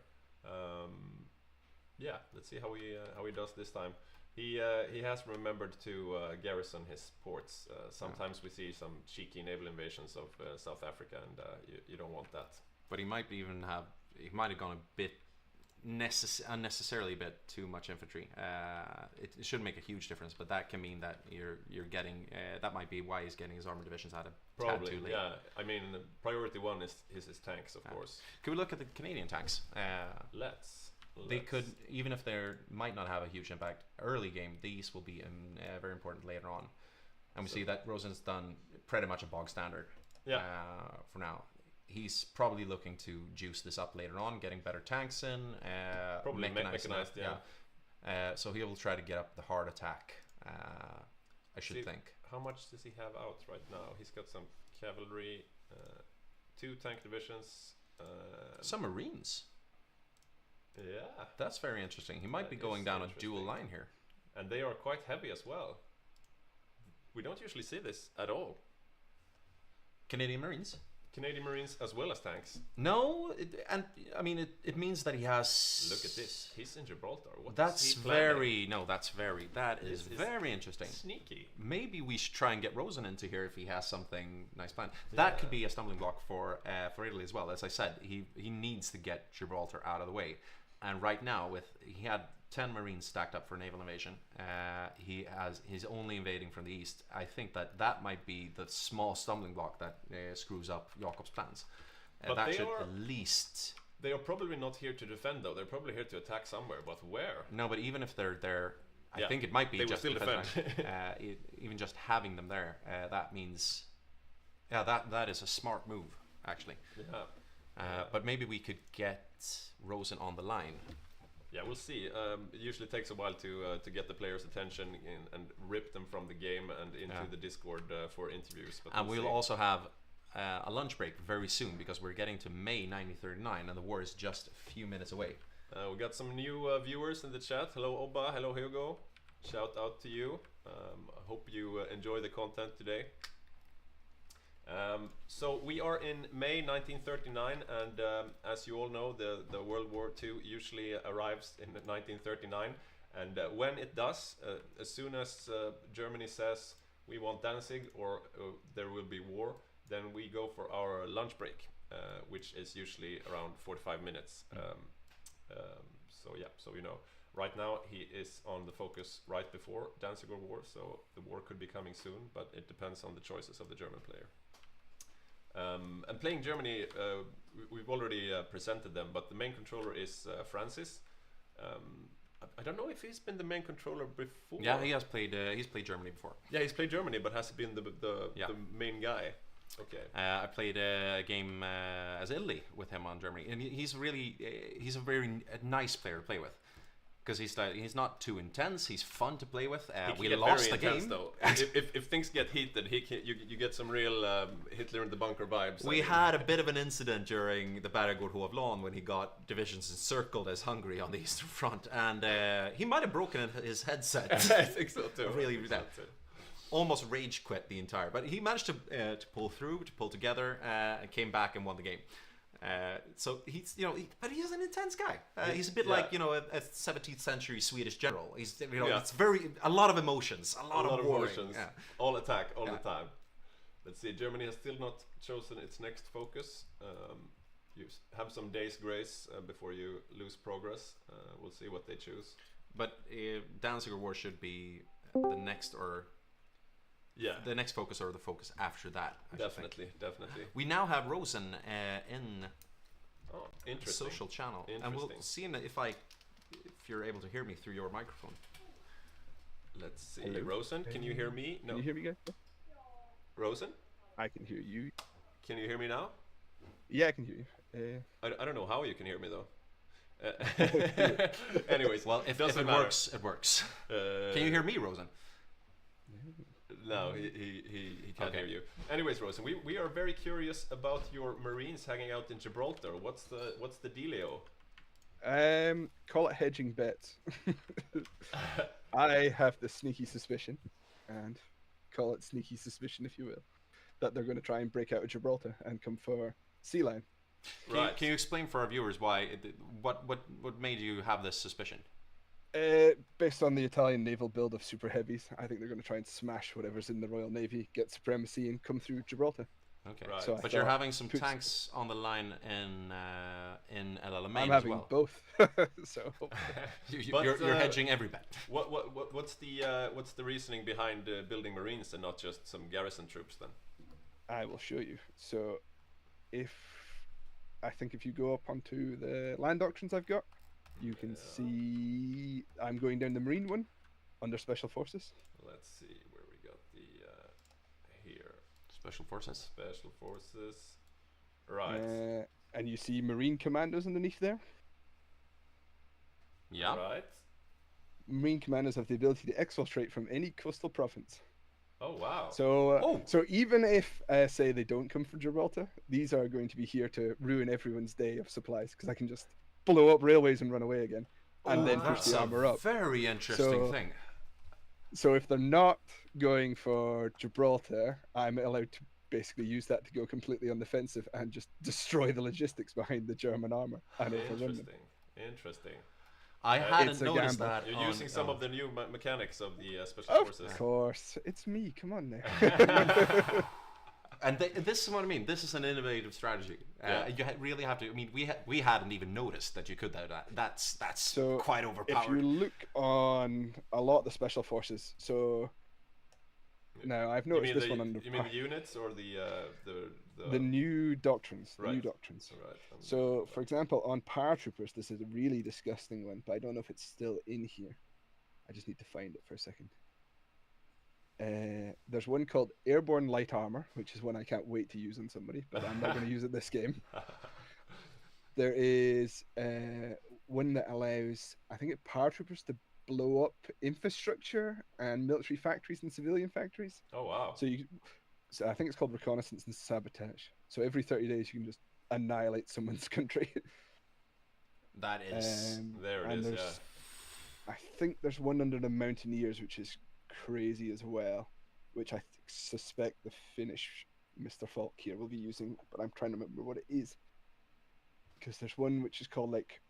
Yeah, let's see how he does this time. He has remembered to garrison his ports. Sometimes we see some cheeky naval invasions of South Africa, and you don't want that. But he might have gone a bit unnecessarily a bit too much infantry. It shouldn't make a huge difference, but that can mean that you're getting that might be why he's getting his armor divisions out of Probably, too late. yeah. I mean, priority one is his tanks, of course. Can we look at the Canadian tanks? Let's. They could, even if they might not have a huge impact early game, these will be very important later on. And we see that Rosen's done pretty much a bog standard for now. He's probably looking to juice this up later on, getting better tanks in. Probably mechanized, yeah. So he will try to get up the hard attack, I should think. How much does he have out right now? He's got some cavalry, 2 tank divisions. Some Marines. Yeah. That's very interesting. He might be going down a dual line here. And they are quite heavy as well. We don't usually see this at all. Canadian Marines? Canadian Marines as well as tanks. No, it means that he has. Look at this. He's in Gibraltar. That is very interesting. Sneaky. Maybe we should try and get Rosen into here if he has something nice planned. That could be a stumbling block for Italy as well. As I said, he needs to get Gibraltar out of the way. And right now, he had 10 Marines stacked up for naval invasion. He's only invading from the east. I think that might be the small stumbling block that screws up Jakob's plans. But that should at least. They are probably not here to defend, though. They're probably here to attack somewhere. But where? No, but even if they're there, I think it might be they just will still defend. Even just having them there, that means, that is a smart move actually. Yeah. But maybe we could get Rosen on the line. Yeah, we'll see. It usually takes a while to get the players' attention and rip them from the game and into the Discord for interviews. But we'll also have a lunch break very soon because we're getting to May 1939 and the war is just a few minutes away. We got some new viewers in the chat. Hello Oba, hello Hugo. Shout out to you. I hope you enjoy the content today. So we are in May 1939, and as you all know, the World War II usually arrives in 1939, and when it does, as soon as Germany says we want Danzig or there will be war, then we go for our lunch break, which is usually around 45 minutes. So you know, right now he is on the focus right before Danzig War, so the war could be coming soon, but it depends on the choices of the German player. And playing Germany, we've already presented them, but the main controller is Francis. I don't know if he's been the main controller before. Yeah, he has played. He's played Germany before. Yeah, he's played Germany, but has he been the main guy? Okay. I played a game as Italy with him on Germany, and he's a very nice player to play with. Because he's not too intense. He's fun to play with. We lost the game though. if things get heated, you get some real Hitler in the bunker vibes. We had a bit of an incident during the Battle of Hoevlon when he got divisions encircled as Hungary on the Eastern Front, and he might have broken his headset. I think so too. Really, almost rage quit the entire. But he managed to pull through, to pull together, and came back and won the game. So he's, but he's an intense guy. He's a bit like, a 17th century Swedish general. He's, it's a lot of emotions, a lot of emotions, all attack, all the time. Let's see, Germany has still not chosen its next focus. You have some days grace before you lose progress. We'll see what they choose. But Danzig War should be the next, or the next focus, or the focus after that. Definitely. We now have Rosen in the social channel, and we'll see if you're able to hear me through your microphone. Let's see. Hello? Rosen, can you hear me? No. Can you hear me, guys? Rosen? I can hear you. Can you hear me now? Yeah, I can hear you. I don't know how you can hear me though. Anyways, well, if it works, it works. Can you hear me, Rosen? No, he can't hear you. Anyways, Rosen, we are very curious about your Marines hanging out in Gibraltar. What's the dealio? Call it hedging bets. I have the sneaky suspicion, and call it sneaky suspicion if you will, that they're going to try and break out of Gibraltar and come for Sea Line. Can you explain for our viewers why? What made you have this suspicion? Based on the Italian naval build of super heavies, I think they're going to try and smash whatever's in the Royal Navy, get supremacy, and come through Gibraltar. Okay, Right. So I but you're thought, having some tanks on the line in El Alamein I'm as having well. both. So But, You're hedging every bet. What's the reasoning behind building Marines and not just some garrison troops then? I will show you. So I think if you go up onto the land auctions I've got, you can see I'm going down the Marine one under Special Forces. Let's see where we got the here. Special Forces. Special Forces. Right. And you see Marine Commandos underneath there. Yeah. Right. Marine Commandos have the ability to exfiltrate from any coastal province. Oh wow. So, so even if, say, they don't come from Gibraltar, these are going to be here to ruin everyone's day of supplies, because I can just blow up railways and run away again, and then push the armor up. Very interesting thing. So if they're not going for Gibraltar, I'm allowed to basically use that to go completely on the defensive and just destroy the logistics behind the German armor and overrun them. Interesting. I hadn't noticed gamble. that. You're using some of the new mechanics of the Special Forces. Of course, it's me. Come on now. And this is what I mean. This is an innovative strategy. You really have to. I mean, we hadn't even noticed that you could do that. That's So quite overpowered. if you look on a lot of the Special Forces, so now I've noticed this one under. You mean the units or the new doctrines? The new doctrines. Right. So, for example, on paratroopers, this is a really disgusting one, but I don't know if it's still in here. I just need to find it for a second. There's one called Airborne Light Armor, which is one I can't wait to use on somebody, but I'm not going to use it this game. There is one that allows, I think, paratroopers to blow up infrastructure and military factories and civilian factories. Oh wow! So I think it's called Reconnaissance and Sabotage. So every 30 days you can just annihilate someone's country. That is there it is. Yeah. I think there's one under the Mountaineers, which is crazy as well, which I suspect the Finnish Mr. Falk here will be using, but I'm trying to remember what it is. Because there's one which is called like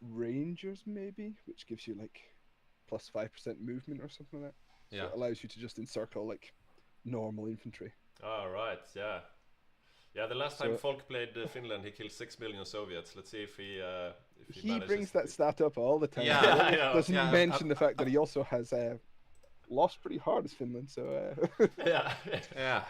Rangers maybe, which gives you like plus 5% movement or something like that. So it allows you to just encircle like normal infantry. Oh right, yeah. Yeah, the last time Falk played Finland, he killed 6 million Soviets. Let's see if he brings that stat up all the time. Yeah, he doesn't mention the fact that he also has lost pretty hard as Finland. So yeah.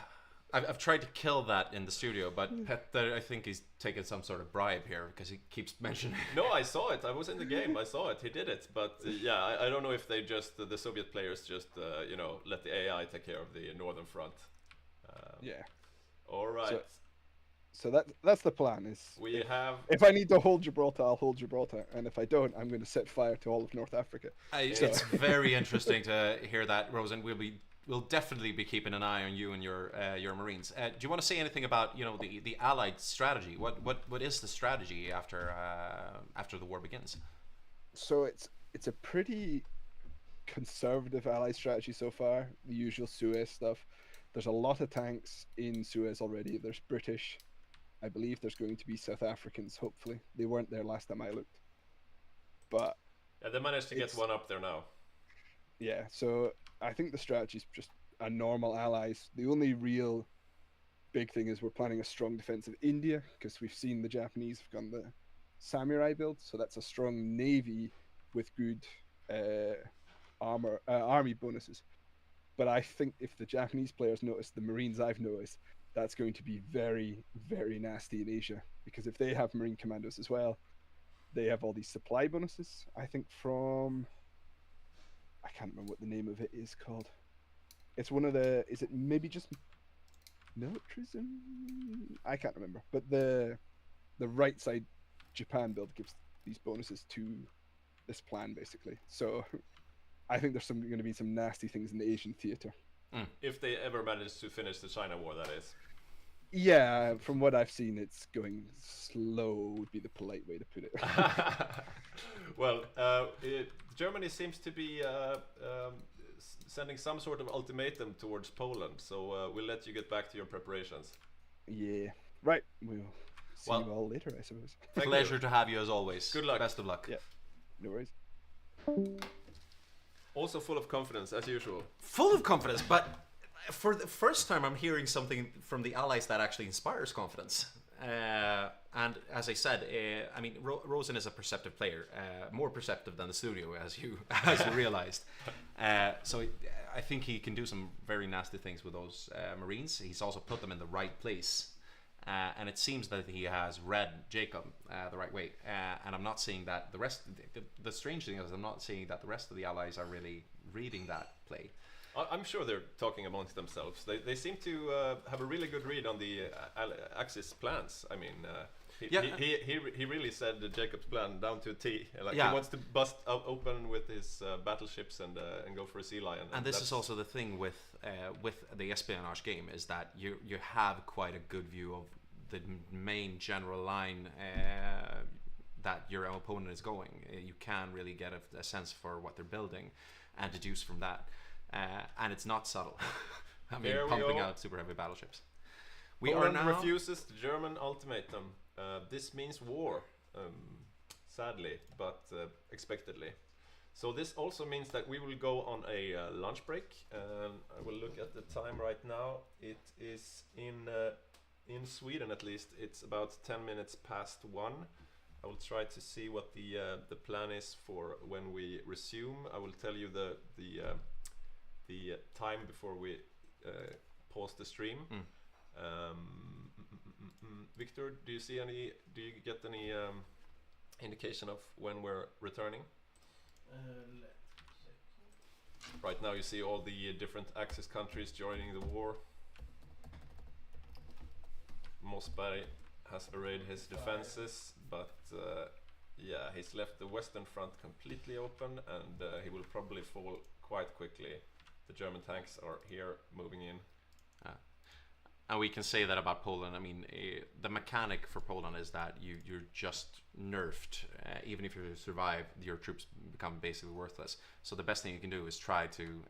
I've tried to kill that in the studio, but Petter, I think he's taken some sort of bribe here because he keeps mentioning. No, I saw it. I was in the game. I saw it. He did it. But I don't know if they just the Soviet players just let the AI take care of the northern front. All right. So that's the plan. We have. If I need to hold Gibraltar, I'll hold Gibraltar, and if I don't, I'm going to set fire to all of North Africa. It's very interesting to hear that, Rosen. We'll definitely be keeping an eye on you and your Marines. Do you want to say anything about the Allied strategy? What is the strategy after the war begins? So it's a pretty conservative Allied strategy so far. The usual Suez stuff. There's a lot of tanks in Suez already. There's British. I believe there's going to be South Africans. Hopefully, they weren't there last time I looked. But yeah, they managed to get one up there now. Yeah, so I think the strategy is just a normal allies. The only real big thing is we're planning a strong defense of India because we've seen the Japanese have gone the samurai build, so that's a strong navy with good army bonuses. But I think if the Japanese players notice the Marines I've noticed, that's going to be very, very nasty in Asia because if they have Marine commandos as well, they have all these supply bonuses. I think from. I can't remember what the name of it is called. It's one of the. Is it maybe just militarism? I can't remember. But the right side Japan build gives these bonuses to this plan basically. So I think there's going to be some nasty things in the Asian theater. If they ever manage to finish the China war, that is. Yeah, from what I've seen, it's going slow. Would be the polite way to put it. Well, Germany seems to be sending some sort of ultimatum towards Poland, so we'll let you get back to your preparations. Yeah, right. We'll see you all later, I suppose. Pleasure to have you as always. Good luck. Best of luck. Yeah, no worries. Also full of confidence, as usual. Full of confidence, but For the first time, I'm hearing something from the allies that actually inspires confidence. And as I said, I mean, Rosen is a perceptive player, more perceptive than the studio, as you realized. So I think he can do some very nasty things with those Marines. He's also put them in the right place. And it seems that he has read Jacob the right way. And I'm not seeing that the rest... The strange thing is I'm not seeing that the rest of the allies are really reading that play. I'm sure they're talking amongst themselves. They seem to have a really good read on the Axis plans. I mean, he really said Jacob's plan down to a T. Like he wants to bust open with his battleships and go for a sea lion. And this is also the thing with the espionage game, is that you have quite a good view of the main general line that your opponent is going. You can really get a sense for what they're building and deduce from that. And it's not subtle. I mean, pumping out super heavy battleships. Poland refuses the German ultimatum. This means war, sadly, but expectedly. So this also means that we will go on a lunch break. I will look at the time right now. It is in Sweden, at least. It's about 10 minutes past 1. I will try to see what the plan is for when we resume. I will tell you the time before we pause the stream. Victor, do you get any indication of when we're returning? Right now you see all the different Axis countries joining the war. Mossberg has arrayed his defenses, but yeah, he's left the western front completely open, and he will probably fall quite quickly. The German tanks are here moving in. And we can say that about Poland. I mean, the mechanic for Poland is that you're just nerfed. Even if you survive, your troops become basically worthless. So the best thing you can do is try to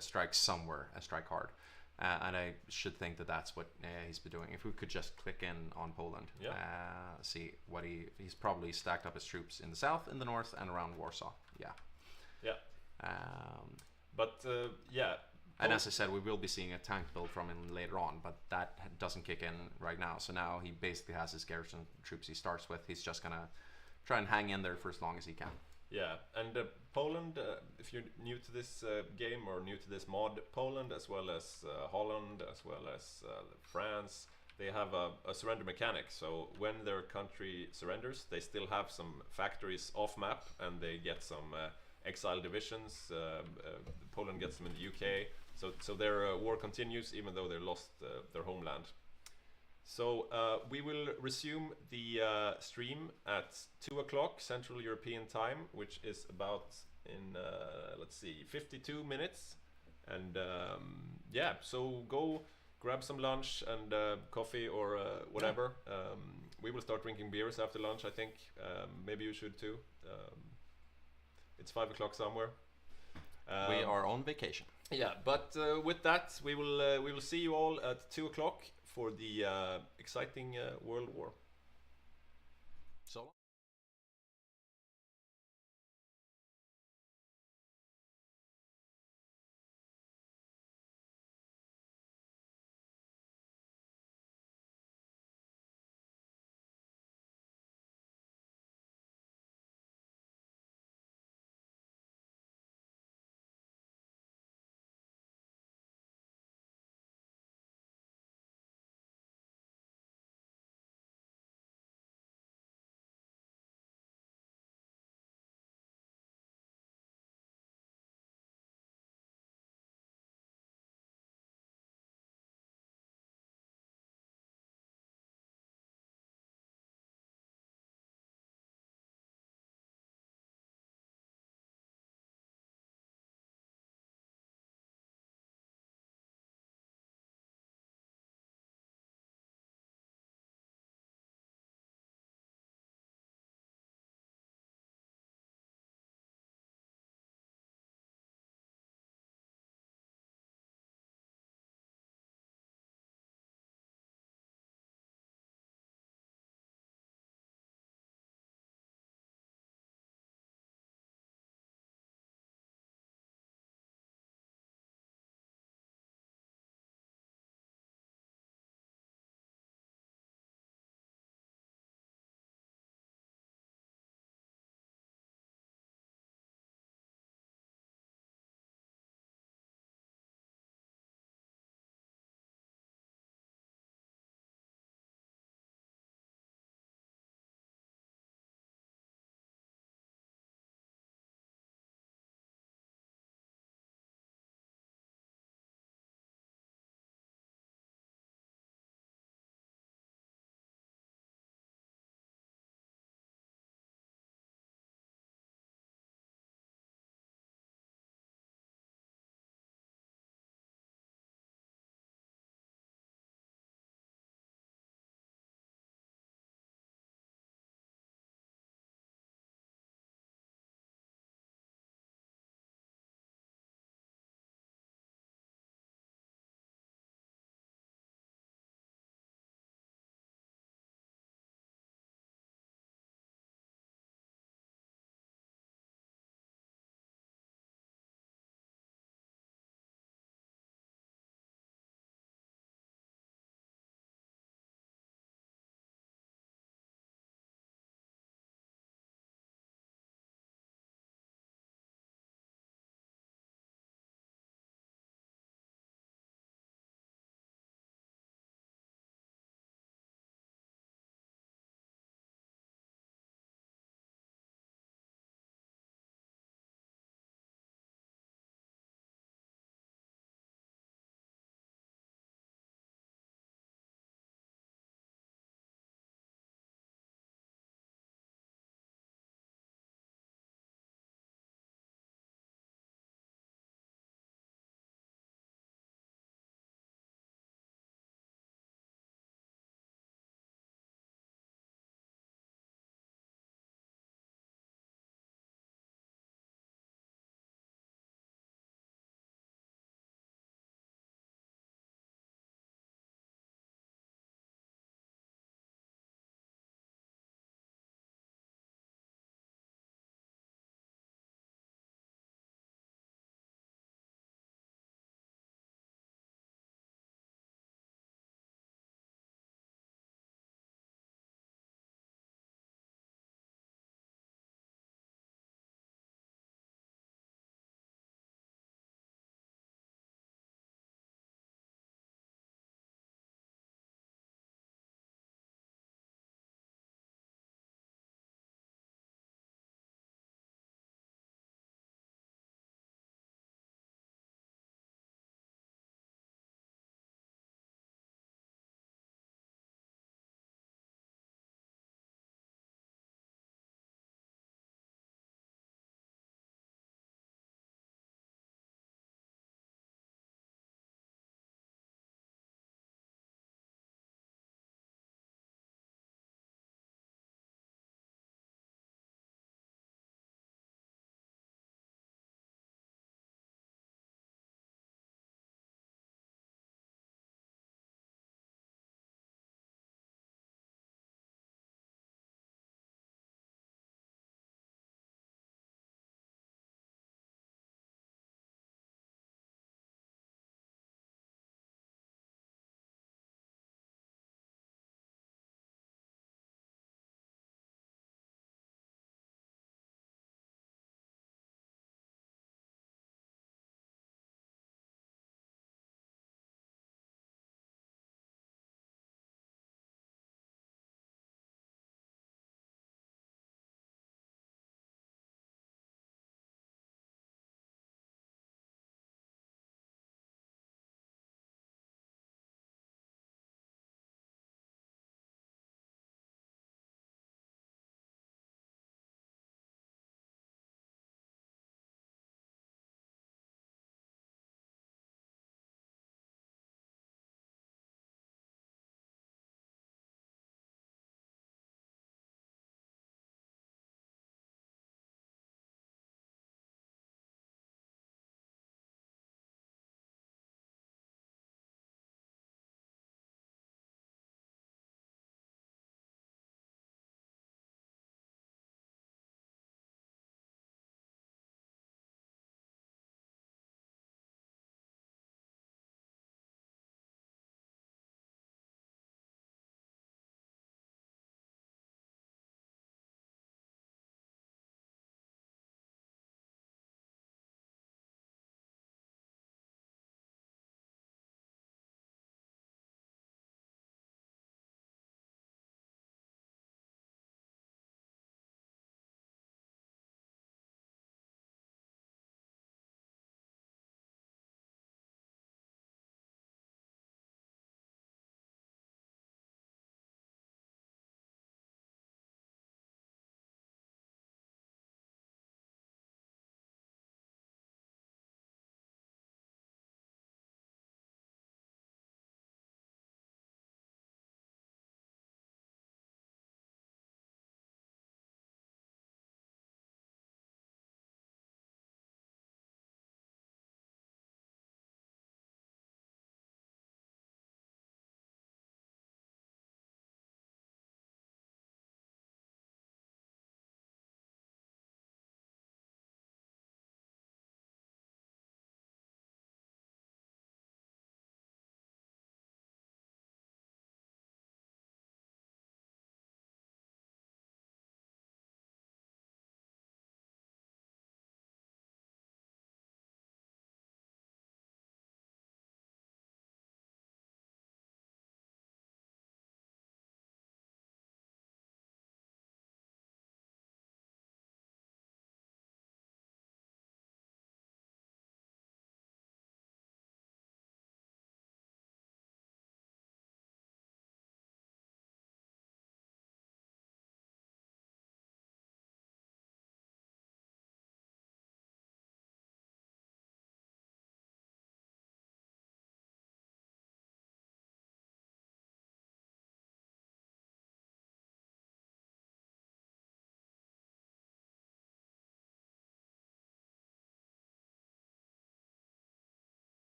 strike somewhere and strike hard. And I should think that that's what he's been doing. If we could just click in on Poland, see what he's probably stacked up his troops in the south, in the north, and around Warsaw. Yeah. But yeah. And as I said, we will be seeing a tank build from him later on, but that doesn't kick in right now. So now he basically has his garrison troops he starts with. He's just gonna try and hang in there for as long as he can. Yeah, and Poland, if you're new to this game or new to this mod, Poland as well as Holland, as well as France, they have a surrender mechanic. So when their country surrenders, they still have some factories off map, and they get some exile divisions. Poland gets them in the UK. So their war continues even though they lost their homeland. So we will resume the stream at 2 o'clock Central European time, which is about in, let's see, 52 minutes. And yeah, so go grab some lunch and coffee or whatever. We will start drinking beers after lunch, I think. Maybe you should too. It's 5 o'clock somewhere. We are on vacation. Yeah, but with that, we will see you all at 2 o'clock for the exciting World War. So.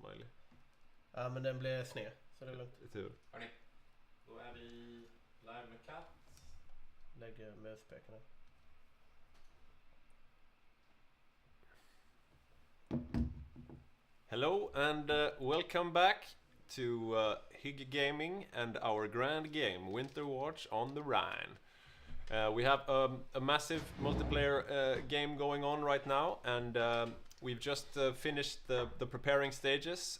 Miley. Ja, men den blir sned. Så det är lugnt. Tur. Hörni, då är vi live med katt. Lägger muspekarna. Hello and welcome back to Hygge Gaming and our grand game, Winter Watch on the Rhine. We have a massive multiplayer game going on right now, and we've just finished the preparing stages,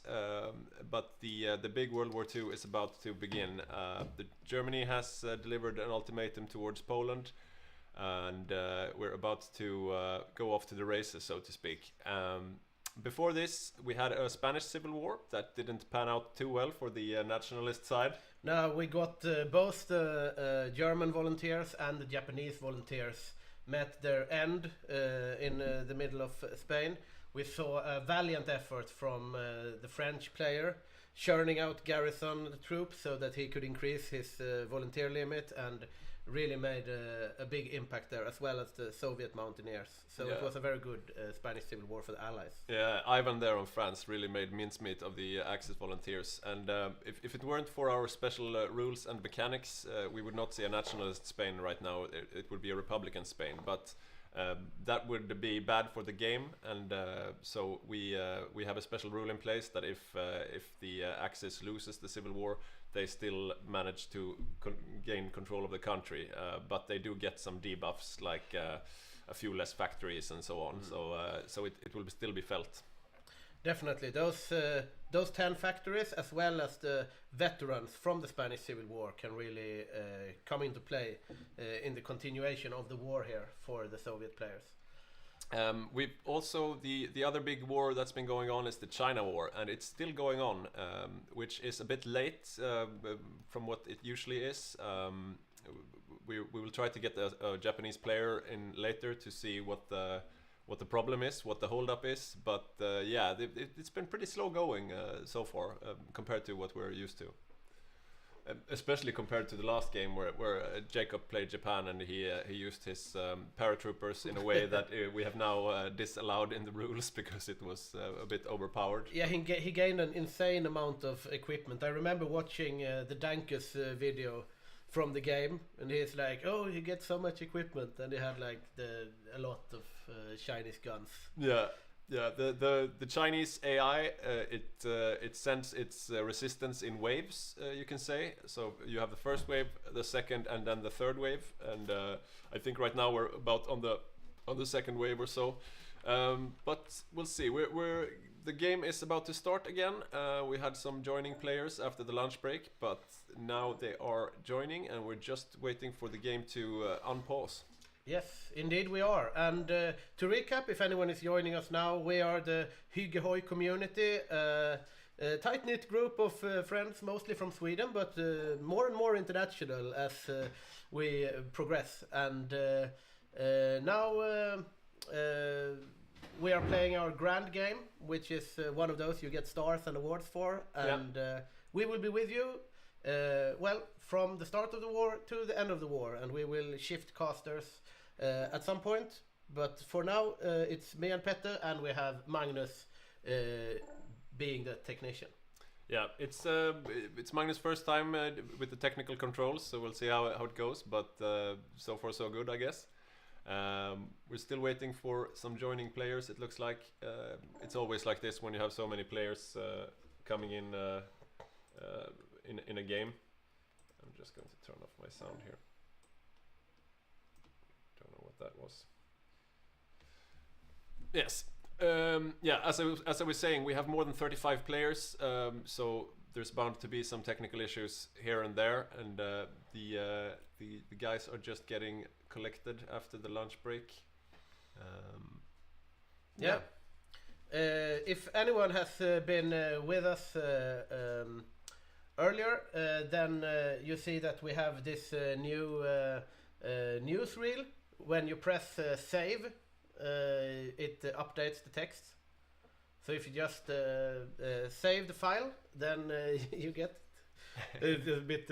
but the big World War II is about to begin. Germany has delivered an ultimatum towards Poland, and we're about to go off to the races, so to speak. Before this, we had a Spanish civil war that didn't pan out too well for the nationalist side. No, we got both the German volunteers and the Japanese volunteers met their end in the middle of Spain. We saw a valiant effort from the French player churning out garrison troops so that he could increase his volunteer limit, and really made a big impact there, as well as the Soviet mountaineers. So it was a very good Spanish civil war for the Allies. Yeah, Ivan there on France really made mincemeat of the Axis volunteers, and if it weren't for our special rules and mechanics, we would not see a nationalist Spain right now. It would be a Republican Spain, but that would be bad for the game, and so we have a special rule in place that if the Axis loses the civil war, they still manage to gain control of the country, but they do get some debuffs, like a few less factories and so on. So it will still be felt. Definitely, those 10 factories, as well as the veterans from the Spanish Civil War, can really come into play in the continuation of the war here for the Soviet players. We've also, the other big war that's been going on is the China War, and it's still going on, which is a bit late from what it usually is. We will try to get a Japanese player in later to see what the problem is, what the holdup is, but yeah, it's been pretty slow going so far compared to what we're used to. Especially compared to the last game where Jacob played Japan, and he used his paratroopers in a way that we have now disallowed in the rules because it was a bit overpowered. Yeah, he gained an insane amount of equipment. I remember watching the Dankus video from the game, and he's like, oh, he gets so much equipment, and he had like a lot of Chinese guns. Yeah, the Chinese AI, it sends its resistance in waves, you can say. So you have the first wave, the second, and then the third wave. And I think right now we're about on the second wave or so. But we'll see. The game is about to start again. We had some joining players after the lunch break, but now they are joining, and we're just waiting for the game to unpause. Yes, indeed we are. And to recap, if anyone is joining us now, we are the Hygge HOI community, a tight-knit group of friends, mostly from Sweden, but more and more international as we progress. And now we are playing our grand game, which is one of those you get stars and awards for. And we will be with you, well, from the start of the war to the end of the war, and we will shift casters at some point, but for now it's me and Petter, and we have Magnus being the technician. Yeah, it's Magnus' first time with the technical controls, so we'll see how it goes, but so far so good, I guess. We're still waiting for some joining players. It looks like it's always like this when you have so many players coming in a game. I'm just going to turn off my sound here. Don't know what that was. Yes. Yeah, as I was saying, we have more than 35 players, so there's bound to be some technical issues here and there, and the guys are just getting collected after the lunch break. Yeah. If anyone has been with us earlier, then you see that we have this new newsreel. When you press save, it updates the text. So if you just save the file, then you get a bit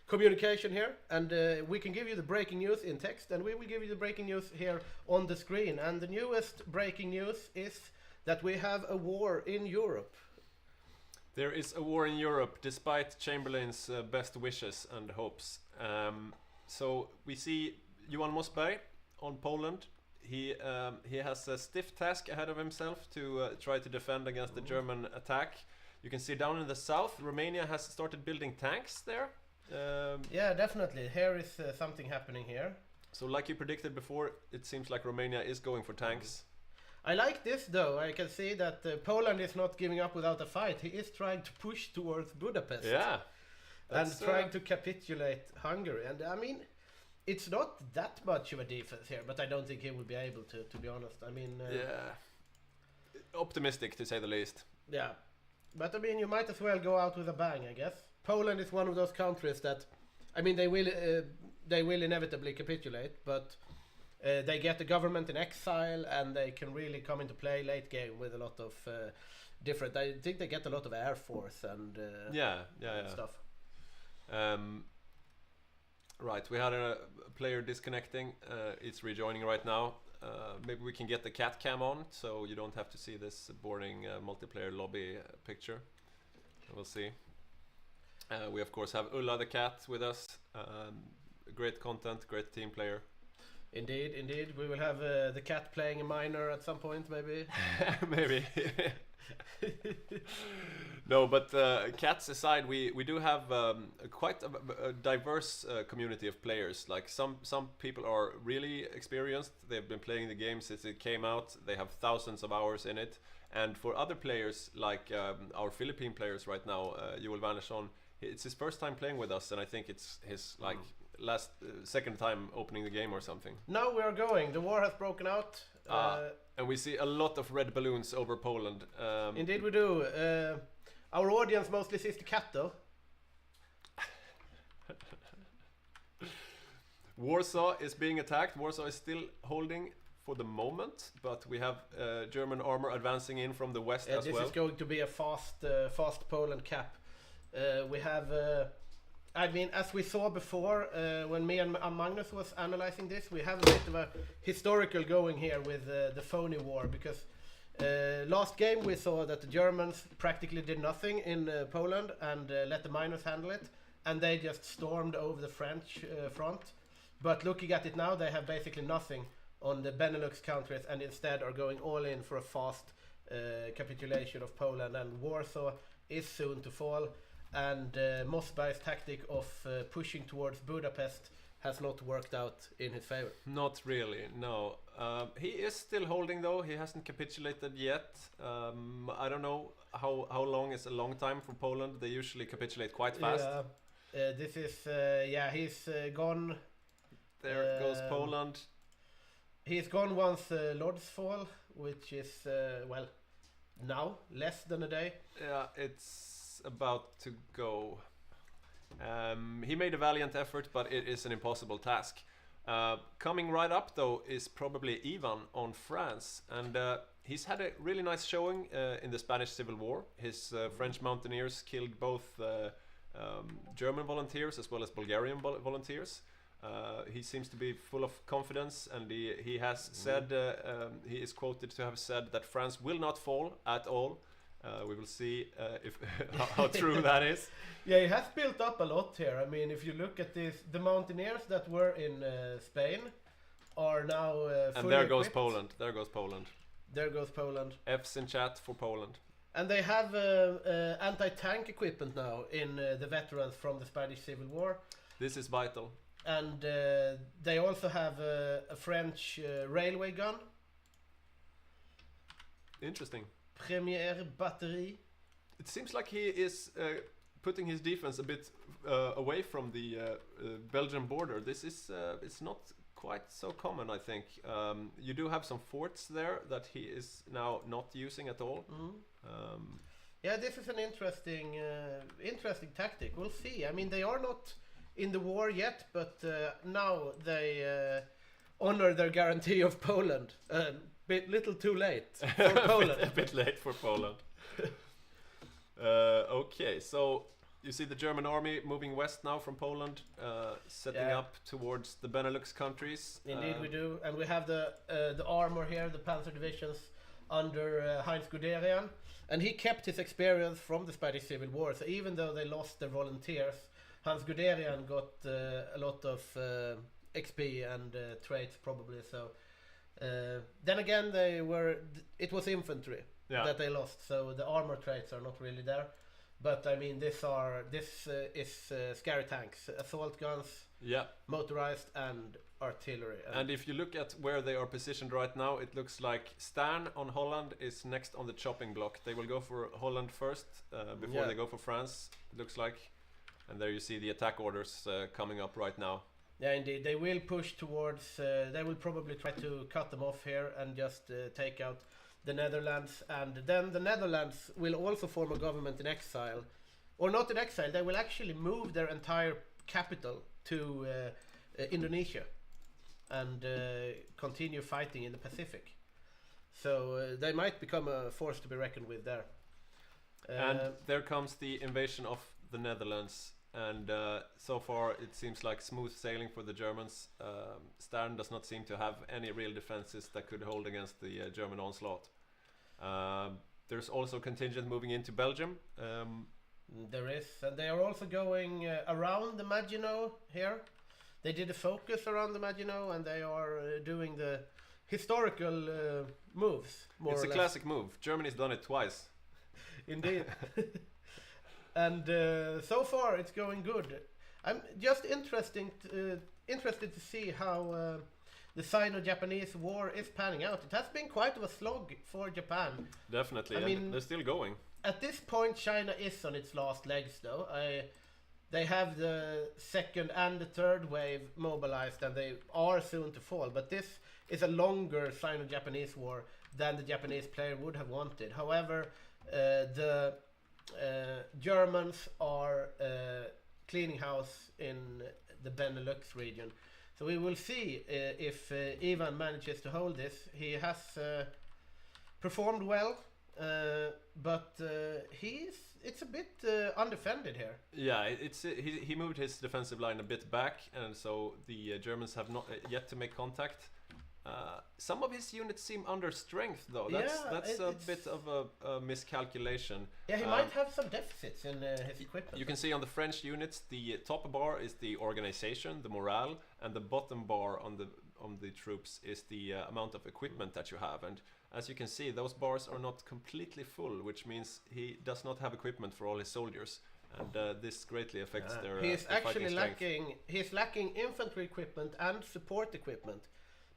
communication here, and we can give you the breaking news in text, and we will give you the breaking news here on the screen. And the newest breaking news is that we have a war in Europe. There is a war in Europe, despite Chamberlain's best wishes and hopes. So we see Johan Mossberg on Poland. He has a stiff task ahead of himself to try to defend against the German attack. You can see down in the south, Romania has started building tanks there. Yeah, definitely. Here is something happening here. So like you predicted before, it seems like Romania is going for tanks. I like this though. I can see that Poland is not giving up without a fight. He is trying to push towards Budapest. Yeah. And trying to capitulate Hungary. And I mean, it's not that much of a defense here, but I don't think he will be able to be honest. I mean... yeah. Optimistic, to say the least. Yeah. But I mean, you might as well go out with a bang, I guess. Poland is one of those countries that... I mean, they will inevitably capitulate, but... they get the government in exile, and they can really come into play late game with a lot of different. I think they get a lot of air force and stuff. Right, we had a player disconnecting. It's rejoining right now. Maybe we can get the cat cam on, so you don't have to see this boring multiplayer lobby picture. We'll see. We of course have Ulla the cat with us. Great content, great team player. Indeed, indeed. We will have the cat playing a minor at some point, maybe. Maybe. No, but cats aside, we do have quite a diverse community of players. Like some people are really experienced. They've been playing the game since it came out. They have thousands of hours in it. And for other players, like our Philippine players right now, Joel Wernersson, it's his first time playing with us, and I think it's his like second time opening the game or something. Now we are going. The war has broken out. And we see a lot of red balloons over Poland. Indeed we do. Our audience mostly sees the cat though. Warsaw is being attacked. Warsaw is still holding for the moment, but we have German armor advancing in from the west as well. This is going to be a fast Poland cap. We have... I mean, as we saw before, when me and Magnus was analyzing this, we have a bit of a historical going here with the phony war, because last game we saw that the Germans practically did nothing in Poland and let the miners handle it, and they just stormed over the French front. But looking at it now, they have basically nothing on the Benelux countries, and instead are going all in for a fast capitulation of Poland, and Warsaw is soon to fall. And Mossberg's tactic of pushing towards Budapest has not worked out in his favor. Not really, no. He is still holding though. He hasn't capitulated yet. I don't know how long is a long time for Poland. They usually capitulate quite fast. Yeah, this is he's gone. There goes Poland. He's gone once Lords fall, which is well, now less than a day. Yeah, it's about to go. He made a valiant effort, but it is an impossible task. Coming right up though is probably Ivan on France, and he's had a really nice showing in the Spanish Civil War. His French mountaineers killed both German volunteers as well as Bulgarian volunteers. He seems to be full of confidence, and he has said, he is quoted to have said that France will not fall at all. We will see if how true that is. Yeah, he has built up a lot here. I mean, if you look at this, the mountaineers that were in Spain are now fully and there goes equipped. Poland. There goes Poland. There goes Poland. F's in chat for Poland. And they have anti-tank equipment now in the veterans from the Spanish Civil War. This is vital. And they also have a French railway gun. Interesting. Première batterie. It seems like he is putting his defense a bit away from the Belgian border. This is it's not quite so common, I think. You do have some forts there that he is now not using at all. Yeah, this is an interesting tactic. We'll see. I mean, they are not in the war yet, but now they honor their guarantee of Poland. Little too late for Poland. A bit late for Poland. Okay, so you see the German army moving west now from Poland, setting up towards the Benelux countries. Indeed we do, and we have the armor here, the panzer divisions under Heinz Guderian, and he kept his experience from the Spanish Civil War. So even though they lost their volunteers, Heinz Guderian got a lot of XP and traits probably. So then again, it was infantry that they lost, so the armor traits are not really there. But I mean, this is scary tanks, assault guns, motorized and artillery. And if you look at where they are positioned right now, it looks like Stan on Holland is next on the chopping block. They will go for Holland first before they go for France, it looks like. And there you see the attack orders coming up right now. Yeah, indeed. They will push towards, they will probably try to cut them off here and just take out the Netherlands. And then the Netherlands will also form a government in exile. Or not in exile, they will actually move their entire capital to Indonesia and continue fighting in the Pacific. So they might become a force to be reckoned with there. And there comes the invasion of the Netherlands. And so far it seems like smooth sailing for the Germans. Stan does not seem to have any real defenses that could hold against the German onslaught. There's also contingent moving into Belgium. There is, and they are also going around the Maginot here. They did a focus around the Maginot, and they are doing the historical moves. It's a classic move. Germany's done it twice. Indeed. And so far it's going good. I'm just interested to see how the Sino-Japanese war is panning out. It has been quite of a slog for Japan. Definitely, I mean, they're still going. At this point, China is on its last legs, though. They have the second and the third wave mobilized, and they are soon to fall. But this is a longer Sino-Japanese war than the Japanese player would have wanted. However, the Germans are cleaning house in the Benelux region. So we will see if Ivan manages to hold this. He has performed well, but it's a bit undefended here. Yeah, he moved his defensive line a bit back, and so the Germans have not yet to make contact. Some of his units seem under strength, though. That's a bit of a miscalculation. Yeah, he might have some deficits in his equipment. You can see on the French units, the top bar is the organization, the morale, and the bottom bar on the troops is the amount of equipment that you have. And as you can see, those bars are not completely full, which means he does not have equipment for all his soldiers. And this greatly affects their He is actually lacking. He's lacking infantry equipment and support equipment.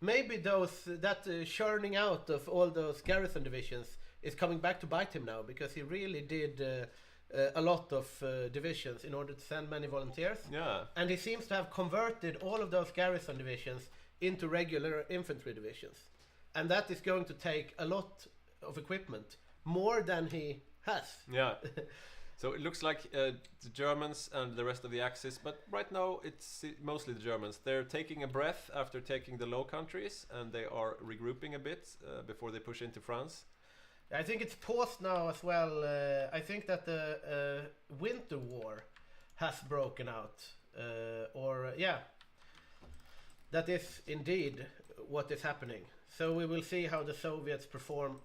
Maybe that churning out of all those garrison divisions is coming back to bite him now, because he really did a lot of divisions in order to send many volunteers. Yeah. And he seems to have converted all of those garrison divisions into regular infantry divisions. And that is going to take a lot of equipment, more than he has. Yeah. So it looks like the Germans and the rest of the Axis, but right now it's mostly the Germans. They're taking a breath after taking the Low Countries, and they are regrouping a bit before they push into France. I think it's paused now as well. I think that the Winter War has broken out. That is indeed what is happening. So we will see how the Soviets perform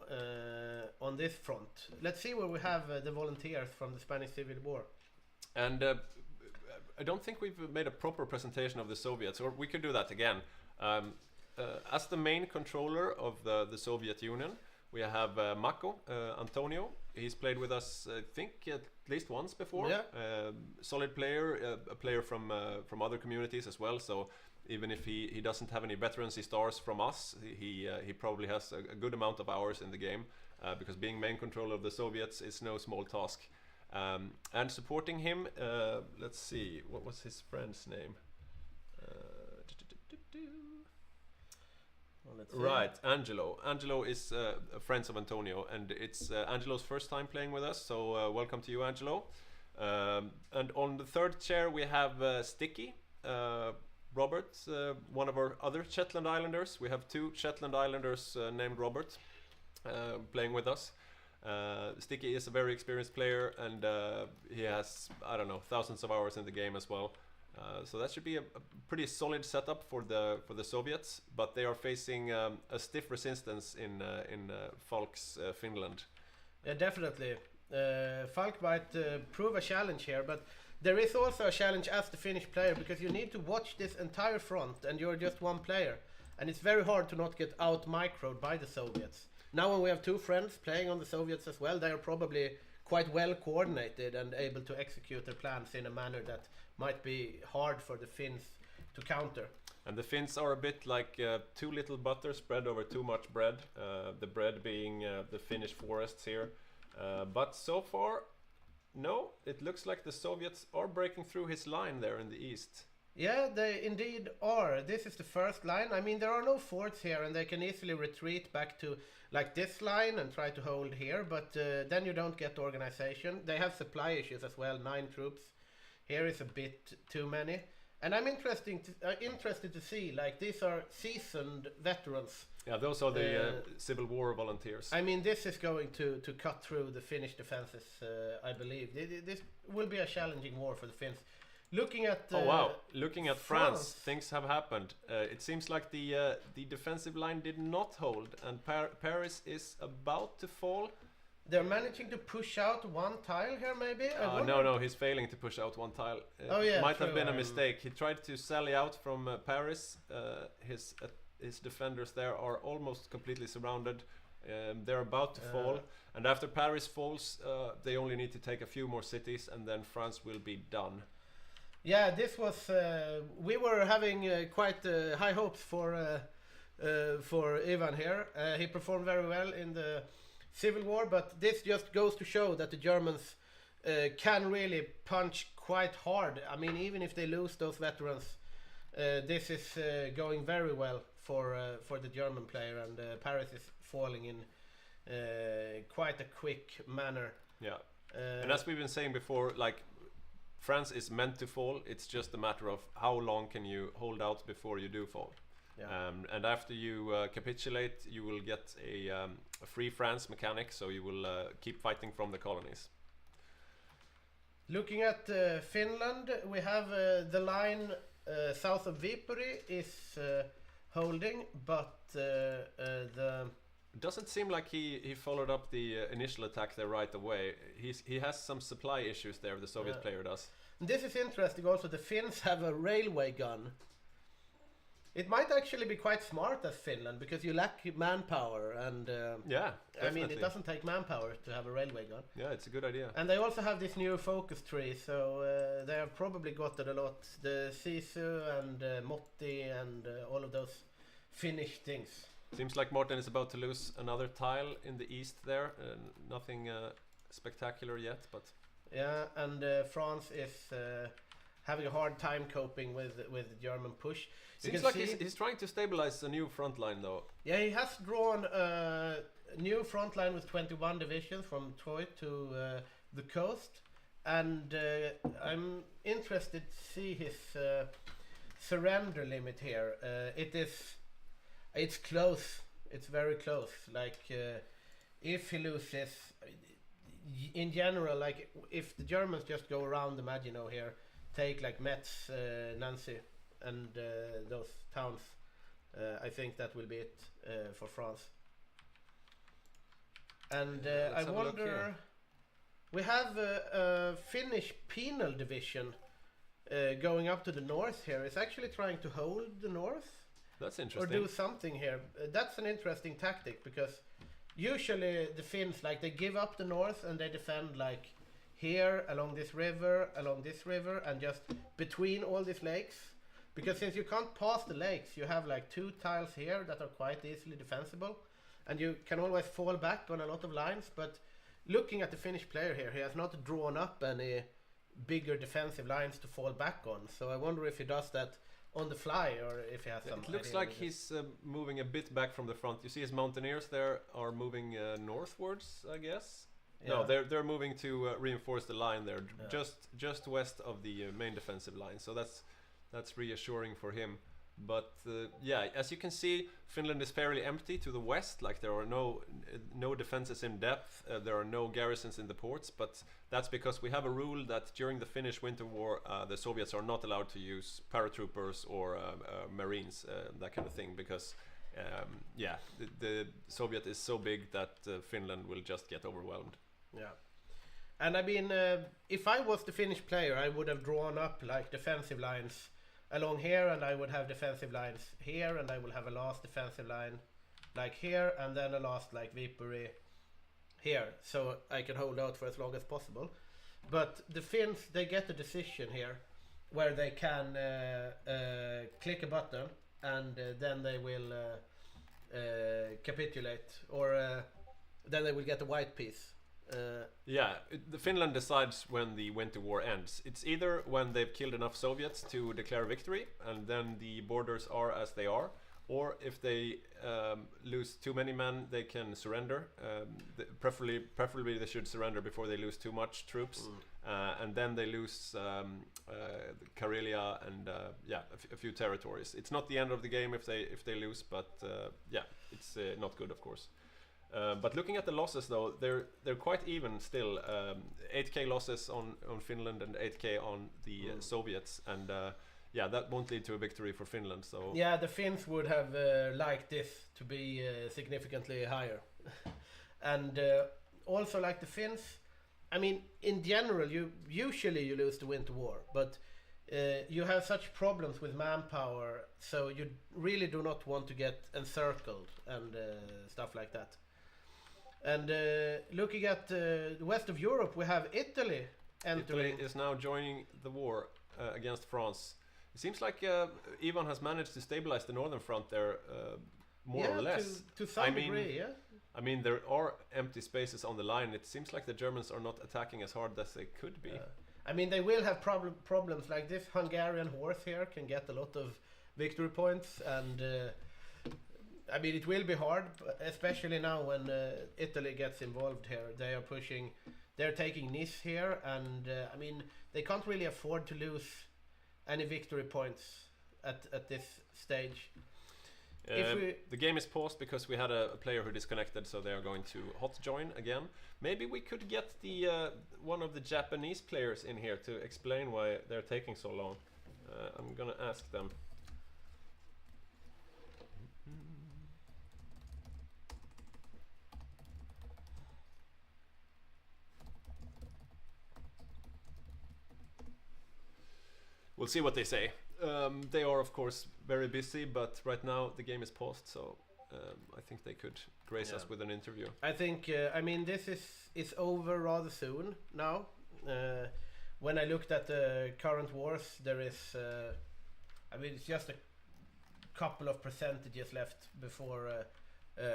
on this front. Let's see where we have the volunteers from the Spanish Civil War. And I don't think we've made a proper presentation of the Soviets, or we could do that again. As the main controller of the Soviet Union, we have Mako, Antonio. He's played with us, I think, at least once before. Yeah. Solid player, a player from other communities as well. So even if he doesn't have any veterancy stars from us, he probably has a good amount of hours in the game, because being main controller of the Soviets is no small task. And supporting him, let's see, what was his friend's name? Right, Angelo. Angelo is friends of Antonio, and it's Angelo's first time playing with us, so welcome to you, Angelo. And on the third chair we have Sticky, Robert, one of our other Shetland Islanders. We have two Shetland Islanders named Robert playing with us. Sticky is a very experienced player, and he has, I don't know, thousands of hours in the game as well. So that should be a pretty solid setup for the Soviets, but they are facing a stiff resistance in Falk's Finland. Yeah, definitely. Falk might prove a challenge here, but there is also a challenge as the Finnish player, because you need to watch this entire front and you're just one player, and it's very hard to not get out microed by the Soviets. Now when we have two friends playing on the Soviets as well, they are probably quite well coordinated and able to execute their plans in a manner that might be hard for the Finns to counter. And the Finns are a bit like too little butter spread over too much bread, the bread being the Finnish forests here. But so far, no, it looks like the Soviets are breaking through his line there in the east. Yeah, they indeed are. This is the first line. I mean, there are no forts here, and they can easily retreat back to like this line and try to hold here, but then you don't get organization. They have supply issues as well, 9 troops. Here is a bit too many. And I'm interested to see, like, these are seasoned veterans. Yeah, those are the Civil War volunteers. I mean, this is going to cut through the Finnish defenses, I believe. This will be a challenging war for the Finns. Looking at looking at France, things have happened. It seems like the defensive line did not hold, and Paris is about to fall. They're managing to push out one tile here, maybe? No, he's failing to push out one tile. Might have been a mistake. He tried to sally out from Paris. His defenders there are almost completely surrounded. They're about to fall, and after Paris falls, they only need to take a few more cities, and then France will be done. Yeah, this was. We were having quite high hopes for Ivan here. He performed very well in the Civil War, but this just goes to show that the Germans can really punch quite hard. I mean, even if they lose those veterans, this is going very well for the German player, and Paris is falling in quite a quick manner. Yeah, and as we've been saying before, like, France is meant to fall. It's just a matter of how long can you hold out before you do fall. Yeah. And after you capitulate, you will get a free France mechanic, so you will keep fighting from the colonies. Looking at Finland, we have the line south of Viipuri is holding, but the... It doesn't seem like he followed up the initial attack there right away. He has some supply issues there, the Soviet player does. And this is interesting also, the Finns have a railway gun. It might actually be quite smart as Finland, because you lack manpower, and yeah, definitely. I mean, it doesn't take manpower to have a railway gun. Yeah, it's a good idea. And they also have this new focus tree, so they have probably got it a lot. The Sisu and Motti and all of those Finnish things. Seems like Martin is about to lose another tile in the east there. Nothing spectacular yet, but... Yeah, and France is having a hard time coping with the German push. Seems like he's trying to stabilize a new front line, though. Yeah, he has drawn a new front line with 21 divisions from Troy to the coast. And I'm interested to see his surrender limit here. It's close. It's very close. Like, if he loses, in general, like, if the Germans just go around the Maginot here, take like Metz, Nancy, and those towns, I think that will be it for France. And I wonder, we have a Finnish penal division going up to the north here. It's actually trying to hold the north. That's interesting. Or do something here. That's an interesting tactic, because usually the Finns, like, they give up the north and they defend like here along this river, and just between all these lakes. Because since you can't pass the lakes, you have like 2 tiles here that are quite easily defensible, and you can always fall back on a lot of lines. But looking at the Finnish player here, he has not drawn up any bigger defensive lines to fall back on. So I wonder if he does that on the fly, or if he has some... It looks like he's moving a bit back from the front. You see his mountaineers there are moving northwards, I guess. Yeah. No, they're moving to reinforce the line there, just west of the main defensive line. So that's reassuring for him. But yeah, as you can see, Finland is fairly empty to the west. Like there are no defenses in depth. There are no garrisons in the ports. But that's because we have a rule that during the Finnish Winter War, the Soviets are not allowed to use paratroopers or marines, that kind of thing, because yeah, the Soviet is so big that Finland will just get overwhelmed. Yeah. And I mean, if I was the Finnish player, I would have drawn up like defensive lines along here, and I would have defensive lines here, and I will have a last defensive line like here, and then a last like Viipuri here, so I can hold out for as long as possible. But the Finns, they get a decision here where they can click a button, and then they will capitulate, or then they will get a white piece. Yeah, the Finland decides when the Winter War ends. It's either when they've killed enough Soviets to declare victory, and then the borders are as they are, or if they lose too many men, they can surrender. Preferably they should surrender before they lose too much troops, and then they lose Karelia and yeah, a few territories. It's not the end of the game if they lose, but yeah, it's not good, of course. But looking at the losses, though, they're quite even still. 8k losses on Finland and 8k on the Soviets, and yeah, that won't lead to a victory for Finland. So yeah, the Finns would have liked this to be significantly higher, and also like the Finns. I mean, in general, you usually lose the Winter War, but you have such problems with manpower, so you really do not want to get encircled and stuff like that. And looking at the west of Europe, we have Italy entering. Italy is now joining the war against France. It seems like Ivan has managed to stabilize the northern front there, more or less. To some degree, yeah. I mean, there are empty spaces on the line. It seems like the Germans are not attacking as hard as they could be. I mean, they will have problems like this. Hungarian horse here can get a lot of victory points, and I mean, it will be hard, especially now when Italy gets involved here. They are pushing, they're taking Nice here, and I mean, they can't really afford to lose any victory points at this stage. The game is paused because we had a player who disconnected, so they are going to hot join again. Maybe we could get the one of the Japanese players in here to explain why they're taking so long. I'm gonna ask them. We'll see what they say. They are, of course, very busy, but right now the game is paused, so I think they could grace us with an interview. I think, I mean, this is over rather soon now. When I looked at the current wars, there is, I mean, it's just a couple of percentages left before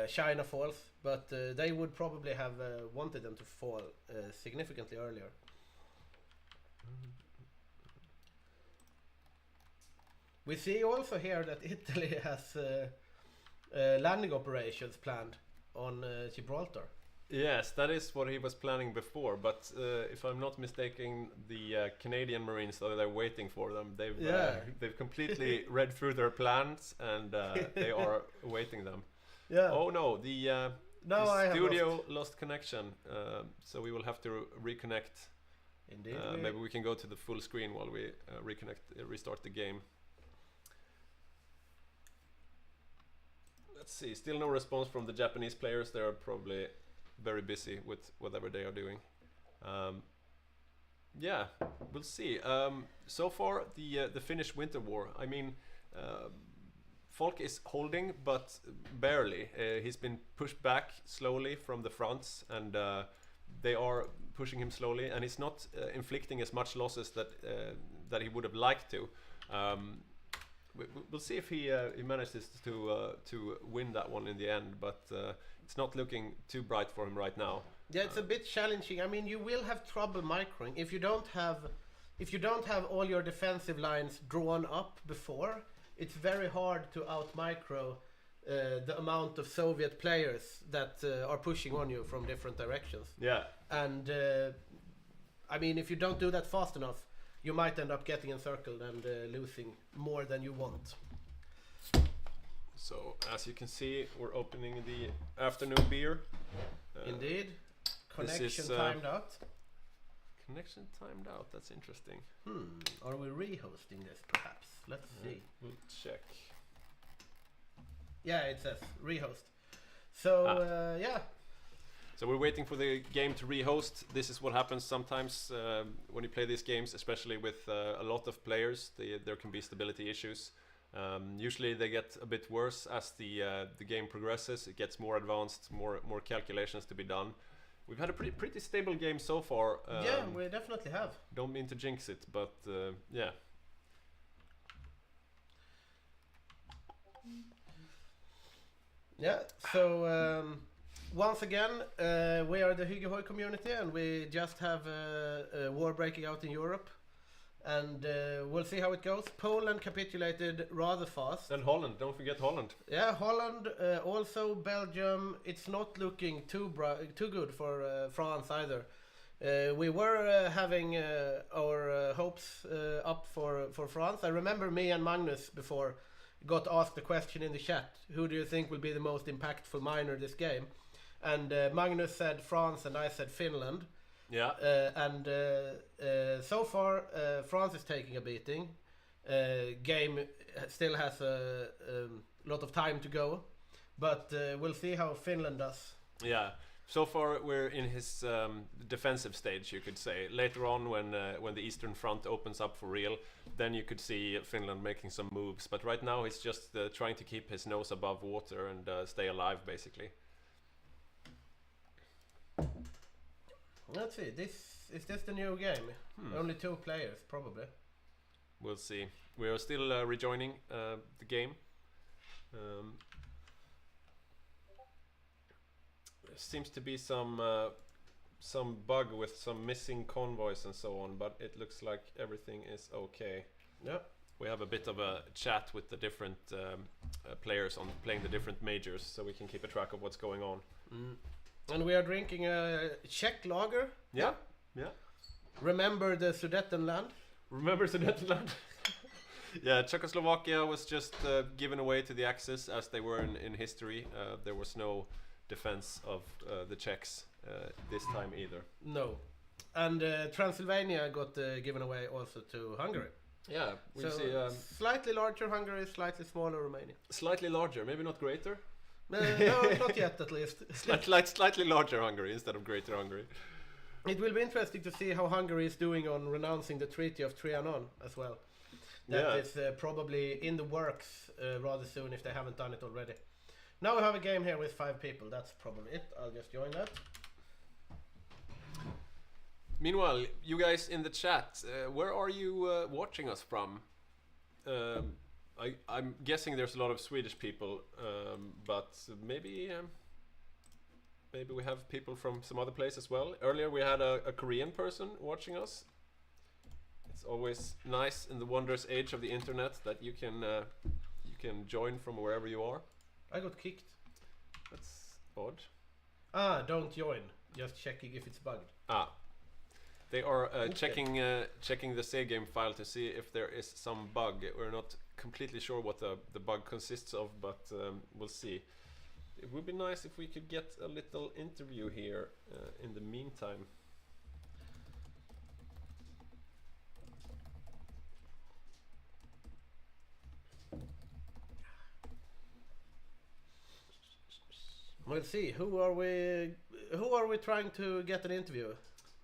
China falls, but they would probably have wanted them to fall significantly earlier. We see also here that Italy has landing operations planned on Gibraltar. Yes, that is what he was planning before, but if I'm not mistaken, the Canadian Marines, so they're waiting for them. They've completely read through their plans, and they are awaiting them. Yeah. Oh no, the studio lost connection, so we will have to reconnect. Indeed. Maybe we can go to the full screen while we restart the game. Let's see, still no response from the Japanese players. They're probably very busy with whatever they are doing. Yeah, we'll see. So far, the Finnish Winter War, I mean, Folk is holding, but barely. He's been pushed back slowly from the fronts, and they are pushing him slowly, and he's not inflicting as much losses that he would have liked to. We'll see if he manages to win that one in the end, but it's not looking too bright for him right now. Yeah, it's a bit challenging. I mean, you will have trouble microing if you don't have all your defensive lines drawn up before. It's very hard to out micro the amount of Soviet players that are pushing on you from different directions. Yeah, and I mean, if you don't do that fast enough, you might end up getting encircled and losing more than you want. So as you can see, we're opening the afternoon beer. Indeed. Connection is, timed out. Connection timed out. That's interesting. Are we rehosting this perhaps? Let's see. We'll check. Yeah, it says rehost. So yeah. So we're waiting for the game to rehost. This is what happens sometimes when you play these games, especially with a lot of players. There can be stability issues. Usually they get a bit worse as the game progresses. It gets more advanced, more calculations to be done. We've had a pretty stable game so far. Yeah, we definitely have. Don't mean to jinx it, but yeah. Yeah, so once again, we are the HOI4 community, and we just have a war breaking out in Europe. And we'll see how it goes. Poland capitulated rather fast. And Holland, don't forget Holland. Yeah, Holland, also Belgium. It's not looking too good for France either. We were having our hopes up for France. I remember me and Magnus before got asked the question in the chat, who do you think will be the most impactful minor this game? And Magnus said France and I said Finland. Yeah. And so far, France is taking a beating. Game still has a lot of time to go, but we'll see how Finland does. Yeah. So far, we're in his defensive stage, you could say. Later on, when the Eastern Front opens up for real, then you could see Finland making some moves. But right now, he's just trying to keep his nose above water and stay alive, basically. Let's see. Is this the new game? Only 2 players, probably. We'll see. We are still rejoining the game. There seems to be some bug with some missing convoys and so on, but it looks like everything is okay. Yep. We have a bit of a chat with the different players on playing the different majors, so we can keep a track of what's going on. And we are drinking a Czech lager. Yeah, yeah. Remember the Sudetenland? Remember Sudetenland? Yeah, Czechoslovakia was just given away to the Axis as they were in history. There was no defense of the Czechs this time either. No. And Transylvania got given away also to Hungary. Yeah, we so see... slightly larger Hungary, slightly smaller Romania. Slightly larger, maybe not greater? No, not yet at least. Slightly larger Hungary instead of greater Hungary. It will be interesting to see how Hungary is doing on renouncing the Treaty of Trianon as well. That is probably in the works rather soon if they haven't done it already. Now we have a game here with 5 people. That's probably it. I'll just join that. Meanwhile, you guys in the chat, where are you watching us from? I'm guessing there's a lot of Swedish people, but maybe we have people from some other place as well. Earlier we had a Korean person watching us. It's always nice in the wondrous age of the internet that you can join from wherever you are. I got kicked. That's odd. Don't join. Just checking if it's bugged. They are checking the save game file to see if there is some bug. We're not completely sure what the bug consists of, but we'll see. It would be nice if we could get a little interview here in the meantime. We'll see. Who are we trying to get an interview?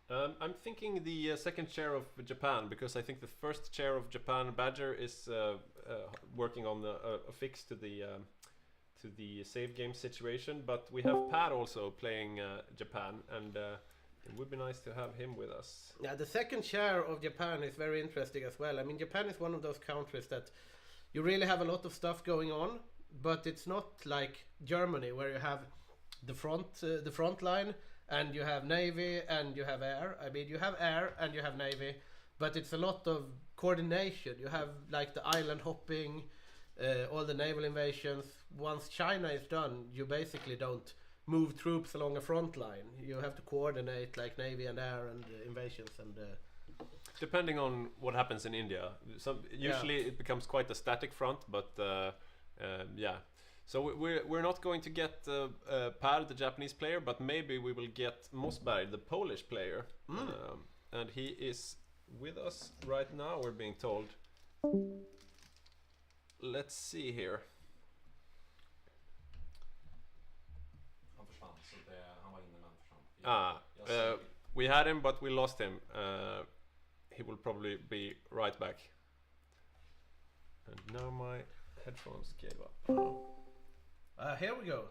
I'm thinking the second chair of Japan, because I think the first chair of Japan, Badger, is working on a fix to the save game situation. But we have Pat also playing Japan, and it would be nice to have him with us. Yeah, the second chair of Japan is very interesting as well. I mean, Japan is one of those countries that you really have a lot of stuff going on, but it's not like Germany where you have the front line. And you have Navy and you have air. I mean, you have air and you have Navy, but it's a lot of coordination. You have like the island hopping, all the naval invasions. Once China is done, you basically don't move troops along a front line. You have to coordinate like Navy and air and invasions and... Depending on what happens in India. Usually it becomes quite a static front, but yeah. So we're not going to get Per, the Japanese player, but maybe we will get Mosberg, the Polish player. And he is with us right now, we're being told. Let's see here. We had him, but we lost him. He will probably be right back. And now my headphones gave up. Here we go.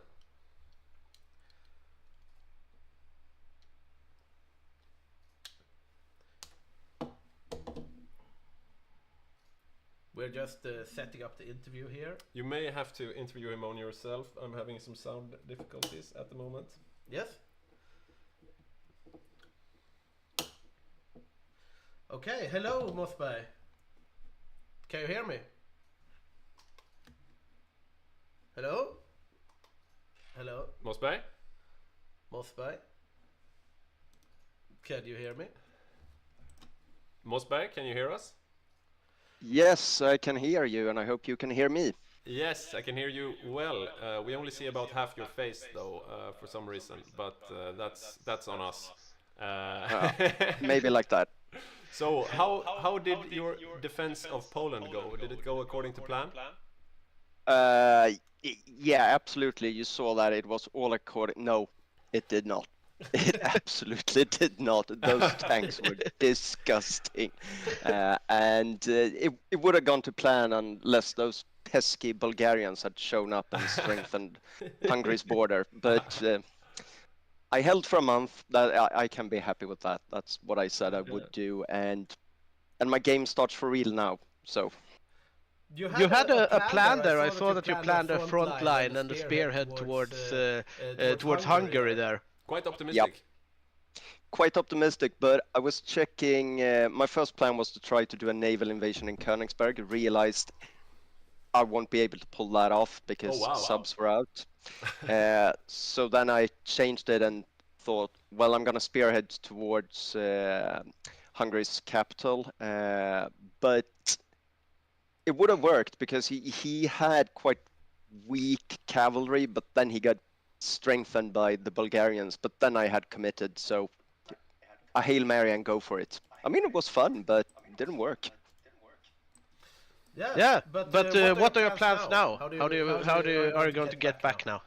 We're just setting up the interview here. You may have to interview him on yourself. I'm having some sound difficulties at the moment. Yes. Okay, hello Mosberg. Can you hear me? Hello? Hello? Mosberg? Mosberg? Can you hear me? Mosberg, can you hear us? Yes, I can hear you, and I hope you can hear me. Yes, I can hear you well. We only see about half your face, though, for some reason, but that's on us. Maybe like that. So, how did your defense of Poland go? Did it go according to plan? Yeah, absolutely. You saw that it was all according. No, it did not. It absolutely did not. Those tanks were disgusting, and it would have gone to plan unless those pesky Bulgarians had shown up and strengthened Hungary's border. But I held for a month. That I can be happy with that. That's what I said I would do, and my game starts for real now. So. You had a plan there. I saw that you planned a front line and a spearhead towards Hungary there. Quite optimistic. Yep. Quite optimistic, but I was checking. My first plan was to try to do a naval invasion in Königsberg. Realized I won't be able to pull that off because subs were out. So then I changed it and thought, well, I'm going to spearhead towards Hungary's capital. But it would have worked because he had quite weak cavalry, but then he got strengthened by the Bulgarians. But then I had committed, so a Hail Mary and go for it. I mean, it was fun, but it didn't work. Yeah, but what are your plans now? How are you going to get back now?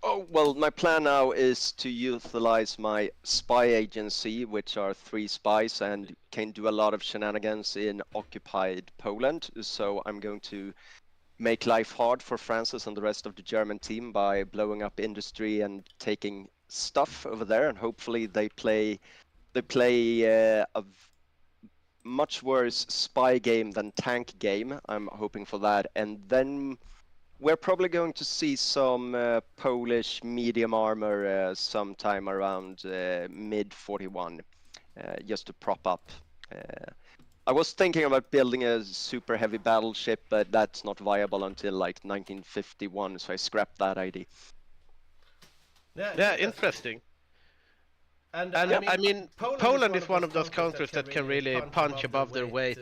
Oh, well, my plan now is to utilize my spy agency, which are 3 spies and can do a lot of shenanigans in occupied Poland. So I'm going to make life hard for Francis and the rest of the German team by blowing up industry and taking stuff over there, and hopefully they play a much worse spy game than tank game. I'm hoping for that, and then we're probably going to see some Polish medium armor sometime around mid 41, just to prop up. I was thinking about building a super heavy battleship, but that's not viable until like 1951, so I scrapped that idea. Yeah, interesting. And I mean, Poland is one of those countries that can really punch above their weight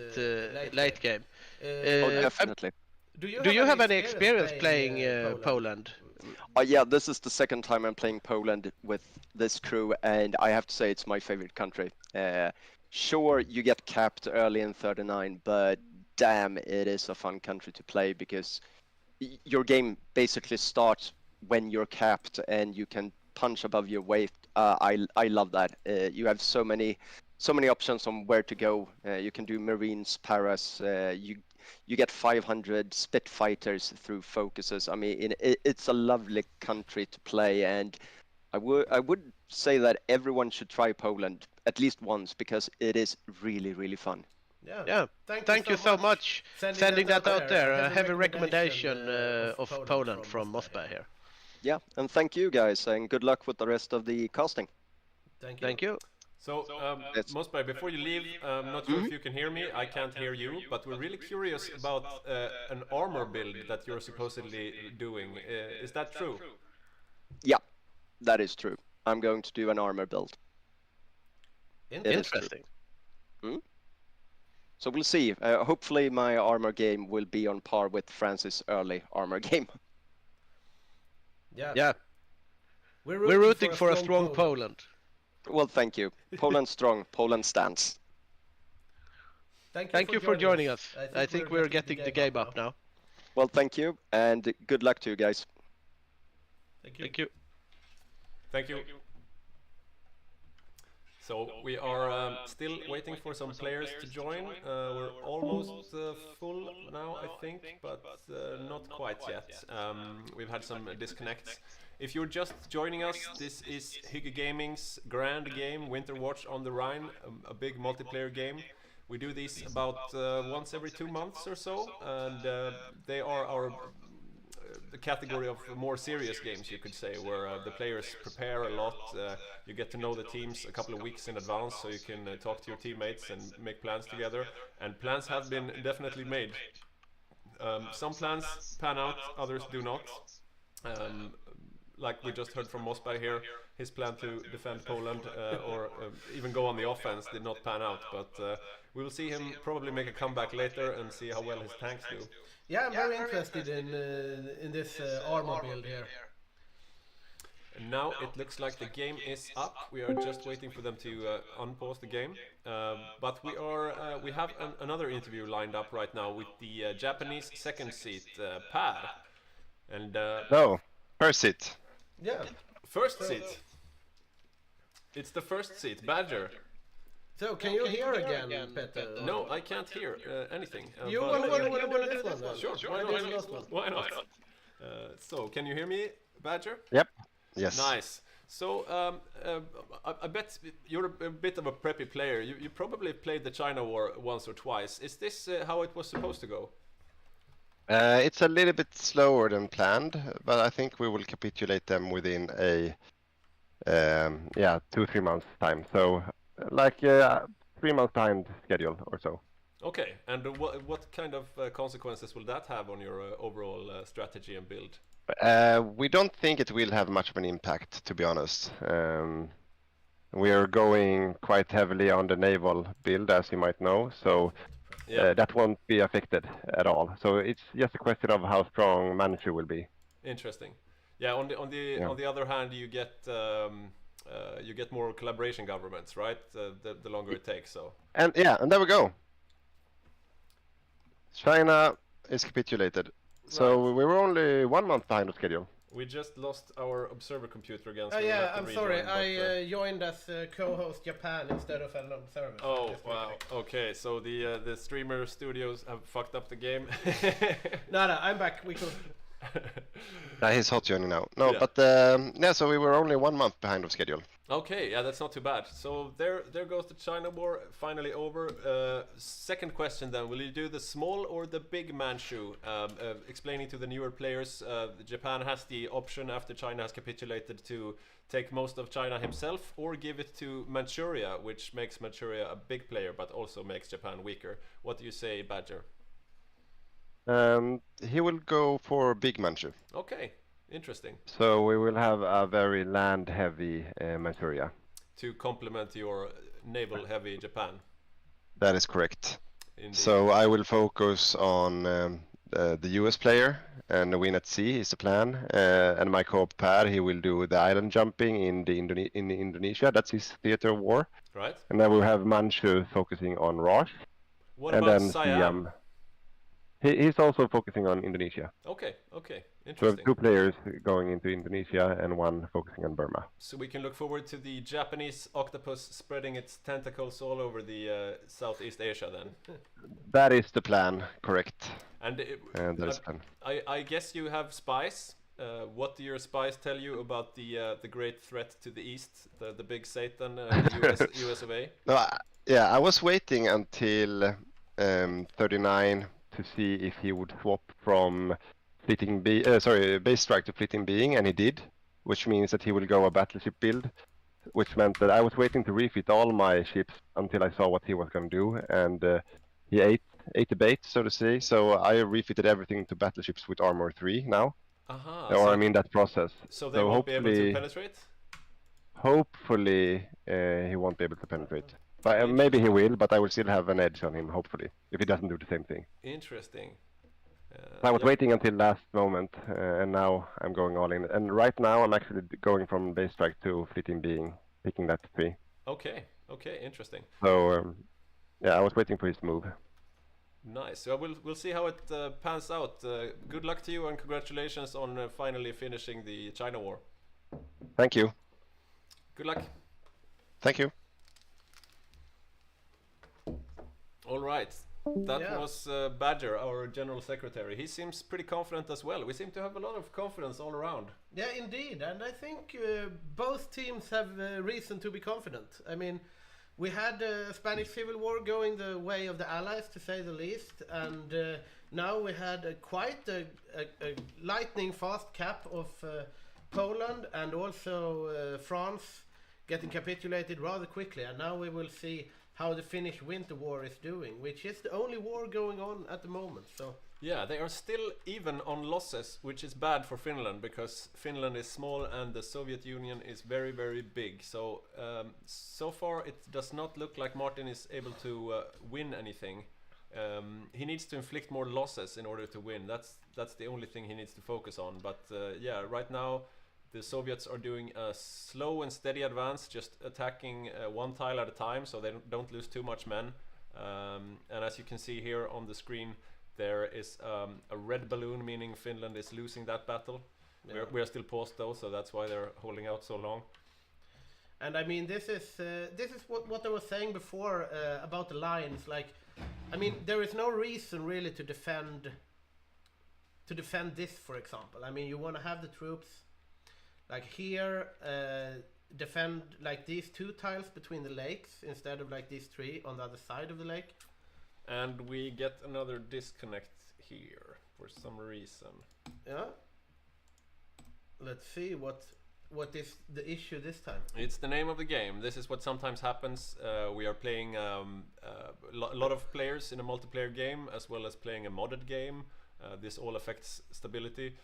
late game. Oh, definitely. Do you have any experience playing Poland? Yeah, this is the second time I'm playing Poland with this crew, and I have to say it's my favorite country. Sure, you get capped early in 39, but damn, it is a fun country to play because your game basically starts when you're capped and you can punch above your weight. I love that. You have so many options on where to go. You can do Marines, Paras. You get 500 Spitfighters through focuses. I mean, it's a lovely country to play, and I would say that everyone should try Poland at least once because it is really, really fun. Yeah. Thank you so much sending that out there. A heavy recommendation of Poland from Mosberg here. Yeah, and thank you guys, and good luck with the rest of the casting. Thank you. So, Mosberg, before you leave, I'm not sure if you can hear me. I can't hear you, but we're really curious about an armor build that you're supposedly doing. Is that true? Yeah, that is true. I'm going to do an armor build. Interesting. So we'll see. Hopefully my armor game will be on par with Francis' early armor game. Yeah. We're rooting for a strong Poland. Well, thank you. Poland strong, Poland stands. Thank you for joining us. I think we're getting the game up now. Well, thank you, and good luck to you guys. Thank you. Thank you. So we are still waiting for some players to join. We're almost full now, I think, but not quite yet. We've had some disconnects. If you're just joining us, this is Hygge Gaming's Grand Game, Winter Watch on the Rhine, a big multiplayer game. We do these about once every 2 months or so, and they are the category of more serious games, you could say, where the players prepare a lot. You get to know the teams a couple of weeks in advance, so you can talk to your teammates and make plans together. And plans have been definitely made. Some plans pan out, others do not. Like we just heard from Mosberg here, his plan to defend Poland or even go on the offense did not pan out, but we will see him probably make a comeback later and see how well his tanks do. Yeah, I'm very interested in this armor build here. And now it looks like the game is up. We are just waiting for them to unpause the game. But we have another interview lined up right now with the Japanese second seat, Per. And no, first seat. Yeah, first seat. It's the first seat, Badger. So can you hear again, Petter? No, I can't hear anything. You want to do this one then? Sure, why not? So, can you hear me, Badger? Yep. Yes. Nice. So, I bet you're a bit of a preppy player. You probably played the China War once or twice. Is this how it was supposed to go? It's a little bit slower than planned, but I think we will capitulate them within a 2-3 months time. So like 3 months time schedule or so. Okay, and what kind of consequences will that have on your overall strategy and build? We don't think it will have much of an impact, to be honest. We are going quite heavily on the naval build, as you might know, so that won't be affected at all. So it's just a question of how strong manager will be. Interesting. Yeah. On the other hand, you get more collaboration governments, right? The longer it takes. So. And there we go. China is capitulated. Right. So we were only 1 month behind the schedule. We just lost our observer computer again. So I'm sorry. I joined as co-host Japan instead of an observer. Oh wow. Okay, so the streamer studios have fucked up the game. No, I'm back. We could. He's hot joining now. No, yeah. But so we were only 1 month behind of schedule. Okay, yeah, that's not too bad. So there goes the China War finally over. Second question then: will you do the small or the big Manchu? Explaining to the newer players, Japan has the option after China has capitulated to take most of China himself, or give it to Manchuria, which makes Manchuria a big player, but also makes Japan weaker. What do you say, Badger? He will go for big Manchu. Okay, interesting. So we will have a very land-heavy Manchuria. To complement your naval-heavy Japan. That is correct. Indeed. So I will focus on the US player and win at sea is the plan. And my co-op Per, he will do the island jumping in Indonesia. That's his theater of war. Right. And then we'll have Manchu focusing on Rosh. What and about then Siam? He's also focusing on Indonesia. Okay, interesting. So we have 2 players going into Indonesia and 1 focusing on Burma. So we can look forward to the Japanese octopus spreading its tentacles all over the Southeast Asia then. That is the plan, correct. And that is the plan. I guess you have spies. What do your spies tell you about the great threat to the east, the big Satan, US of A? No, I was waiting until 39 to see if he would swap from base strike to fleeting being, and he did, which means that he will go a battleship build, which meant that I was waiting to refit all my ships until I saw what he was going to do, and he ate the bait, so to say. So I refitted everything to battleships with armor 3 now. That process. So they won't be able to penetrate? Hopefully he won't be able to penetrate. But maybe he will, but I will still have an edge on him, hopefully, if he doesn't do the same thing. Interesting. I was waiting until last moment, and now I'm going all in. And right now I'm actually going from base strike to fleeting being, picking that 3. Okay, interesting. So, yeah, I was waiting for his move. Nice. So we'll see how it pans out. Good luck to you and congratulations on finally finishing the China War. Thank you. Good luck. Thank you. All right. That was Badger, our general secretary. He seems pretty confident as well. We seem to have a lot of confidence all around. Yeah, indeed. And I think both teams have reason to be confident. I mean, we had a Spanish Civil War going the way of the Allies, to say the least. And now we had quite a lightning fast cap of Poland and also France getting capitulated rather quickly. And now we will see how the Finnish Winter War is doing, which is the only war going on at the moment. So yeah, they are still even on losses, which is bad for Finland because Finland is small and the Soviet Union is very, very big. So so far it does not look like Martin is able to win anything. He needs to inflict more losses in order to win. That's the only thing he needs to focus on. But yeah, right now the Soviets are doing a slow and steady advance, just attacking one tile at a time, so they don't lose too much men. And as you can see here on the screen, there is a red balloon, meaning Finland is losing that battle. Yeah. We're still paused though, so that's why they're holding out so long. And I mean, this is what I was saying before about the lines. Like, I mean, there is no reason really to defend this, for example. I mean, you want to have the troops like here, defend like these 2 tiles between the lakes instead of like these 3 on the other side of the lake. And we get another disconnect here for some reason. Yeah. Let's see what is the issue this time. It's the name of the game. This is what sometimes happens. We are playing a lot of players in a multiplayer game as well as playing a modded game. This all affects stability.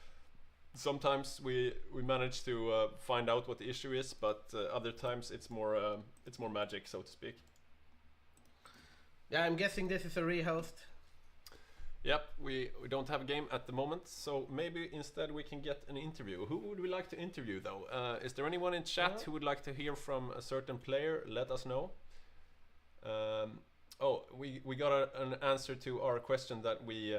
Sometimes we manage to find out what the issue is, but other times it's more magic, so to speak. Yeah, I'm guessing this is a rehost. Yep, we don't have a game at the moment, so maybe instead we can get an interview. Who would we like to interview though? Is there anyone in chat who would like to hear from a certain player? Let us know. Oh, we got an answer to our question that we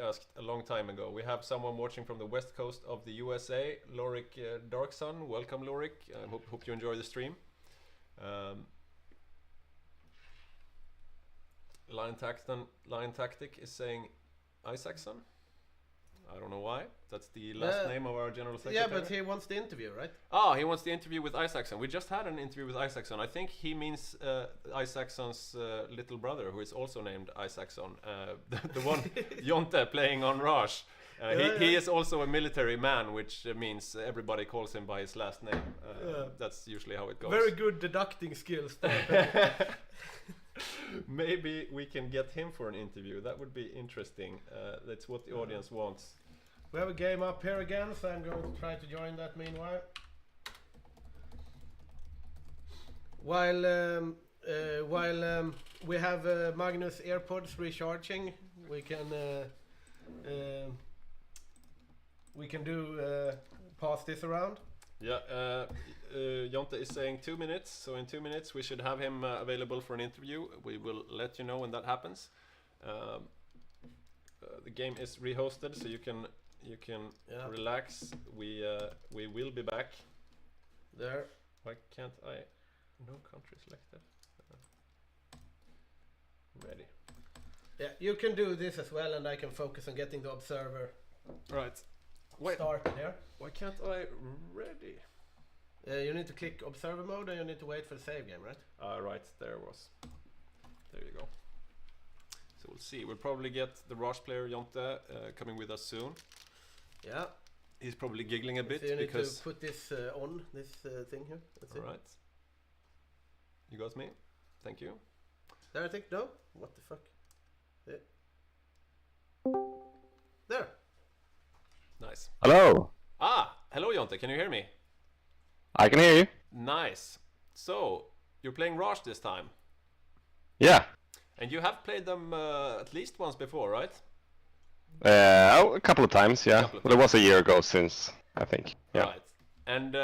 asked a long time ago. We have someone watching from the west coast of the USA, Lorik Darksun. Welcome, Lorik. I hope you enjoy the stream. Lion Tactic is saying Isaacson. I don't know why. That's the last name of our general secretary. Yeah, but he wants the interview, right? Ah, he wants the interview with Isaacson. We just had an interview with Isaacson. I think he means Isaacson's little brother, who is also named Isaacson. The one Jonte playing on Raj. He is also a military man, which means everybody calls him by his last name. That's usually how it goes. Very good deducting skills there. Maybe we can get him for an interview. That would be interesting. That's what the audience wants. We have a game up here again, so I'm going to try to join that meanwhile. While we have Magnus AirPods recharging, we can pass this around. Yeah, Jonte is saying 2 minutes, so in 2 minutes we should have him available for an interview. We will let you know when that happens. The game is rehosted, so you can relax. We will be back. There. Why can't I? No country selected. Ready. Yeah, you can do this as well, and I can focus on getting the observer. Right. Started here. Why can't I ready? You need to click observer mode and you need to wait for the save game, right? Right, there you go. So we'll see. We'll probably get the Rush player Jonte coming with us soon. Yeah. He's probably giggling a bit so you because... need to put this on, this thing here. That's it. Alright. You got me. Thank you. There, I think. No? What the fuck? There. Nice. Hello. Hello Jonte, can you hear me? I can hear you. Nice. So, you're playing Raj this time? Yeah. And you have played them at least once before, right? A couple of times, yeah. But it was a year ago since, I think. Yeah. Right. And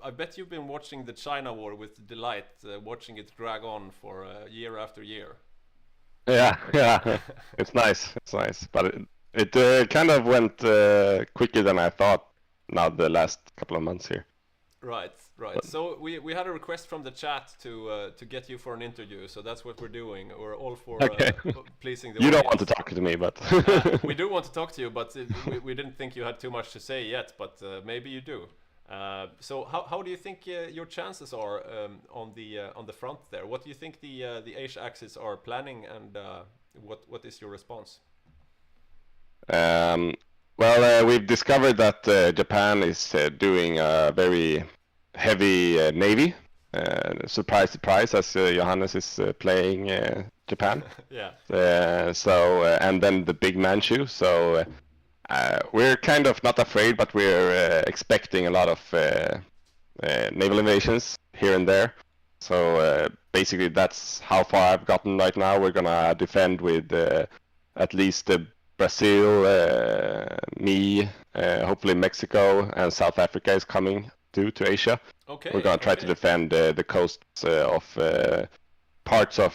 I bet you've been watching the China War with delight, watching it drag on for year after year. Yeah, yeah. It's nice. It's nice. But it kind of went quicker than I thought now the last couple of months here. Right, right. So we had a request from the chat to get you for an interview, so that's what we're doing. We're all for pleasing the You audience. don't want to talk to me, but... we do want to talk to you, but we didn't think you had too much to say yet, but maybe you do. So how do you think your chances are on the front there? What do you think the Asia Axis are planning, and what is your response? Well, we've discovered that Japan is doing a very heavy navy. Surprise, surprise, as Johannes is playing Japan. Yeah. And then the big Manchu. So we're kind of not afraid, but we're expecting a lot of naval invasions here and there. So basically, that's how far I've gotten right now. We're gonna defend with at least Brazil, me, hopefully Mexico, and South Africa is coming to Asia. Okay. We're gonna try to defend the coasts of parts of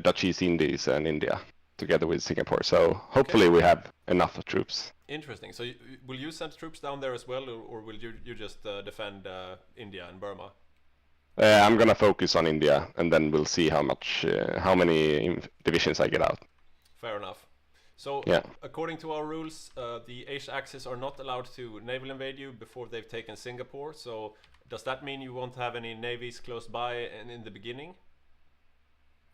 Dutch East Indies and India, together with Singapore. So hopefully we have enough troops. Interesting. So will you send troops down there as well, or will you just defend India and Burma? I'm gonna focus on India, and then we'll see how many divisions I get out. Fair enough. So, yeah. According to our rules, the Asia Axis are not allowed to naval invade you before they've taken Singapore. So, does that mean you won't have any navies close by in the beginning?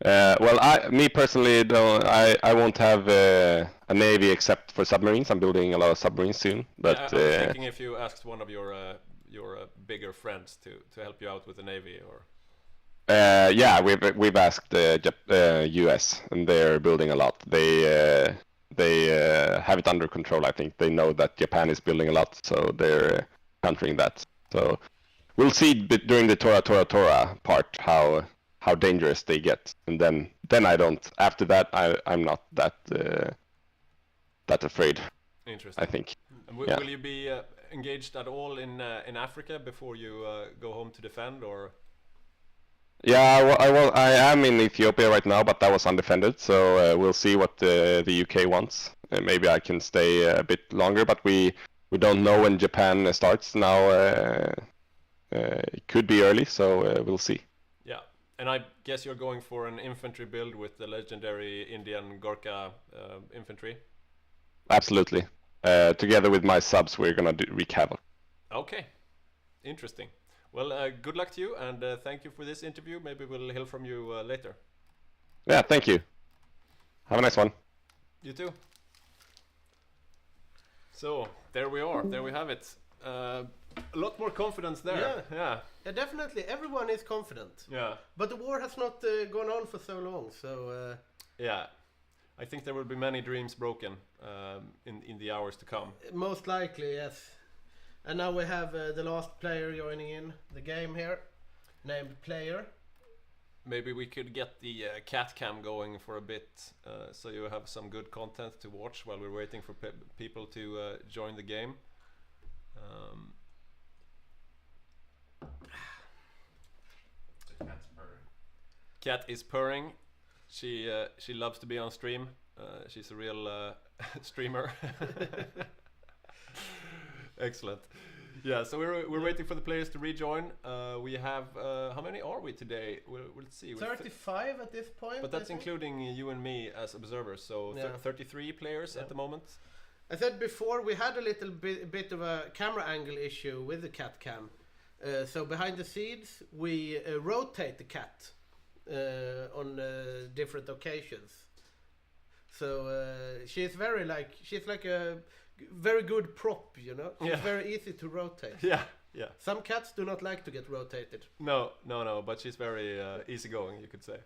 Well, me personally, I won't have a navy except for submarines. I'm building a lot of submarines soon. But I was thinking if you asked one of your bigger friends to help you out with the navy, or. Yeah, we've asked US, and they're building a lot. They have it under control. I think they know that Japan is building a lot, so they're countering that. So we'll see during the Tora part how dangerous they get, and then I don't. After that, I'm not that afraid. Interesting. I think. Will you be engaged at all in Africa before you go home to defend, or? Yeah, I am in Ethiopia right now, but that was undefended, so we'll see what the UK wants. Maybe I can stay a bit longer, but we don't know when Japan starts now. It could be early, so we'll see. Yeah, and I guess you're going for an infantry build with the legendary Indian Gorkha infantry? Absolutely. Together with my subs, we're gonna wreak havoc. Okay, interesting. Well, good luck to you, and thank you for this interview. Maybe we'll hear from you later. Yeah, thank you. Have a nice one. You too. So, there we are. There we have it. A lot more confidence there. Yeah, definitely. Everyone is confident. Yeah. But the war has not gone on for so long, so... Yeah. I think there will be many dreams broken in the hours to come. Most likely, yes. And now we have the last player joining in the game here, named Player. Maybe we could get the cat cam going for a bit, so you have some good content to watch while we're waiting for people to join the game. Cat is purring. She loves to be on stream. She's a real streamer. Excellent. Yeah, so we're waiting for the players to rejoin. We have how many are we today? We'll see. 35 at this point. But that's including you and me as observers. So 33 players at the moment. I said before we had a little bit of a camera angle issue with the cat cam. So behind the scenes we rotate the cat on different occasions. So she's like a very good prop, you know. She's very easy to rotate. Yeah. Some cats do not like to get rotated. No, but she's very easygoing, you could say.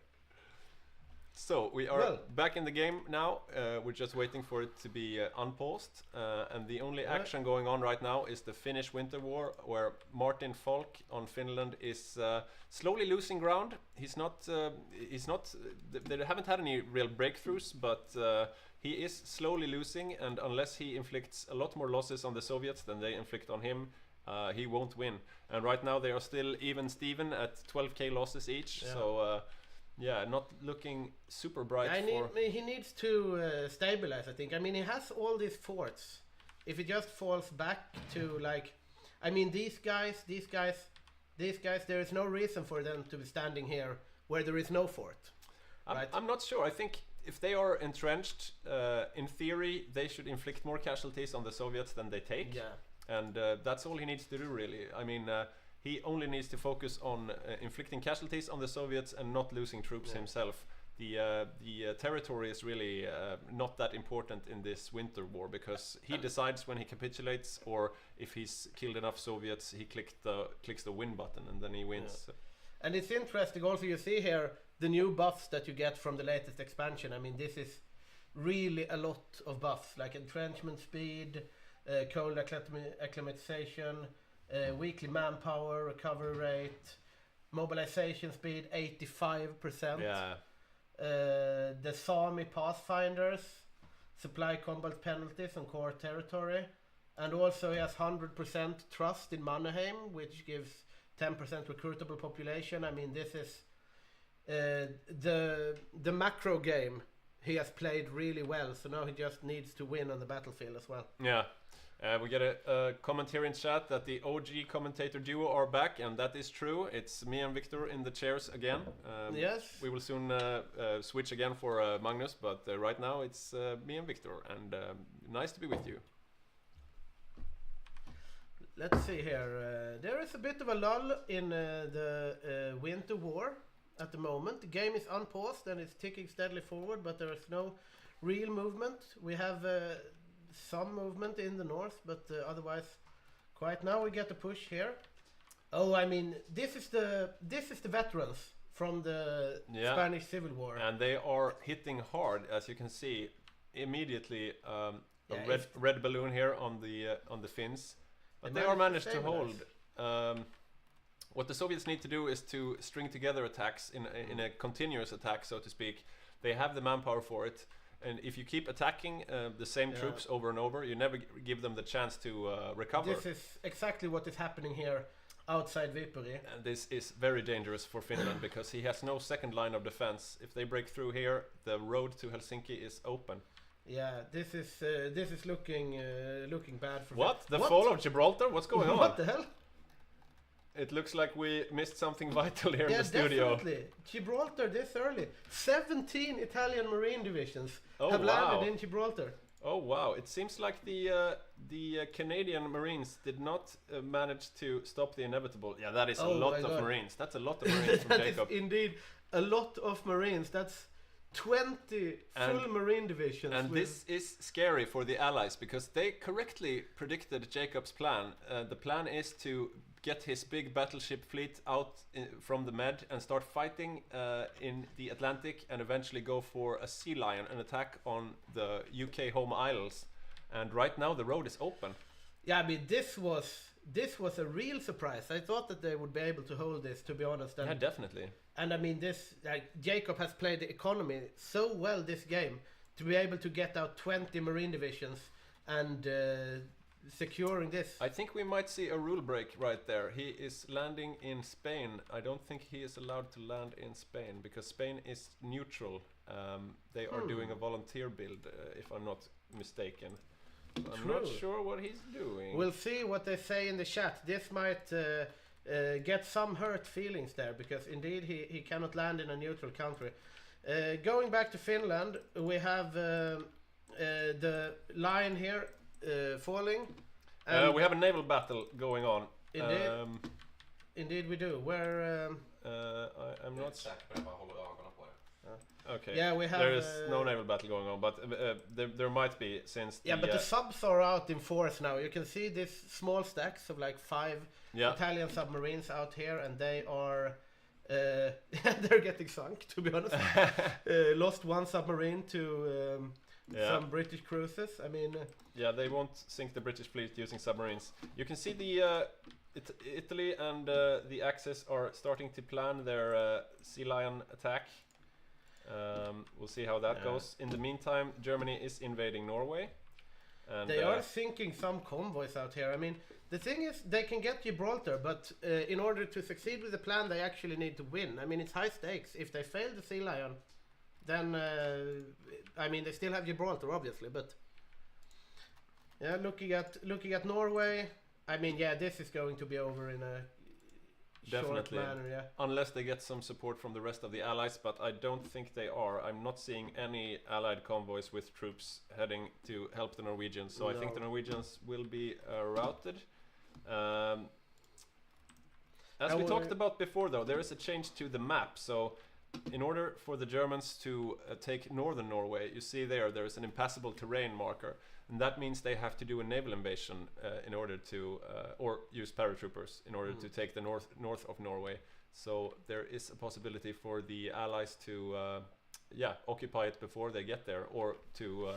So we are back in the game now. We're just waiting for it to be unpaused, and the only action going on right now is the Finnish Winter War, where Martin Falk on Finland is slowly losing ground. He's not. They haven't had any real breakthroughs, but he is slowly losing. And unless he inflicts a lot more losses on the Soviets than they inflict on him, he won't win. And right now they are still even Steven at 12k losses each. Yeah. So. Yeah, not looking super bright. He needs to stabilize, I think. I mean, he has all these forts. If he just falls back to like, I mean, these guys, there is no reason for them to be standing here where there is no fort. Right? I'm not sure. I think if they are entrenched, in theory, they should inflict more casualties on the Soviets than they take. Yeah. And that's all he needs to do, really. I mean, he only needs to focus on inflicting casualties on the Soviets and not losing troops himself. The territory is really not that important in this winter war, because he decides when he capitulates, or if he's killed enough Soviets, he clicks the win button and then he wins. Yeah. And it's interesting also, you see here the new buffs that you get from the latest expansion. I mean, this is really a lot of buffs, like entrenchment speed, cold acclimatization, weekly manpower, recovery rate, mobilization speed 85%. Yeah. The Sami Pathfinders, supply combat penalties on core territory, and also he has 100% trust in Mannerheim, which gives 10% recruitable population. I mean, this is the macro game he has played really well, so now he just needs to win on the battlefield as well. Yeah. We get a comment here in chat that the OG commentator duo are back, and that is true. It's me and Victor in the chairs again. Yes. We will soon switch again for Magnus, but right now it's me and Victor, and nice to be with you. Let's see here. There is a bit of a lull in the Winter War at the moment. The game is unpaused and it's ticking steadily forward, but there is no real movement. We have some movement in the north, but otherwise quiet. Now we get a push here. Oh, I mean, this is the veterans from the Spanish Civil War, and they are hitting hard, as you can see immediately. A red balloon here on the Finns, but they are managed to hold. What the Soviets need to do is to string together attacks in a continuous attack, so to speak. They have the manpower for it. And if you keep attacking the same troops over and over, you never give them the chance to recover. This is exactly what is happening here outside Viipuri. And this is very dangerous for Finland, because he has no second line of defense. If they break through here, the road to Helsinki is open. Yeah, this is looking bad for What? The fall of Gibraltar? What's going on? What the hell? It looks like we missed something vital here in the studio. Definitely. Gibraltar this early. 17 Italian Marine divisions have landed in Gibraltar. Oh wow! It seems like the Canadian Marines did not manage to stop the inevitable. Yeah, that is a lot of Marines. That's a lot of Marines from Jacob. That is indeed a lot of Marines. That's 20 full Marine divisions. And this is scary for the Allies, because they correctly predicted Jacob's plan. The plan is to get his big battleship fleet out from the Med and start fighting in the Atlantic, and eventually go for a Sea Lion, an attack on the UK home isles. And right now the road is open. Yeah, I mean, this was a real surprise. I thought that they would be able to hold this, to be honest. And, yeah, definitely. And I mean, Jacob has played the economy so well this game to be able to get out 20 Marine divisions and securing this. I think we might see a rule break right there. He is landing in Spain. I don't think he is allowed to land in Spain, because Spain is neutral. They are doing a volunteer build, if I'm not mistaken. So I'm not sure what he's doing. We'll see what they say in the chat. This might get some hurt feelings there, because indeed he cannot land in a neutral country. Going back to Finland, we have the line here falling. We have a naval battle going on. Indeed we do. Where I'm not... Okay. Yeah, we have. There is no naval battle going on, but there might be, since. But the subs are out in force now. You can see these small stacks of like 5 Italian submarines out here, and they are They're getting sunk, to be honest. Lost one submarine to some British cruises. I mean, yeah, they won't sink the British fleet using submarines. You can see the Italy and the Axis are starting to plan their Sea Lion attack. We'll see how that goes. In the meantime, Germany is invading Norway. And they are sinking some convoys out here. I mean, the thing is, they can get Gibraltar, but in order to succeed with the plan, they actually need to win. I mean, it's high stakes. If they fail the Sea Lion, then I mean, they still have Gibraltar, obviously. But yeah, looking at Norway, I mean, yeah, this is going to be over in a definitely short manner, yeah. Unless they get some support from the rest of the allies, but I don't think they are. I'm not seeing any allied convoys with troops heading to help the Norwegians, so I think the Norwegians will be routed. As we talked about before, though, there is a change to the map. So in order for the Germans to take northern Norway, you see there is an impassable terrain marker, and that means they have to do a naval invasion in order to, or use paratroopers in order to take the north of Norway. So there is a possibility for the allies to, occupy it before they get there, or to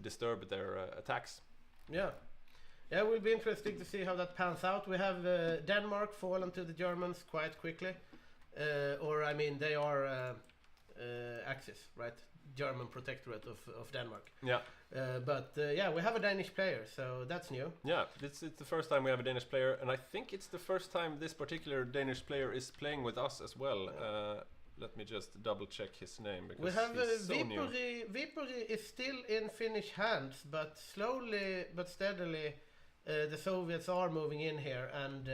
disturb their attacks. Yeah. Yeah, it will be interesting to see how that pans out. We have Denmark fallen to the Germans quite quickly. Or, I mean, they are Axis, right? German protectorate of Denmark. Yeah. Yeah, we have a Danish player, so that's new. Yeah, it's the first time we have a Danish player, and I think it's the first time this particular Danish player is playing with us as well. Let me just double check his name, because we have he's so new. Viipuri is still in Finnish hands, but slowly but steadily the Soviets are moving in here, and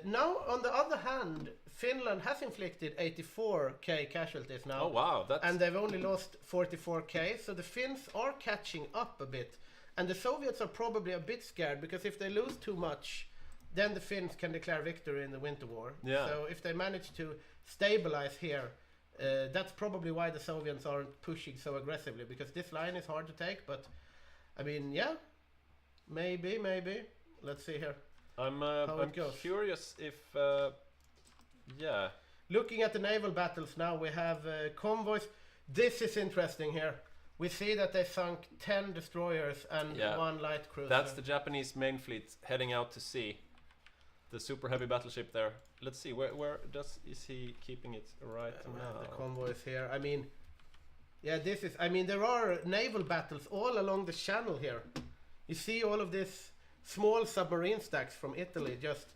now, on the other hand, Finland has inflicted 84k casualties now. Oh wow, that's... And they've only lost 44k, so the Finns are catching up a bit. And the Soviets are probably a bit scared, because if they lose too much, then the Finns can declare victory in the Winter War. Yeah. So if they manage to stabilize here, that's probably why the Soviets aren't pushing so aggressively, because this line is hard to take, but I mean, yeah, maybe. Let's see here. I'm curious if, Looking at the naval battles now, we have convoys. This is interesting here. We see that they sunk 10 destroyers and 1 light cruiser. That's the Japanese main fleet heading out to sea. The super heavy battleship there. Let's see, where is he keeping it right now? The convoys here. I mean, yeah, this is... I mean, there are naval battles all along the channel here. You see all of this small submarine stacks from Italy just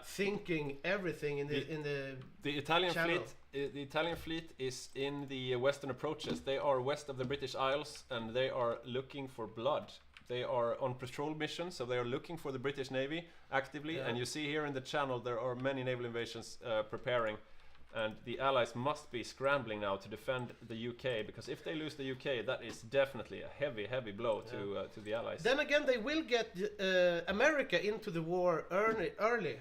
sinking everything in the Italian channel. fleet. The Italian fleet is in the western approaches. They are west of the British Isles, and they are looking for blood. They are on patrol mission, so they are looking for the British Navy actively. And you see here in the channel there are many naval invasions preparing, and the Allies must be scrambling now to defend the UK, because if they lose the UK, that is definitely a heavy blow to the Allies. Then again, they will get America into the war early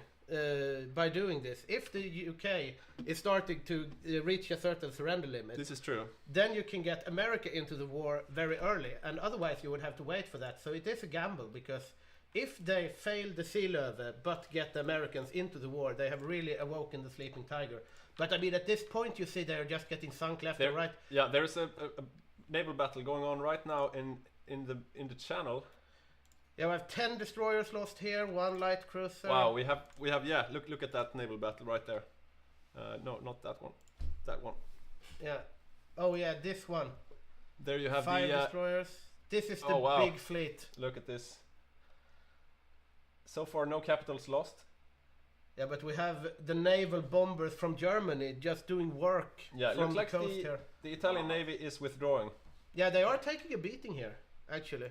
by doing this. If the UK is starting to reach a certain surrender limit, this is true, then you can get America into the war very early, and otherwise you would have to wait for that. So it is a gamble, because if they fail the Sea Löwe but get the Americans into the war, they have really awoken the sleeping tiger. But I mean, at this point, you see they're just getting sunk left and right. Yeah, there's a naval battle going on right now in the channel. Yeah, we have 10 destroyers lost here, 1 light cruiser. Wow, we have look at that naval battle right there. No, not that one. That one. Yeah. Oh yeah, this one. There you have 5 destroyers. This is the big fleet. Look at this. So far, no capitals lost. Yeah, but we have the naval bombers from Germany just doing work from the coast here. The Italian Navy is withdrawing. Yeah, they are taking a beating here, actually.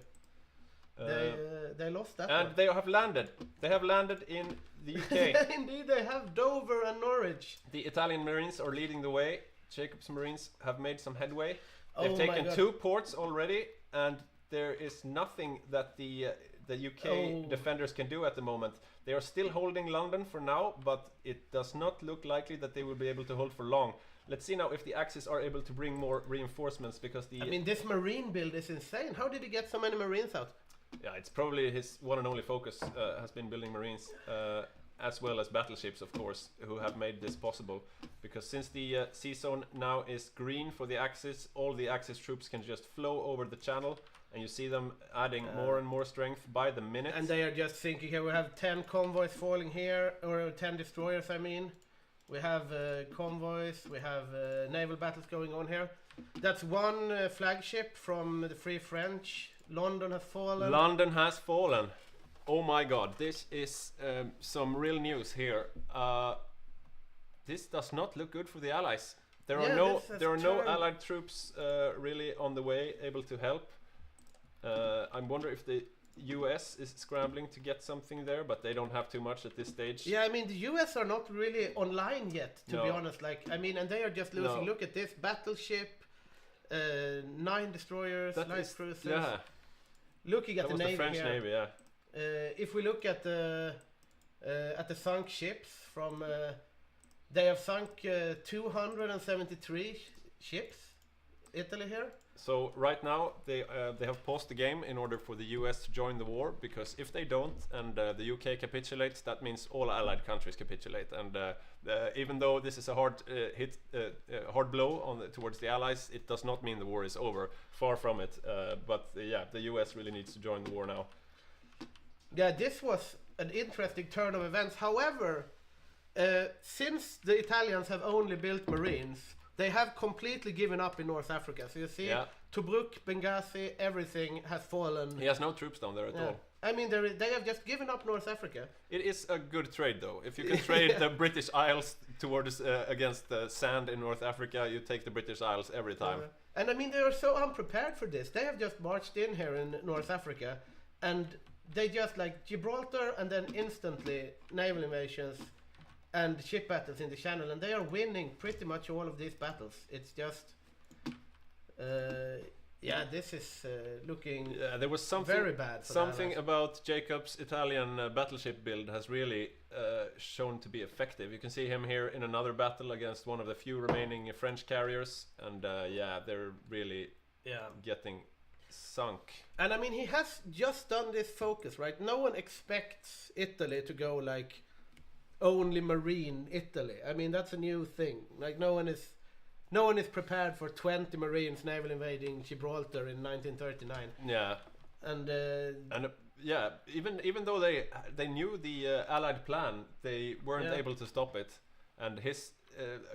They lost that and one. they have landed. They have landed in the UK. Indeed, they have Dover and Norwich. The Italian Marines are leading the way. Jacob's Marines have made some headway. They've taken 2 ports already, and there is nothing that the UK defenders can do at the moment. They are still holding London for now, but it does not look likely that they will be able to hold for long. Let's see now if the Axis are able to bring more reinforcements, because I mean, this Marine build is insane. How did he get so many Marines out? Yeah, it's probably his one and only focus has been building Marines. as well as battleships, of course, who have made this possible. Because since the sea zone now is green for the Axis, all the Axis troops can just flow over the channel, and you see them adding more and more strength by the minute. And they are just thinking, here we have 10 convoys falling here, or 10 destroyers, I mean. We have convoys, we have naval battles going on here. That's one flagship from the Free French. London has fallen. London has fallen. Oh my god, this is some real news here. This does not look good for the Allies. There are no Allied troops really on the way able to help. I wonder if the US is scrambling to get something there, but they don't have too much at this stage. Yeah, I mean the US are not really online yet, to be honest. Like, I mean, and they are just losing. No. Look at this battleship, 9 destroyers, light cruisers. Yeah. Looking at That the was Navy the French here. Navy, yeah. If we look at the sunk ships from, they have sunk 273 ships. Italy here. So right now they have paused the game in order for the US to join the war, because if they don't and the UK capitulates, that means all Allied countries capitulate. And even though this is a hard hard blow towards the Allies, it does not mean the war is over. Far from it. But yeah, the US really needs to join the war now. Yeah, this was an interesting turn of events. However, since the Italians have only built Marines, they have completely given up in North Africa. So you see, Tobruk, Benghazi, everything has fallen. He has no troops down there at all. I mean, they have just given up North Africa. It is a good trade, though. If you can trade the British Isles towards against the sand in North Africa, you take the British Isles every time. And I mean, they are so unprepared for this. They have just marched in here in North Africa, and they just like Gibraltar, and then instantly naval invasions and ship battles in the channel, and they are winning pretty much all of these battles. It's just, yeah, this is looking there was something very bad. For something about Jacob's Italian battleship build has really shown to be effective. You can see him here in another battle against one of the few remaining French carriers, and yeah, they're really getting sunk. And I mean, he has just done this focus, right? No one expects Italy to go like only marine Italy. I mean, that's a new thing. Like no one is prepared for 20 Marines naval invading Gibraltar in 1939. Yeah. And yeah, even though they knew the Allied plan, they weren't able to stop it. And his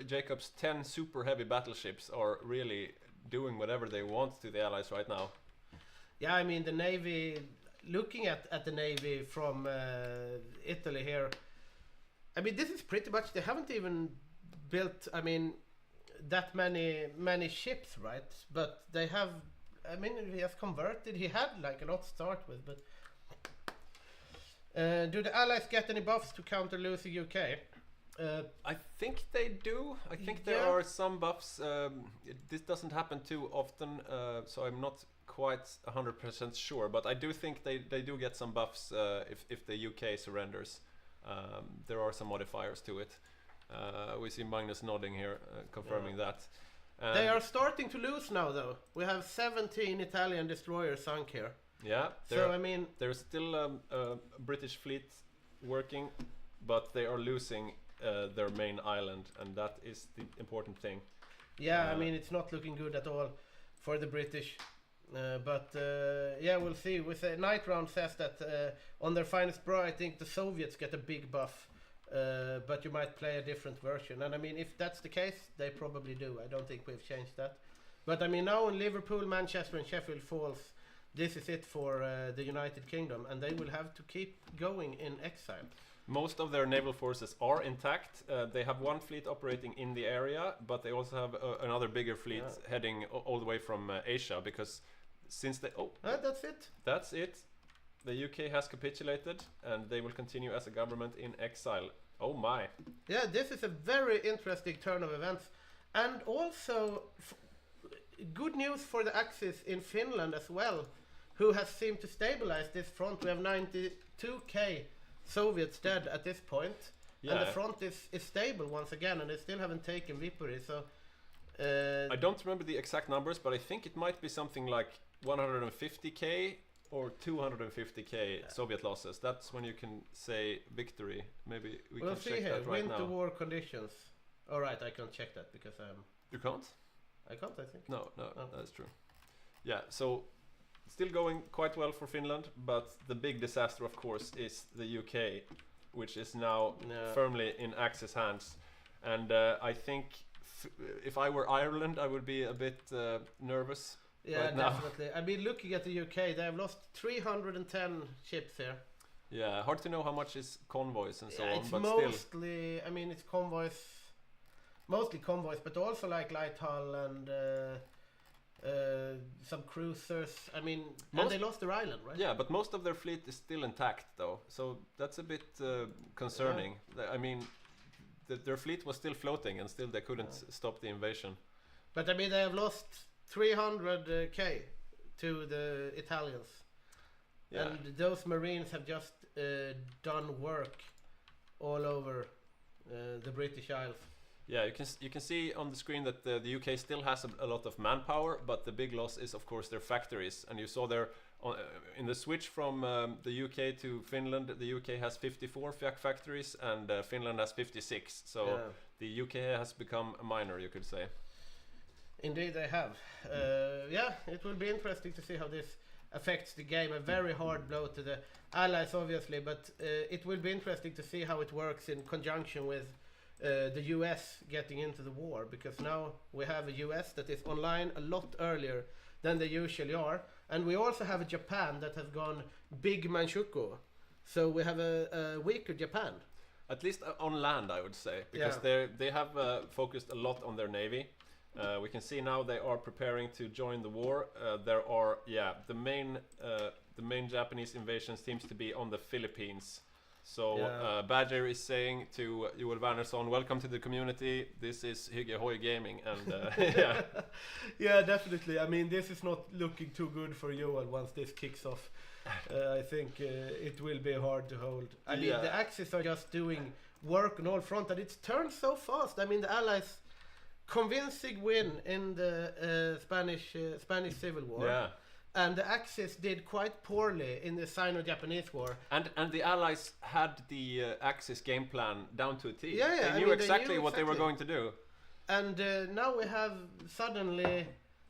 Jacob's 10 super heavy battleships are really doing whatever they want to the Allies right now. Yeah, I mean the Navy. Looking at the Navy from Italy here. I mean, this is pretty much, they haven't even built, I mean, that many ships, right? But they have, I mean, he has converted, he had like a lot to start with, but do the Allies get any buffs to counter losing UK? I think they do. I think there are some buffs. This doesn't happen too often, so I'm not quite 100% sure, but I do think they do get some buffs if the UK surrenders. There are some modifiers to it. We see Magnus nodding here, confirming that. They are starting to lose now, though. We have 17 Italian destroyers sunk here. Yeah, so I mean, there's still a British fleet working, but they are losing their main island, and that is the important thing. Yeah, I mean, it's not looking good at all for the British. But yeah, we'll see. With Night Round says that on their finest bra, I think the Soviets get a big buff, but you might play a different version. And I mean, if that's the case, they probably do. I don't think we've changed that. But I mean, now in Liverpool, Manchester, and Sheffield Falls, this is it for the United Kingdom, and they will have to keep going in exile. Most of their naval forces are intact. They have one fleet operating in the area, but they also have another bigger fleet heading all the way from Asia, because since they... that's it. That's it. The UK has capitulated, and they will continue as a government in exile. Oh my. Yeah, this is a very interesting turn of events. And also, good news for the Axis in Finland as well, who has seemed to stabilize this front. We have 92k Soviets dead at this point. Yeah. And the front is stable once again, and they still haven't taken Viipuri, so... I don't remember the exact numbers, but I think it might be something like 150k or 250k Soviet losses. That's when you can say victory. Maybe we can check that right now. Winter war conditions. All right, I can't check that because I'm. You can't? I can't, I think. No, that's true. Yeah, so still going quite well for Finland, but the big disaster, of course, is the UK, which is now firmly in Axis hands. And I think if I were Ireland, I would be a bit nervous. Yeah, right definitely. I mean, looking at the UK, they have lost 310 ships here. Yeah, hard to know how much is convoys and so on, It's but mostly, I mean, it's convoys, mostly convoys, but also like light hull and some cruisers. I mean, and they lost their island, right? Yeah, but most of their fleet is still intact, though, so that's a bit concerning. I mean, their fleet was still floating, and still they couldn't stop the invasion. But I mean, they have lost 300k to the Italians. Yeah. And those Marines have just done work all over the British Isles. Yeah, you can see on the screen that the UK still has a lot of manpower, but the big loss is of course their factories. And you saw there in the switch from the UK to Finland, the UK has 54 factories and Finland has 56. So the UK has become a minor, you could say. Indeed, they have. Yeah, it will be interesting to see how this affects the game. A very hard blow to the Allies, obviously, but it will be interesting to see how it works in conjunction with the US getting into the war, because now we have a US that is online a lot earlier than they usually are, and we also have a Japan that has gone big Manchukuo. So we have a weaker Japan. At least on land, I would say, because they have focused a lot on their navy. We can see now they are preparing to join the war. There are, the main Japanese invasion seems to be on the Philippines. So Badger is saying to Joel Wernersson, welcome to the community. This is Hygge Gaming, and yeah, definitely. I mean, this is not looking too good for Joel once this kicks off. I think it will be hard to hold. I mean, the Axis are just doing work on all fronts, and it's turned so fast. I mean, the Allies convincing win in the Spanish Civil War. Yeah. And the Axis did quite poorly in the Sino-Japanese War. And the Allies had the Axis game plan down to a T. Yeah, they knew exactly what they were going to do. And now we have suddenly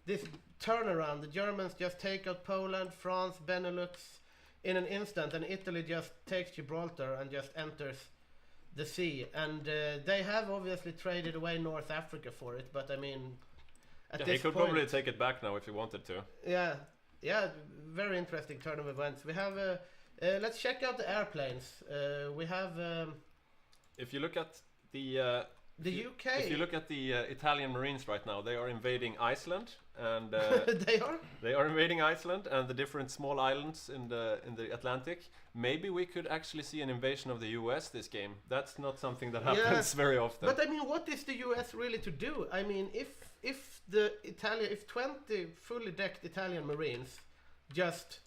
this turnaround. The Germans just take out Poland, France, Benelux in an instant, and Italy just takes Gibraltar and just enters the sea. And they have obviously traded away North Africa for it, but I mean, at this he could point, probably take it back now if he wanted to. Yeah, very interesting turn of events. We have let's check out the airplanes. We have if you look at the UK. If you look at the Italian Marines right now, they are invading Iceland, and they are invading Iceland and the different small islands in the Atlantic. Maybe we could actually see an invasion of the US this game. That's not something that happens very often. But I mean, what is the US really to do? I mean, if 20 fully decked Italian Marines just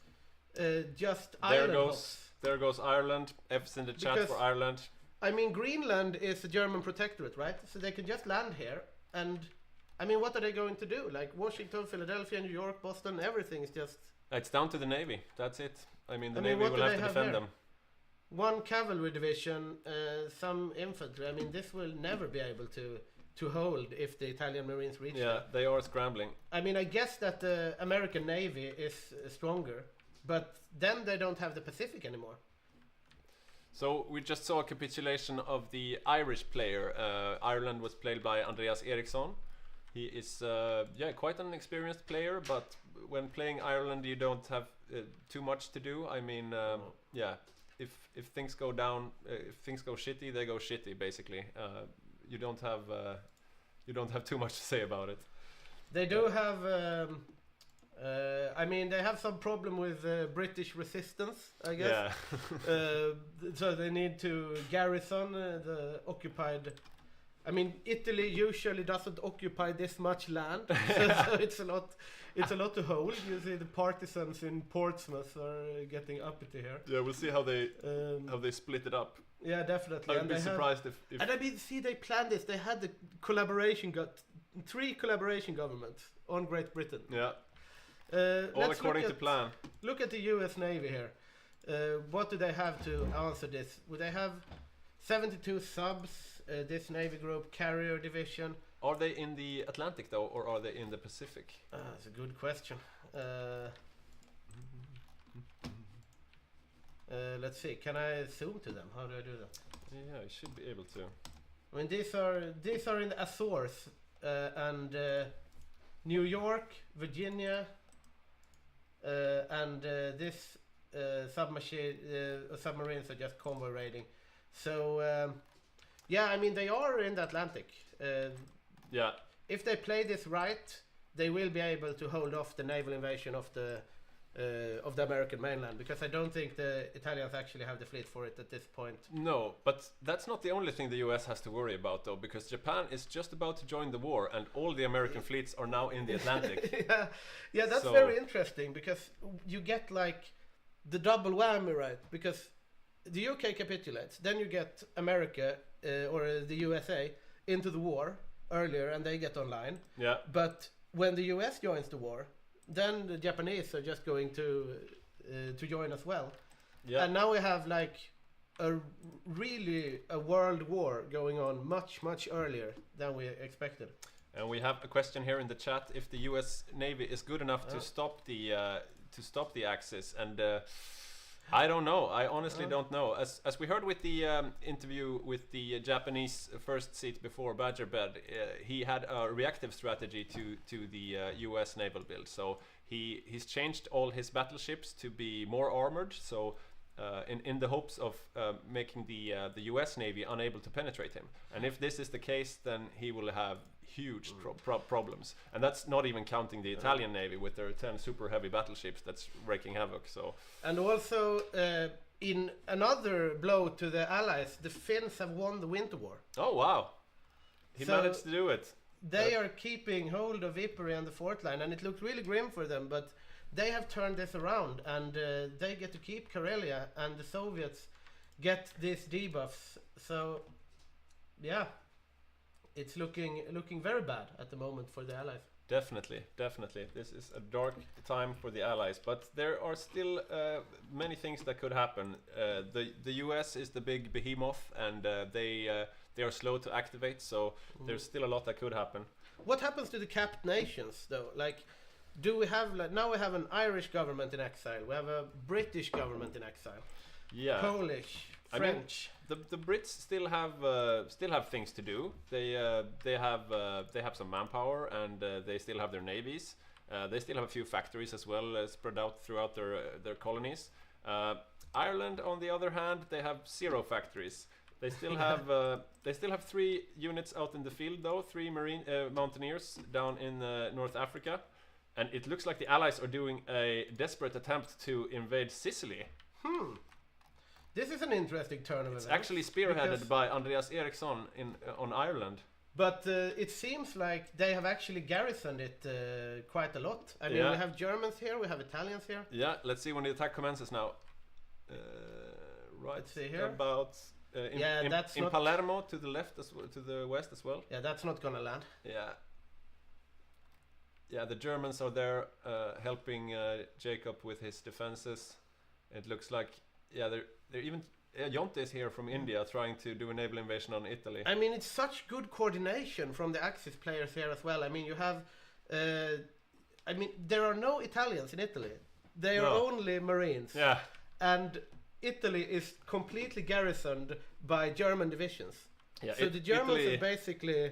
island hops. There goes Ireland. F's in the chat for Ireland. I mean, Greenland is a German protectorate, right? So they can just land here, and I mean, what are they going to do? Like Washington, Philadelphia, New York, Boston, everything is just. It's down to the Navy. That's it. I mean, the Navy will have to defend them. One cavalry division, some infantry. I mean, this will never be able to hold if the Italian Marines reach them. Yeah, they are scrambling. I mean, I guess that the American Navy is stronger, but then they don't have the Pacific anymore. So we just saw a capitulation of the Irish player. Ireland was played by Andreas Eriksson. He is quite an experienced player, but when playing Ireland you don't have too much to do. I mean, if things go down, if things go shitty, they go shitty basically. You don't have too much to say about it. They do have I mean, they have some problem with British resistance, I guess. Yeah. So they need to garrison the occupied. I mean, Italy usually doesn't occupy this much land, so it's a lot to hold. You see, the partisans in Portsmouth are getting uppity here. Yeah, we'll see how they split it up. Yeah, definitely. I'd be surprised if. And I mean, see, they planned this. They had the collaboration 3 collaboration governments on Great Britain. Yeah. All according to plan. Look at the US Navy here. What do they have to answer this? Would they have 72 subs, this Navy group, carrier division? Are they in the Atlantic though, or are they in the Pacific? That's a good question. Let's see. Can I zoom to them? How do I do that? Yeah, you should be able to. I mean, these are in the Azores and New York, Virginia, and this submarines are just convoy raiding. So yeah, I mean they are in the Atlantic. Yeah. If they play this right, they will be able to hold off the naval invasion of the American mainland, because I don't think the Italians actually have the fleet for it at this point. No, but that's not the only thing the US has to worry about though, because Japan is just about to join the war and all the American fleets are now in the Atlantic. Yeah, that's very interesting, because you get like the double whammy, right? Because the UK capitulates, then you get America or the USA into the war earlier and they get online. Yeah. But when the US joins the war, then the Japanese are just going to join as well. Yeah. And now we have like a world war going on much earlier than we expected. And we have a question here in the chat: if the US Navy is good enough to stop the Axis, and I don't know. I honestly don't know. As we heard with the interview with the Japanese first seat before Badger Bed, he had a reactive strategy to the US naval build. So he's changed all his battleships to be more armored. So in the hopes of making the US Navy unable to penetrate him. And if this is the case, then he will have huge problems. And that's not even counting the Italian Navy with their 10 super heavy battleships that's wreaking havoc. So. And also, in another blow to the Allies, the Finns have won the Winter War. Oh wow! He managed to do it. They are keeping hold of Ypres and the Fort Line, and it looked really grim for them, but they have turned this around, and they get to keep Karelia, and the Soviets get these debuffs. So, yeah, it's looking very bad at the moment for the Allies. Definitely. This is a dark time for the Allies, but there are still many things that could happen. The US is the big behemoth, and they are slow to activate, so there's still a lot that could happen. What happens to the capped nations, though? Like, do we have now we have an Irish government in exile, we have a British government in exile, Polish, French. I mean, the Brits still have things to do. They have some manpower, and they still have their navies. They still have a few factories as well, spread out throughout their colonies. Ireland, on the other hand, they have 0 factories. They still have 3 units out in the field though, 3 marine mountaineers down in North Africa. And it looks like the Allies are doing a desperate attempt to invade Sicily. This is an interesting turn of events. It's actually spearheaded by Andreas Eriksson on Ireland. But it seems like they have actually garrisoned it quite a lot. I mean, we have Germans here, we have Italians here. Yeah, let's see when the attack commences now. Right, let's see here. About in Palermo to the left to the west as well. Yeah, that's not gonna land. Yeah, the Germans are there helping Jacob with his defenses. It looks like, they're even Jonte is here from India trying to do a naval invasion on Italy. I mean, it's such good coordination from the Axis players here as well. I mean, you have, there are no Italians in Italy. They are only Marines. Yeah. And Italy is completely garrisoned by German divisions. Yeah, so the Germans are basically,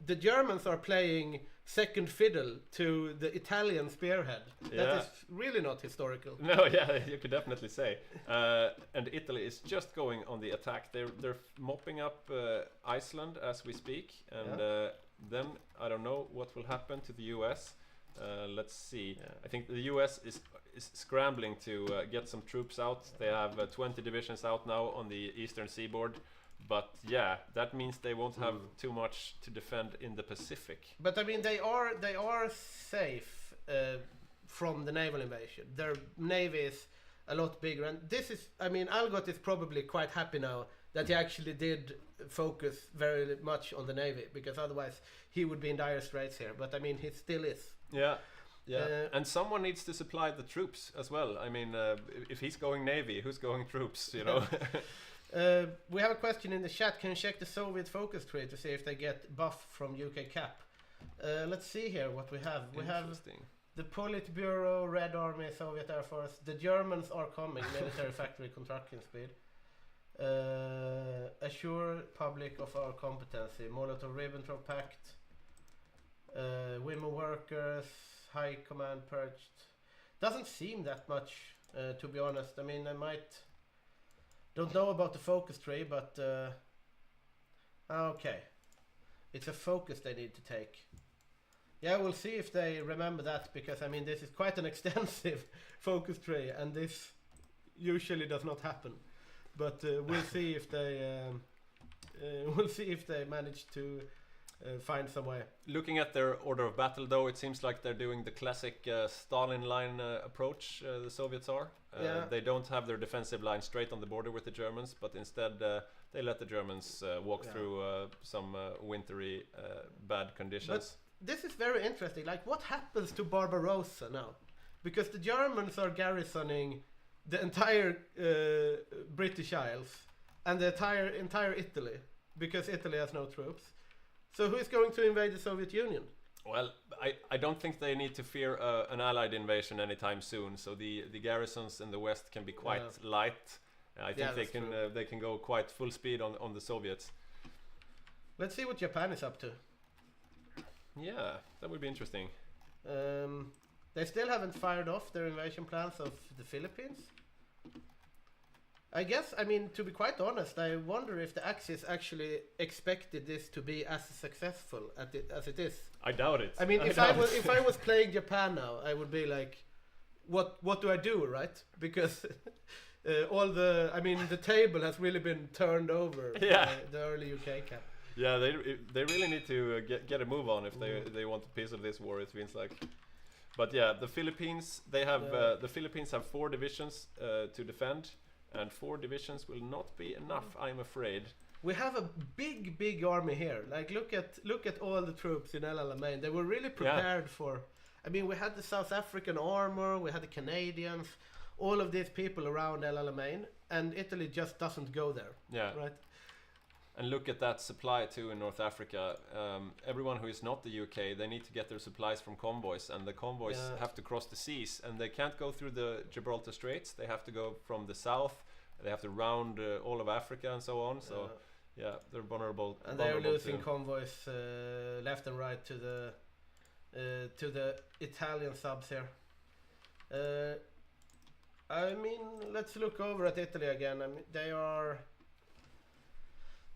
the Germans are playing second fiddle to the Italian spearhead. That is really not historical. No, you could definitely say. And Italy is just going on the attack. They're mopping up Iceland as we speak, and then I don't know what will happen to the US. Let's see. I think the US is scrambling to get some troops out. They have 20 divisions out now on the eastern seaboard. But yeah, that means they won't have too much to defend in the Pacific. But I mean, they are safe from the naval invasion. Their navy is a lot bigger, and this is, I mean, Algot is probably quite happy now that he actually did focus very much on the navy, because otherwise he would be in dire straits here. But I mean, he still is. Yeah. Yeah, and someone needs to supply the troops as well. I mean, if he's going Navy, who's going troops, you know? We have a question in the chat. Can you check the Soviet focus tree to see if they get buff from UK cap? Let's see here what we have. We have the Politburo, Red Army, Soviet Air Force. The Germans are coming, military factory contracting speed. Assure public of our competency. Molotov-Ribbentrop Pact. Women workers, high command perched. Doesn't seem that much, to be honest. I mean, don't know about the focus tree, but okay. It's a focus they need to take. Yeah, we'll see if they remember that, because I mean, this is quite an extensive focus tree, and this usually does not happen. But we'll see if they manage to find some way. Looking at their order of battle, though, it seems like they're doing the classic Stalin line approach. The Soviets are. They don't have their defensive line straight on the border with the Germans, but instead they let the Germans walk through some wintry bad conditions. But this is very interesting. Like, what happens to Barbarossa now? Because the Germans are garrisoning the entire British Isles and the entire Italy, because Italy has no troops. So who is going to invade the Soviet Union? Well, I don't think they need to fear an Allied invasion anytime soon. So the garrisons in the West can be quite light. I think they can go quite full speed on the Soviets. Let's see what Japan is up to. Yeah, that would be interesting. They still haven't fired off their invasion plans of the Philippines. I guess, I mean, to be quite honest, I wonder if the Axis actually expected this to be as successful as it is. I doubt it. I mean, if I was playing Japan now, I would be like, what do I do, right? Because the table has really been turned over by the early UK cap. Yeah, they really need to get a move on if they want a piece of this war, it feels like. But yeah, the Philippines, the Philippines have 4 divisions to defend. And 4 divisions will not be enough, I'm afraid. We have a big army here. Like, look at all the troops in El Alamein. They were really prepared for. I mean, we had the South African armor, we had the Canadians, all of these people around El Alamein, and Italy just doesn't go there. Yeah. Right. And look at that supply too in North Africa. Everyone who is not the UK, they need to get their supplies from convoys, and the convoys have to cross the seas, and they can't go through the Gibraltar Straits. They have to go from the south. They have to round all of Africa and so on. So yeah, they're vulnerable. And they're losing convoys left and right to the Italian subs here. I mean, let's look over at Italy again. I mean, they are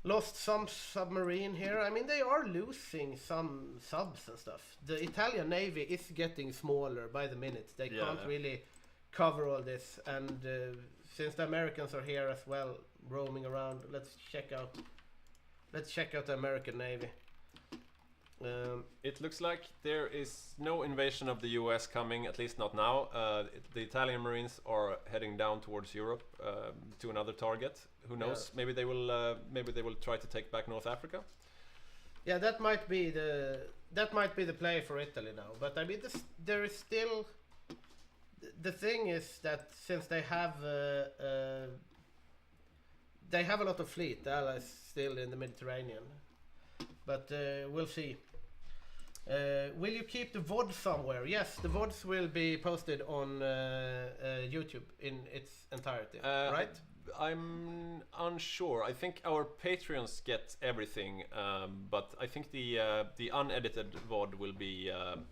lost some submarine here. I mean, they are losing some subs and stuff. The Italian Navy is getting smaller by the minute. They can't really cover all this. And since the Americans are here as well, roaming around, let's check out the American Navy. It looks like there is no invasion of the US coming, at least not now. The Italian Marines are heading down towards Europe to another target. Who knows? Maybe they will try to take back North Africa. Yeah, that might be the play for Italy now. But I mean, there is still. The thing is that since they have a lot of fleet, the Allies still in the Mediterranean. But we'll see. Will you keep the VOD somewhere? Yes, the VODs will be posted on YouTube in its entirety, right? I'm unsure. I think our Patreons get everything, but I think the unedited VOD will be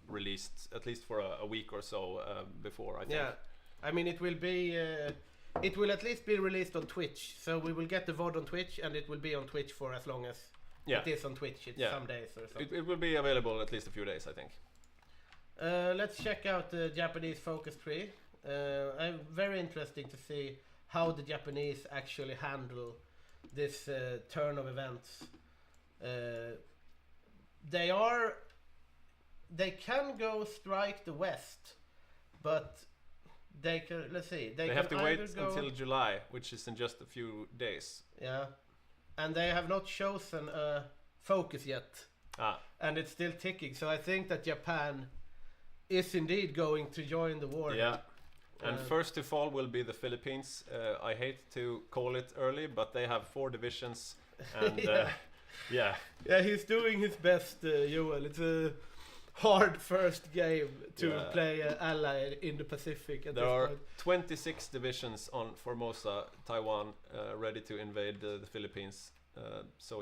released at least for a week or so before, I think. Yeah, I mean, it will be... it will at least be released on Twitch, so we will get the VOD on Twitch, and it will be on Twitch for as long as it is on Twitch. It's some days or something. It will be available at least a few days, I think. Let's check out the Japanese focus tree. I'm very interesting to see how the Japanese actually handle this turn of events. They can go strike the West, but they can, let's see. They have to wait until July, which is in just a few days. Yeah, and they have not chosen a focus yet. And it's still ticking. So I think that Japan is indeed going to join the war. Yeah. And first to fall will be the Philippines. I hate to call it early, but they have 4 divisions, and yeah, he's doing his best, Joel. It's a hard first game to play ally in the Pacific. At there this are point. 26 divisions on Formosa, Taiwan, ready to invade the Philippines. So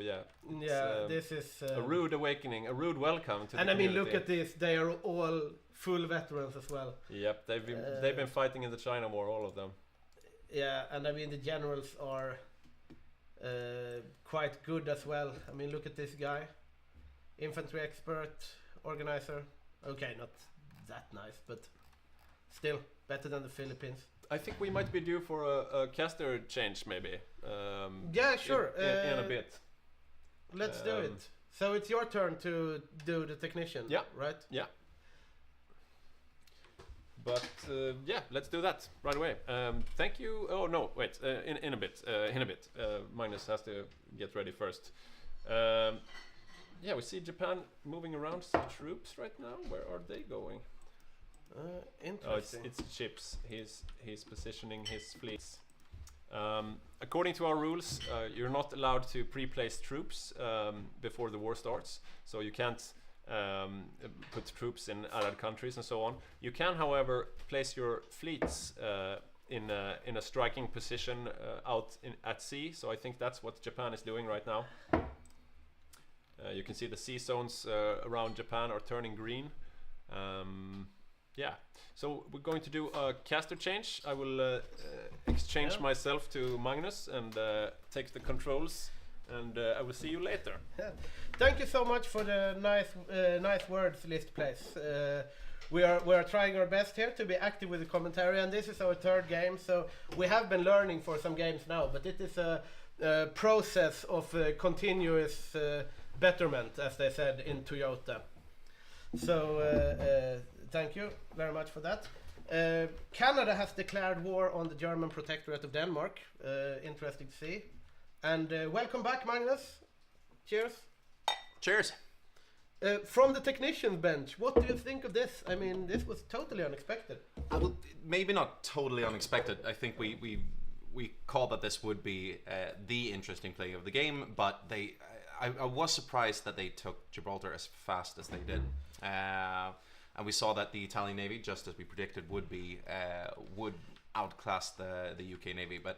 this is a rude awakening, a rude welcome to. And the I mean, community. look at this; they are all full veterans as well. Yep, they've been fighting in the China War, all of them. Yeah, and I mean the generals are quite good as well. I mean, look at this guy, infantry expert, organizer. Okay, not that nice, but still better than the Philippines. I think we might be due for a caster change, maybe. Yeah, sure. In a bit. Let's do it. So it's your turn to do the technician. Yeah. Right. Yeah. But let's do that right away. Thank you. Oh no, wait. In a bit. Magnus has to get ready first. We see Japan moving around some troops right now. Where are they going? Interesting. Oh, it's ships. He's positioning his fleets. According to our rules, you're not allowed to pre-place troops before the war starts. So you can't put troops in allied countries and so on. You can, however, place your fleets in a striking position out at sea. So I think that's what Japan is doing right now. You can see the sea zones around Japan are turning green. So we're going to do a caster change. I will exchange myself to Magnus and take the controls, and I will see you later. Thank you so much for the nice words, List Place. We are trying our best here to be active with the commentary, and this is our 3rd game, so we have been learning for some games now, but it is a process of continuous betterment, as they said in Toyota. So thank you very much for that. Canada has declared war on the German Protectorate of Denmark. Interesting to see. And welcome back, Magnus. Cheers. Cheers. From the technician's bench, what do you think of this? I mean, this was totally unexpected. Maybe not totally unexpected. I think we called that this would be the interesting play of the game, but I was surprised that they took Gibraltar as fast as they did. And we saw that the Italian Navy, just as we predicted, would outclass the UK Navy. But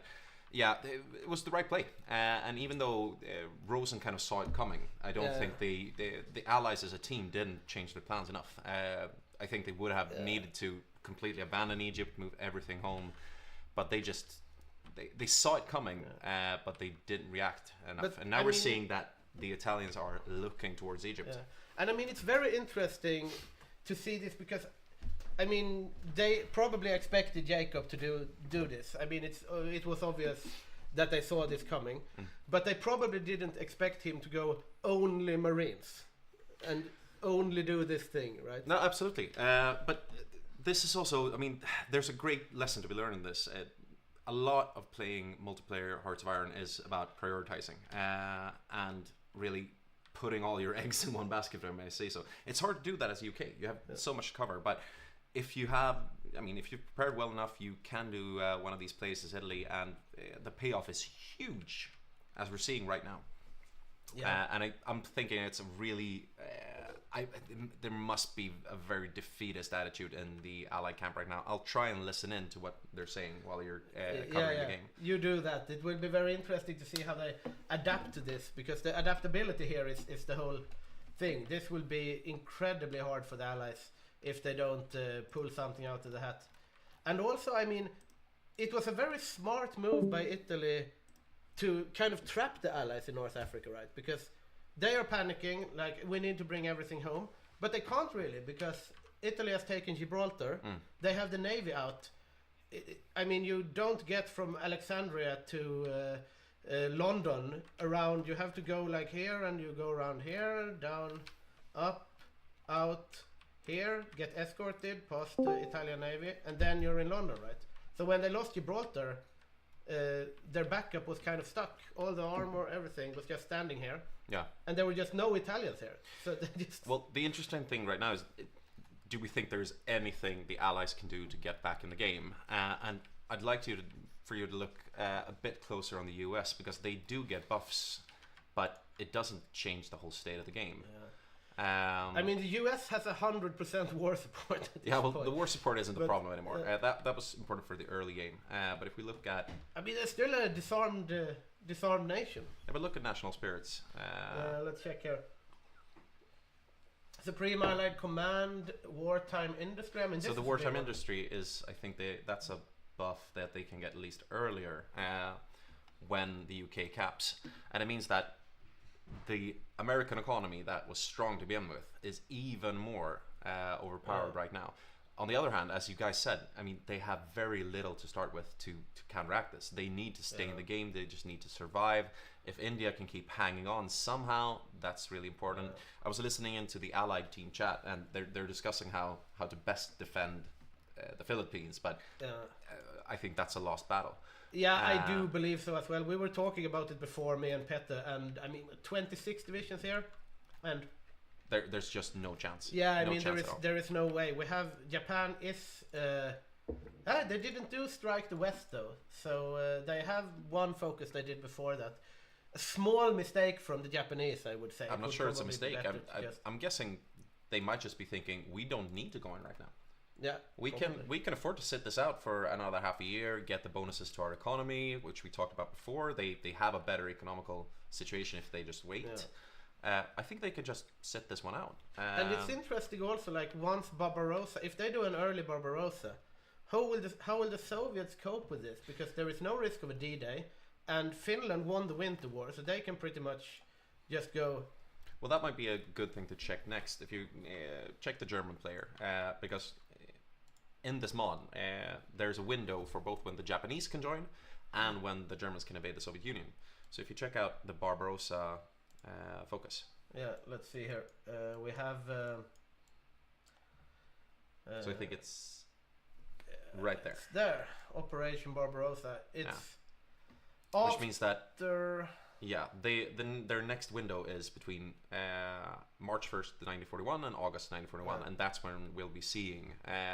yeah, it was the right play. And even though Rosen kind of saw it coming, I don't think the Allies as a team didn't change their plans enough. I think they would have needed to completely abandon Egypt, move everything home, but they saw it coming, but they didn't react enough. And now we're seeing that the Italians are looking towards Egypt. Yeah. And I mean, it's very interesting to see this because, I mean, they probably expected Jacob to do this. I mean, it was obvious that they saw this coming, but they probably didn't expect him to go only Marines and only do this thing, right? No, absolutely. But this is also, I mean, there's a great lesson to be learned in this. A lot of playing multiplayer Hearts of Iron is about prioritizing and really putting all your eggs in one basket, if I may say so. It's hard to do that as a UK. You have so much to cover, but if you've prepared well enough, you can do one of these plays as Italy, and the payoff is huge, as we're seeing right now. Yeah. And I'm thinking it's a really, there must be a very defeatist attitude in the Allied camp right now. I'll try and listen in to what they're saying while you're covering the game. You do that. It will be very interesting to see how they adapt to this, because the adaptability here is the whole thing. This will be incredibly hard for the Allies if they don't pull something out of the hat. And also, I mean, it was a very smart move by Italy to kind of trap the Allies in North Africa, right? Because they are panicking, like, we need to bring everything home. But they can't really, because Italy has taken Gibraltar. They have the Navy out. I mean, you don't get from Alexandria to London around. You have to go like here, and you go around here, down, up, out, here, get escorted past the Italian Navy, and then you're in London, right? So when they lost Gibraltar, their backup was kind of stuck. All the armor, everything was just standing here. Yeah. And there were just no Italians here. So they just... Well, the interesting thing right now is do we think there's anything the Allies can do to get back in the game? And I'd like for you to look a bit closer on the US, because they do get buffs, but it doesn't change the whole state of the game. I mean, the US has 100% war support. Yeah, well, the war support isn't the problem anymore. That was important for the early game. But if we look at, I mean, there's still a disarmed nation. Yeah, but look at national spirits. Let's check here. Supreme Allied Command, wartime industry. I mean, so the wartime industry is, I think that's a buff that they can get at least earlier when the UK caps, and it means that the American economy that was strong to begin with is even more overpowered right now. On the other hand, as you guys said, I mean, they have very little to start with to counteract this. They need to stay in the game. They just need to survive. If India can keep hanging on somehow, that's really important. I was listening into the Allied team chat, and they're discussing how to best defend the Philippines, but I think that's a lost battle. Yeah, I do believe so as well. We were talking about it before, me and Petter, and I mean, 26 divisions here, and there's just no chance. Yeah, I mean, there is no way. We have Japan is they didn't do strike the West though, so they have one focus they did before that. A small mistake from the Japanese, I would say. I'm not sure it's a mistake. I'm guessing they might just be thinking, we don't need to go in right now. Yeah, we can afford to sit this out for another half a year, get the bonuses to our economy, which we talked about before. They have a better economical situation if they just wait. I think they could just sit this one out. And it's interesting also, like, once Barbarossa, if they do an early Barbarossa, how will the Soviets cope with this? Because there is no risk of a D-Day, and Finland won the Winter War, so they can pretty much just go. Well, that might be a good thing to check next. If you check the German player, because in this mod, there's a window for both when the Japanese can join and when the Germans can invade the Soviet Union. So if you check out the Barbarossa focus. Yeah, let's see here. We have. So I think it's right there. It's there, Operation Barbarossa. It's which means that their next window is between March 1st, 1941, and August 1941, and that's when we'll be seeing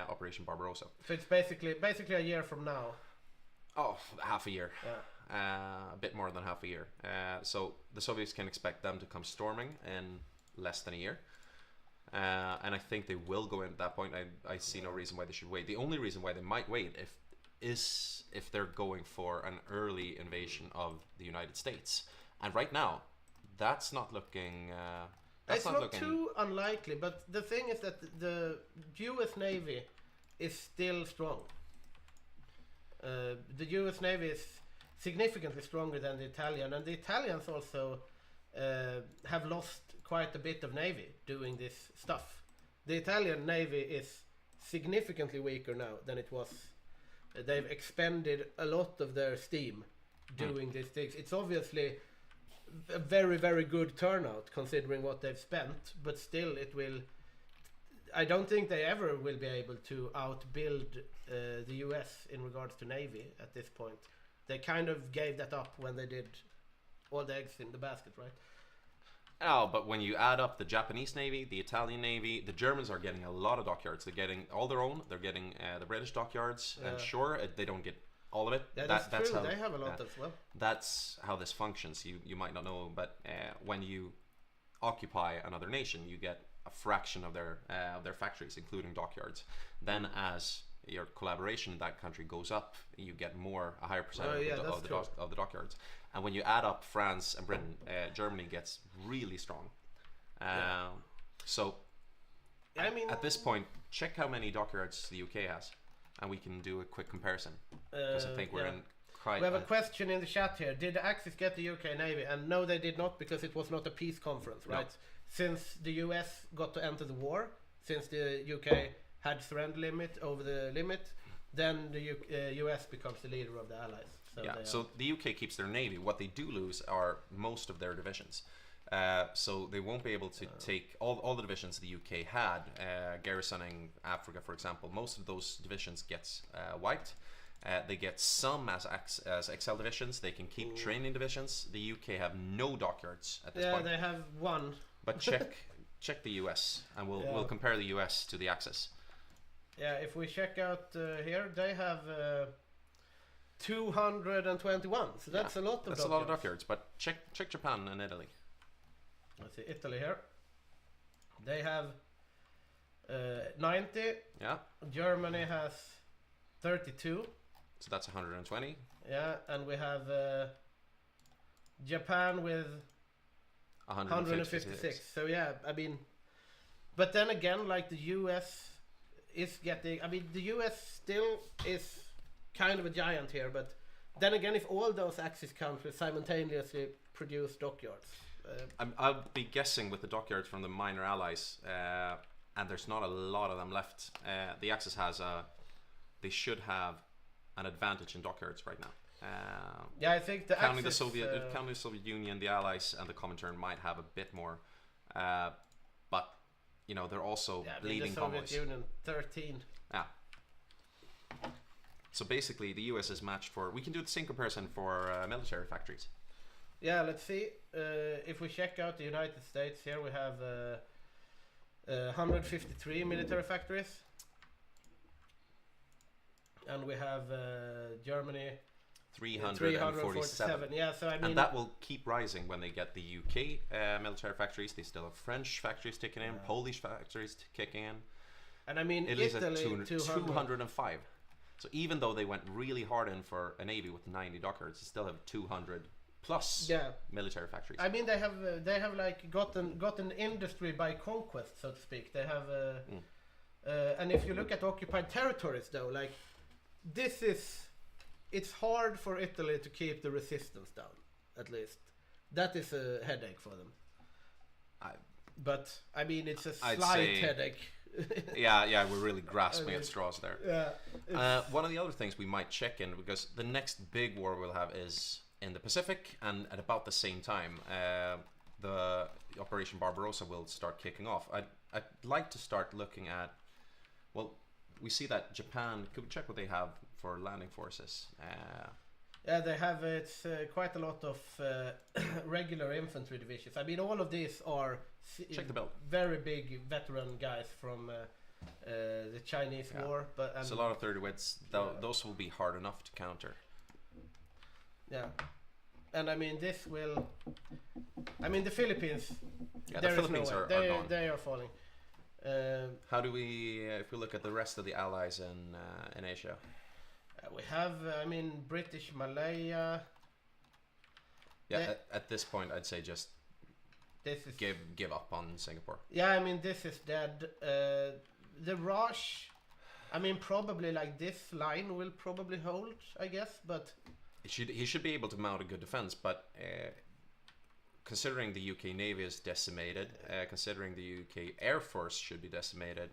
Operation Barbarossa. So it's basically a year from now. Oh, half a year. Yeah. A bit more than half a year. So the Soviets can expect them to come storming in less than a year. And I think they will go in at that point. I see no reason why they should wait. The only reason why they might wait if they're going for an early invasion of the United States. And right now, that's not looking... it's not too unlikely, but the thing is that the US Navy is still strong. The US Navy is significantly stronger than the Italian, and the Italians also have lost quite a bit of Navy doing this stuff. The Italian Navy is significantly weaker now than it was. They've expended a lot of their steam doing these things. It's obviously a very, very good turnout considering what they've spent, but still it will... I don't think they ever will be able to outbuild the US in regards to Navy at this point. They kind of gave that up when they did all the eggs in the basket, right? Oh, but when you add up the Japanese Navy, the Italian Navy, the Germans are getting a lot of dockyards. They're getting all their own. They're getting the British dockyards, and sure, they don't get all of it. Yeah, that's true. They have a lot as well. That's how this functions. You might not know, but when you occupy another nation, you get a fraction of their factories, including dockyards. Then, as your collaboration in that country goes up, you get a higher percentage of the dockyards. And when you add up France and Britain, Germany gets really strong. So, I mean, at this point, check how many dockyards the UK has, and we can do a quick comparison. Because I think we're in quite... We have a question in the chat here. Did the Axis get the UK Navy? And no, they did not, because it was not a peace conference, right? No. Since the US got to enter the war, since the UK had surrender limit over the limit, then the US becomes the leader of the Allies. So the UK keeps their Navy. What they do lose are most of their divisions. So they won't be able to take all the divisions the UK had, garrisoning Africa, for example. Most of those divisions gets wiped. They get some as XL divisions. They can keep training divisions. The UK have no dockyards at this point. Yeah, they have one. But check the US, and we'll compare the US to the Axis. Yeah, if we check out here, they have 221, so that's a lot of dockyards. That's a lot of dockyards, but check Japan and Italy. Let's see, Italy here. They have 90. Yeah. Germany has 32. So that's 120. Yeah, and we have Japan with 156. So yeah, I mean, but then again, like the US is getting, I mean, the US still is kind of a giant here, but then again, if all those Axis countries simultaneously produce dockyards. I'll be guessing with the dockyards from the minor allies, and there's not a lot of them left. The Axis has they should have an advantage in dockyards right now. Yeah, I think the counting Axis, counting the Soviet Union, the Allies, and the Comintern might have a bit more, but you know they're also leading the convoys. Soviet Union 13. Yeah. So basically, the US is matched for. We can do the same comparison for military factories. Yeah, let's see. If we check out the United States here, we have 153 military factories, and we have Germany 347. Yeah, so I mean, and that will keep rising when they get the UK military factories. They still have French factories kicking in, Polish factories kicking in, and I mean Italy's Italy at 205. So even though they went really hard in for a navy with 90 dockyards, they still have 200 plus military factories. I mean they have like gotten industry by conquest, so to speak. They have and if you look at occupied territories though, like it's hard for Italy to keep the resistance down, at least. That is a headache for them. But I mean it's a slight headache. yeah, we're really grasping at straws there. Yeah. One of the other things we might check in, because the next big war we'll have is in the Pacific, and at about the same time, the Operation Barbarossa will start kicking off. I'd like to start looking at, well, we see that Japan, could we check what they have for landing forces? Yeah, they have quite a lot of regular infantry divisions. I mean, all of these are check the belt. Very big veteran guys from the Chinese War. But it's a lot of 30 wits. Those will be hard enough to counter. Yeah, and I mean this will. I mean the Philippines. Yeah, the Philippines are gone. They are falling. How do we, if we look at the rest of the allies in Asia? We have, I mean, British Malaya. Yeah, at this point, I'd say just give up on Singapore. Yeah, I mean, this is dead. The Raj, I mean, probably like this line will probably hold, I guess, but he should be able to mount a good defense, but considering the UK Navy is decimated, considering the UK Air Force should be decimated,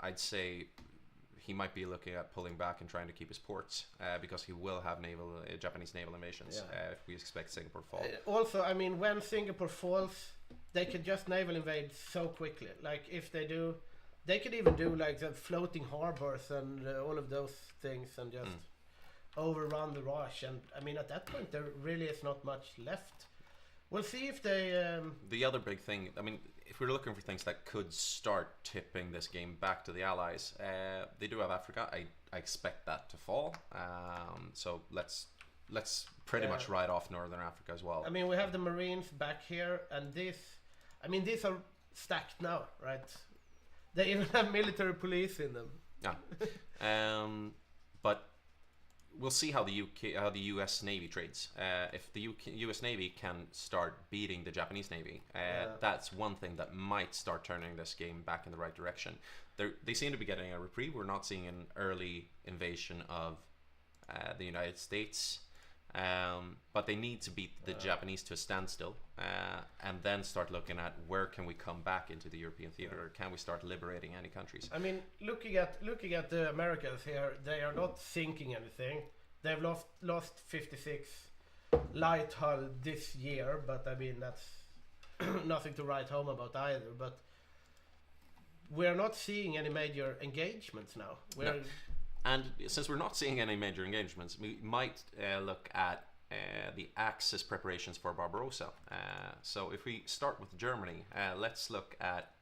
I'd say he might be looking at pulling back and trying to keep his ports, because he will have Japanese naval invasions if we expect Singapore to fall. Also, I mean, when Singapore falls, they can just naval invade so quickly. Like, if they do, they could even do like the floating harbors and all of those things and just overrun the Raj. And I mean, at that point, there really is not much left. We'll see if they... The other big thing, I mean, if we're looking for things that could start tipping this game back to the Allies, they do have Africa. I expect that to fall. So let's pretty much write off Northern Africa as well. I mean, we have the Marines back here, and these are stacked now, right? They even have military police in them. Yeah. But we'll see how the US Navy trades. If the US Navy can start beating the Japanese Navy, that's one thing that might start turning this game back in the right direction. They seem to be getting a reprieve. We're not seeing an early invasion of the United States, but they need to beat the Japanese to a standstill, and then start looking at where can we come back into the European theater. Can we start liberating any countries? I mean, looking at the Americans here, they are not sinking anything. They've lost 56 light hull this year, but I mean that's nothing to write home about either. But we're not seeing any major engagements now. No. And since we're not seeing any major engagements, we might look at the Axis preparations for Barbarossa. So if we start with Germany, let's look at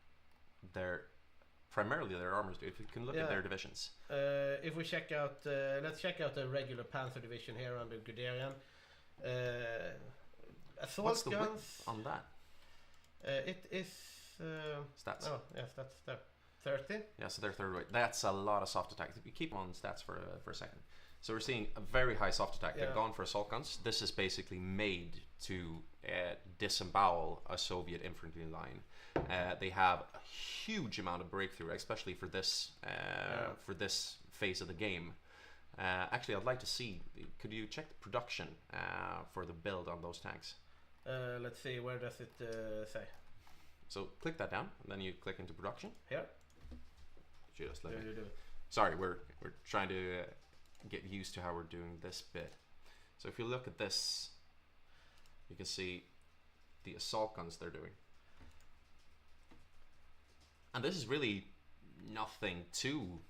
primarily their armors do. If you can look at their divisions. If we check out, let's check out the regular Panzer division here under Guderian. Assault What's the guns width on that? It is stats. Oh yes, that's there. 30. Yeah, so they're third weight. That's a lot of soft attack. If you keep on stats for a second. So we're seeing a very high soft attack. They've gone for assault guns. This is basically made to disembowel a Soviet infantry line. They have a huge amount of breakthrough, especially for this phase of the game. Actually, I'd like to see. Could you check the production for the build on those tanks? Let's see. Where does it say? So click that down, and then you click into production. Here. Just let me. Sorry, we're trying to get used to how we're doing this bit. So if you look at this, you can see the assault guns they're doing. And this is really nothing too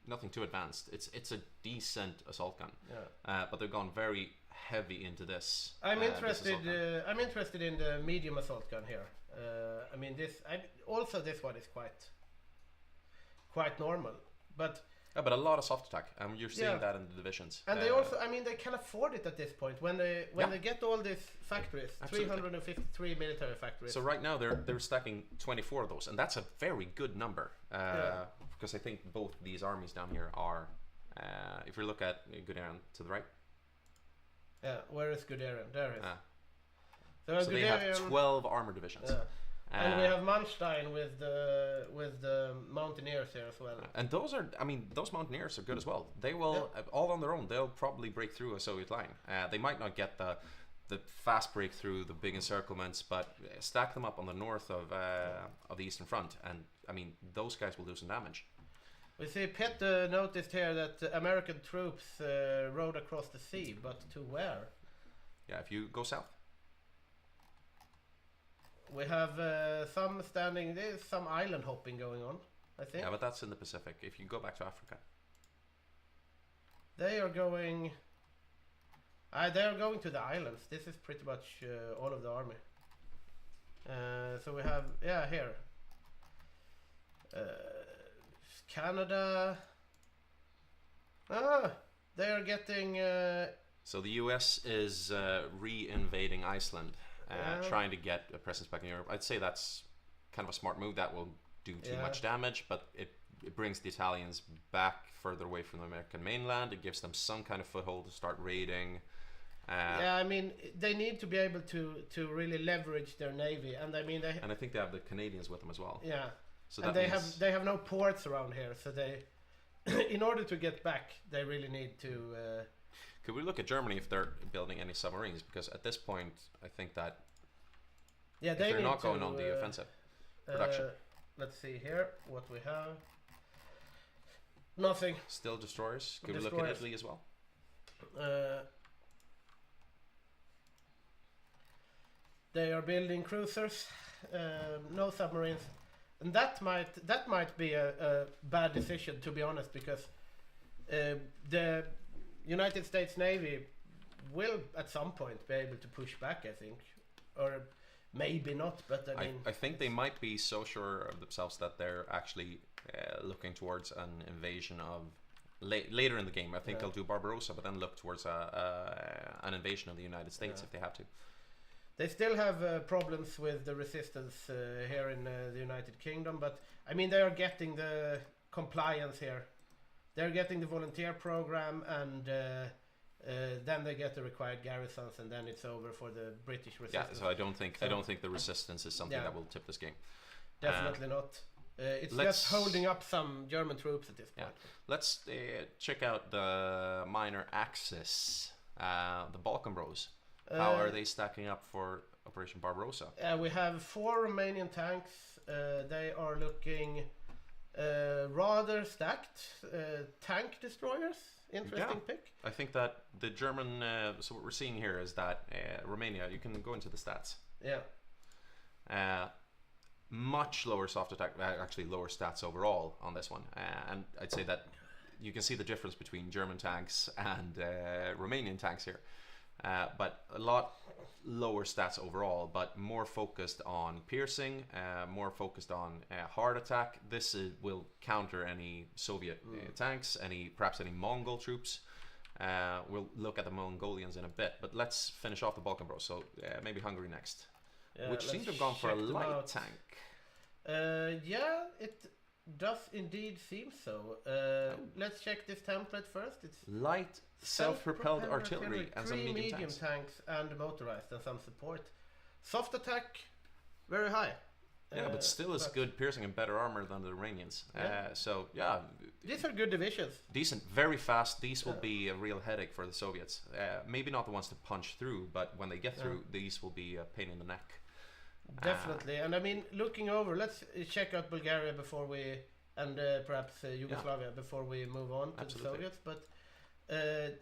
advanced. It's a decent assault gun. But they've gone very heavy into this. I'm interested in the medium assault gun here. I mean this one is quite normal, but a lot of soft attack, and you're seeing that in the divisions. And they also, I mean, they can afford it at this point when they get all these factories. Absolutely. 353 military factories. So right now they're stacking 24 of those, and that's a very good number. Because I think both these armies down here are. If you look at Guderian to the right. Yeah, where is Guderian? There it is. So they have 12 armor divisions. And we have Manstein with the Mountaineers here as well. And those Mountaineers are good as well. They will, all on their own, they'll probably break through a Soviet line. They might not get the fast breakthrough, the big encirclements, but stack them up on the north of the Eastern Front, and I mean, those guys will do some damage. We see Pitt noticed here that American troops rode across the sea, but to where? Yeah, if you go south. We have some standing. There's some island hopping going on, I think. Yeah, but that's in the Pacific. If you go back to Africa, they are going. They are going to the islands. This is pretty much all of the army. So we have here. Canada. They are getting. So the U.S. is re-invading Iceland. Trying to get a presence back in Europe. I'd say that's kind of a smart move. That will do too much damage, but it brings the Italians back further away from the American mainland. It gives them some kind of foothold to start raiding. I mean, they need to be able to really leverage their navy, and I mean and I think they have the Canadians with them as well. Yeah. So and they have no ports around here, so they, in order to get back, they really need to. Could we look at Germany if they're building any submarines? Because at this point, I think that they're not going on the offensive production. Let's see here what we have. Nothing. Still destroyers. Could we look at Italy as well? They are building cruisers. No submarines, and that might be a bad decision, to be honest, because the United States Navy will at some point be able to push back, I think, or maybe not, but I mean, I think they might be so sure of themselves that they're actually looking towards an invasion of later in the game. I think they'll do Barbarossa, but then look towards an invasion of the United States if they have to. They still have problems with the resistance here in the United Kingdom, but I mean, they are getting the compliance here. They're getting the volunteer program, and then they get the required garrisons, and then it's over for the British resistance. Yeah, so I don't think the resistance is something that will tip this game. Definitely not. It's just holding up some German troops at this point. Yeah. Let's check out the minor Axis, the Balkan Bros. How are they stacking up for Operation Barbarossa? We have 4 Romanian tanks. They are looking rather stacked. Tank destroyers. Interesting pick. I think that the German. So what we're seeing here is that Romania. You can go into the stats. Yeah. Much lower soft attack. Actually, lower stats overall on this one. And I'd say that you can see the difference between German tanks and Romanian tanks here. But a lot lower stats overall, but more focused on piercing, more focused on hard attack. This will counter any Soviet tanks, perhaps any Mongol troops. We'll look at the Mongolians in a bit, but let's finish off the Balkan Bros. So maybe Hungary next, which seems to have gone for a light tank. Yeah, it does indeed seem so. Let's check this template first. It's light self-propelled artillery and some 3 medium tanks and motorized and some support. Soft attack, very high. Yeah, but still is good piercing and better armor than the Iranians. So yeah, these are good divisions. Decent, very fast. These will be a real headache for the Soviets. Maybe not the ones to punch through, but when they get through, these will be a pain in the neck. Definitely, and I mean, looking over, let's check out Bulgaria before we, and perhaps Yugoslavia before we move on to the Soviets. But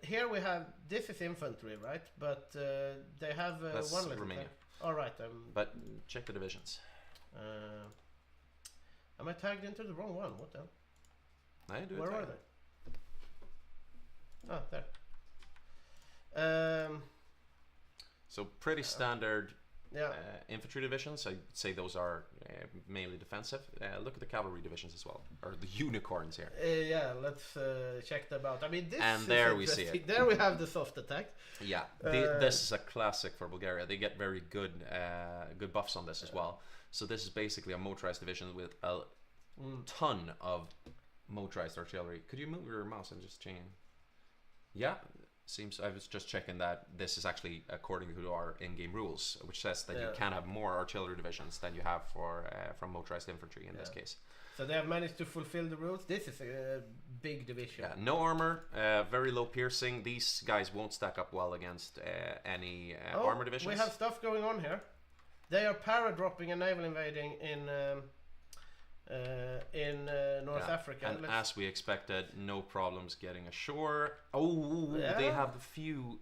here we have, this is infantry, right? But they have one little Romania. All right, but check the divisions. Am I tagged into the wrong one? What the hell? Where are they? Oh, there. So pretty standard infantry divisions. I'd say those are mainly defensive. Look at the cavalry divisions as well, or the unicorns here. Yeah, let's check them out. I mean, this and is there we see it. There we have the soft attack. Yeah, this is a classic for Bulgaria. They get very good good buffs on this as well. So this is basically a motorized division with a ton of motorized artillery. Could you move your mouse and just change? Yeah, seems. I was just checking that this is actually according to our in-game rules, which says that you can have more artillery divisions than you have for from motorized infantry in this case. So they have managed to fulfill the rules. This is a big division. Yeah, no armor, very low piercing. These guys won't stack up well against any armor divisions. We have stuff going on here. They are para-dropping and naval invading in North Africa. And as we expected, no problems getting ashore. They have a few.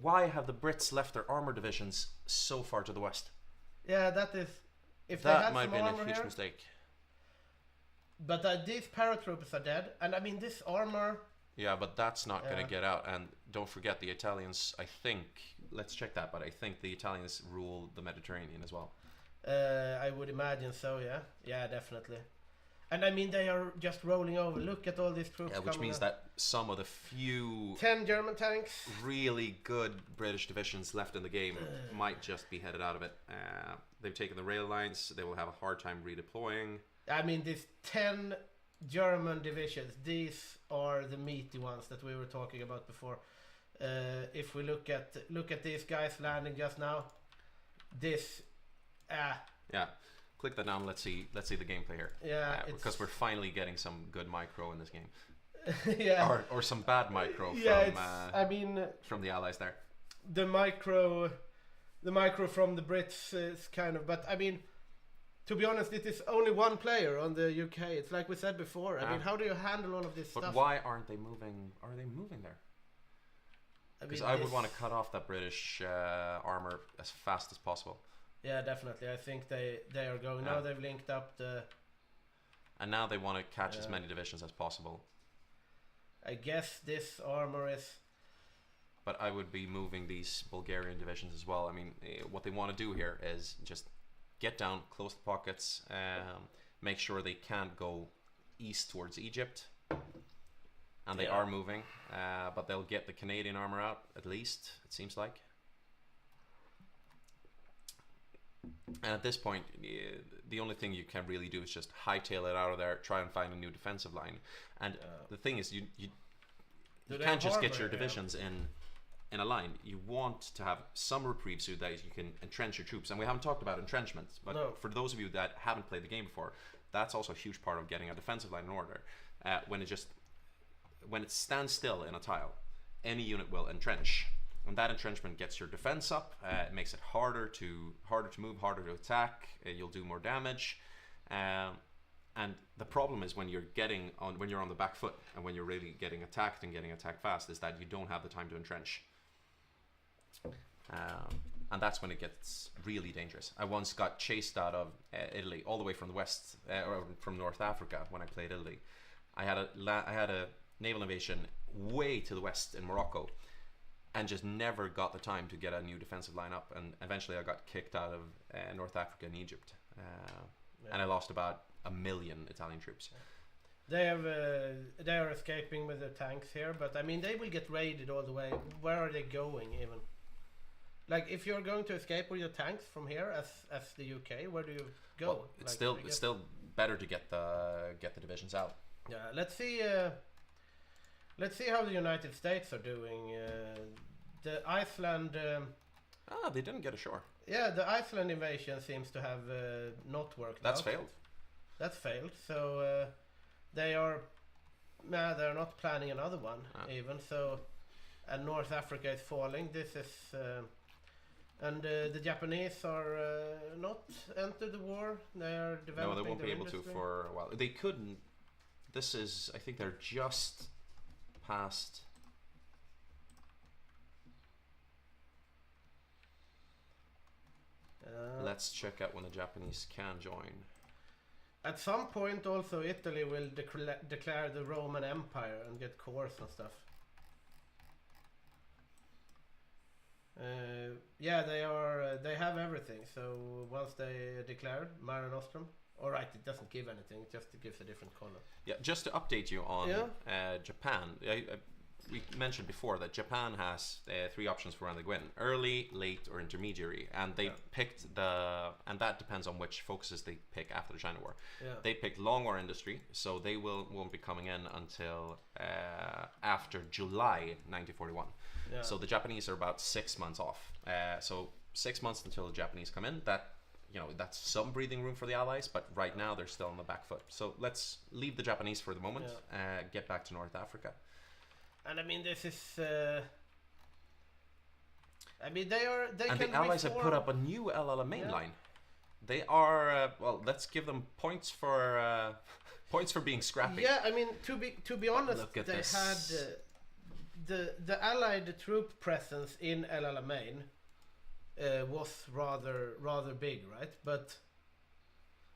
Why have the Brits left their armor divisions so far to the west? Yeah, that is. If that they had might some have been armor a huge here, mistake. But these paratroopers are dead, and I mean this armor. Yeah, but that's not going to get out. And don't forget the Italians. I think. Let's check that. But I think the Italians rule the Mediterranean as well. I would imagine so. Yeah, definitely. And I mean they are just rolling over. Look at all these troops. Yeah, which means that some of the few 10 German tanks, really good British divisions left in the game might just be headed out of it. They've taken the rail lines. They will have a hard time redeploying. I mean, these 10 German divisions, these are the meaty ones that we were talking about before. If we look at these guys landing just now, this, yeah, click that down. Let's see the gameplay here. Yeah, because we're finally getting some good micro in this game. Yeah, or some bad micro. Yeah, from, I mean, from the Allies there. The micro from the Brits is kind of, but I mean. To be honest, it is only one player on the UK. It's like we said before. I mean, how do you handle all of this stuff? But why aren't they moving? Are they moving there? Because I would want to cut off that British armor as fast as possible. Yeah, definitely. I think they are going. Now they've linked up the... And now they want to catch as many divisions as possible. I guess this armor is... But I would be moving these Bulgarian divisions as well. I mean, what they want to do here is just... get down, close the pockets, make sure they can't go east towards Egypt. And they are moving, but they'll get the Canadian armor out, at least, it seems like. And at this point, the only thing you can really do is just hightail it out of there, try and find a new defensive line. And the thing is, you can't just get your divisions in a line. You want to have some reprieve so that you can entrench your troops. And we haven't talked about entrenchments, but for those of you that haven't played the game before, that's also a huge part of getting a defensive line in order. When it stands still in a tile, any unit will entrench, and that entrenchment gets your defense up. It makes it harder to move, harder to attack. You'll do more damage. And the problem is when you're on the back foot and when you're really getting attacked and getting attacked fast, is that you don't have the time to entrench. And that's when it gets really dangerous. I once got chased out of Italy, all the way from the west, or from North Africa when I played Italy. I had a naval invasion way to the west in Morocco, and just never got the time to get a new defensive line up. And eventually I got kicked out of North Africa and Egypt. And I lost about 1 million Italian troops. They are escaping with their tanks here, but I mean they will get raided all the way. Where are they going even? Like if you're going to escape with your tanks from here as the UK, where do you go? Well, it's still better to get the divisions out. Yeah, let's see how the United States are doing. The Iceland. They didn't get ashore. Yeah, the Iceland invasion seems to have not worked. That's failed. That's failed. So they're not planning another one even. So, and North Africa is falling. This is. And the Japanese are not entered the war. They are developing. No, they won't be able industry. to for a while. They couldn't. This is, I think they're just past. Let's check out when the Japanese can join. At some point, also Italy will declare the Roman Empire and get cores and stuff. Yeah, they are. They have everything. So once they declare Mare Nostrum, all right, it doesn't give anything. It just gives a different color. Yeah, just to update you on Japan. We mentioned before that Japan has 3 options for when they win: early, late, or intermediary. And they picked and that depends on which focuses they pick after the China War. Yeah. They picked long war industry, so they won't be coming in until after July 1941. Yeah. So the Japanese are about 6 months off. So 6 months until the Japanese come in. That's some breathing room for the Allies, but right now they're still on the back foot. So let's leave the Japanese for the moment. Get back to North Africa. And I mean, this is. I mean, they can. And the Allies have put up a new main line. They are let's give them points for being scrappy. Yeah, I mean, to be honest, Look at they this. had the Allied troop presence in El Alamein was rather big, right? But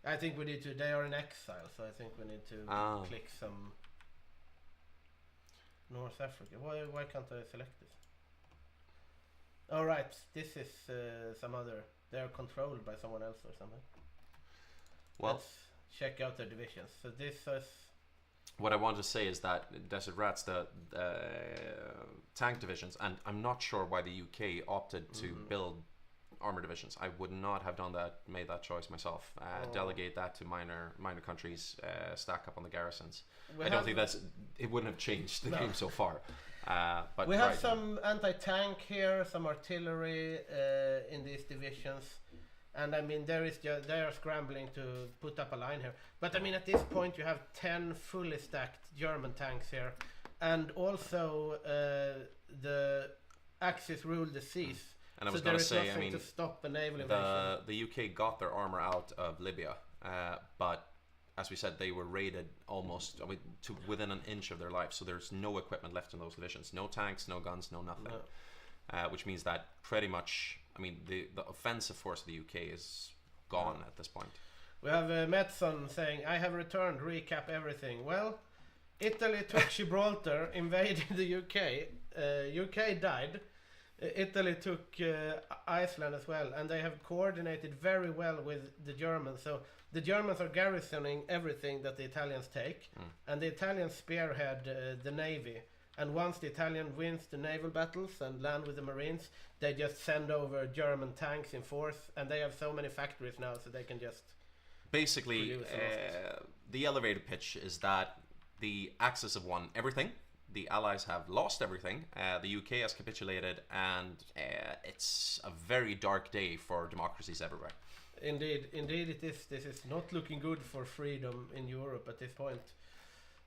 I think we need to. They are in exile, so I think we need to click some. North Africa. Why can't I select this? All right, this is some other. They are controlled by someone else or something. Well, let's check out their divisions. So this is. What I want to say is that Desert Rats, the tank divisions, and I'm not sure why the UK opted to build armor divisions. I would not have made that choice myself. Delegate that to minor countries, stack up on the garrisons. I don't think it wouldn't have changed the game so far. But we have some anti-tank here, some artillery in these divisions, and I mean they are scrambling to put up a line here. But I mean at this point you have 10 fully stacked German tanks here, and also the Axis rule the seas. And I was so going there to is say, nothing I mean, to stop a naval invasion. The UK got their armor out of Libya, but as we said, they were raided almost to within an inch of their life. So there's no equipment left in those divisions. No tanks, no guns, no nothing. No. Which means that pretty much, I mean, the offensive force of the UK is gone at this point. We have Metson saying, I have returned, recap everything. Well, Italy took Gibraltar, invaded the UK. UK died. Italy took Iceland as well, and they have coordinated very well with the Germans. So the Germans are garrisoning everything that the Italians take, and the Italians spearhead the navy. And once the Italian wins the naval battles and land with the Marines, they just send over German tanks in force, and they have so many factories now, so they can just basically the elevator pitch is that the Axis have won everything. The Allies have lost everything. The UK has capitulated, and it's a very dark day for democracies everywhere. Indeed it is. This is not looking good for freedom in Europe at this point.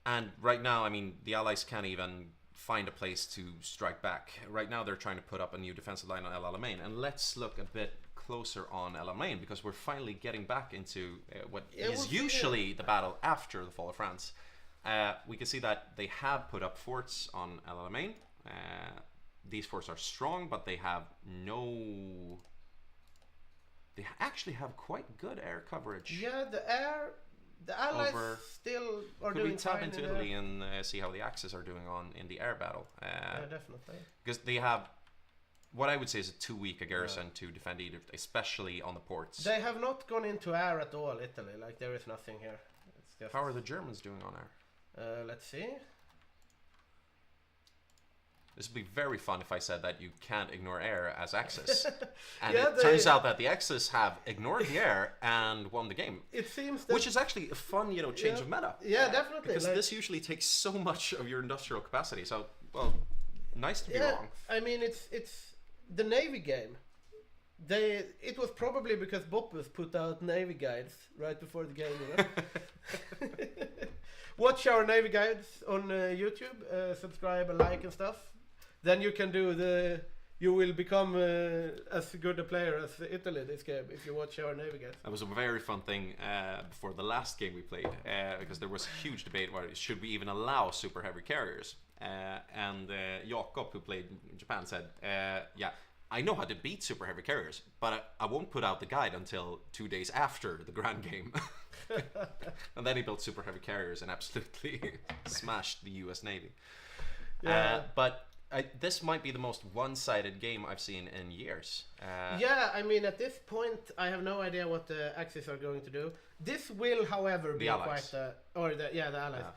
And right now, I mean, the Allies can't even find a place to strike back. Right now, they're trying to put up a new defensive line on El Alamein. And let's look a bit closer on El Alamein, because we're finally getting back into what is usually the battle after the fall of France. We can see that they have put up forts on El Alamein. These forts are strong, but they have no... They actually have quite good air coverage. Yeah, the Allies still are doing fine. Could we tap into Italy and see how the Axis are doing in the air battle? Yeah, definitely. Because they have what I would say is too weak a garrison to defend Egypt, especially on the ports. They have not gone into air at all, Italy. Like, there is nothing here. It's just... How are the Germans doing on air? Let's see. This would be very fun if I said that you can't ignore air as Axis. And Yeah, it turns out that the Axis have ignored the air and won the game. It seems that... Which is actually a fun, you know, change of meta. Yeah, definitely. Because like... this usually takes so much of your industrial capacity. So, well, nice to be wrong. I mean, it's the Navy game. It was probably because Boppus put out Navy guides right before the game, you know? Watch our Navy guides on YouTube, subscribe and like and stuff. Then you can do you will become as good a player as Italy this game if you watch our Navy guides. That was a very fun thing before the last game we played, because there was a huge debate about should we even allow super heavy carriers. And Jakob, who played in Japan, said, yeah, I know how to beat super heavy carriers, but I won't put out the guide until 2 days after the Grand Game. And then he built super heavy carriers and absolutely smashed the US Navy. But this might be the most one-sided game I've seen in years. Yeah, I mean, at this point, I have no idea what the Axis are going to do. This will, however, be quite the Allies. Yeah.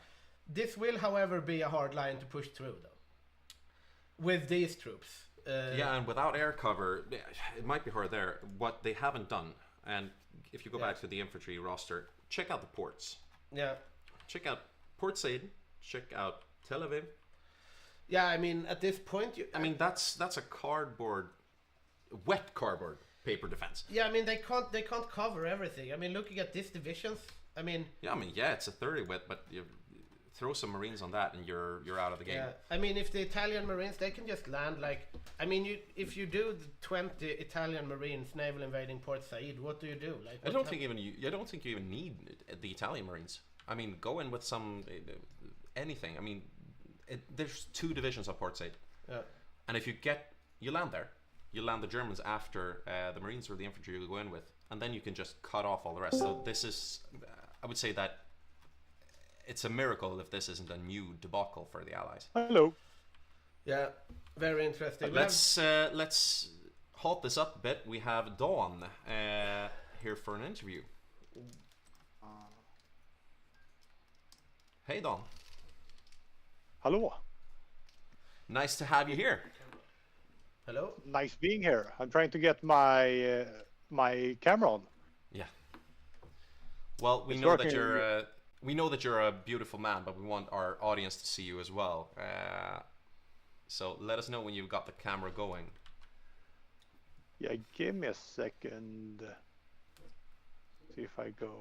This will, however, be a hard line to push through, though. With these troops. Yeah, and without air cover, it might be hard there. What they haven't done, and if you go back to the infantry roster, check out the ports. Yeah. Check out Port Said. Check out Tel Aviv. Yeah, I mean, at this point... I mean, that's a wet cardboard paper defense. Yeah, I mean, they can't cover everything. I mean, looking at these divisions, I mean... Yeah, it's a 30 wet, but you throw some Marines on that and you're out of the game. Yeah, I mean, if the Italian Marines, they can just land like... I mean, if you do the 20 Italian Marines naval invading Port Said, what do you do? Like, I don't think you even need the Italian Marines. I mean, go in with some... anything. I mean... there's 2 divisions of Port Said. Yeah. And if you land there, you land the Germans after the Marines or the infantry you go in with, and then you can just cut off all the rest. So this is, I would say that it's a miracle if this isn't a new debacle for the Allies. Hello. Yeah, very interesting. Let's halt this up a bit. We have Dawn here for an interview. Hey, Dawn. Hello. Nice to have you here. Hello. Nice being here. I'm trying to get my my camera on. Yeah. Well, we know that you're a beautiful man, but we want our audience to see you as well. So let us know when you've got the camera going. Yeah, give me a second. See if I go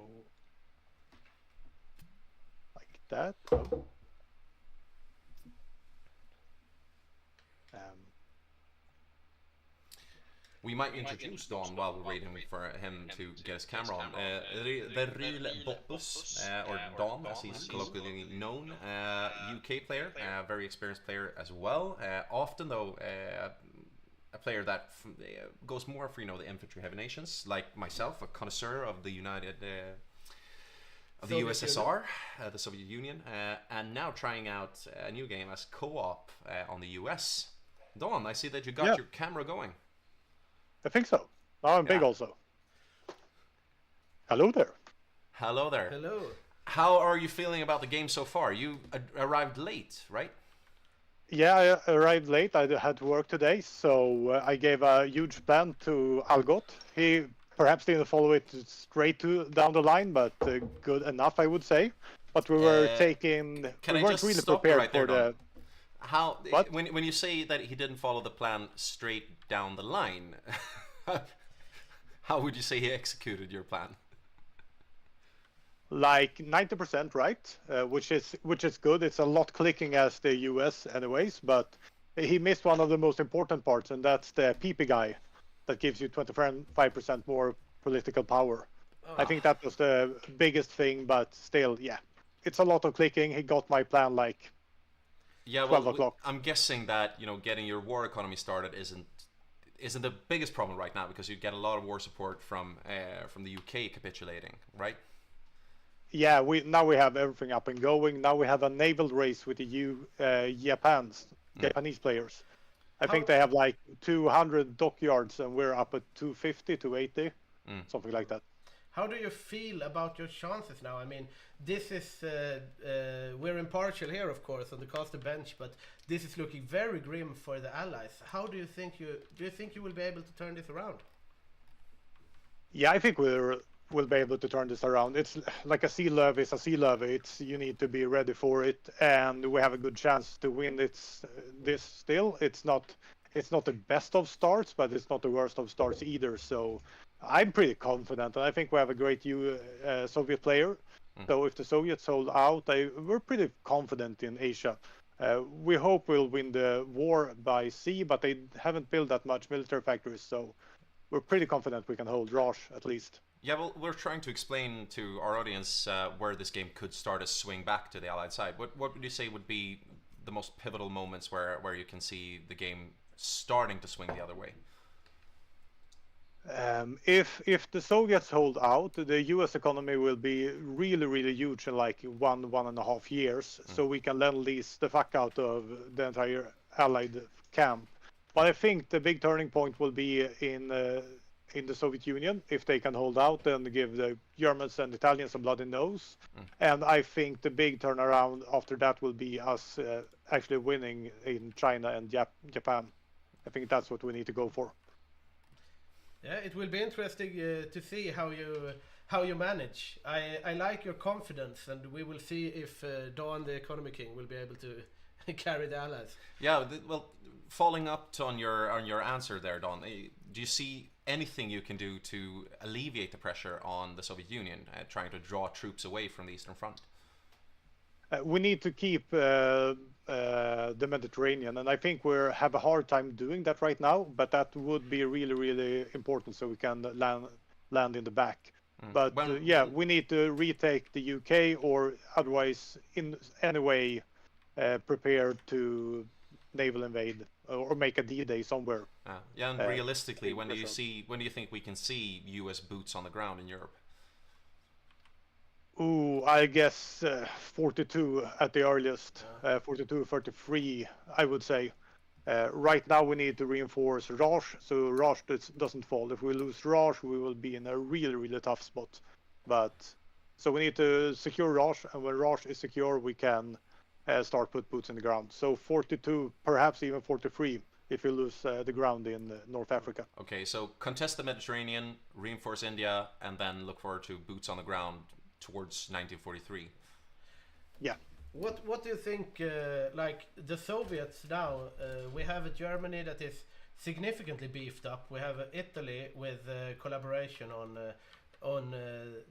like that. Oh. We might introduce Dawn while we're waiting for him to get his camera on. Rhyle Boppus, or Dawn as he's colloquially known, UK player, very experienced player as well. Often though, a player that goes more for the infantry heavy nations, like myself, a connoisseur of the of the USSR, the Soviet Union, and now trying out a new game as co-op on the US. Dawn, I see that you got your camera going. I think so. Now I'm big also. Hello there. Hello there. Hello. How are you feeling about the game so far? You arrived late, right? Yeah, I arrived late. I had to work today, so I gave a huge plan to Algot. He perhaps didn't follow it straight down the line, but good enough, I would say. But we were we weren't really prepared for the... How when you say that he didn't follow the plan straight down the line, how would you say he executed your plan? Like 90% right, which is good. It's a lot clicking as the US anyways, but he missed one of the most important parts, and that's the PP guy that gives you 25% more political power. I think that was the biggest thing, but still, yeah, it's a lot of clicking. He got my plan like 12 o'clock. I'm guessing that getting your war economy started isn't the biggest problem right now, because you get a lot of war support from the UK capitulating, right? Yeah, now we have everything up and going. Now we have a naval race with the Japanese players. I think they have like 200 dockyards, and we're up at 250, 280, something like that. How do you feel about your chances now? I mean, this is we're impartial here, of course, on the caster bench, but this is looking very grim for the Allies. How do you think you will be able to turn this around? Yeah, I think we'll be able to turn this around. It's like a sea levy is a sea levy. You need to be ready for it, and we have a good chance to win this still. It's not the best of starts, but it's not the worst of starts either. So I'm pretty confident, and I think we have a great Soviet player. So if the Soviets hold out, we're pretty confident in Asia. We hope we'll win the war by sea, but they haven't built that much military factories, so we're pretty confident we can hold Raj at least. Yeah, well, we're trying to explain to our audience where this game could start to swing back to the Allied side. What would you say would be the most pivotal moments where you can see the game starting to swing the other way? If the Soviets hold out, the U.S. economy will be really huge in like 1.5 years. So we can lend lease the fuck out of the entire Allied camp. But I think the big turning point will be in the Soviet Union. If they can hold out and give the Germans and Italians a bloody nose. And I think the big turnaround after that will be us actually winning in China and Japan. I think that's what we need to go for. Yeah, it will be interesting to see how you manage. I like your confidence, and we will see if Don, the economy king, will be able to carry the Allies. Yeah, well, following up on your answer there, Don, do you see anything you can do to alleviate the pressure on the Soviet Union, trying to draw troops away from the Eastern Front? We need to keep the Mediterranean, and I think we have a hard time doing that right now, but that would be really important so we can land in the back. But yeah, we need to retake the UK, or otherwise in any way prepare to naval invade or make a D-Day somewhere. Yeah, and realistically, when do you think we can see US boots on the ground in Europe? Ooh, I guess 42 at the earliest, 42, 33, I would say. Right now we need to reinforce Raj, so Raj doesn't fall. If we lose Raj, we will be in a really tough spot. So we need to secure Raj, and when Raj is secure, we can start put boots in the ground. So 42, perhaps even 43, if we lose the ground in North Africa. Okay, so contest the Mediterranean, reinforce India, and then look forward to boots on the ground towards 1943. Yeah. What do you think? Like the Soviets now, we have a Germany that is significantly beefed up. We have Italy with collaboration on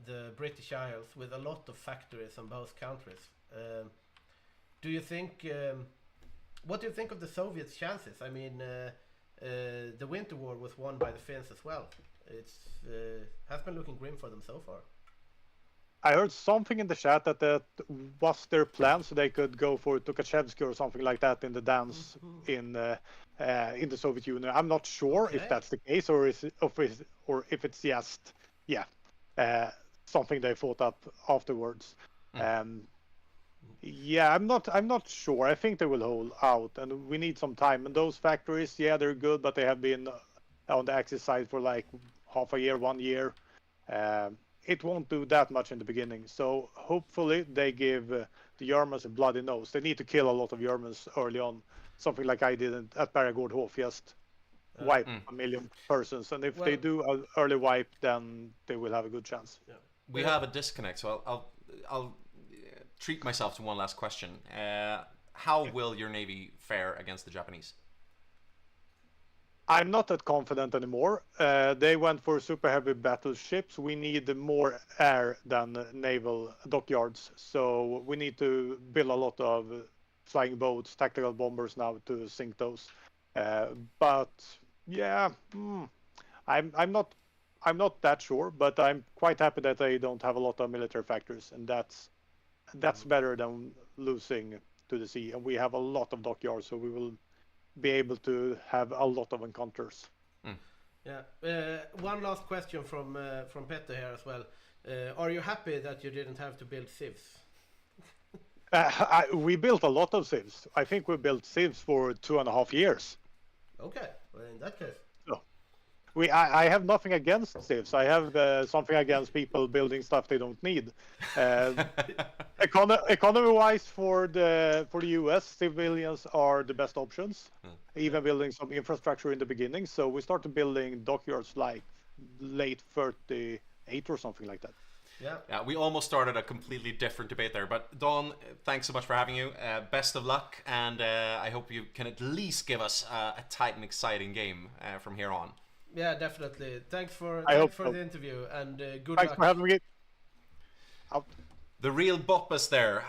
the British Isles with a lot of factories in both countries. Do you think? What do you think of the Soviets' chances? I mean, the Winter War was won by the Finns as well. It's has been looking grim for them so far. I heard something in the chat that was their plan, so they could go for Tukhachevsky or something like that in the dance in the Soviet Union. I'm not sure if that's the case, or if it's just something they thought up afterwards. Yeah, I'm not sure. I think they will hold out, and we need some time. And those factories, yeah, they're good, but they have been on the Axis side for like half a year, 1 year. It won't do that much in the beginning. So hopefully they give the Germans a bloody nose. They need to kill a lot of Germans early on. Something like I did at Bergårdhof, just wipe 1 million persons. And if they do an early wipe, then they will have a good chance. Yeah. We have a disconnect, so I'll treat myself to one last question. How will your Navy fare against the Japanese? I'm not that confident anymore. They went for super heavy battleships. We need more air than naval dockyards. So we need to build a lot of flying boats, tactical bombers now to sink those. But yeah, I'm not that sure. But I'm quite happy that they don't have a lot of military factories, and that's better than losing to the sea. And we have a lot of dockyards, so we will be able to have a lot of encounters. Yeah. One last question from Petter here as well. Are you happy that you didn't have to build civs? We built a lot of civs. I think we built civs for 2.5 years. Okay, well, in that case. I have nothing against civs. I have something against people building stuff they don't need. Economy-wise, for the US, civilians are the best options. Even building some infrastructure in the beginning. So we started building dockyards like late 38 or something like that. Yeah, we almost started a completely different debate there. But Don, thanks so much for having you. Best of luck, and I hope you can at least give us a tight and exciting game from here on. Yeah, definitely. Thanks for the interview, and good Thanks luck. for having me. Out. The real boppers there,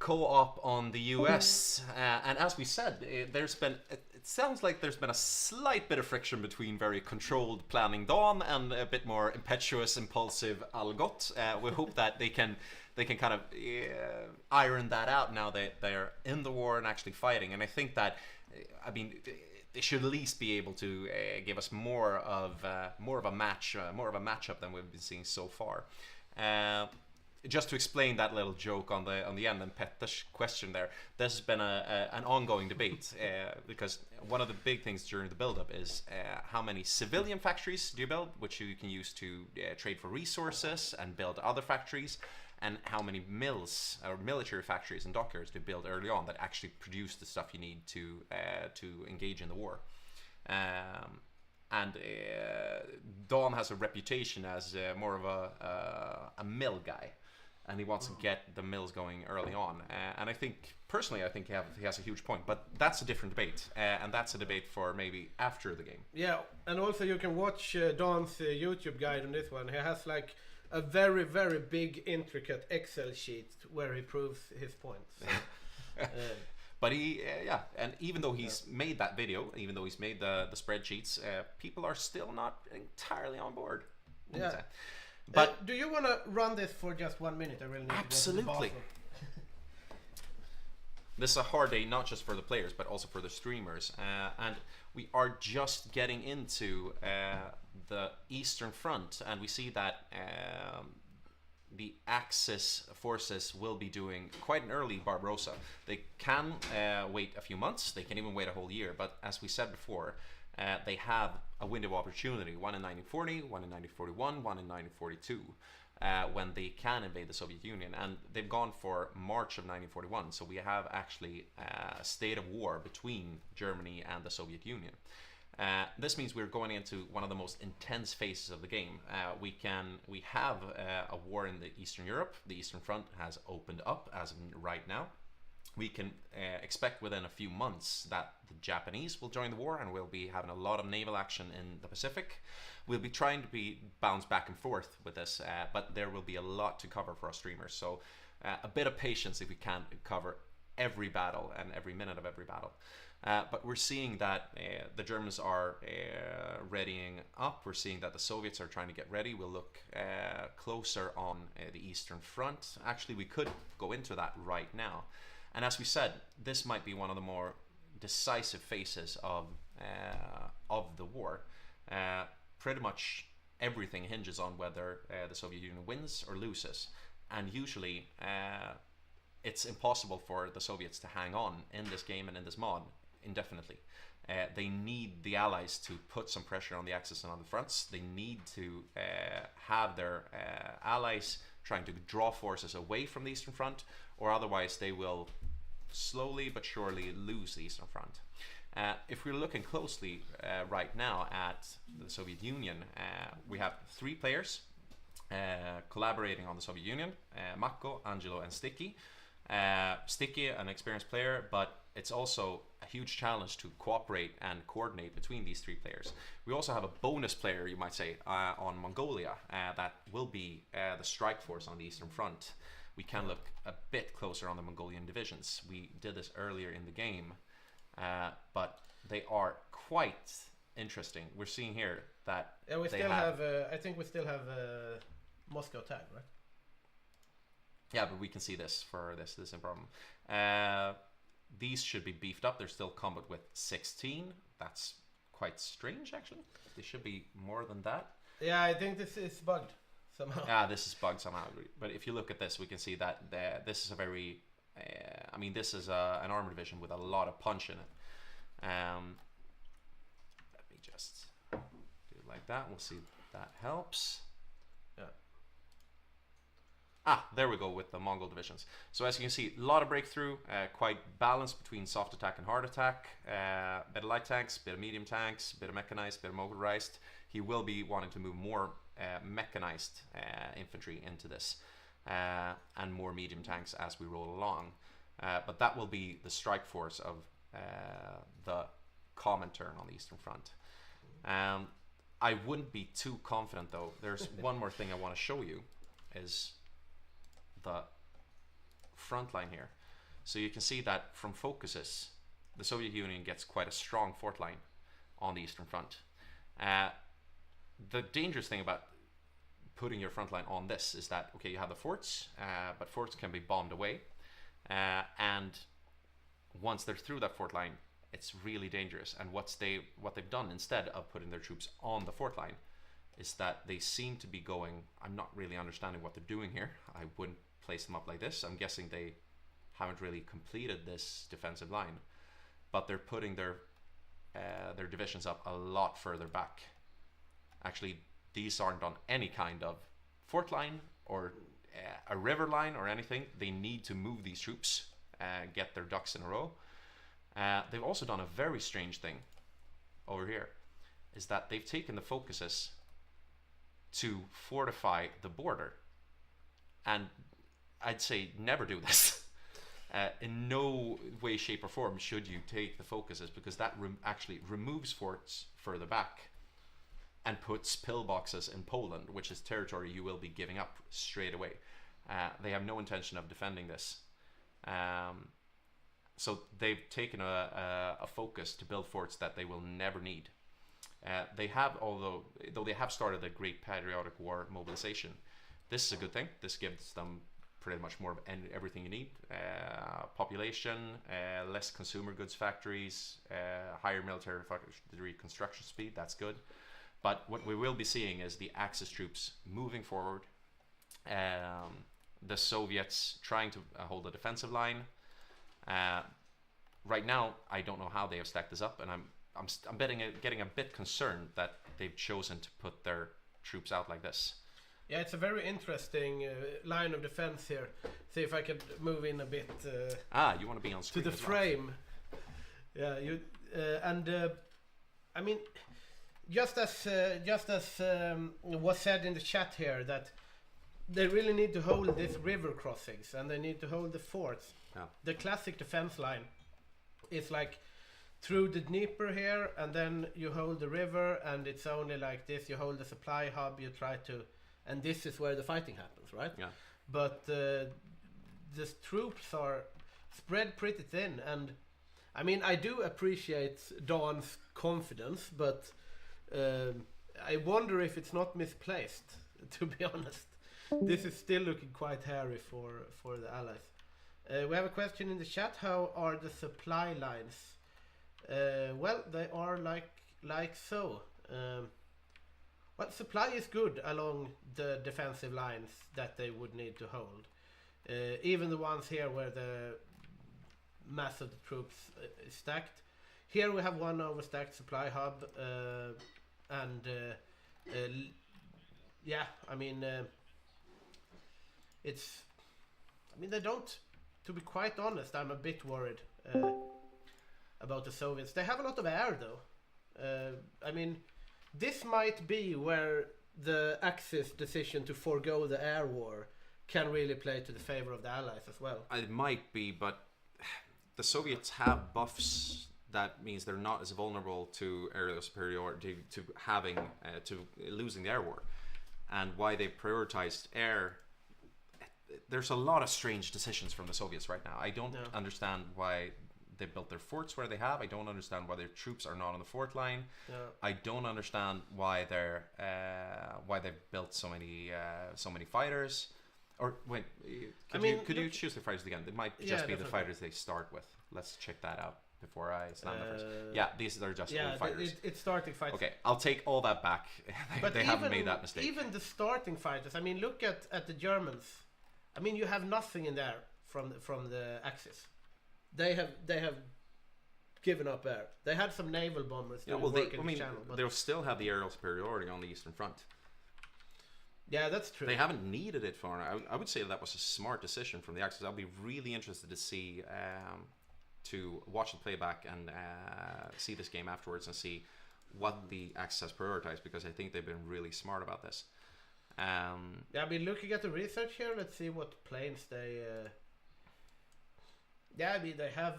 co-op on the US, and as we said, it sounds like there's been a slight bit of friction between very controlled planning Dawn and a bit more impetuous, impulsive Algot. We hope that they can kind of iron that out now that they're in the war and actually fighting. And I think that, I mean, they should at least be able to give us more of a matchup than we've been seeing so far. Just to explain that little joke on the end and Petter's question there, this has been an ongoing debate because one of the big things during the build-up is how many civilian factories do you build, which you can use to trade for resources and build other factories, and how many mills or military factories and dockyards do you build early on that actually produce the stuff you need to engage in the war. And Dawn has a reputation as more of a mill guy, and he wants to get the mills going early on. And I think, personally, he has a huge point, but that's a different debate, and that's a debate for maybe after the game. Yeah, and also you can watch Dawn's YouTube guide on this one. He has like a very, very big, intricate Excel sheet where he proves his points. But and even though he's made that video, even though he's made the spreadsheets, people are still not entirely on board. Yeah. But do you want to run this for just 1 minute? I really need absolutely. to go to the This is a hard day, not just for the players, but also for the streamers. And we are just getting into the Eastern Front, and we see that the Axis forces will be doing quite an early Barbarossa. They can wait a few months, they can even wait a whole year, but as we said before, they have a window of opportunity, one in 1940, one in 1941, one in 1942, when they can invade the Soviet Union. And they've gone for March of 1941, so we have actually a state of war between Germany and the Soviet Union. This means we're going into one of the most intense phases of the game. We have a war in the Eastern Europe. The Eastern Front has opened up as of right now. We can expect within a few months that the Japanese will join the war, and we'll be having a lot of naval action in the Pacific. We'll be trying to bounce back and forth with this, but there will be a lot to cover for our streamers. So a bit of patience if we can't cover every battle and every minute of every battle. But we're seeing that the Germans are readying up. We're seeing that the Soviets are trying to get ready. We'll look closer on the Eastern Front. Actually, we could go into that right now. And as we said, this might be one of the more decisive phases of the war. Pretty much everything hinges on whether the Soviet Union wins or loses. And usually it's impossible for the Soviets to hang on in this game and in this mod indefinitely. They need the Allies to put some pressure on the Axis and on the fronts. They need to have their allies trying to draw forces away from the Eastern Front, or otherwise they will slowly but surely lose the Eastern Front. If we're looking closely right now at the Soviet Union, we have 3 players collaborating on the Soviet Union, Mako, Angelo, and Sticky. Sticky, an experienced player, but it's also a huge challenge to cooperate and coordinate between these 3 players. We also have a bonus player, you might say, on Mongolia, that will be the strike force on the Eastern Front. We can look a bit closer on the Mongolian divisions. We did this earlier in the game, but they are quite interesting. We're seeing here that we still have I think we still have Moscow tag, right? Yeah, but we can see this for this isn't a problem. These should be beefed up. They're still combat with 16. That's quite strange, actually. They should be more than that. Yeah, I think this is bugged somehow. Yeah, this is bugged somehow. But if you look at this, we can see that this is a very... I mean, this is an armor division with a lot of punch in it. like that. We'll see if that helps. Yeah. There we go with the Mongol divisions. So as you can see, a lot of breakthrough, quite balanced between soft attack and hard attack. Bit of light tanks, bit of medium tanks, bit of mechanized, bit of motorized. He will be wanting to move more mechanized infantry into this, and more medium tanks as we roll along. But that will be the strike force of the Comintern on the Eastern Front. I wouldn't be too confident though. There's one more thing I want to show you, is the front line here. So you can see that from focuses, the Soviet Union gets quite a strong fort line on the Eastern Front. The dangerous thing about putting your front line on this is that, okay, you have the forts, but forts can be bombed away, and once they're through that fort line, it's really dangerous. And what they've done instead of putting their troops on the fort line is that they seem to be going, I'm not really understanding what they're doing here. I wouldn't place them up like this. I'm guessing they haven't really completed this defensive line, but they're putting their divisions up a lot further back. Actually, these aren't on any kind of fort line or a river line or anything. They need to move these troops, get their ducks in a row. They've also done a very strange thing over here, is that they've taken the focuses to fortify the border. And I'd say never do this. In no way, shape or form should you take the focuses, because that actually removes forts further back and puts pillboxes in Poland, which is territory you will be giving up straight away. They have no intention of defending this. So they've taken a focus to build forts that they will never need. They have, though they have started a Great Patriotic War mobilization, this is a good thing. This gives them pretty much more of everything you need. Population, less consumer goods factories, higher military factory construction speed, that's good. But what we will be seeing is the Axis troops moving forward, the Soviets trying to hold a defensive line. Right now, I don't know how they have stacked this up, and I'm getting a bit concerned that they've chosen to put their troops out like this. Yeah, it's a very interesting line of defense here. See if I could move in a bit. You want to be on screen to the frame. Well. Yeah, I mean, just as was said in the chat here, that they really need to hold these river crossings and they need to hold the forts. Yeah. The classic defense line is like through the Dnieper here, and then you hold the river, and it's only like this. You hold the supply hub, you try to, and this is where the fighting happens, right? Yeah. But the troops are spread pretty thin, and I mean, I do appreciate Dawn's confidence, but I wonder if it's not misplaced, to be honest. This is still looking quite hairy for the Allies. We have a question in the chat. How are the supply lines? Well, they are like so. Well, supply is good along the defensive lines that they would need to hold. Even the ones here where the mass of the troops is stacked. Here we have one overstacked supply hub, and yeah, I mean, it's. I mean, they don't. To be quite honest, I'm a bit worried about the Soviets. They have a lot of air, though. I mean, this might be where the Axis decision to forego the air war can really play to the favor of the Allies as well. It might be, but the Soviets have buffs. That means they're not as vulnerable to aerial superiority, to having to losing the air war, and why they prioritized air. There's a lot of strange decisions from the Soviets right now. I don't understand why they built their forts where they have. I don't understand why their troops are not on the fort line. I don't understand why they've built so many fighters. Or wait, could you choose the fighters again? It might just be the fighters they start with. Let's check that out before I slam the first. Yeah, these are just all fighters. It's starting fighters. Okay, I'll take all that back. They haven't made that mistake. Even the starting fighters. I mean, look at the Germans. I mean, you have nothing in there from the Axis. They have given up air. They had some naval bombers. Yeah, well, the channel, they'll still have the aerial superiority on the Eastern Front. Yeah, that's true. They haven't needed it for. I would say that was a smart decision from the Axis. I'll be really interested to see, to watch the playback and see this game afterwards and see what the Axis has prioritized, because I think they've been really smart about this. Yeah, I mean, looking at the research here, let's see what planes they. Yeah, I mean, they have.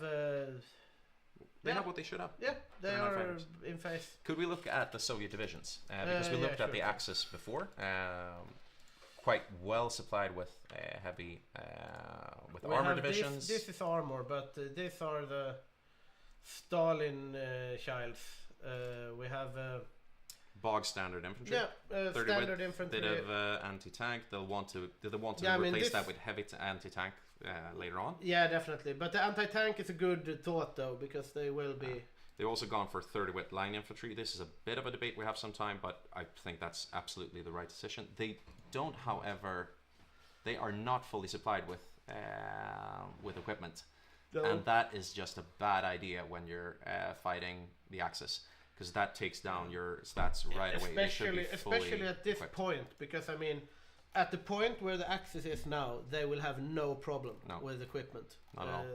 They have what they should have. Yeah, they are in phase. Could we look at the Soviet divisions? Because we looked at the Axis before. Quite well supplied with heavy armor divisions. This is armor, but these are the Stalin childs. We have bog standard infantry. Yeah, standard infantry. They have anti-tank. They'll want to replace that with heavy anti-tank later on. Yeah, definitely. But the anti-tank is a good thought though, because they will be. They've also gone for 30 with line infantry. This is a bit of a debate we have sometime, but I think that's absolutely the right decision. They don't, however, they are not fully supplied with equipment, and that is just a bad idea when you're fighting the Axis, because that takes down your stats right away. Especially at this point, because I mean, at the point where the Axis is now, they will have no problem with equipment. Not at all.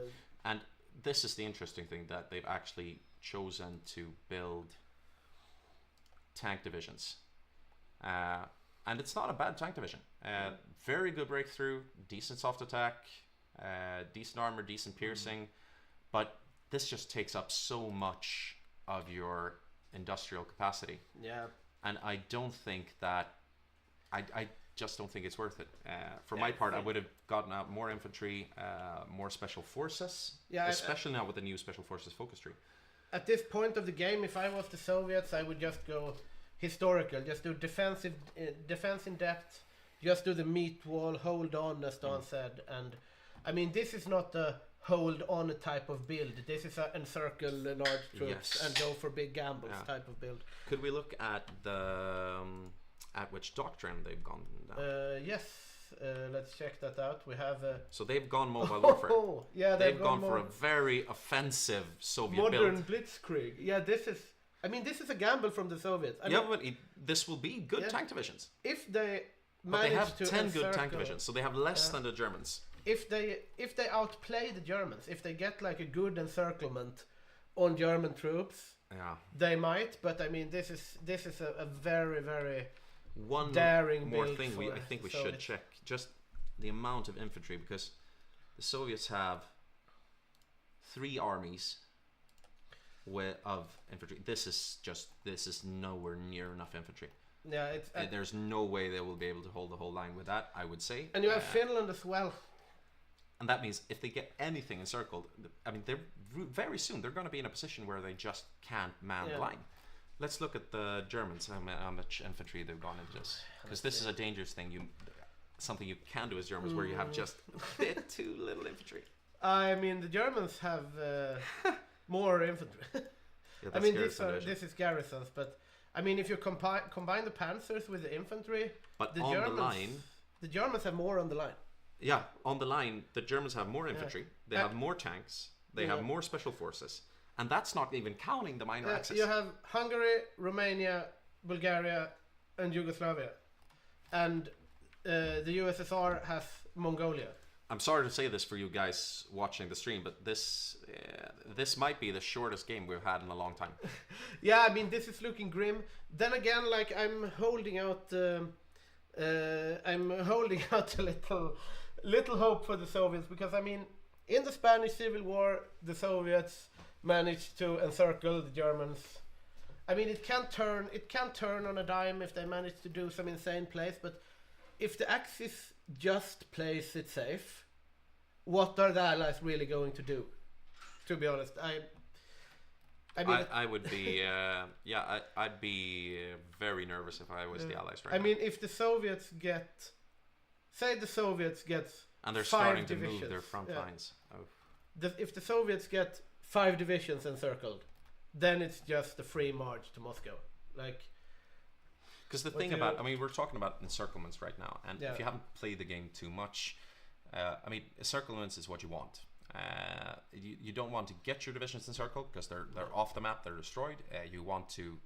And this is the interesting thing, that they've actually chosen to build tank divisions. And it's not a bad tank division. Very good breakthrough, decent soft attack, decent armor, decent piercing, but this just takes up so much of your industrial capacity. Yeah. And I don't think that, I just don't think it's worth it. For my part, I would have gotten out more infantry, more special forces, especially now with the new special forces focus tree. At this point of the game, if I was the Soviets, I would just go historical, just do defense in depth, just do the meat wall, hold on, as Don said. And I mean, this is not a hold on type of build. This is an encircle large troops and go for big gambles type of build. Could we look at the at which doctrine they've gone down? Yes, let's check that out. We have so they've gone mobile warfare. Yeah, they've gone for a very offensive Soviet modern build. blitzkrieg. Yeah, this is a gamble from the Soviets. I mean, but this will be good tank divisions. If they manage they have 10 good tank divisions, so they have less than the Germans. If they outplay the Germans, if they get like a good encirclement on German troops, they might. But I mean, this is a very, very daring more build. Thing I think we should check just the amount of infantry, because the Soviets have 3 armies of infantry. This is nowhere near enough infantry. Yeah, there's no way they will be able to hold the whole line with that, I would say. And you have Finland as well. And that means if they get anything encircled, I mean, very soon they're going to be in a position where they just can't man the line. Let's look at the Germans, how much infantry they've gone into this, because this is a dangerous thing. Something you can do as Germans, where you have just a bit too little infantry. I mean, the Germans have more infantry. I mean, this is garrisons, but I mean, if you combine the panzers with the infantry, but the Germans have more on the line. Yeah, on the line, the Germans have more infantry. They have more tanks. They have more special forces, and that's not even counting the minor axis. You have Hungary, Romania, Bulgaria, and Yugoslavia, and the USSR has Mongolia. I'm sorry to say this for you guys watching the stream, but this might be the shortest game we've had in a long time. Yeah, I mean, this is looking grim. Then again, like, I'm holding out a little hope for the Soviets, because I mean, in the Spanish Civil War, the Soviets managed to encircle the Germans. I mean, it can turn on a dime if they manage to do some insane plays, but if the Axis just plays it safe, what are the Allies really going to do? To be honest, I mean, I would be I'd be very nervous if I was the Allies right now. I mean, if the Soviets get, and they're 5 starting divisions, to move their front lines. If the Soviets get 5 divisions encircled, then it's just a free march to Moscow. Like, because the thing about, I mean, we're talking about encirclements right now, and if you haven't played the game too much, I mean, encirclements is what you want. You don't want to get your divisions encircled because they're off the map, they're destroyed. You want to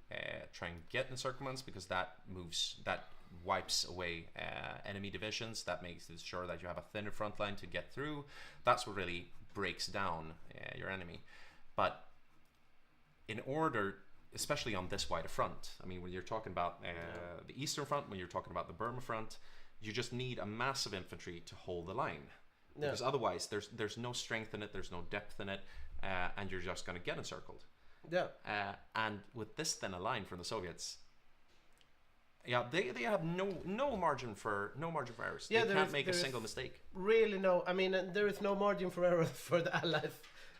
try and get encirclements because that wipes away enemy divisions. That makes it sure that you have a thinner front line to get through. That's what really breaks down your enemy. But in order, especially on this wider front, I mean, when you're talking about the eastern front, when you're talking about the Burma front, you just need a massive infantry to hold the line. Because otherwise there's no strength in it, there's no depth in it, and you're just going to get encircled. And with this thin a line from the Soviets, they have no margin for errors. They can't make a single mistake. Really no. I mean, there is no margin for error for the Allies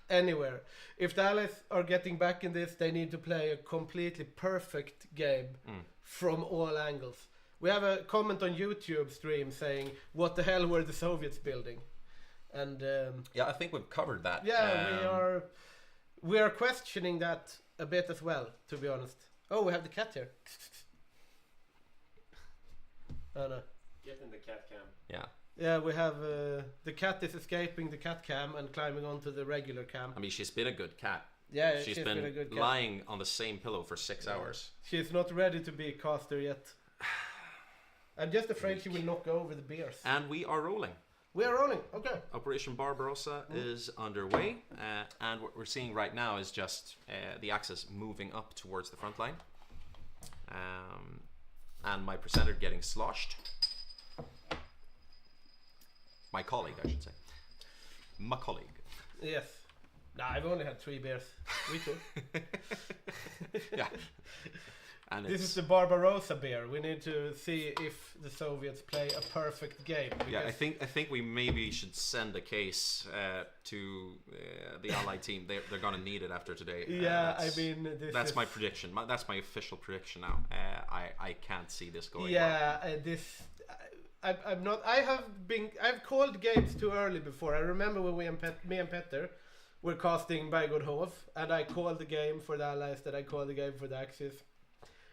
anywhere. If the Allies are getting back in this, they need to play a completely perfect game from all angles. We have a comment on YouTube stream saying, "What the hell were the Soviets building?" And I think we've covered that. We are questioning that a bit as well, to be honest. Oh, we have the cat here. Oh no. Get in the cat cam. Yeah, we have the cat is escaping the cat cam and climbing onto the regular cam. I mean, she's been a good cat. Yeah, she's been a good cat. Lying on the same pillow for 6 hours. She's not ready to be a caster yet. I'm just afraid she will knock over the bears. And we are rolling. We are rolling, okay. Operation Barbarossa is underway, and what we're seeing right now is just the Axis moving up towards the front line. And my presenter getting sloshed. My colleague, I should say. My colleague. Yes. Nah, I've only had 3 beers. We too. Yeah. And this is the Barbarossa beer. We need to see if the Soviets play a perfect game. Yeah, I think we maybe should send a case to the Allied team. They're gonna need it after today. Yeah, I mean, that's my prediction. That's my official prediction now. I can't see this going. Yeah, I'm not. I've called games too early before. I remember when me and Petter were casting by God Hov, and I called the game for the Allies. That I called the game for the Axis.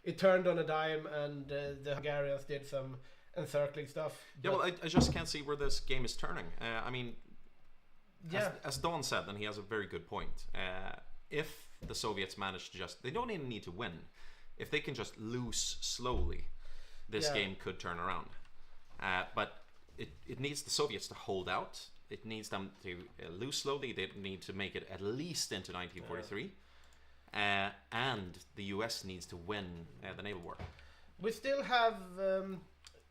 It turned on a dime, and the Hungarians did some encircling stuff. Yeah, well, I just can't see where this game is turning. I mean, as Don said, and he has a very good point. If the Soviets manage to they don't even need to win. If they can just lose slowly, this game could turn around. But it needs the Soviets to hold out. It needs them to lose slowly. They need to make it at least into 1943. And the US needs to win the naval war. We still have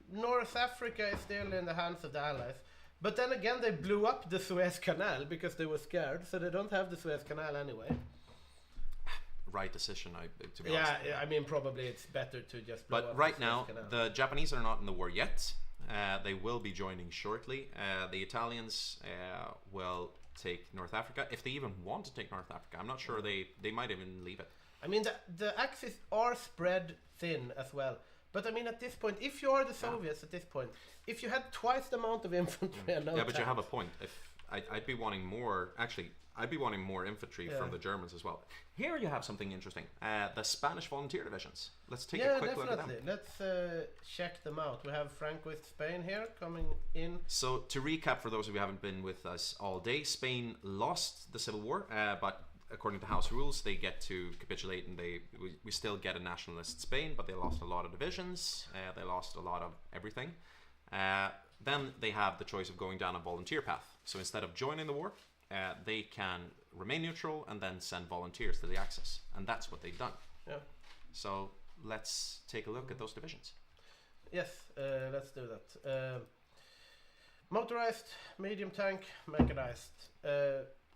North Africa is still in the hands of the Allies, but then again they blew up the Suez Canal because they were scared, so they don't have the Suez Canal anyway. Right decision, to be honest. Yeah, I mean probably it's better to just blow up But right the Suez now Canal. the Japanese are not in the war yet. They will be joining shortly. The Italians will take North Africa, if they even want to take North Africa. I'm not sure they might even leave it. I mean the Axis are spread thin as well, but I mean at this point, if you are the Soviets at this point, if you had twice the amount of infantry and no but you have a point. If I'd be wanting more, actually I'd be wanting more infantry from the Germans as well. Here you have something interesting. The Spanish volunteer divisions. Let's take a quick look at them. Let's check them out. We have Francoist Spain here coming in. So to recap, for those of you who haven't been with us all day, Spain lost the Civil War, but according to house rules, they get to capitulate, and we still get a nationalist Spain, but they lost a lot of divisions. They lost a lot of everything. Then they have the choice of going down a volunteer path. So instead of joining the war, they can remain neutral and then send volunteers to the Axis, and that's what they've done. Yeah. So let's take a look at those divisions. Yes, let's do that. Motorized, medium tank, mechanized.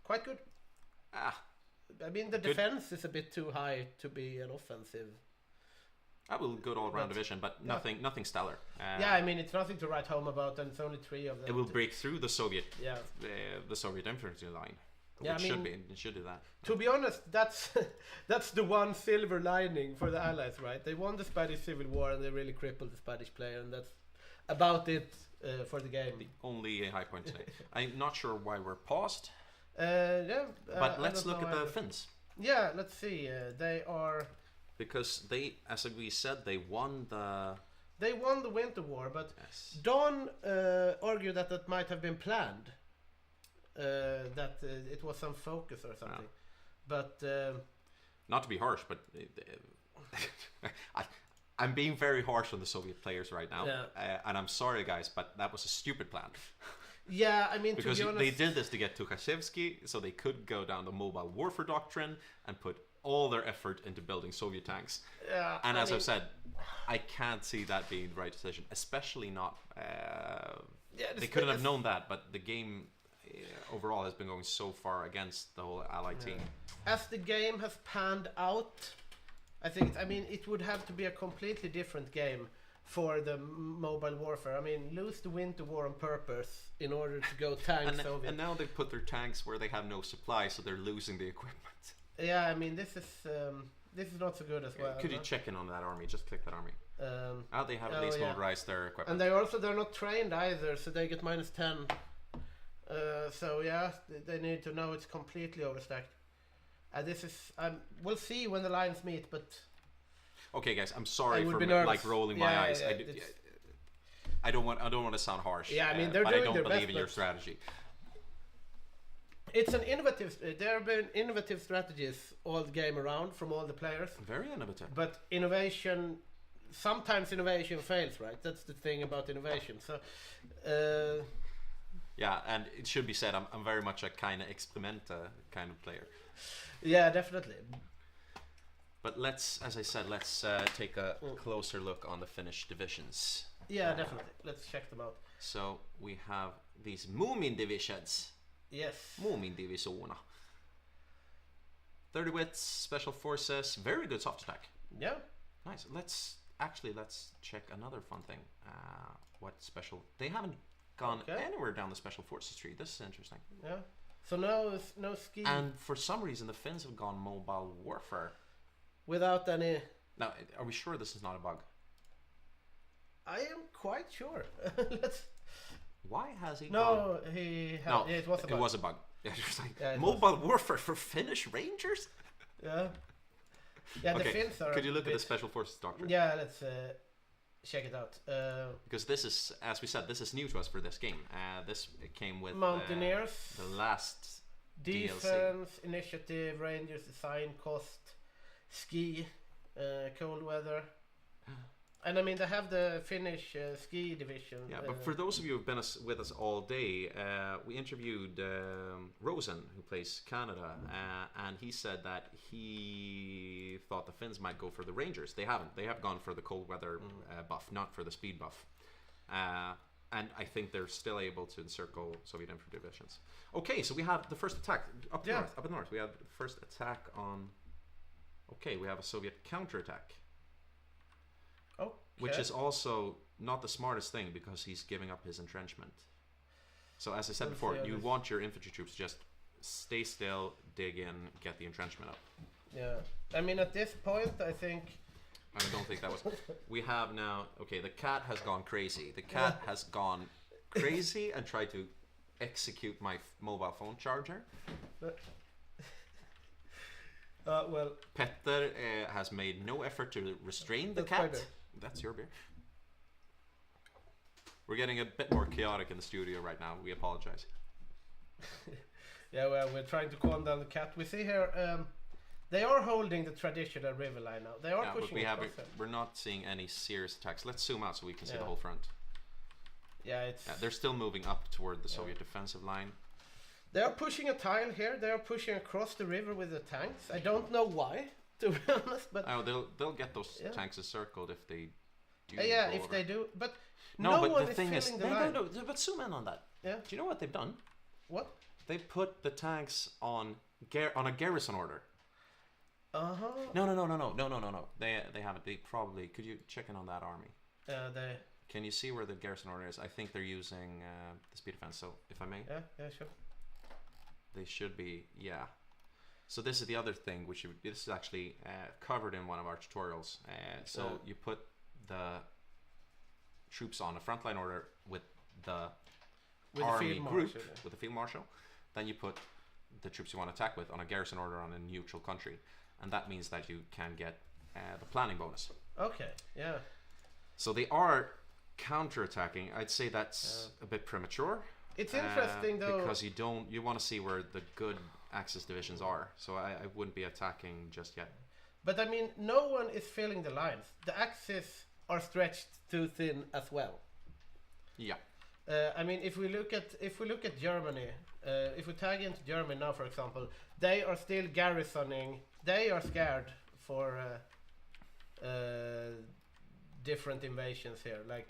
Quite good. I mean the defense is a bit too high to be an offensive. That will good all-round division, but nothing stellar. Yeah, I mean it's nothing to write home about, and it's only 3 of them. It will break through the Soviet, the Soviet infantry line. Yeah, it should do that. To be honest, that's the one silver lining for the Allies, right? They won the Spanish Civil War and they really crippled the Spanish player, and that's about it for the game. The only high point today. I'm not sure why we're paused. But let's look at the Finns. Yeah, let's see. They are. Because they, as we said, they won the Winter War, but Don argued that might have been planned. that it was some focus or something. But not to be harsh, but I'm being very harsh on the Soviet players right now, and I'm sorry, guys, but that was a stupid plan. Yeah, I mean, because to be honest, they did this to get Tukhachevsky, so they could go down the mobile warfare doctrine and put all their effort into building Soviet tanks. Yeah, and as I've said, I can't see that being the right decision, especially not. They couldn't have known that, but the game overall has been going so far against the whole Allied team. As the game has panned out, I think, I mean, it would have to be a completely different game for the mobile warfare. I mean, lose the Winter War on purpose in order to go tank Soviet. And now they put their tanks where they have no supply, so they're losing the equipment. Yeah, I mean, this is not so good as well. Could you check in on that army? Just click that army. They have at least motorized their equipment. And they're not trained either, so they get -10. So yeah, they need to know it's completely overstacked. This is we'll see when the lines meet, but okay, guys, I'm sorry for like rolling my eyes. I don't want to sound harsh. Yeah, I mean, but I don't believe in your strategy. It's an innovative. There have been innovative strategies all the game around from all the players. Very innovative. But innovation, sometimes innovation fails, right? That's the thing about innovation. So. Yeah, and it should be said, I'm very much a kind of experimenter kind of player. Yeah, definitely. But let's, as I said, let's take a closer look on the Finnish divisions. Yeah, definitely. Let's check them out. So we have these Moomin divisions. Yes. Moomin divisioner. 30 wits, special forces, very good soft attack. Yeah. Nice. Let's check another fun thing. What special? They haven't gone anywhere down the special forces tree. This is interesting. Yeah. So no ski. And for some reason, the Finns have gone mobile warfare. Without any. Now, are we sure this is not a bug? I am quite sure. Why has he? No, he. No, it was a bug. It was a bug. Yeah, mobile warfare for Finnish Rangers. Yeah. Yeah, the Finns are. Could you look at the special forces doctrine? Yeah, let's check it out. Because this is, as we said, this is new to us for this game. This came with Mountaineers, the last defense, DLC. initiative, Rangers, design, cost, ski, cold weather. And I mean, they have the Finnish ski division. Yeah, but for those of you who've been with us all day, we interviewed Rosen, who plays Canada, and he said that he thought the Finns might go for the Rangers. They haven't. They have gone for the cold weather buff, not for the speed buff. And I think they're still able to encircle Soviet infantry divisions. Okay, so we have the first attack up north. We have the first attack on. Okay, we have a Soviet counterattack. Okay. Which is also not the smartest thing because he's giving up his entrenchment. So as I said before, you want your infantry troops to just stay still, dig in, get the entrenchment up. Yeah, I mean at this point I think... I don't think that was... We have now... Okay, the cat has gone crazy. The cat has gone crazy and tried to execute my mobile phone charger. Well, Petter has made no effort to restrain the cat. That's your beer. We're getting a bit more chaotic in the studio right now. We apologize. Yeah, well, we're trying to calm down the cat. We see here they are holding the traditional river line now. They are pushing we're not seeing any serious attacks. Let's zoom out so we can see the whole front. Yeah, they're still moving up toward the Soviet defensive line. They are pushing a tile here. They are pushing across the river with the tanks. I don't know why, to be honest, but they'll get those tanks encircled if they do. Yeah, if they do, but no one the is thing is, no. But zoom in on that. Yeah. Do you know what they've done? What? They put the tanks on a garrison order. Uh-huh. No. They haven't. They probably. Could you check in on that army? Can you see where the garrison order is? I think they're using the speed defense. So if I may. Yeah, sure. They should be, yeah. So this is the other thing, this is actually covered in one of our tutorials. So you put the troops on a frontline order with the army group, with the field marshal. Then you put the troops you want to attack with on a garrison order on a neutral country. And that means that you can get the planning bonus. Okay, yeah. So they are counter-attacking. I'd say that's a bit premature. It's interesting though because you want to see where the good Axis divisions are. So I wouldn't be attacking just yet. But I mean, no one is filling the lines. The Axis are stretched too thin as well. Yeah. I mean, if we look at Germany, if we tag into Germany now, for example, they are still garrisoning. They are scared for different invasions here, like.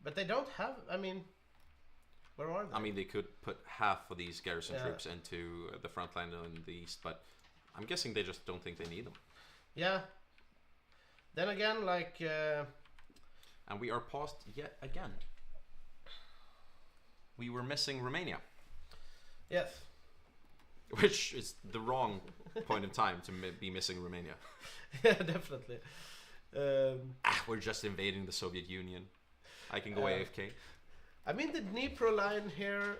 But they don't have. I mean, where are they? I mean, they could put half of these garrison troops into the front line in the east, but I'm guessing they just don't think they need them. Yeah. Then again, like. And we are paused yet again. We were missing Romania. Yes. Which is the wrong point in time to be missing Romania. Yeah, definitely. We're just invading the Soviet Union. I can go AFK. I mean, the Dnipro line here.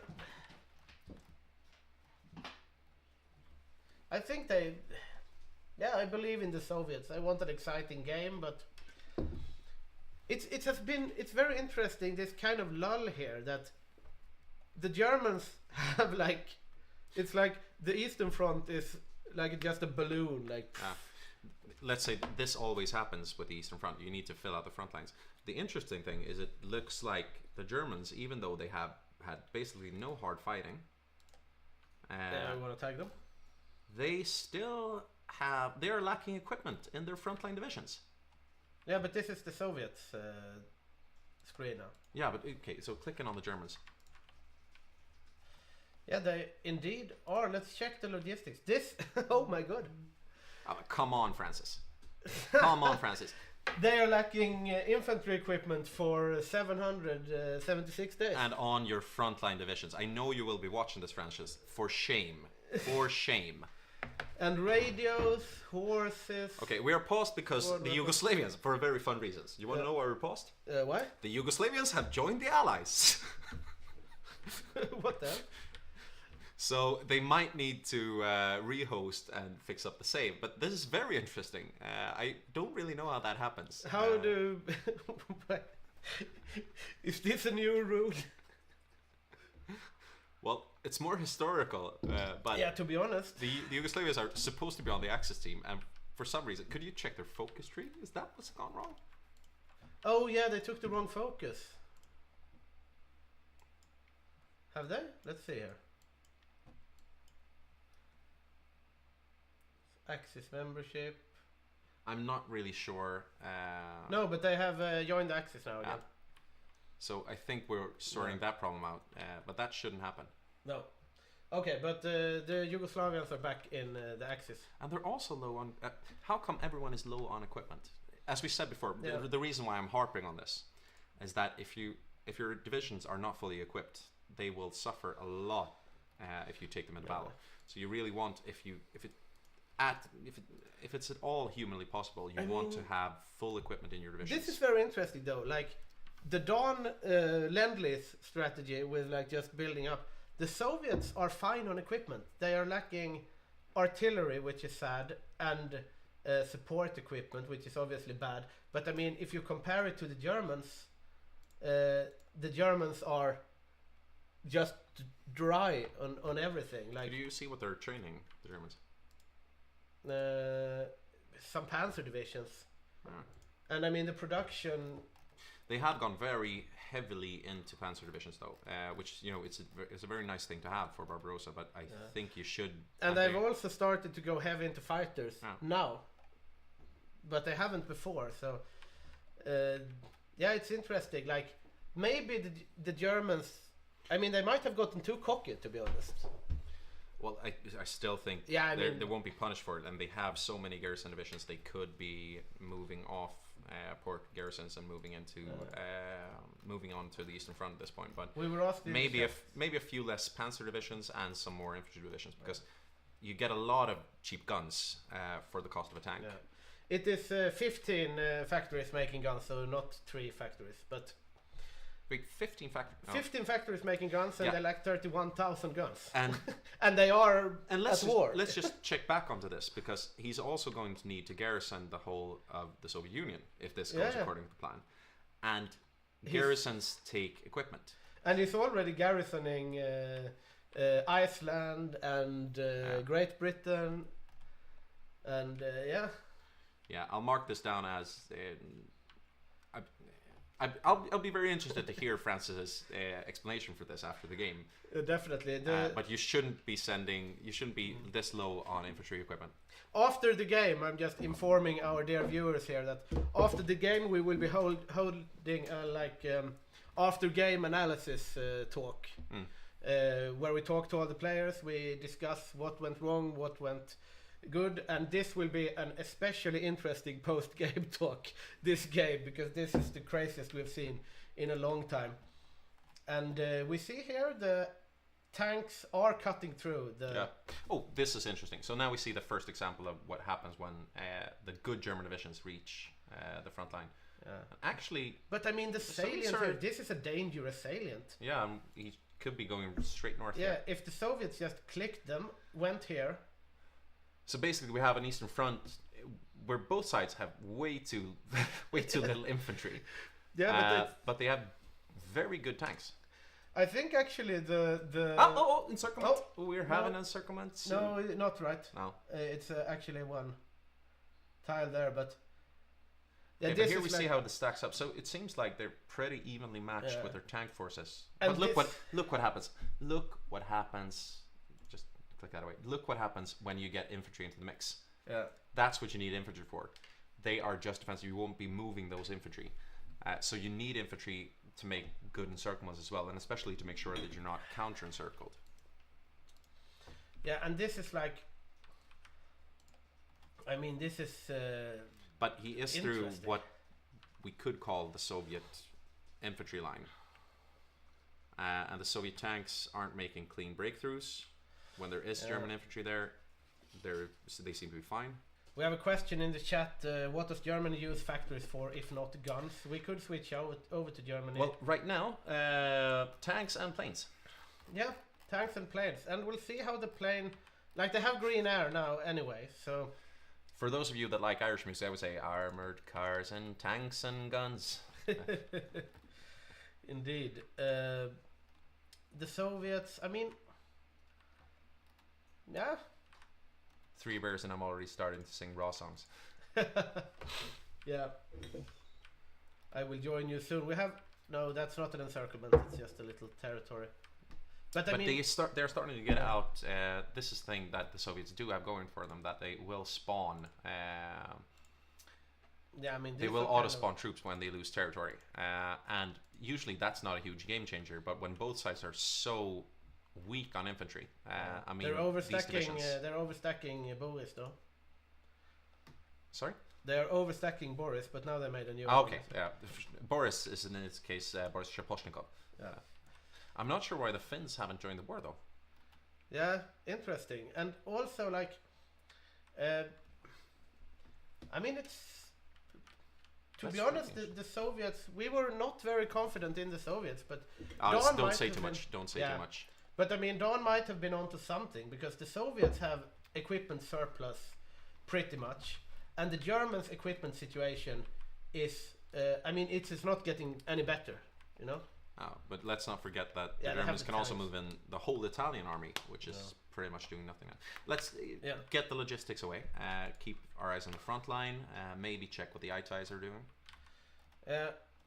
I think they. Yeah, I believe in the Soviets. I want an exciting game, but. It's very interesting, this kind of lull here, that the Germans have like, it's like the Eastern Front is like just a balloon, like. Let's say this always happens with the Eastern Front. You need to fill out the front lines. The interesting thing is it looks like the Germans, even though they have had basically no hard fighting. I want to tag them. They still have, they are lacking equipment in their frontline divisions. Yeah, but this is the Soviets spree now. Yeah, but okay, so clicking on the Germans. Yeah, they indeed are. Let's check the logistics. This, oh my god. Oh, come on, Francis. Come on, Francis. They are lacking infantry equipment for 776 days. And on your frontline divisions. I know you will be watching this, Francis. For shame. For shame. And radios, horses. Okay, we are paused because the Yugoslavians, for very fun reasons. You want to know why we're paused? Why? The Yugoslavians have joined the Allies. What the hell? So they might need to rehost and fix up the save, but this is very interesting. I don't really know how that happens. How do... Is this a new rule? Well, it's more historical, but... Yeah, to be honest. The Yugoslavians are supposed to be on the Axis team, and for some reason... Could you check their focus tree? Is that what's gone wrong? Oh yeah, they took the wrong focus. Have they? Let's see here. Axis membership. I'm not really sure. No, but they have joined the Axis now again. So I think we're sorting that problem out, but that shouldn't happen. No. Okay, but the Yugoslavians are back in the Axis. And they're also low on... how come everyone is low on equipment? As we said before, the reason why I'm harping on this is that if your divisions are not fully equipped, they will suffer a lot if you take them into battle. So you really want, if it's at all humanly possible, you want to have full equipment in your divisions. This is very interesting though. Like the Don Lend-Lease strategy with like just building up. The Soviets are fine on equipment. They are lacking artillery, which is sad, and support equipment, which is obviously bad. But I mean, if you compare it to the Germans are just dry on everything. Like, do you see what they're training, the Germans? Some panzer divisions. And I mean the production, they have gone very heavily into panzer divisions though, which, you know, it's a very nice thing to have for Barbarossa, but I think you should. And they've also started to go heavy into fighters now, but they haven't before. So yeah, it's interesting. Like maybe the Germans, I mean, they might have gotten too cocky, to be honest. Well, I still think they won't be punished for it, and they have so many garrison divisions. They could be moving off port garrisons and moving on to the Eastern Front at this point. But we were maybe a few less panzer divisions and some more infantry divisions, because you get a lot of cheap guns for the cost of a tank. Yeah. It is 15 factories making guns, so not 3 factories, but. 15 factories. No. 15 factories making guns, and they lack 31,000 guns. And and they are at war. Let's just check back onto this, because he's also going to need to garrison the whole of the Soviet Union if this goes according to plan. And garrisons take equipment. And he's already garrisoning Iceland and Great Britain, and yeah. Yeah, I'll mark this down as. I'll be very interested to hear Francis's explanation for this after the game. Definitely. But you shouldn't be this low on infantry equipment. After the game, I'm just informing our dear viewers here that after the game we will be holding after game analysis talk, where we talk to all the players, we discuss what went wrong, what went good, and this will be an especially interesting post-game talk this game, because this is the craziest we've seen in a long time. And we see here the tanks are cutting through the... Yeah. Oh, this is interesting. So now we see the first example of what happens when the good German divisions reach the front line. Actually... But I mean, the salient here, this is a dangerous salient. Yeah, he could be going straight north. Yeah, if the Soviets just clicked them, went here... So basically, we have an Eastern Front where both sides have way too little infantry. Yeah, but they have very good tanks. I think actually the encirclement. We're having encirclement soon. No, not right. No, it's actually one tile there, but yeah. But here we see how this stacks up. So it seems like they're pretty evenly matched with their tank forces. And but look what happens. Look what happens. Click that away. Look what happens when you get infantry into the mix. Yeah, that's what you need infantry for. They are just defensive. You won't be moving those infantry, so you need infantry to make good encirclements as well, and especially to make sure that you're not counter encircled. Yeah, and this is like, I mean, this is. But he is through what we could call the Soviet infantry line, and the Soviet tanks aren't making clean breakthroughs. When there is German infantry there, they seem to be fine. We have a question in the chat. What does Germany use factories for, if not guns? We could switch over to Germany. Well, right now, tanks and planes. Yeah, tanks and planes. And we'll see how the plane... Like, they have green air now anyway, so... For those of you that like Irish music, I would say armoured cars and tanks and guns. Indeed. The Soviets, I mean... Yeah. 3 bears and I'm already starting to sing raw songs. Yeah. I will join you soon. We have... No, that's not an encirclement. It's just a little territory. But I mean... they're starting to get out. This is the thing that the Soviets do have going for them, that they will spawn... yeah, I mean... They will auto-spawn troops when they lose territory. And usually that's not a huge game changer, but when both sides are so... weak on infantry. I mean, they're overstacking Boris though. Sorry? They're overstacking Boris, but now they made a new one. Okay, yeah. Boris is in this case Boris Shaposhnikov. Yeah. I'm not sure why the Finns haven't joined the war though. Yeah, interesting. And also like I mean, it's to be honest, the Soviets, we were not very confident in the Soviets, but don't say too much. Don't say too much. But I mean, Don might have been onto something, because the Soviets have equipment surplus pretty much, and the Germans' equipment situation is, I mean, it's not getting any better, you know? Oh, but let's not forget that the Germans can also move in the whole Italian army, which is pretty much doing nothing. Let's get the logistics away, keep our eyes on the front line, maybe check what the ITIs are doing.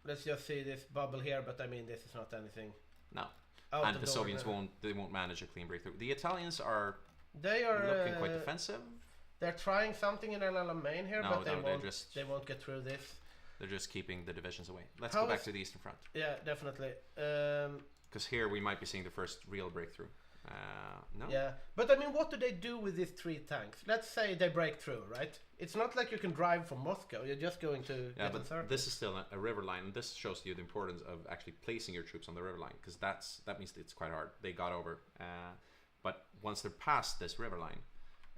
Let's just see this bubble here, but I mean, this is not anything. No. And the Soviets won't manage a clean breakthrough. The Italians are looking quite defensive. They're trying something in Main here, but they won't get through this. They're just keeping the divisions away. Let's go back to the Eastern Front. Yeah, definitely. Because here we might be seeing the first real breakthrough. No. Yeah, but I mean, what do they do with these 3 tanks? Let's say they break through, right? It's not like you can drive from Moscow. You're just going to get but this is still a river line, and this shows you the importance of actually placing your troops on the river line, because that means it's quite hard. They got over, but once they're past this river line,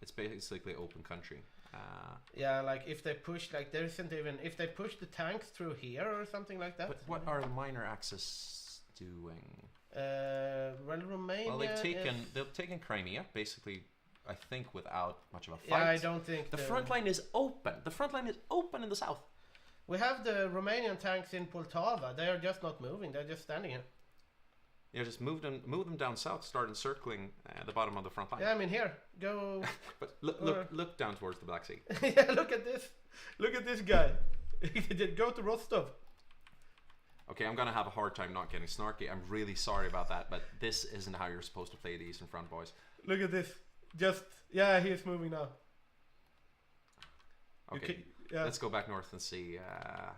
it's basically open country. Yeah, like if they push, like there isn't even, if they push the tanks through here or something like that. But what are the minor Axis doing? Well, Romania. Well, they've taken Crimea, basically, I think, without much of a fight. Yeah, I don't think the front line is open. The front line is open in the south. We have the Romanian tanks in Poltava. They are just not moving. They're just standing here. Yeah, just move them down south, start encircling the bottom of the front line. Yeah, I mean here, go. But look down towards the Black Sea. Yeah, look at this guy. Go to Rostov. Okay, I'm gonna have a hard time not getting snarky. I'm really sorry about that, but this isn't how you're supposed to play the Eastern Front, boys. Look at this. Yeah, he's moving now. Okay, let's go back north and see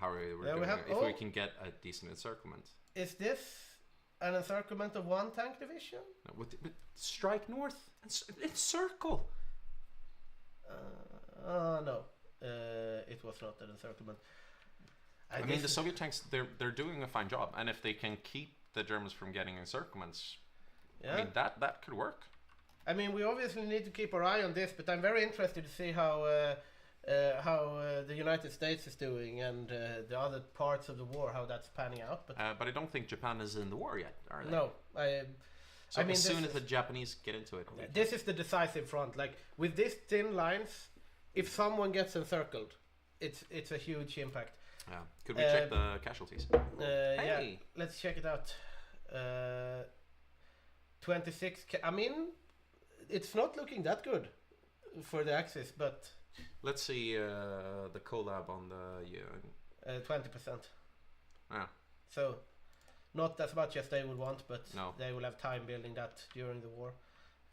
how we're doing. If we can get a decent encirclement. Is this an encirclement of 1 tank division? No, but strike north and encircle. No, it was not an encirclement. I mean, the Soviet tanks, they're doing a fine job, and if they can keep the Germans from getting encirclements, I mean, that could work. I mean, we obviously need to keep our eye on this, but I'm very interested to see how the United States is doing and the other parts of the war, how that's panning out. But I don't think Japan is in the war yet, are they? No, So I mean, as soon as the Japanese get into it, this is the decisive front. Like with these thin lines, if someone gets encircled, it's a huge impact. Yeah. Could we check the casualties? Yeah, let's check it out. 26. I mean, it's not looking that good for the Axis, but let's see the collab on the 20%. Yeah. So not as much as they would want, but no. They will have time building that during the war.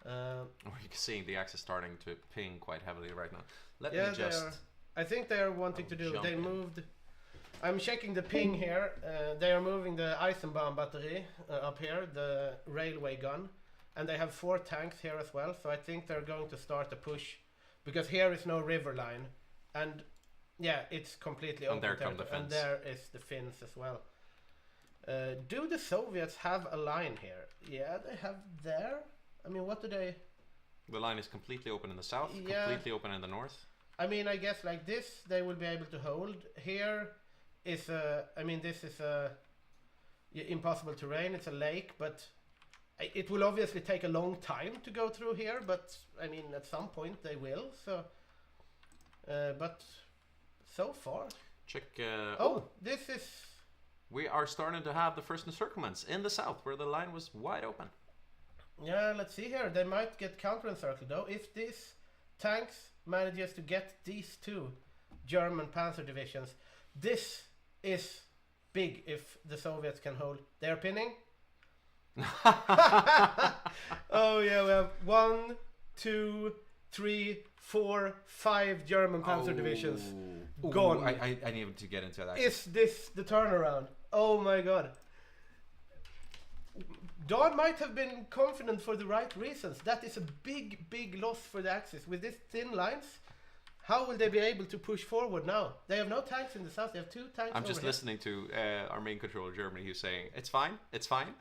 You can see the Axis starting to ping quite heavily right now. Let me just. I think they are wanting to do. They moved. I'm checking the ping here. They are moving the Eisenbahn battery up here, the railway gun, and they have 4 tanks here as well. So I think they're going to start a push, because here is no river line, and yeah, it's completely open. And there come the Finns. And there is the Finns as well. Do the Soviets have a line here? Yeah, they have there. I mean, what do they? The line is completely open in the south, completely open in the north. I mean, I guess like this, they will be able to hold. Here is I mean, this is impossible terrain. It's a lake, but it will obviously take a long time to go through here. But I mean, at some point they will. So, but so far, check. This is. We are starting to have the first encirclements in the south, where the line was wide open. Yeah, let's see here. They might get counter-encircled though. If this tanks manages to get these 2 German panzer divisions, this is big if the Soviets can hold. They're pinning. Oh yeah, we have 1, 2, 3, 4, 5 German panzer divisions gone. I need to get into that. Is this the turnaround? Oh my god. Don might have been confident for the right reasons. That is a big loss for the Axis. With these thin lines, how will they be able to push forward now? They have no tanks in the south. They have 2 tanks. I'm just listening to our main controller Germany, who's saying, "It's fine, it's fine."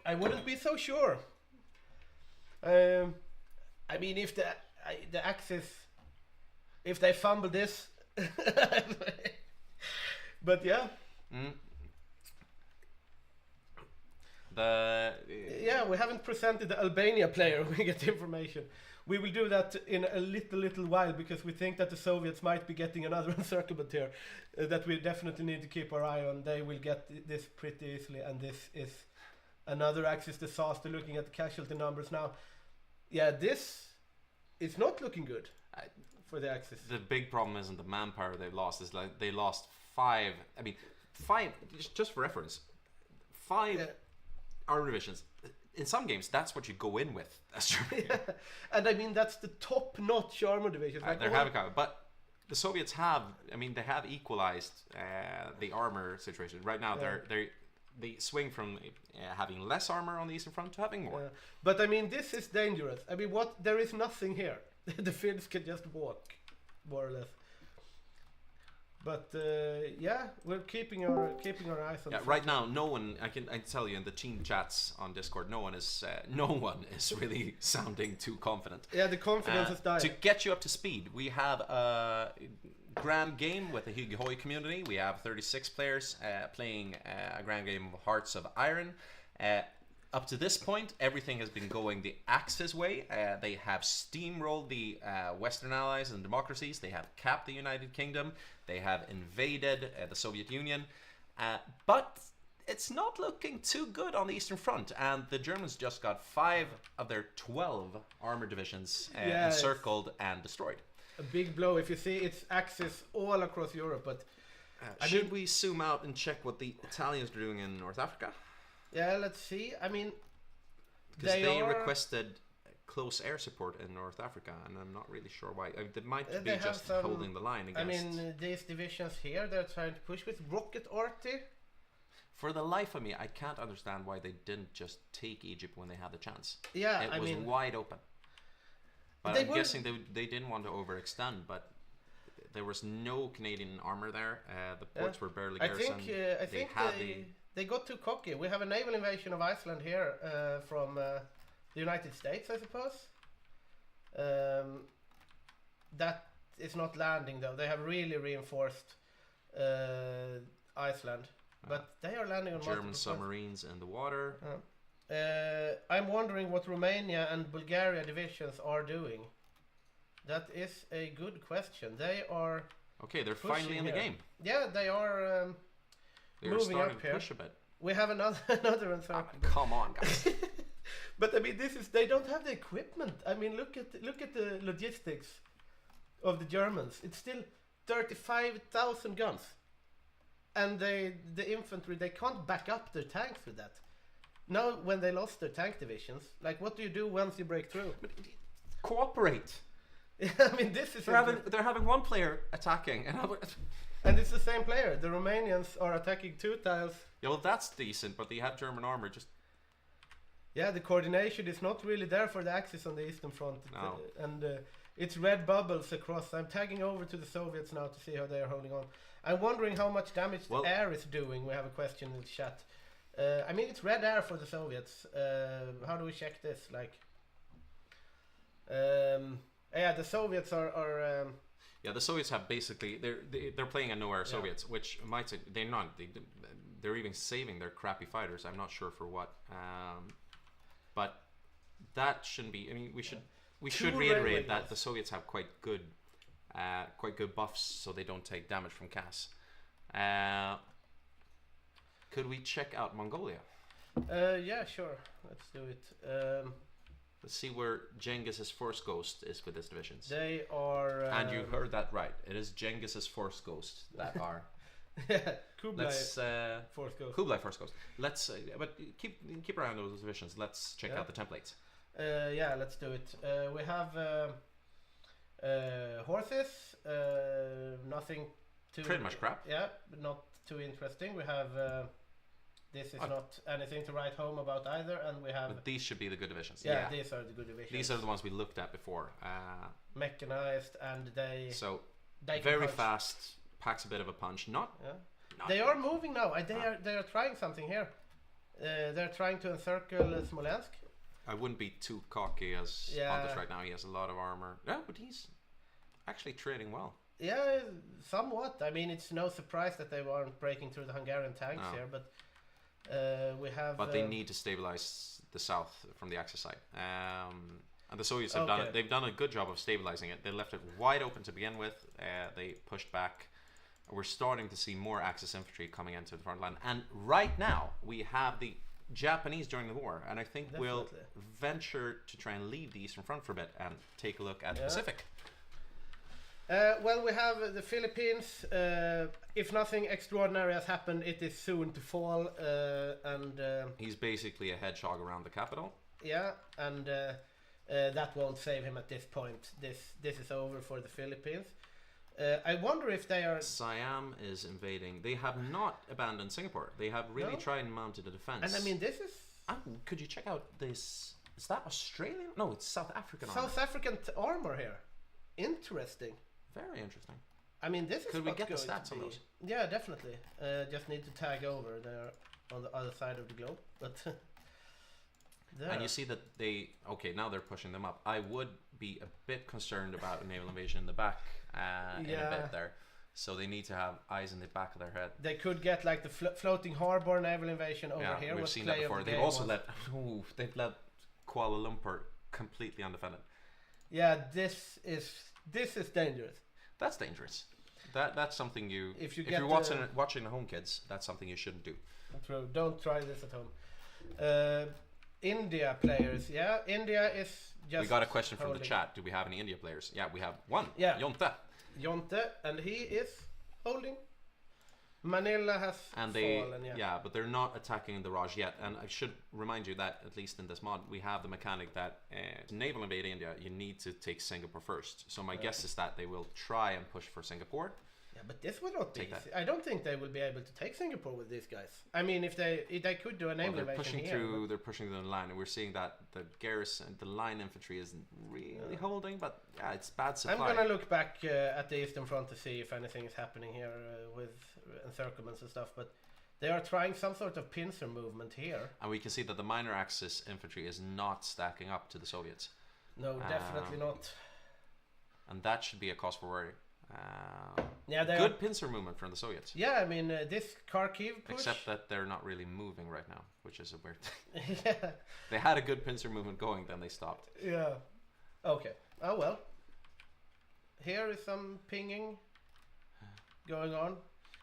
I wouldn't be so sure. I mean, if the Axis, if they fumble this, but yeah. Yeah, we haven't presented the Albania player when we get the information. We will do that in a little while, because we think that the Soviets might be getting another encirclement here that we definitely need to keep our eye on. They will get this pretty easily, and this is another Axis disaster. Looking at the casualty numbers now, yeah, this is not looking good for the Axis. The big problem isn't the manpower they've lost. Is like they lost 5. I mean, 5. Just for reference, 5 armor divisions. In some games, that's what you go in with. That's true. Yeah. And I mean, that's the top-notch armor divisions. Like they're having cover, but the Soviets have. I mean, they have equalized the armor situation. Right now, they swing from having less armor on the eastern front to having more. But I mean, this is dangerous. I mean, there is nothing here. The Finns can just walk, more or less. But yeah, we're keeping our eyes on. Yeah, right now, no one. I can tell you in the team chats on Discord, no one is really sounding too confident. Yeah, the confidence is dying. To get you up to speed, we have a grand game with the Hygge HOI community. We have 36 players playing a grand game of Hearts of Iron. Up to this point, everything has been going the Axis way. They have steamrolled the Western allies and democracies. They have capped the United Kingdom. They have invaded the Soviet Union. But it's not looking too good on the Eastern Front, and the Germans just got 5 of their 12 armor divisions encircled and destroyed. A big blow. If you see its axis all across Europe, but should we zoom out and check what the Italians are doing in North Africa? Yeah, let's see. I mean, because they requested close air support in North Africa, and I'm not really sure why. They might be just holding the line against. I mean, these divisions here, they're trying to push with rocket arty. For the life of me, I can't understand why they didn't just take Egypt when they had the chance. Yeah, it was wide open. But I'm guessing they didn't want to overextend, but there was no Canadian armor there. The ports were barely garrisoned. I think they got too cocky. We have a naval invasion of Iceland here from the United States, I suppose. That is not landing though. They have really reinforced Iceland, but they are landing on German submarines in the water. I'm wondering what Romania and Bulgaria divisions are doing. That is a good question. They are they're finally in the game. Yeah, they are moving up here. Push a bit. We have another encirclement. Come on, guys. But I mean, they don't have the equipment. I mean, look at the logistics of the Germans. It's still 35,000 guns, and the infantry, they can't back up their tanks with that. Now, when they lost their tank divisions, like, what do you do once you break through? Cooperate. I mean, this is they're having one player attacking, and it's the same player. The Romanians are attacking 2 tiles. Yeah, well, that's decent, but they have German armor. Yeah, the coordination is not really there for the Axis on the Eastern Front. No. And it's red bubbles across. I'm tagging over to the Soviets now to see how they are holding on. I'm wondering how much damage the air is doing. We have a question in the chat. I mean, it's red air for the Soviets. How do we check this? Like, yeah, the Soviets are yeah, the Soviets have basically they're playing a no air Soviets, which might say they're not. They're even saving their crappy fighters. I'm not sure for what. But that shouldn't be. I mean, we should reiterate that the Soviets have quite good buffs, so they don't take damage from CAS. Could we check out Mongolia? Yeah, sure. Let's do it. Let's see where Genghis's Force Ghost is with his divisions. They are. And you heard that right. It is Genghis's Force Ghost that are. Kublai Force Ghost. Kublai Force Ghost. Let's, but keep around those divisions. Let's check out the templates. Yeah, let's do it. We have horses. Nothing too. Pretty much crap. Yeah, but not too interesting. We have. This is not anything to write home about either, and we have. But these should be the good divisions. Yeah, these are the good divisions. These are the ones we looked at before. Mechanized, and they. So very fast. Packs a bit of a punch. They are moving now. They are trying something here. They're trying to encircle Smolensk. I wouldn't be too cocky as Pontus right now. He has a lot of armor. Yeah, but he's actually trading well. Yeah, somewhat. I mean, it's no surprise that they weren't breaking through the Hungarian tanks here, but we have. But they need to stabilize the south from the Axis side. And the Soviets have done it. They've done a good job of stabilizing it. They left it wide open to begin with. They pushed back. We're starting to see more Axis infantry coming into the front line. And right now, we have the Japanese joining the war. And I think we'll venture to try and leave the Eastern Front for a bit and take a look at the Pacific. Well, we have the Philippines. If nothing extraordinary has happened, it is soon to fall. And he's basically a hedgehog around the capital. Yeah, and that won't save him at this point. This is over for the Philippines. I wonder if they are. Siam is invading. They have not abandoned Singapore. They have really tried and mounted a defense. And I mean, this is. Could you check out this? Is that Australian? No, it's South African armor. South African armor here. Interesting. Very interesting. I mean, this is. Could we get the stats on those? Yeah, definitely. Just need to tag over. They're on the other side of the globe, but. And you see that they now they're pushing them up. I would be a bit concerned about a naval invasion in the back in a bit there. So they need to have eyes in the back of their head. They could get like the floating harbor naval invasion over here. We've seen that before. They've also they've let Kuala Lumpur completely undefended. Yeah, this is dangerous. That's dangerous. That's something you. If you're get watching at home, kids, that's something you shouldn't do. True. Don't try this at home. India players, yeah. India is just. We got a question from the holding. chat. Do we have any India players? Yeah, we have one. Yeah. Jonte. And he is holding. Manila has and fallen, but they're not attacking the Raj yet. And I should remind you that at least in this mod, we have the mechanic that to naval invade India, you need to take Singapore first. So my guess is that they will try and push for Singapore. Yeah, but this will not be easy. That. I don't think they will be able to take Singapore with these guys. I mean, if they could do a naval invasion here. They're pushing through the line, and we're seeing that the garrison, the line infantry isn't really holding, but yeah, it's bad supply. I'm gonna look back at the Eastern Front to see if anything is happening here with encirclements and stuff, but they are trying some sort of pincer movement here. And we can see that the minor axis infantry is not stacking up to the Soviets. No, definitely not. And that should be a cause for worry. Good pincer movement from the Soviets. Yeah, I mean, this Kharkiv push... Except that they're not really moving right now, which is a weird thing. Yeah. They had a good pincer movement going, then they stopped. Yeah. Okay. Oh, well. Here is some pinging going on.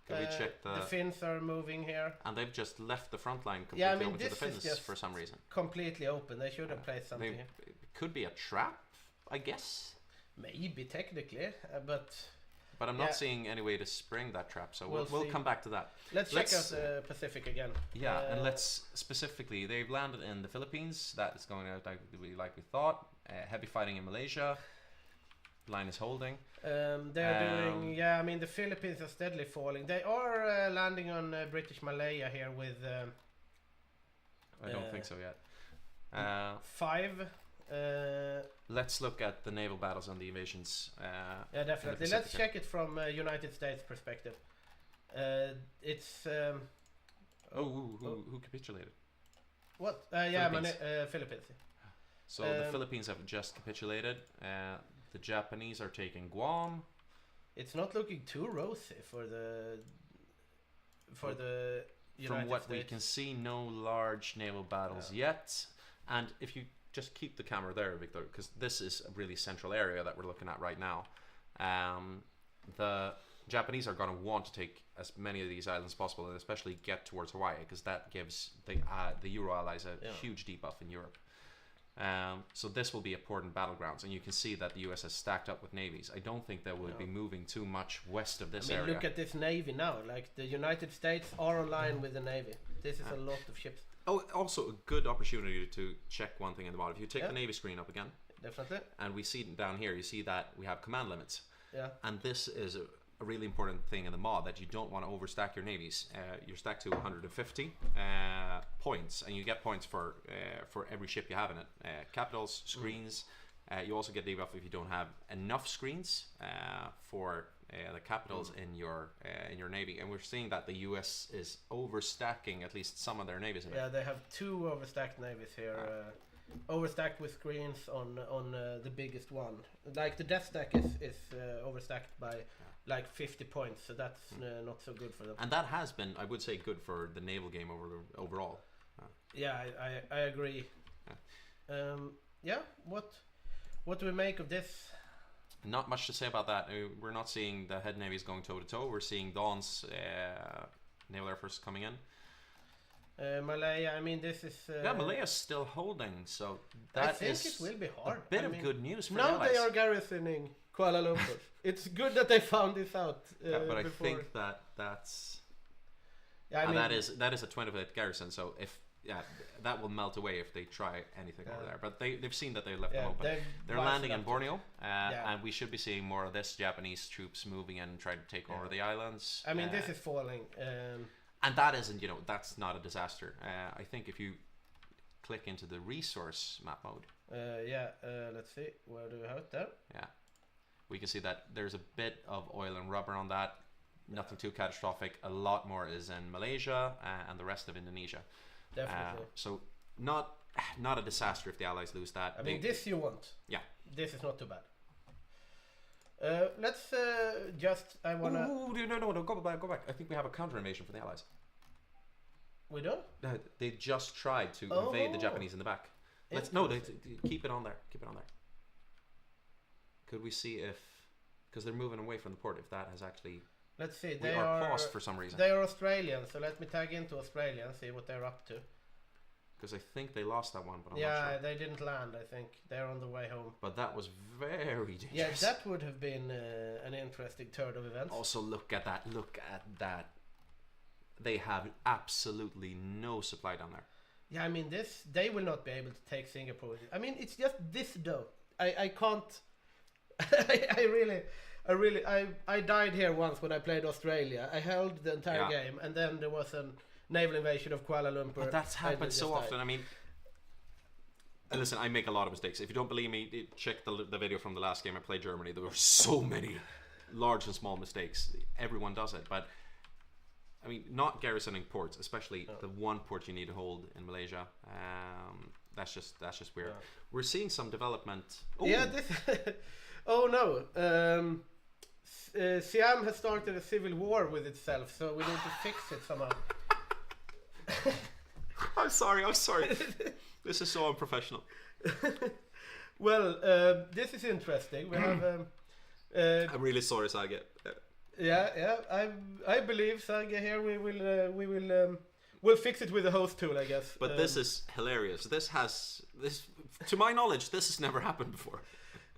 Can we check the Finns are moving here. And they've just left the front line completely open to the Finns for some reason. Completely open. They should have placed something here. It could be a trap, I guess. Maybe, technically, but I'm not seeing any way to spring that trap, so we'll come back to that. Let's check out the Pacific again. Yeah, and let's specifically, they've landed in the Philippines. That is going out like we thought. Heavy fighting in Malaysia. Line is holding. They're doing, I mean, the Philippines are steadily falling. They are landing on British Malaya here with... I don't think so yet. 5. Let's look at the naval battles and the invasions. Yeah, definitely. Let's check it from United States perspective. It's... who capitulated? What? Philippines. So the Philippines have just capitulated. The Japanese are taking Guam. It's not looking too rosy for the United From what States. we can see, no large naval battles yet. And if you just keep the camera there, Victor, because this is a really central area that we're looking at right now. The Japanese are going to want to take as many of these islands as possible, and especially get towards Hawaii, because that gives the Euro allies a huge debuff in Europe. So this will be important battlegrounds, and you can see that the US has stacked up with navies. I don't think they would be moving too much west of this area. Look at this navy now. Like, the United States are online with the navy. This is a lot of ships. Oh, also a good opportunity to check one thing in the bottom. If you take the navy screen up again, definitely, and we see down here, you see that we have command limits. Yeah. And this is a really important thing in the mod, that you don't want to overstack your navies. You're stacked to 150 points, and you get points for every ship you have in it. Capitals, screens. You also get debuff if you don't have enough screens for the capitals in your navy. And we're seeing that the US is overstacking at least some of their navies in it. Yeah, they have 2 overstacked navies here. Overstacked with screens on the biggest one. Like, the death stack is overstacked by like 50 points, so that's not so good for them. And that has been, I would say, good for the naval game overall. Yeah, I agree. What do we make of this? Not much to say about that. We're not seeing the head navies going toe to toe. We're seeing Dawn's naval air force coming in. Malaya, I mean, this is... Malaya's still holding, so that I think it will be hard. A bit of good news for now the allies. They are garrisoning Kuala Lumpur. It's good that they found this out but before. I think that's... Yeah, I mean, that is a 20-minute garrison, so if... Yeah, that will melt away if they try anything over there. But they've seen that they left them open. They're landing in Borneo, and we should be seeing more of this Japanese troops moving in and trying to take over the islands. I mean, this is falling. And that isn't, that's not a disaster. I think if you click into the resource map mode. Let's see. Where do we have it there? Yeah. We can see that there's a bit of oil and rubber on that. Nothing too catastrophic. A lot more is in Malaysia and the rest of Indonesia. Definitely. So not a disaster if the allies lose that. I mean, this you want. Yeah. This is not too bad. Let's I wanna... No, go back. I think we have a counter invasion for the allies. We don't? They just tried to invade the Japanese in the back. Keep it on there. Keep it on there. Could we see if... because they're moving away from the port. If that has actually, let's see, we are paused for some reason. They are Australian, so let me tag into Australia and see what they're up to. Because I think they lost that one, but I'm not yeah, sure. they didn't land. I think they're on the way home. But that was very dangerous. Yeah, that would have been an interesting turn of events. Also, look at that. Look at that. They have absolutely no supply down there. Yeah, I mean they will not be able to take Singapore. I mean, it's just this though. I can't. I died here once when I played Australia. I held the entire game, and then there was an naval invasion of Kuala Lumpur. But that's happened so often. I mean, listen, I make a lot of mistakes. If you don't believe me, check the video from the last game I played Germany. There were so many large and small mistakes. Everyone does it, but I mean, not garrisoning ports, especially the one port you need to hold in Malaysia. That's just weird. Yeah. We're seeing some development. Ooh. Yeah. Oh no. Siam has started a civil war with itself, so we need to fix it somehow. I'm sorry. This is so unprofessional. Well, this is interesting. We have. I'm really sorry, Hygge. Yeah. I believe Hygge here. We'll fix it with the host tool, I guess. But this is hilarious. This, to my knowledge, this has never happened before.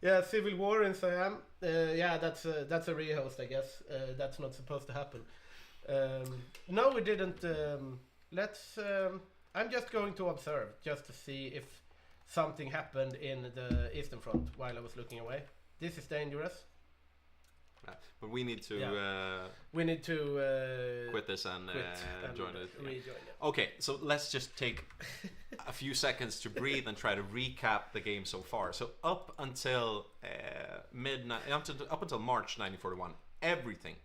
Yeah, civil war in Siam. Yeah, that's a rehost, I guess. That's not supposed to happen. No, we didn't. I'm just going to observe, just to see if something happened in the Eastern Front while I was looking away. This is dangerous. But we need to. Quit this and join it. Rejoin, yeah. Okay, so let's just take a few seconds to breathe and try to recap the game so far. So up until March 1941, everything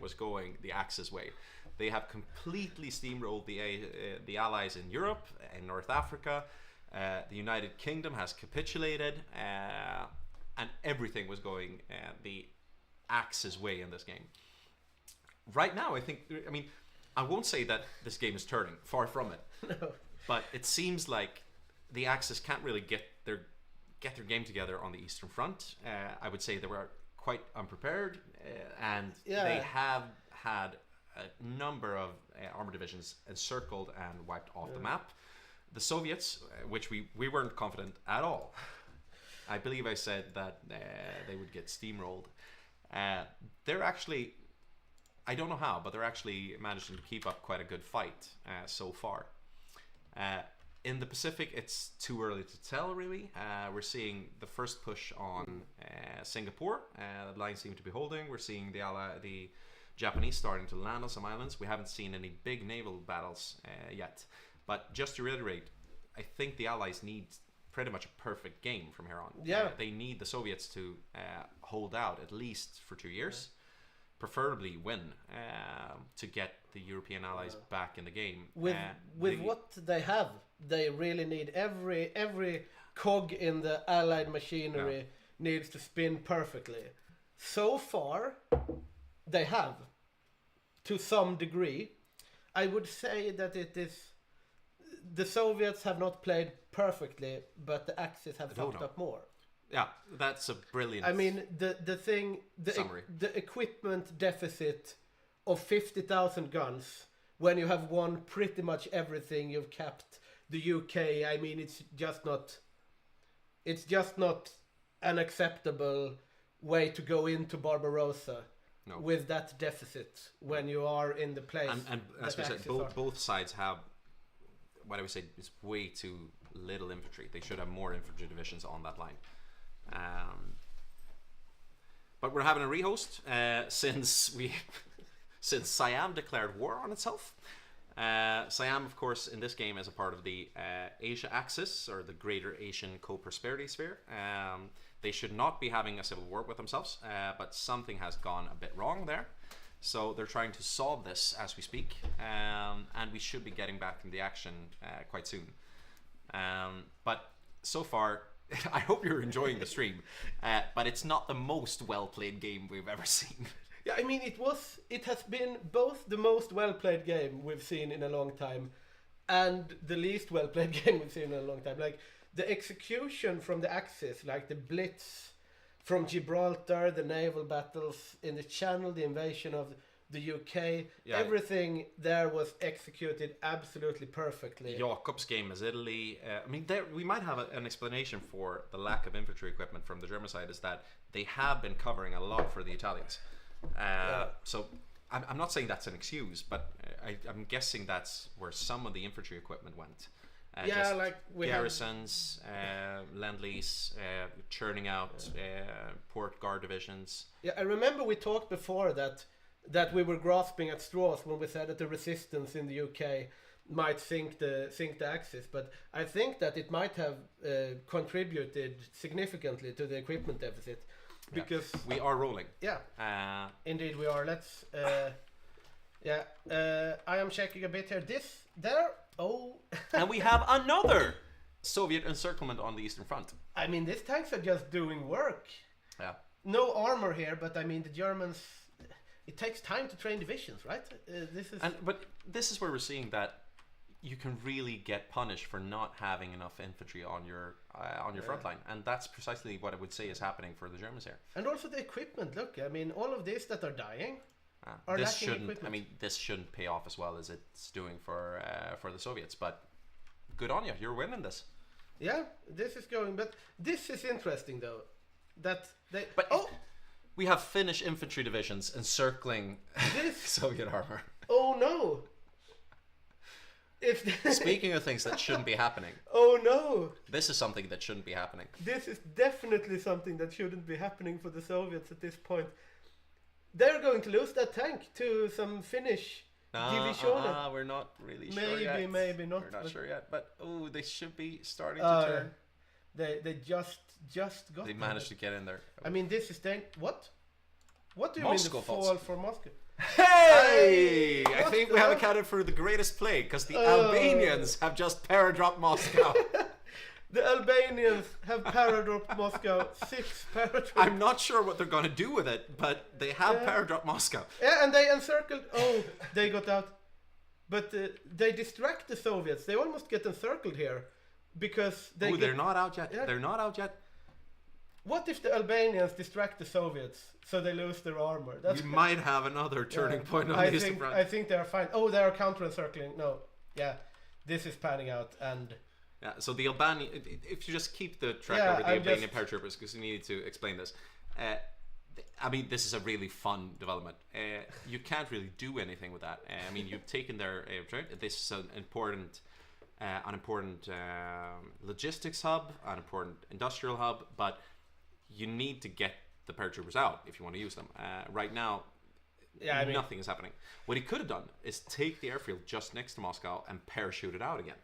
was going the Axis way. They have completely steamrolled the Allies in Europe and North Africa. The United Kingdom has capitulated, and everything was going the Axis way in this game. Right now, I won't say that this game is turning, far from it. No. But it seems like the Axis can't really get their game together on the Eastern Front. I would say they were quite unprepared, and they have had a number of armor divisions encircled and wiped off the map. The Soviets, which we weren't confident at all. I believe I said that they would get steamrolled. They're actually, I don't know how, but they're actually managing to keep up quite a good fight so far. In the Pacific, it's too early to tell, really. We're seeing the first push on Singapore. The lines seem to be holding. We're seeing the Japanese starting to land on some islands. We haven't seen any big naval battles yet. But just to reiterate, I think the Allies need pretty much a perfect game from here on. Yeah. They need the Soviets to hold out at least for 2 years, preferably win, to get the European allies back in the game. With what they have, they really need every cog in the Allied machinery needs to spin perfectly. So far, they have, to some degree. I would say that it is. The Soviets have not played perfectly, but the Axis have fucked up more. Yeah, that's a brilliant. I mean, the equipment deficit of 50,000 guns when you have won pretty much everything. You've capped the UK. I mean, it's just not an acceptable way to go into Barbarossa with that deficit when you are in the place. And as we said, both sides have. What I would say is way too little infantry. They should have more infantry divisions on that line. But we're having a rehost since Siam declared war on itself. Siam, of course, in this game is a part of the Asia Axis, or the Greater Asian Co-Prosperity Sphere. They should not be having a civil war with themselves, but something has gone a bit wrong there. So they're trying to solve this as we speak, and we should be getting back in the action quite soon. But so far, I hope you're enjoying the stream, but it's not the most well-played game we've ever seen. Yeah, I mean, it has been both the most well-played game we've seen in a long time and the least well-played game we've seen in a long time. Like, the execution from the Axis, like the blitz from Gibraltar, the naval battles in the Channel, the invasion of the UK, everything there was executed absolutely perfectly. Jakob's game is Italy. I mean, we might have an explanation for the lack of infantry equipment from the German side, is that they have been covering a lot for the Italians. So I'm not saying that's an excuse, but I'm guessing that's where some of the infantry equipment went. Like we garrisons, Lend-Lease, churning out port guard divisions. Yeah, I remember we talked before that we were grasping at straws when we said that the resistance in the UK might sink the Axis, but I think that it might have contributed significantly to the equipment deficit, because we are rolling. Yeah, indeed we are. Let's. I am checking a bit here. And we have another Soviet encirclement on the Eastern Front. I mean, these tanks are just doing work. Yeah. No armor here, but I mean the Germans. It takes time to train divisions, right? But this is where we're seeing that you can really get punished for not having enough infantry on your front line, and that's precisely what I would say is happening for the Germans here. And also the equipment. Look, I mean, all of these that are dying. This shouldn't pay off as well as it's doing for the Soviets, but good on you, you're winning this. Yeah, this is going, but this is interesting though, that they. We have Finnish infantry divisions encircling Soviet armor. Oh no! Speaking of things that shouldn't be happening. Oh no! This is something that shouldn't be happening. This is definitely something that shouldn't be happening for the Soviets at this point. They're going to lose that tank to some Finnish division. We're not really sure yet. Maybe not. We're not sure yet, but they should be starting to turn. They just got. They managed to get in there. I mean, this is what? What do you Moscow mean the fall for Moscow? Hey! I think we have accounted for the greatest play, because the Albanians have just paradropped Moscow. The Albanians have paradropped Moscow 6 paratroops. I'm not sure what they're going to do with it, but they have paradropped Moscow. Yeah, and they encircled. Oh, they got out. But they distract the Soviets. They almost get encircled here. Because they're not out yet. Yeah. They're not out yet. What if the Albanians distract the Soviets so they lose their armor? We might have another turning point on the Eastern Front. I think they are fine. Oh, they are counter-encircling. No. Yeah. This is panning out, and... Yeah, so the Albanian... If you just keep the track over the Albanian paratroopers, because we need to explain this. I mean, this is a really fun development. You can't really do anything with that. I mean, you've taken their... this is an important logistics hub, an important industrial hub, but you need to get the paratroopers out if you want to use them. Right now, nothing is happening. What he could have done is take the airfield just next to Moscow and parachute it out again.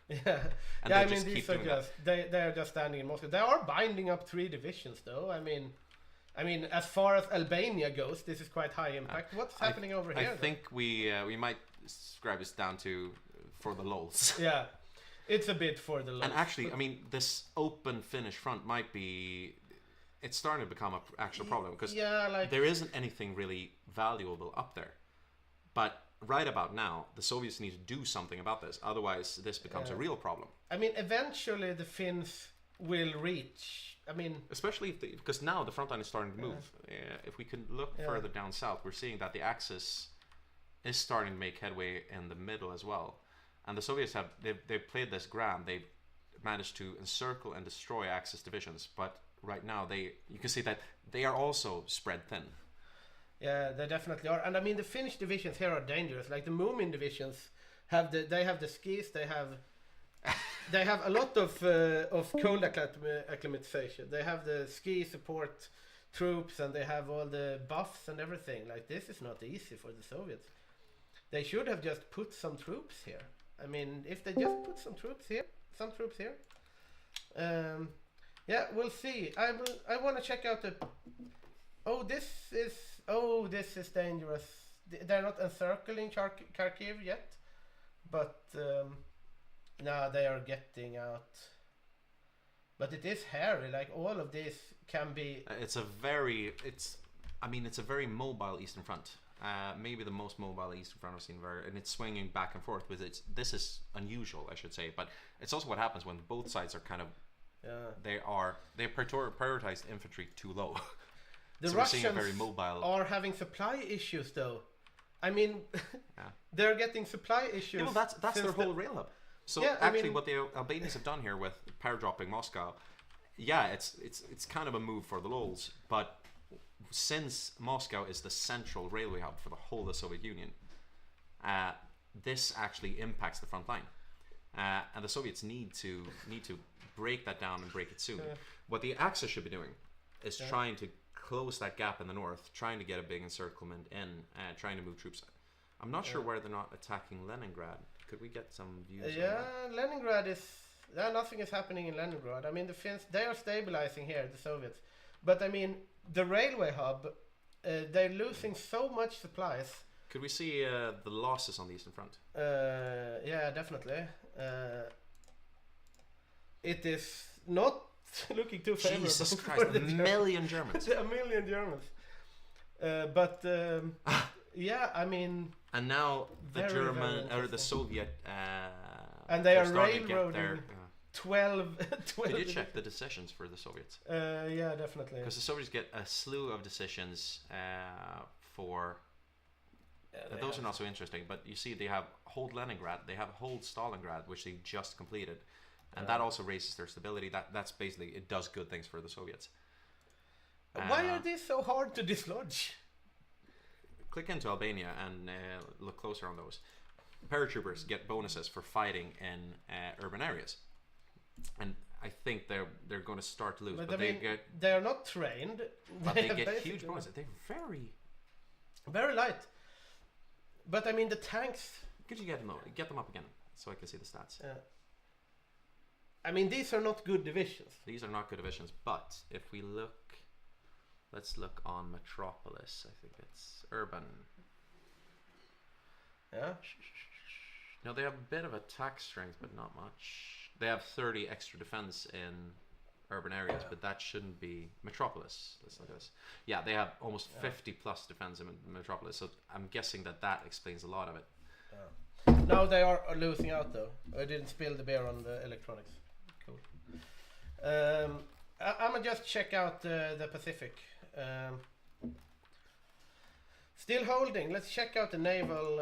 Yeah, I mean, these are just they are just standing in Moscow. They are binding up 3 divisions, though. I mean, as far as Albania goes, this is quite high impact. What's happening over here? I think we might describe this down to for the lols. Yeah, it's a bit for the lols. And actually, I mean, this open Finnish front might be... It's starting to become an actual problem, because there isn't anything really valuable up there. But right about now, the Soviets need to do something about this. Otherwise, this becomes a real problem. I mean, eventually the Finns will reach... I mean... Especially because now the front line is starting to move. If we can look further down south, we're seeing that the Axis is starting to make headway in the middle as well. And the Soviets they've played this ground. They've managed to encircle and destroy Axis divisions, but right now you can see that they are also spread thin. Yeah, they definitely are. And I mean, the Finnish divisions here are dangerous. Like the Moomin divisions have the skis. They have a lot of cold acclimatization. They have the ski support troops, and they have all the buffs and everything. Like, this is not easy for the Soviets. They should have just put some troops here. I mean, if they just put some troops here. Yeah, we'll see. I want to check out the... this is dangerous. They're not encircling Kharkiv yet, but now they are getting out. But it is hairy. Like, all of this can be... It's a very mobile Eastern Front. Maybe the most mobile Eastern Front I've seen, and it's swinging back and forth. But this is unusual, I should say. But it's also what happens when both sides are kind of They prioritized infantry too low. The so we're seeing a Russians very mobile. are having supply issues, though. I mean, they're getting supply issues. Yeah, well, that's their whole rail hub. So actually, what the Albanians have done here with power dropping Moscow, it's kind of a move for the lols. But since Moscow is the central railway hub for the whole of the Soviet Union, this actually impacts the front line, and the Soviets need to break that down and break it soon. What the Axis should be doing is trying to close that gap in the north, trying to get a big encirclement in, trying to move troops. I'm not sure why they're not attacking Leningrad. Could we get some views? Leningrad is... nothing is happening in Leningrad. I mean, the Finns, they are stabilizing here, the Soviets. But I mean, the railway hub, they're losing so much supplies. Could we see the losses on the Eastern Front? Yeah, definitely. It is not looking too favorable. Jesus Christ, a million Germans. A million Germans. But yeah, I mean. And now the German or the Soviet. And they are railroading 12. Could you check the decisions for the Soviets? Yeah, definitely. Because the Soviets get a slew of decisions for. Those are not so interesting, but you see, they have hold Leningrad, they have hold Stalingrad, which they just completed. And that also raises their stability. That's basically, it does good things for the Soviets. Why are these so hard to dislodge? Click into Albania and look closer on those. Paratroopers get bonuses for fighting in urban areas, and I think they're going to start to lose. But they are not trained. But they get huge bonuses. They're very light. But I mean, the tanks. Could you get them up again so I can see the stats? Yeah. I mean, these are not good divisions. These are not good divisions, but if we look, let's look on Metropolis. I think it's urban. Yeah. No, they have a bit of attack strength, but not much. They have 30 extra defense in urban areas, but that shouldn't be Metropolis. Let's look at this. Yeah, they have almost 50 plus defense in Metropolis, so I'm guessing that explains a lot of it. Now they are losing out, though. I didn't spill the beer on the electronics. Cool. I'm gonna just check out the Pacific. Still holding. Let's check out the naval.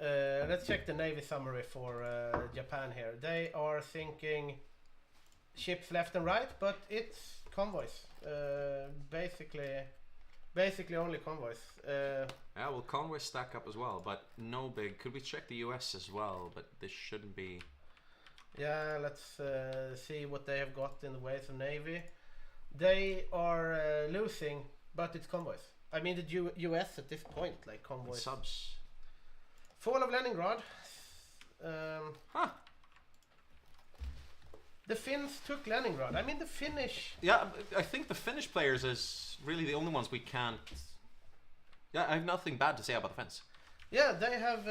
Let's check the Navy summary for Japan here. They are thinking ships left and right, but it's convoys. Basically only convoys. Yeah, well, convoys stack up as well, but no big. Could we check the US as well? But this shouldn't be. Yeah, let's see what they have got in the ways of Navy. They are losing, but it's convoys. I mean, the US at this point, like convoys. And subs. Fall of Leningrad. The Finns took Leningrad. I mean, the Finnish. Yeah, I think the Finnish players is really the only ones we can't. Yeah, I have nothing bad to say about the Finns. Yeah, they have.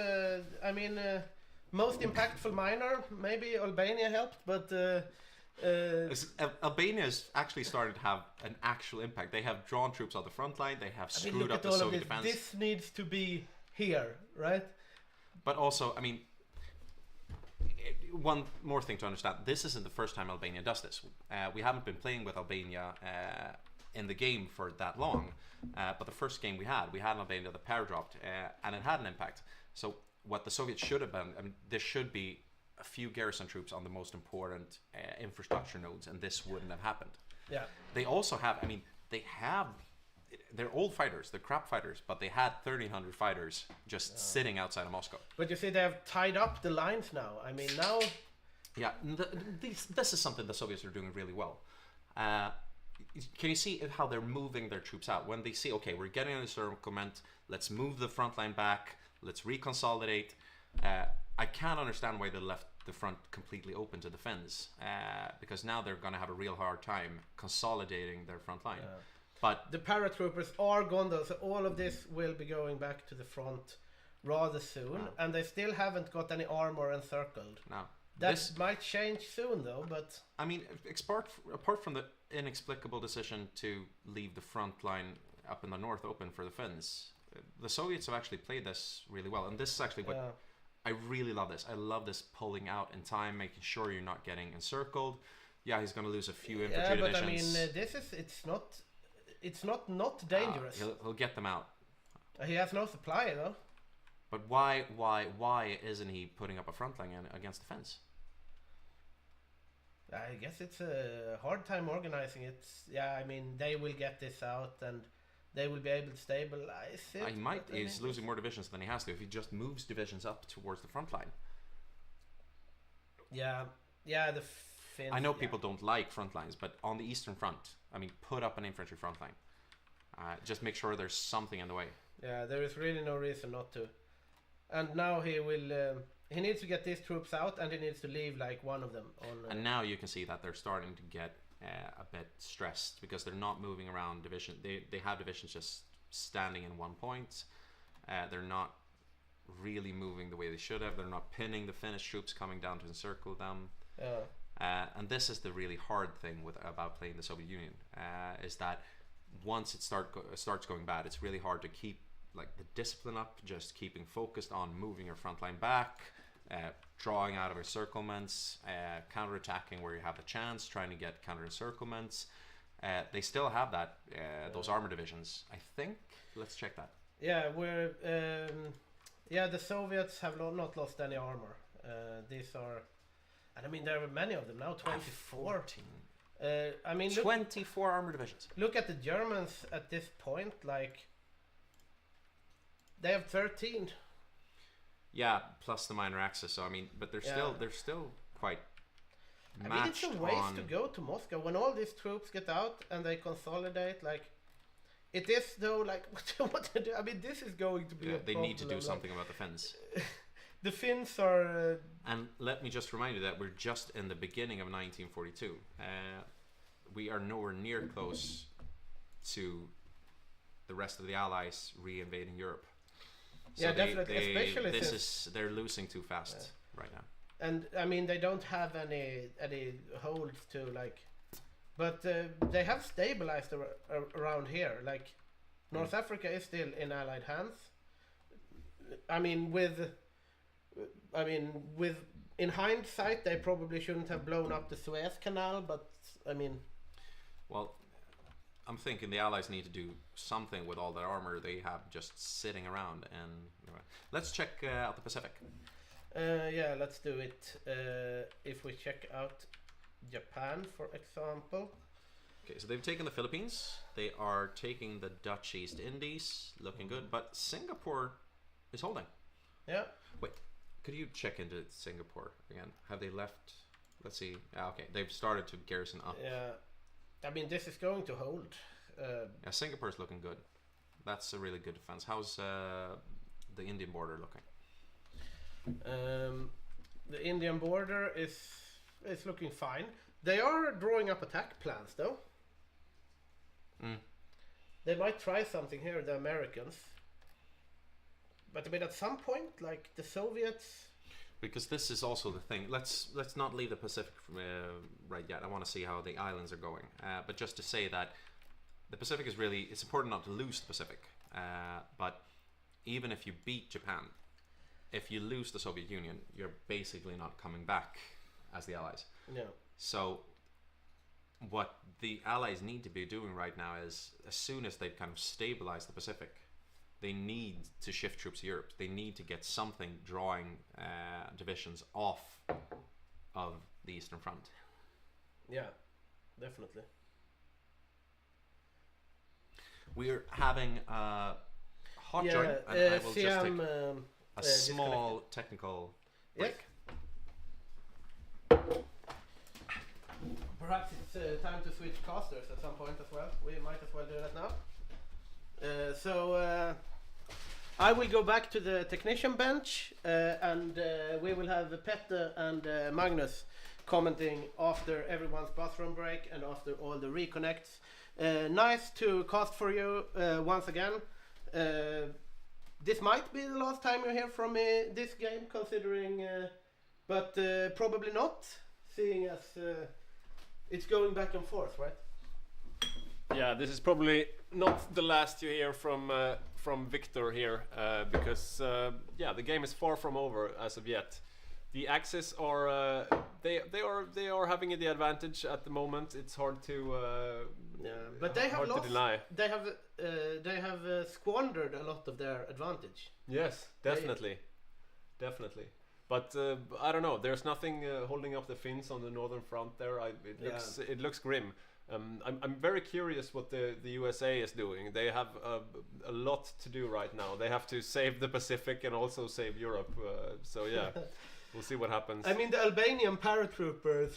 I mean, most impactful minor. Maybe Albania helped, but. Albania's actually started to have an actual impact. They have drawn troops on the front line. They have screwed up the Soviet defense. This needs to be here, right? But also, I mean, one more thing to understand. This isn't the first time Albania does this. We haven't been playing with Albania in the game for that long. But the first game we had Albania that power dropped, and it had an impact. So what the Soviets should have been, I mean, there should be a few garrison troops on the most important infrastructure nodes, and this wouldn't have happened. Yeah. They also have, I mean, they're old fighters, they're crap fighters, but they had 1,300 fighters just sitting outside of Moscow. But you see, they have tied up the lines now. I mean, now. Yeah, this is something the Soviets are doing really well. Can you see how they're moving their troops out? When they see, okay, we're getting an encirclement, let's move the front line back, let's reconsolidate. I can't understand why they left the front completely open to the Finns, because now they're going to have a real hard time consolidating their front line. Yeah. But the paratroopers are gone, though, so all of this will be going back to the front rather soon, and they still haven't got any armor encircled. No. That might change soon, though, but... I mean, apart from the inexplicable decision to leave the front line up in the north open for the Finns, the Soviets have actually played this really well, and this is actually what... I really love this. I love this pulling out in time, making sure you're not getting encircled. Yeah, he's going to lose a few infantry but divisions. I mean, it's not dangerous. He'll get them out. He has no supply though. But why isn't he putting up a front line against the fence? I guess it's a hard time organizing it. Yeah, I mean, they will get this out and they will be able to stabilize it. He might. He's losing more divisions than he has to if he just moves divisions up towards the front line. Yeah, the Finns. I know people don't like front lines, but on the Eastern Front, I mean, put up an infantry front line. Just make sure there's something in the way. Yeah, there is really no reason not to. And now he will. He needs to get these troops out, and he needs to leave like one of them on. And now you can see that they're starting to get a bit stressed because they're not moving around division. They have divisions just standing in one point. They're not really moving the way they should have. They're not pinning the Finnish troops coming down to encircle them. And this is the really hard thing about playing the Soviet Union, is that once it starts going bad, it's really hard to keep like the discipline up, just keeping focused on moving your front line back, drawing out of encirclements, counterattacking where you have a chance, trying to get counter encirclements. They still have that those armor divisions, I think. Let's check that. Yeah, the Soviets have not lost any armor. These are, and I mean there are many of them now. 24. I mean, 24 armor divisions. Look at the Germans at this point. Like they have 13. Yeah, plus the minor axis. So I mean, but they're still quite matched. I mean, it's a waste to go to Moscow when all these troops get out and they consolidate. Like it is though. Like what to do? I mean, this is going to be. Yeah, a they problem. need to do something about the Finns. The Finns are. And let me just remind you that we're just in the beginning of 1942. We are nowhere near close to the rest of the Allies re-invading Europe. So yeah, definitely. Especially they're losing too fast right now. And I mean, they don't have any holds to like, but they have stabilized around here. Like, North Africa is still in Allied hands. I mean, in hindsight, they probably shouldn't have blown up the Suez Canal, but I mean, well, I'm thinking the Allies need to do something with all that armor they have just sitting around. And let's check out the Pacific. Yeah, let's do it. If we check out Japan, for example. Okay, so they've taken the Philippines. They are taking the Dutch East Indies, looking good. But Singapore is holding. Yeah. Wait, could you check into Singapore again? Have they left? Let's see. Okay, they've started to garrison up. Yeah. I mean, this is going to hold. Yeah, Singapore's looking good. That's a really good defense. How's the Indian border looking? The Indian border is looking fine. They are drawing up attack plans, though. They might try something here, the Americans. But I mean, at some point, like the Soviets. Because this is also the thing. Let's not leave the Pacific right yet. I want to see how the islands are going. But just to say that the Pacific is really, it's important not to lose the Pacific. But even if you beat Japan, if you lose the Soviet Union, you're basically not coming back as the Allies. No. So what the Allies need to be doing right now is, as soon as they've kind of stabilized the Pacific, they need to shift troops to Europe. They need to get something drawing divisions off of the Eastern Front. Yeah, definitely. We're having a hot join, and I will just take a small technical break. Yes. Perhaps it's time to switch casters at some point as well. We might as well do that now. So I will go back to the technician bench and we will have Petter and Magnus commenting after everyone's bathroom break and after all the reconnects. Nice to cast for you once again. This might be the last time you hear from me this game, considering, but probably not, seeing as it's going back and forth, right? Yeah, this is probably not the last you hear from Victor here, because yeah, the game is far from over as of yet. the Axis are they are having the advantage at the moment. It's hard to but they have hard lost. to deny. They have squandered a lot of their advantage. Yes, definitely. But I don't know. There's nothing holding up the Finns on the northern front there. It looks grim. I'm very curious what the USA is doing. They have a lot to do right now. They have to save the Pacific and also save Europe. So yeah, we'll see what happens. I mean, the Albanian paratroopers.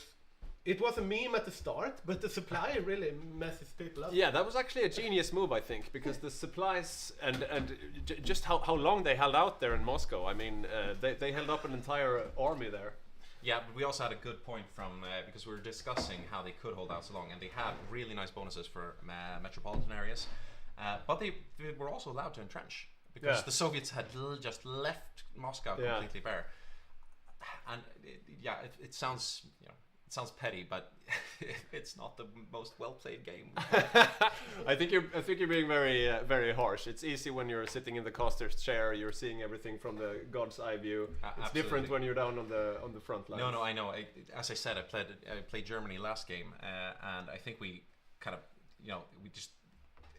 It was a meme at the start, but the supply really messes people up. Yeah, that was actually a genius move, I think, because the supplies and just how long they held out there in Moscow. I mean, they held up an entire army there. Yeah, but we also had a good point from because we were discussing how they could hold out so long, and they had really nice bonuses for metropolitan areas, but they were also allowed to entrench because the Soviets had just left Moscow completely bare. And it sounds it sounds petty, but it's not the most well played game. I think you're being very harsh. It's easy when you're sitting in the caster's chair. You're seeing everything from the god's eye view. It's different when you're down on the front line. No, I know. As I said, I played Germany last game, and I think we kind of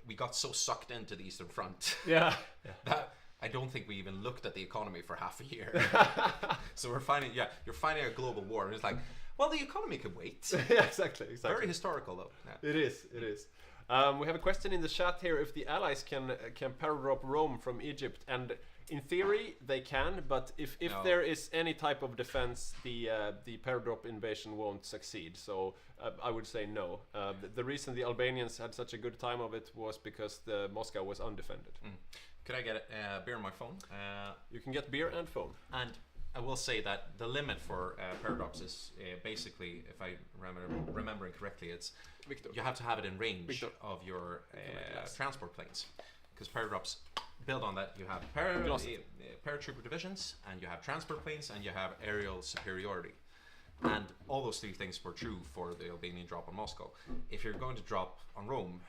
we got so sucked into the Eastern Front. That I don't think we even looked at the economy for half a year. So you're fighting a global war, and it's like, well, the economy could wait. Yeah, exactly. Very historical, though. Yeah. It is. We have a question in the chat here: if the Allies can paradrop Rome from Egypt, and in theory they can, but if there is any type of defense, the paradrop invasion won't succeed. So I would say no. The reason the Albanians had such a good time of it was because the Moscow was undefended. Could I get beer on my phone? You can get beer and phone. And I will say that the limit for paradox is basically, if I remembering correctly, it's you have to have it in range of your transport planes, because paradox build on that. You have paratrooper divisions, and you have transport planes, and you have aerial superiority, and all those three things were true for the Albanian drop on Moscow. If you're going to drop on Rome,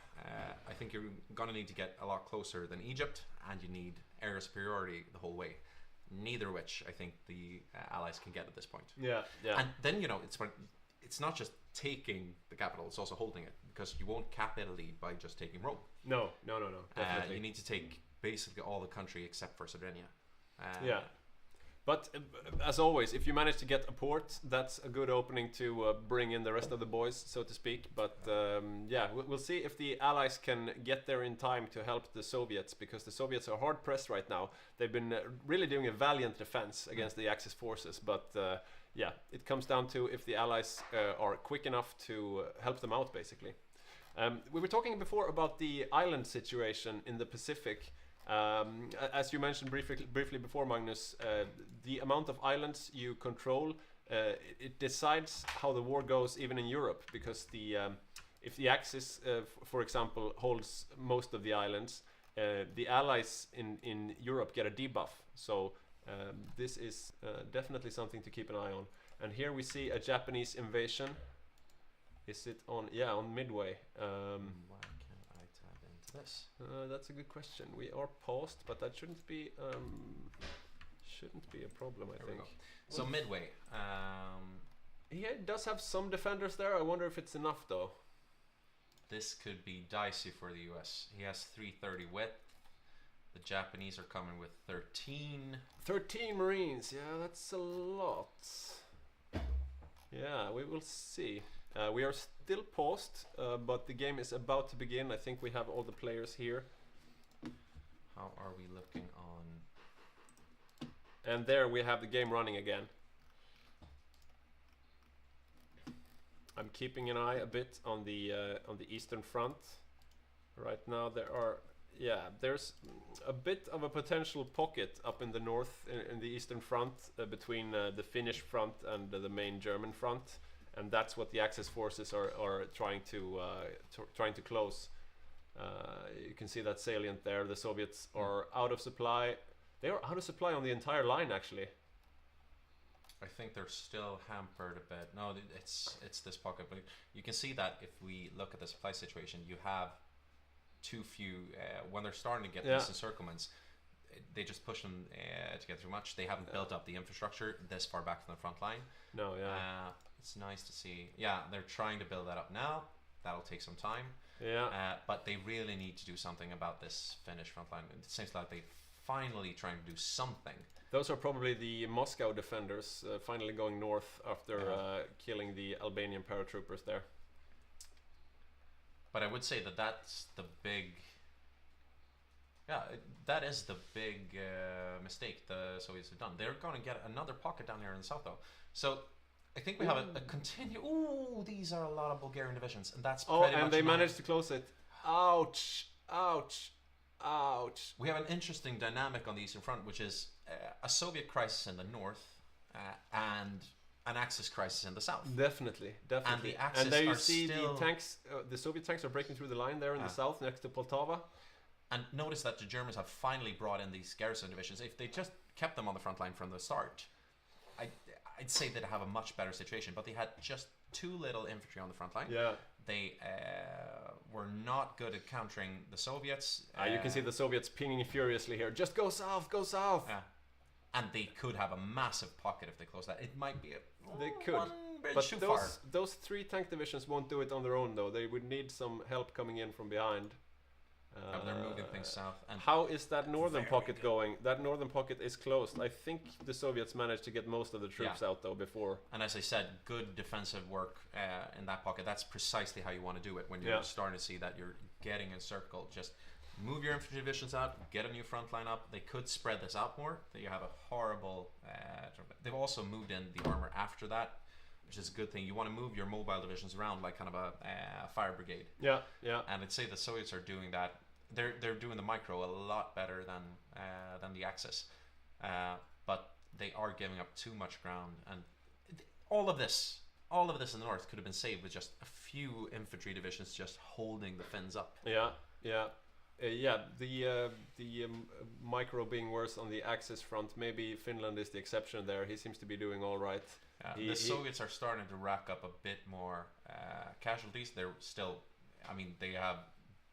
I think you're going to need to get a lot closer than Egypt, and you need aerial superiority the whole way. Neither which I think the Allies can get at this point. Yeah. And then it's not just taking the capital; it's also holding it, because you won't cap Italy by just taking Rome. No. Definitely. You need to take basically all the country except for Sardinia. But as always, if you manage to get a port, that's a good opening to bring in the rest of the boys, so to speak. But we'll see if the Allies can get there in time to help the Soviets, because the Soviets are hard pressed right now. They've been really doing a valiant defense against the Axis forces, but it comes down to if the Allies are quick enough to help them out, basically. We were talking before about the island situation in the Pacific. As you mentioned briefly before, Magnus, the amount of islands you control, it decides how the war goes even in Europe, because if the Axis, for example, holds most of the islands, the allies in Europe get a debuff. So this is definitely something to keep an eye on. And here we see a Japanese invasion. Is it on Midway? This? That's a good question. We are paused, but that shouldn't be a problem, I think. So Midway, he does have some defenders there. I wonder if it's enough, though. This could be dicey for the US. He has 330 width. The Japanese are coming with 13. 13 Marines. Yeah, that's a lot. Yeah, we will see. We are still paused, but the game is about to begin. I think we have all the players here. How are we looking on? And there we have the game running again. I'm keeping an eye a bit on the Eastern Front. Right now there's a bit of a potential pocket up in the north in the Eastern Front between the Finnish front and the main German front. And that's what the Axis forces are trying to close. You can see that salient there. The Soviets are out of supply. They are out of supply on the entire line, actually. I think they're still hampered a bit. No, it's this pocket, but you can see that if we look at the supply situation, you have too few. When they're starting to get these encirclements, they just push them to get too much. They haven't built up the infrastructure this far back from the front line. No, yeah. It's nice to see. Yeah, they're trying to build that up now. That'll take some time. Yeah. But they really need to do something about this Finnish front line. It seems like they finally trying to do something. Those are probably the Moscow defenders finally going north after killing the Albanian paratroopers there. But I would say that that's the big... Yeah, that is the big mistake the Soviets have done. They're going to get another pocket down here in the south, though. So I think we have a continue... Ooh, these are a lot of Bulgarian divisions, and that's pretty much... Oh, and they managed to close it. Ouch! Ouch! Ouch! We have an interesting dynamic on the Eastern Front, which is a Soviet crisis in the north and an Axis crisis in the south. Definitely, definitely. And the Axis and there you are see still... the tanks, the Soviet tanks are breaking through the line there in the south next to Poltava. And notice that the Germans have finally brought in these garrison divisions. If they just kept them on the front line from the start, I'd say they'd have a much better situation. But they had just too little infantry on the front line. Yeah. They were not good at countering the Soviets. You can see the Soviets pinging furiously here. Just go south, go south. Yeah. And they could have a massive pocket if they close that. It might be they could. one bridge but too far. Those 3 tank divisions won't do it on their own, though. They would need some help coming in from behind. They're moving things south. And how is that northern pocket going? That northern pocket is closed. I think the Soviets managed to get most of the troops out, though, before. And as I said, good defensive work in that pocket. That's precisely how you want to do it when you're starting to see that you're getting encircled. Just move your infantry divisions out, get a new front line up. They could spread this out more. That you have a horrible... they've also moved in the armor after that, which is a good thing. You want to move your mobile divisions around like kind of a fire brigade. Yeah, yeah. And I'd say the Soviets are doing that. They're doing the micro a lot better than the Axis, but they are giving up too much ground. And all of this in the north could have been saved with just a few infantry divisions just holding the Finns up. Yeah, yeah. The micro being worse on the Axis front. Maybe Finland is the exception there. He seems to be doing all right. The Soviets are starting to rack up a bit more casualties. They're still, I mean, they have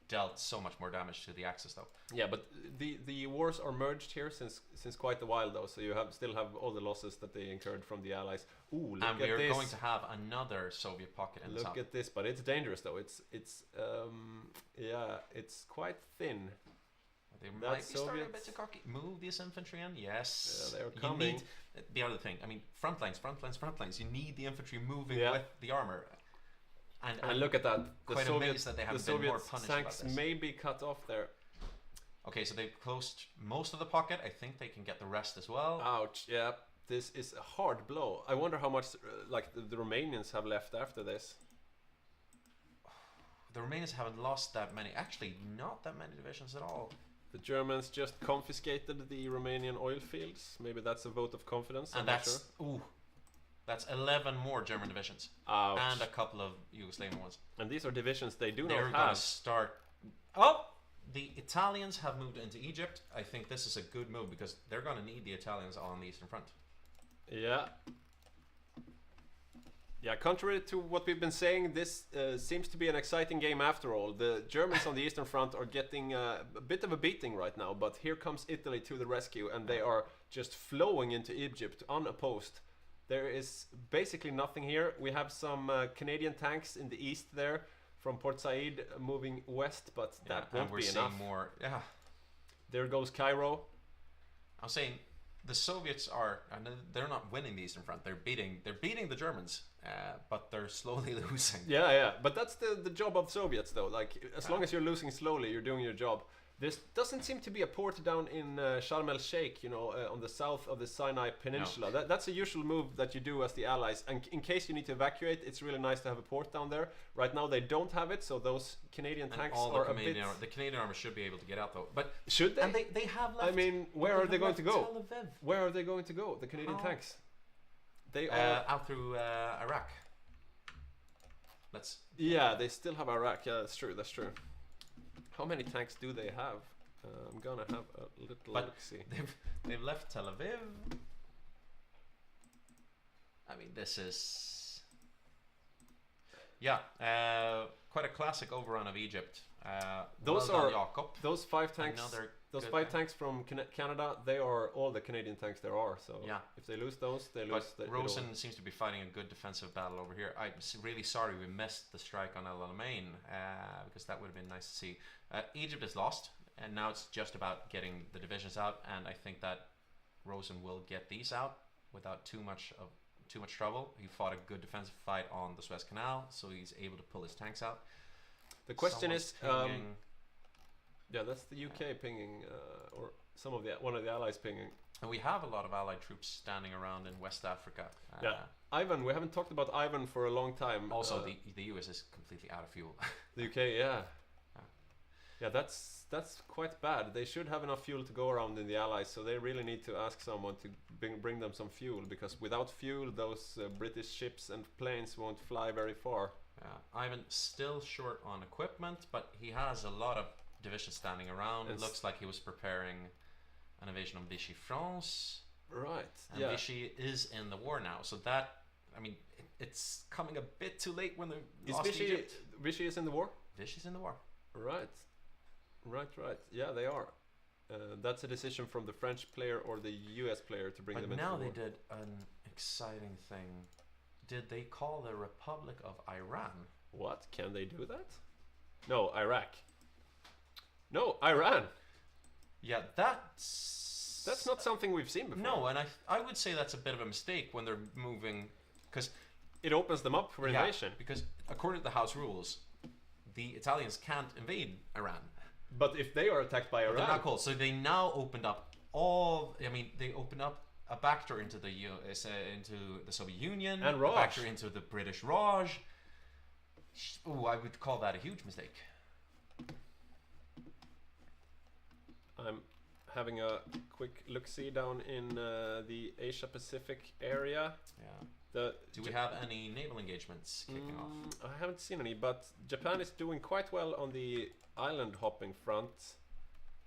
dealt so much more damage to the Axis, though. Yeah, but the wars are merged here since quite a while, though. So you still have all the losses that they incurred from the Allies. Ooh, look at this! And we are going to have another Soviet pocket in the south. Look at this, but it's dangerous, though. It's quite thin. They might be starting a bit too cocky. Move this infantry in. Yes, they're coming. The other thing, I mean, frontlines. You need the infantry moving with the armor. And look at that. Quite amazed that they haven't been more punished about this. Tanks may be cut off there. Okay, so they've closed most of the pocket. I think they can get the rest as well. Ouch! Yeah, this is a hard blow. I wonder how much the Romanians have left after this. The Romanians haven't lost that many. Actually, not that many divisions at all. The Germans just confiscated the Romanian oil fields. Maybe that's a vote of confidence. And that's that's 11 more German divisions. Ouch. And a couple of Yugoslavian ones. And these are divisions they do not They're have. going to start... Oh! The Italians have moved into Egypt. I think this is a good move because they're going to need the Italians on the Eastern Front. Yeah. Yeah, contrary to what we've been saying, this seems to be an exciting game after all. The Germans on the Eastern Front are getting a bit of a beating right now, but here comes Italy to the rescue, and they are just flowing into Egypt unopposed. There is basically nothing here. We have some Canadian tanks in the east there from Port Said moving west, but that won't be enough. More. Yeah. There goes Cairo. I'm saying the Soviets are, and they're not winning the Eastern Front. They're beating the Germans, but they're slowly losing. Yeah. But that's the job of Soviets, though. Like, as long as you're losing slowly, you're doing your job. There doesn't seem to be a port down in Sharm el Sheikh, on the south of the Sinai Peninsula. No. That's a usual move that you do as the Allies. And in case you need to evacuate, it's really nice to have a port down there. Right now they don't have it, so those Canadian tanks are a bit... The Canadian army should be able to get out, though. But should they? And they have left... I mean, where are they going to go? Tel Aviv. Where are they going to go, the Canadian tanks? They are... out through Iraq. Yeah, they still have Iraq. Yeah, that's true. How many tanks do they have? I'm gonna have a little look-see. They've left Tel Aviv. I mean, this is... Yeah, quite a classic overrun of Egypt. Those 5 tanks... Those Good 5 thing. tanks from Canada, they are all the Canadian tanks there are. So Yeah. if they lose those, they lose. But Rosen seems to be fighting a good defensive battle over here. I'm really sorry we missed the strike on El Alamein, because that would have been nice to see. Egypt is lost, and now it's just about getting the divisions out, and I think that Rosen will get these out without too much trouble. He fought a good defensive fight on the Suez Canal, so he's able to pull his tanks out. The question is, pinging. yeah, that's the UK pinging, or one of the allies pinging. And we have a lot of allied troops standing around in West Africa. Yeah, Ivan. We haven't talked about Ivan for a long time. Also, the US is completely out of fuel. The UK, yeah, that's quite bad. They should have enough fuel to go around in the allies, so they really need to ask someone to bring them some fuel, because without fuel, those British ships and planes won't fly very far. Ivan still short on equipment, but he has a lot of divisions standing around. It looks like he was preparing an invasion of Vichy France. Right. And Vichy is in the war now, so that, I mean, it's coming a bit too late when they lost Egypt. Vichy is in the war? Vichy's in the war. Right. Yeah, they are. That's a decision from the French player or the US player to bring them into the war. But now they did an exciting thing. Did they call the Republic of Iran? What? Can they do that? No, Iraq. No, Iran. Yeah, that's not something we've seen before. No, and I would say that's a bit of a mistake when they're moving, because it opens them up for invasion. Because according to the house rules, the Italians can't invade Iran. But if they are attacked by Iran, they're not called. So they now opened up they opened up a backdoor into into the Soviet Union, and a Raj. backdoor into the British Raj. Oh, I would call that a huge mistake. I'm having a quick look-see down in the Asia Pacific area. Yeah. Do we have any naval engagements kicking off? I haven't seen any, but Japan is doing quite well on the island hopping front.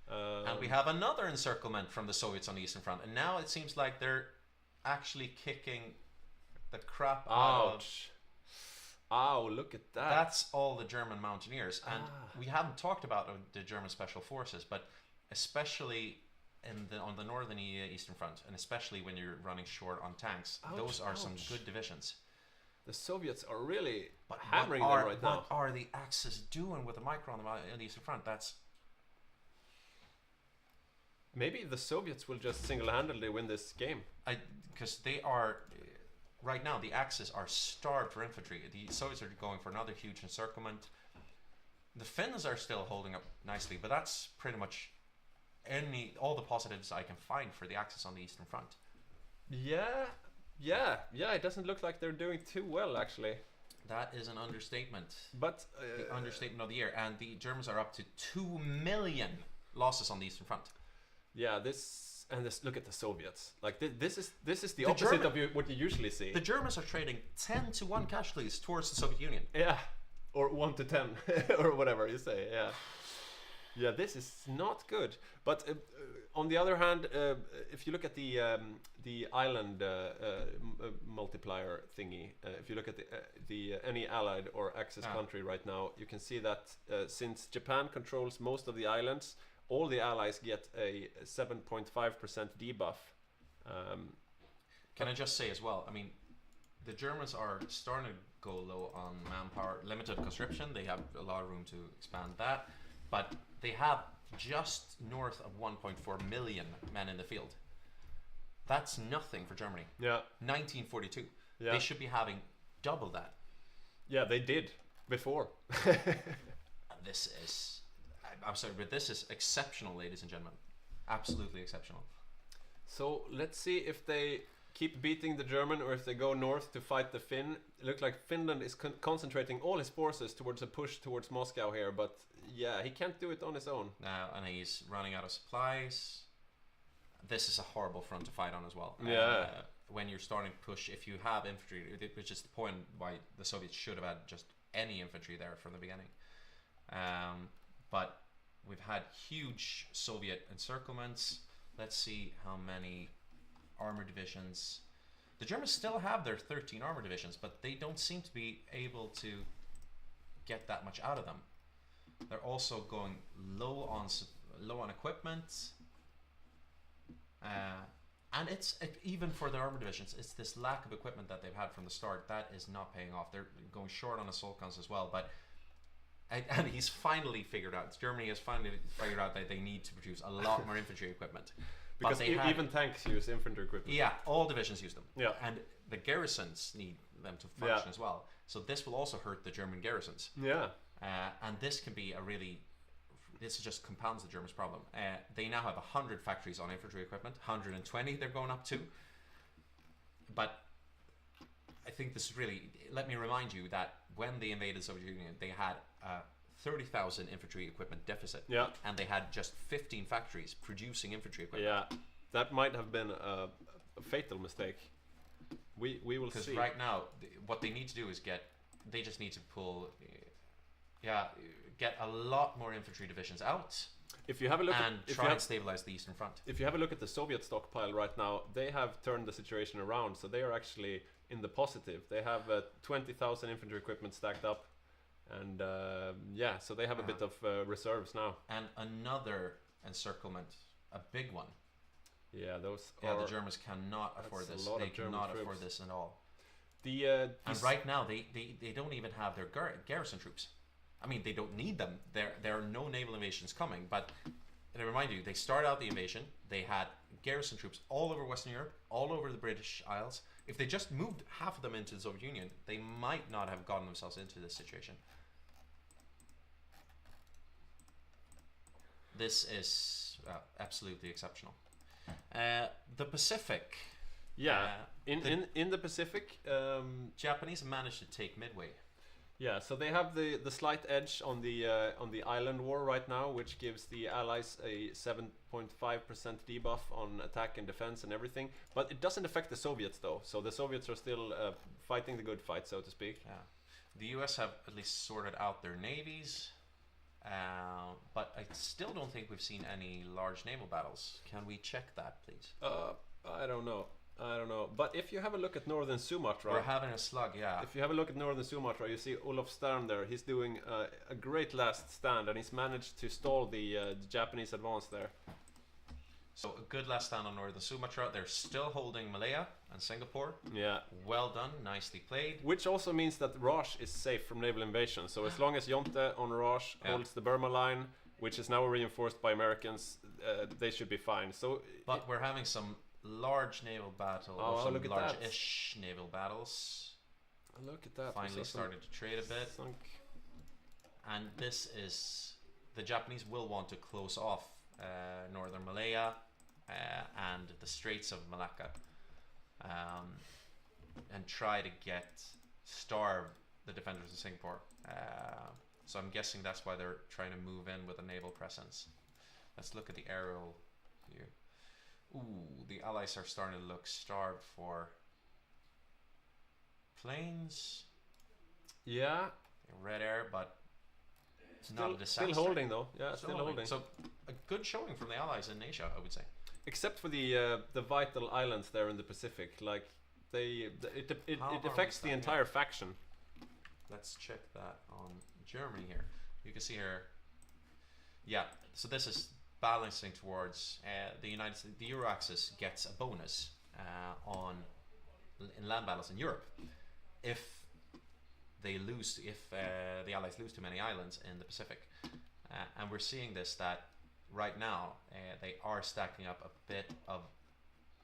And we have another encirclement from the Soviets on the Eastern Front, and now it seems like they're actually kicking the crap out of... Ow, look at that. That's all the German mountaineers, and we haven't talked about the German special forces, but especially on the northern Eastern Front, and especially when you're running short on tanks, those are some good divisions. The Soviets are really hammering them right now. What are the Axis doing with the micro on the Eastern Front? That's... Maybe the Soviets will just single-handedly win this game. Because they are... Right now, the Axis are starved for infantry. The Soviets are going for another huge encirclement. The Finns are still holding up nicely, but that's pretty much all the positives I can find for the Axis on the Eastern Front. Yeah, it doesn't look like they're doing too well, actually. That is an understatement. But the understatement of the year, and the Germans are up to 2 million losses on the Eastern Front. Yeah, look at the Soviets. Like this is the opposite of what you usually see. The Germans are trading 10-1 casualties towards the Soviet Union. Yeah, or 1-10, or whatever you say. Yeah, this is not good. But on the other hand, if you look at the island multiplier thingy, if you look at the any allied or Axis country right now, you can see that since Japan controls most of the islands, all the allies get a 7.5% debuff. Can I just say as well, I mean, the Germans are starting to go low on manpower, limited conscription. They have a lot of room to expand that, but they have just north of 1.4 million men in the field. That's nothing for Germany. Yeah. 1942. Yeah. They should be having double that. Yeah, they did before. This is... I'm sorry, but this is exceptional, ladies and gentlemen. Absolutely exceptional. So let's see if they keep beating the German or if they go north to fight the Finn. It looks like Finland is concentrating all his forces towards a push towards Moscow here, but yeah, he can't do it on his own. Now, and he's running out of supplies. This is a horrible front to fight on as well. Yeah. When you're starting to push, if you have infantry, which is the point why the Soviets should have had just any infantry there from the beginning. But we've had huge Soviet encirclements. Let's see how many armor divisions. The Germans still have their 13 armor divisions, but they don't seem to be able to get that much out of them. They're also going low on low on equipment. And even for the armor divisions, it's this lack of equipment that they've had from the start that is not paying off. They're going short on assault guns as well, but and he's finally figured out. Germany has finally figured out that they need to produce a lot more infantry equipment. Because even tanks use infantry equipment. Yeah, all divisions use them. Yeah, and the garrisons need them to function as well. So this will also hurt the German garrisons. Yeah, and this can be this just compounds the Germans' problem. They now have 100 factories on infantry equipment, 120 they're going up to. But I think this is really, let me remind you that when they invaded the Soviet Union, they had a 30,000 infantry equipment deficit. Yeah. And they had just 15 factories producing infantry equipment. Yeah, that might have been a fatal mistake. We will see. Because right now, what they need to do is they just need to get a lot more infantry divisions out. If you have a look and try and stabilize the Eastern Front. If you have a look at the Soviet stockpile right now, they have turned the situation around, so they are actually in the positive. They have 20,000 infantry equipment stacked up, and so they have a bit of reserves now. And another encirclement, a big one. Yeah, the Germans cannot afford this. They cannot afford this at all. And right now, they don't even have their garrison troops. I mean, they don't need them. There are no naval invasions coming, but I remind you, they started out the invasion, they had garrison troops all over Western Europe, all over the British Isles. If they just moved half of them into the Soviet Union, they might not have gotten themselves into this situation. This is absolutely exceptional. The Pacific. Yeah, in the Pacific, Japanese managed to take Midway. Yeah, so they have the slight edge on the island war right now, which gives the Allies a 7.5% debuff on attack and defense and everything. But it doesn't affect the Soviets though, so the Soviets are still fighting the good fight, so to speak. Yeah, the US have at least sorted out their navies, but I still don't think we've seen any large naval battles. Can we check that, please? I don't know. But if you have a look at Northern Sumatra... We're having a slug, yeah. If you have a look at Northern Sumatra, you see Olof Stern there. He's doing a great last stand, and he's managed to stall the Japanese advance there. So a good last stand on Northern Sumatra. They're still holding Malaya and Singapore. Yeah. Well done, nicely played. Which also means that Raj is safe from naval invasion. So as long as Jonte on Raj holds the Burma line, which is now reinforced by Americans, they should be fine. But we're having some large naval battle, or some large-ish naval battles. Look at that. Finally started to trade a bit. And this is... The Japanese will want to close off northern Malaya and the Straits of Malacca, and try to starve the defenders of Singapore. So I'm guessing that's why they're trying to move in with a naval presence. Let's look at the aerial view. Ooh, the Allies are starting to look starved for planes. Yeah. Red air, but not a disaster. Still holding though. Yeah, still holding. So a good showing from the Allies in Asia, I would say. Except for the vital islands there in the Pacific, like it affects the entire faction. Let's check that on Germany here. You can see here. Yeah, so this is balancing towards the Euro axis gets a bonus in land battles in Europe if the Allies lose too many islands in the Pacific, and we're seeing this that right now they are stacking up a bit of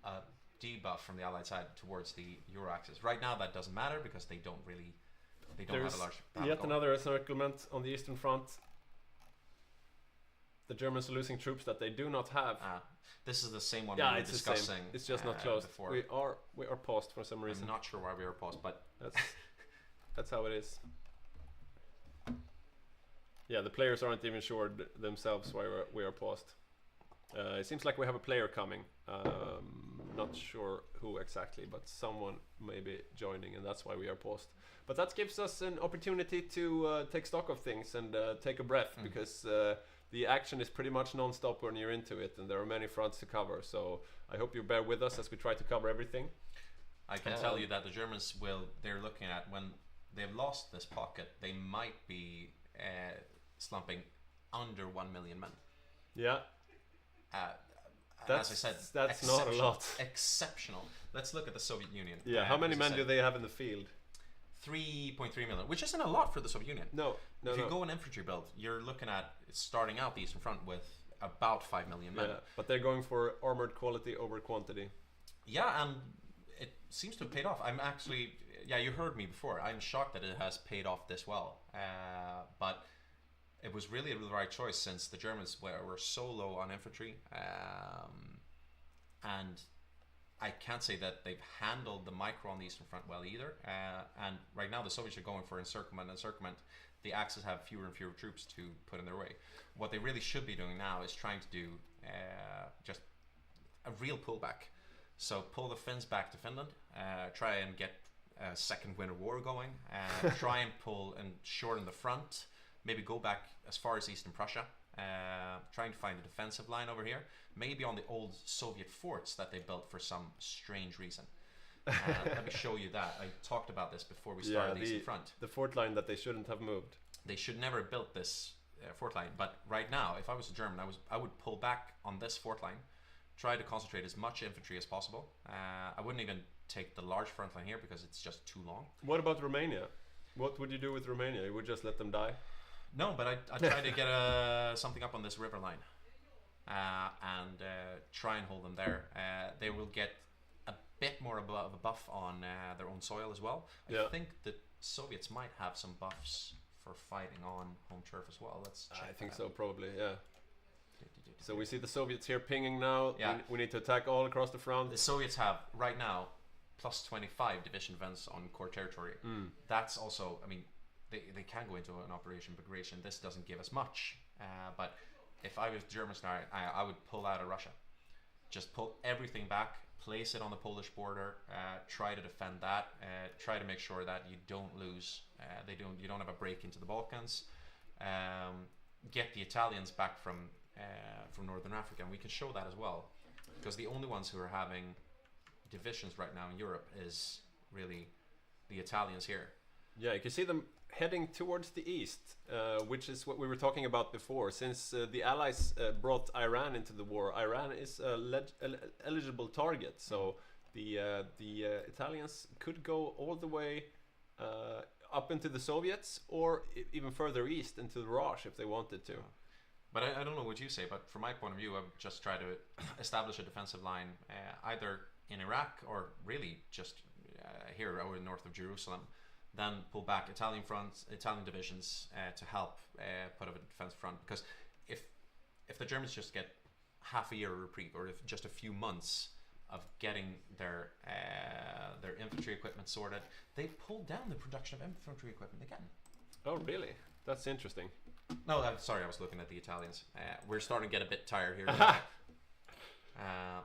a debuff from the Allied side towards the Euro axis. Right now that doesn't matter because they don't have a large battle yet going. Another encirclement on the Eastern Front. The Germans are losing troops that they do not have. This is the same one we were discussing. It's just not closed. Before. We are paused for some reason. I'm not sure why we are paused, but that's how it is. Yeah, the players aren't even sure themselves why we are paused. It seems like we have a player coming. Not sure who exactly, but someone may be joining, and that's why we are paused. But that gives us an opportunity to take stock of things and take a breath, because the action is pretty much non-stop when you're into it, and there are many fronts to cover. So I hope you bear with us as we try to cover everything. I can tell you that the Germans they're looking at, when they've lost this pocket, they might be slumping under 1 million men. Yeah. As I said, that's not a lot. Exceptional. Let's look at the Soviet Union. Yeah, how many men do they have in the field? 3.3 million, which isn't a lot for the Soviet Union. No. If you go an infantry build, you're looking at starting out the Eastern Front with about 5 million men. Yeah, but they're going for armored quality over quantity. Yeah, and it seems to have paid off. I'm actually, yeah, you heard me before. I'm shocked that it has paid off this well. But it was really the right choice, since the Germans were so low on infantry. And I can't say that they've handled the micro on the Eastern Front well either. And right now the Soviets are going for encirclement. The Axis have fewer and fewer troops to put in their way. What they really should be doing now is trying to do just a real pullback. So pull the Finns back to Finland, try and get a second Winter War going, try and pull and shorten the front, maybe go back as far as Eastern Prussia, trying to find a defensive line over here, maybe on the old Soviet forts that they built for some strange reason. Let me show you that. I talked about this before we started the Eastern Front. The fort line that they shouldn't have moved. They should never have built this fort line, but right now, if I was a German, I would pull back on this fort line, try to concentrate as much infantry as possible. I wouldn't even take the large front line here because it's just too long. What about Romania? What would you do with Romania? You would just let them die? No, but I'd try to get something up on this river line and try and hold them there. They will get a bit more of a buff on their own soil as well. I think the Soviets might have some buffs for fighting on home turf as well. Let's check. I think so, probably, yeah. So we see the Soviets here pinging now. Yeah. We need to attack all across the front. The Soviets have, right now, plus 25 division defense on core territory. That's also, I mean, they can go into an Operation Bagration. This doesn't give us much. But if I was German now, I would pull out of Russia. Just pull everything back, place it on the Polish border, try to defend that, try to make sure that you don't lose, you don't have a break into the Balkans, get the Italians back from Northern Africa, and we can show that as well, because the only ones who are having divisions right now in Europe is really the Italians here. Yeah, you can see them heading towards the east, which is what we were talking about before. Since the Allies brought Iran into the war, Iran is an eligible target. So the Italians could go all the way up into the Soviets, or even further east into the Raj if they wanted to. But I don't know what you say, but from my point of view, I would just try to establish a defensive line either in Iraq or really just here over north of Jerusalem. Then pull back Italian divisions to help put up a defense front. Because if the Germans just get half a year of reprieve, or if just a few months of getting their infantry equipment sorted, they pull down the production of infantry equipment again. Oh, really? That's interesting. No, I'm sorry, I was looking at the Italians. We're starting to get a bit tired here.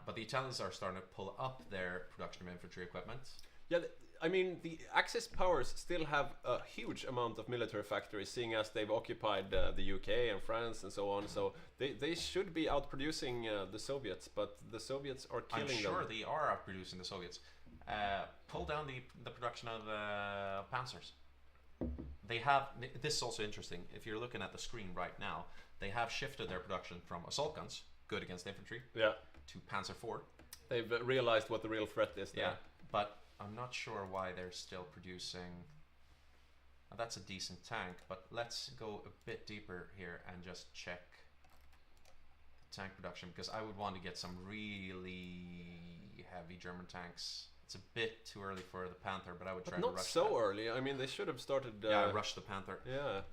But the Italians are starting to pull up their production of infantry equipment. Yeah, I mean, the Axis powers still have a huge amount of military factories, seeing as they've occupied the UK and France and so on. So they should be outproducing the Soviets, but the Soviets are killing them. I'm sure they are outproducing the Soviets. Pull down the production of panzers. They have, this is also interesting, if you're looking at the screen right now, they have shifted their production from assault guns, good against infantry, to Panzer IV. They've realized what the real threat is there. Yeah, but I'm not sure why they're still producing. Now that's a decent tank, but let's go a bit deeper here and just check the tank production, because I would want to get some really heavy German tanks. It's a bit too early for the Panther, but I would try to rush not so that. early. I mean, they should have started. Yeah, rush the Panther. Yeah.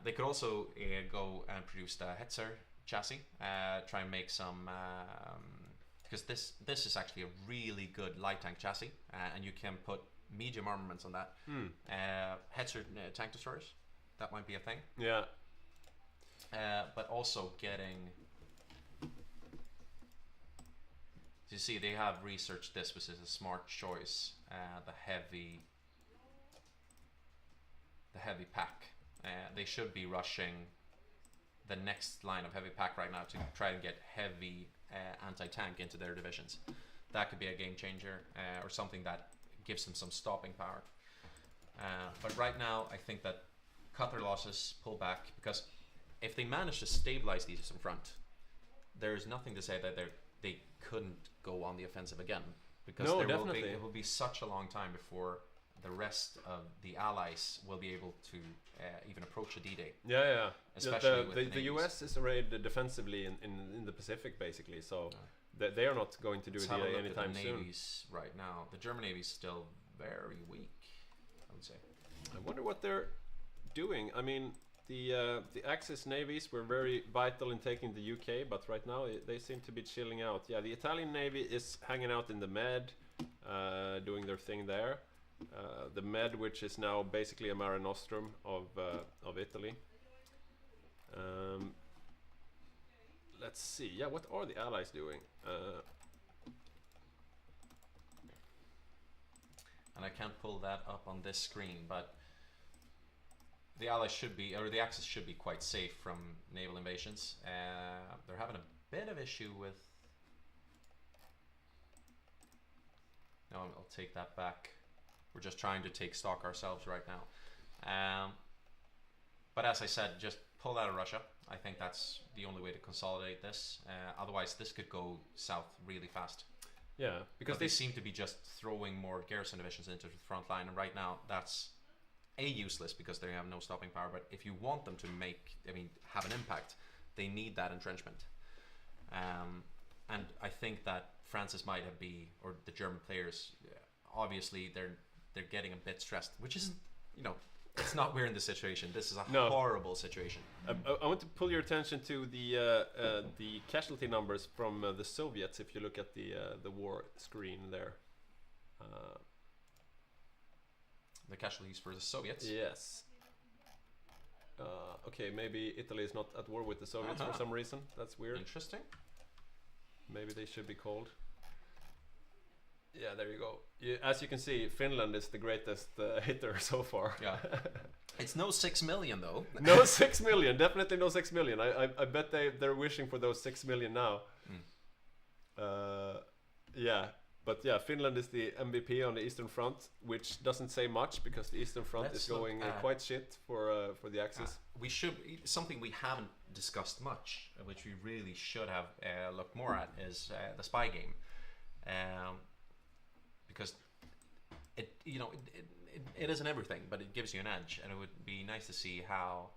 They could also go and produce the Hetzer chassis. Try and make some. Because this is actually a really good light tank chassis, and you can put medium armaments on that. Hetzer tank destroyers, that might be a thing. Yeah. But also getting. You see, they have researched this, which is a smart choice. The heavy pack. They should be rushing the next line of heavy pack right now to try and get heavy anti-tank into their divisions. That could be a game changer, or something that gives them some stopping power. But right now, I think that cut their losses, pull back, because if they manage to stabilize these in front, there's nothing to say that they couldn't go on the offensive again, because No, it definitely. will be such a long time before the rest of the allies will be able to even approach a D-Day. Yeah. Especially with the navies. US is arrayed defensively in the Pacific, basically, so they are not going to do Let's a have a D-Day look at anytime the soon. navies right now. The German navy is still very weak, I would say. I wonder what they're doing. I mean, the Axis navies were very vital in taking the UK, but right now they seem to be chilling out. Yeah, the Italian navy is hanging out in the Med, doing their thing there. The Med, which is now basically a Mare Nostrum of Italy. Let's see. Yeah, what are the Allies doing? And I can't pull that up on this screen, but the Allies should be, or the Axis should be quite safe from naval invasions. They're having a bit of issue with... No, I'll take that back. We're just trying to take stock ourselves right now. But as I said, just pull out of Russia. I think that's the only way to consolidate this. Otherwise, this could go south really fast. Yeah, because But they seem to be just throwing more garrison divisions into the front line, and right now that's useless because they have no stopping power. But if you want them to have an impact, they need that entrenchment. And I think that Francis might have or the German players, obviously they're getting a bit stressed, which isn't, it's not we're in this situation. This is a horrible situation. I want to pull your attention to the casualty numbers from the Soviets. If you look at the war screen there, the casualties for the Soviets. Yes. Okay, maybe Italy is not at war with the Soviets for some reason. That's weird. Interesting. Maybe they should be called. Yeah, there you go. As you can see, Finland is the greatest hitter so far. Yeah. It's no 6 million though. No 6 million, definitely no 6 million. I bet they're wishing for those 6 million now. Yeah, but yeah, Finland is the MVP on the Eastern Front, which doesn't say much because the Eastern Front is going quite shit for the Axis. We should, something we haven't discussed much, which we really should have looked more at, is the spy game. Because it isn't everything, but it gives you an edge, and it would be nice to see how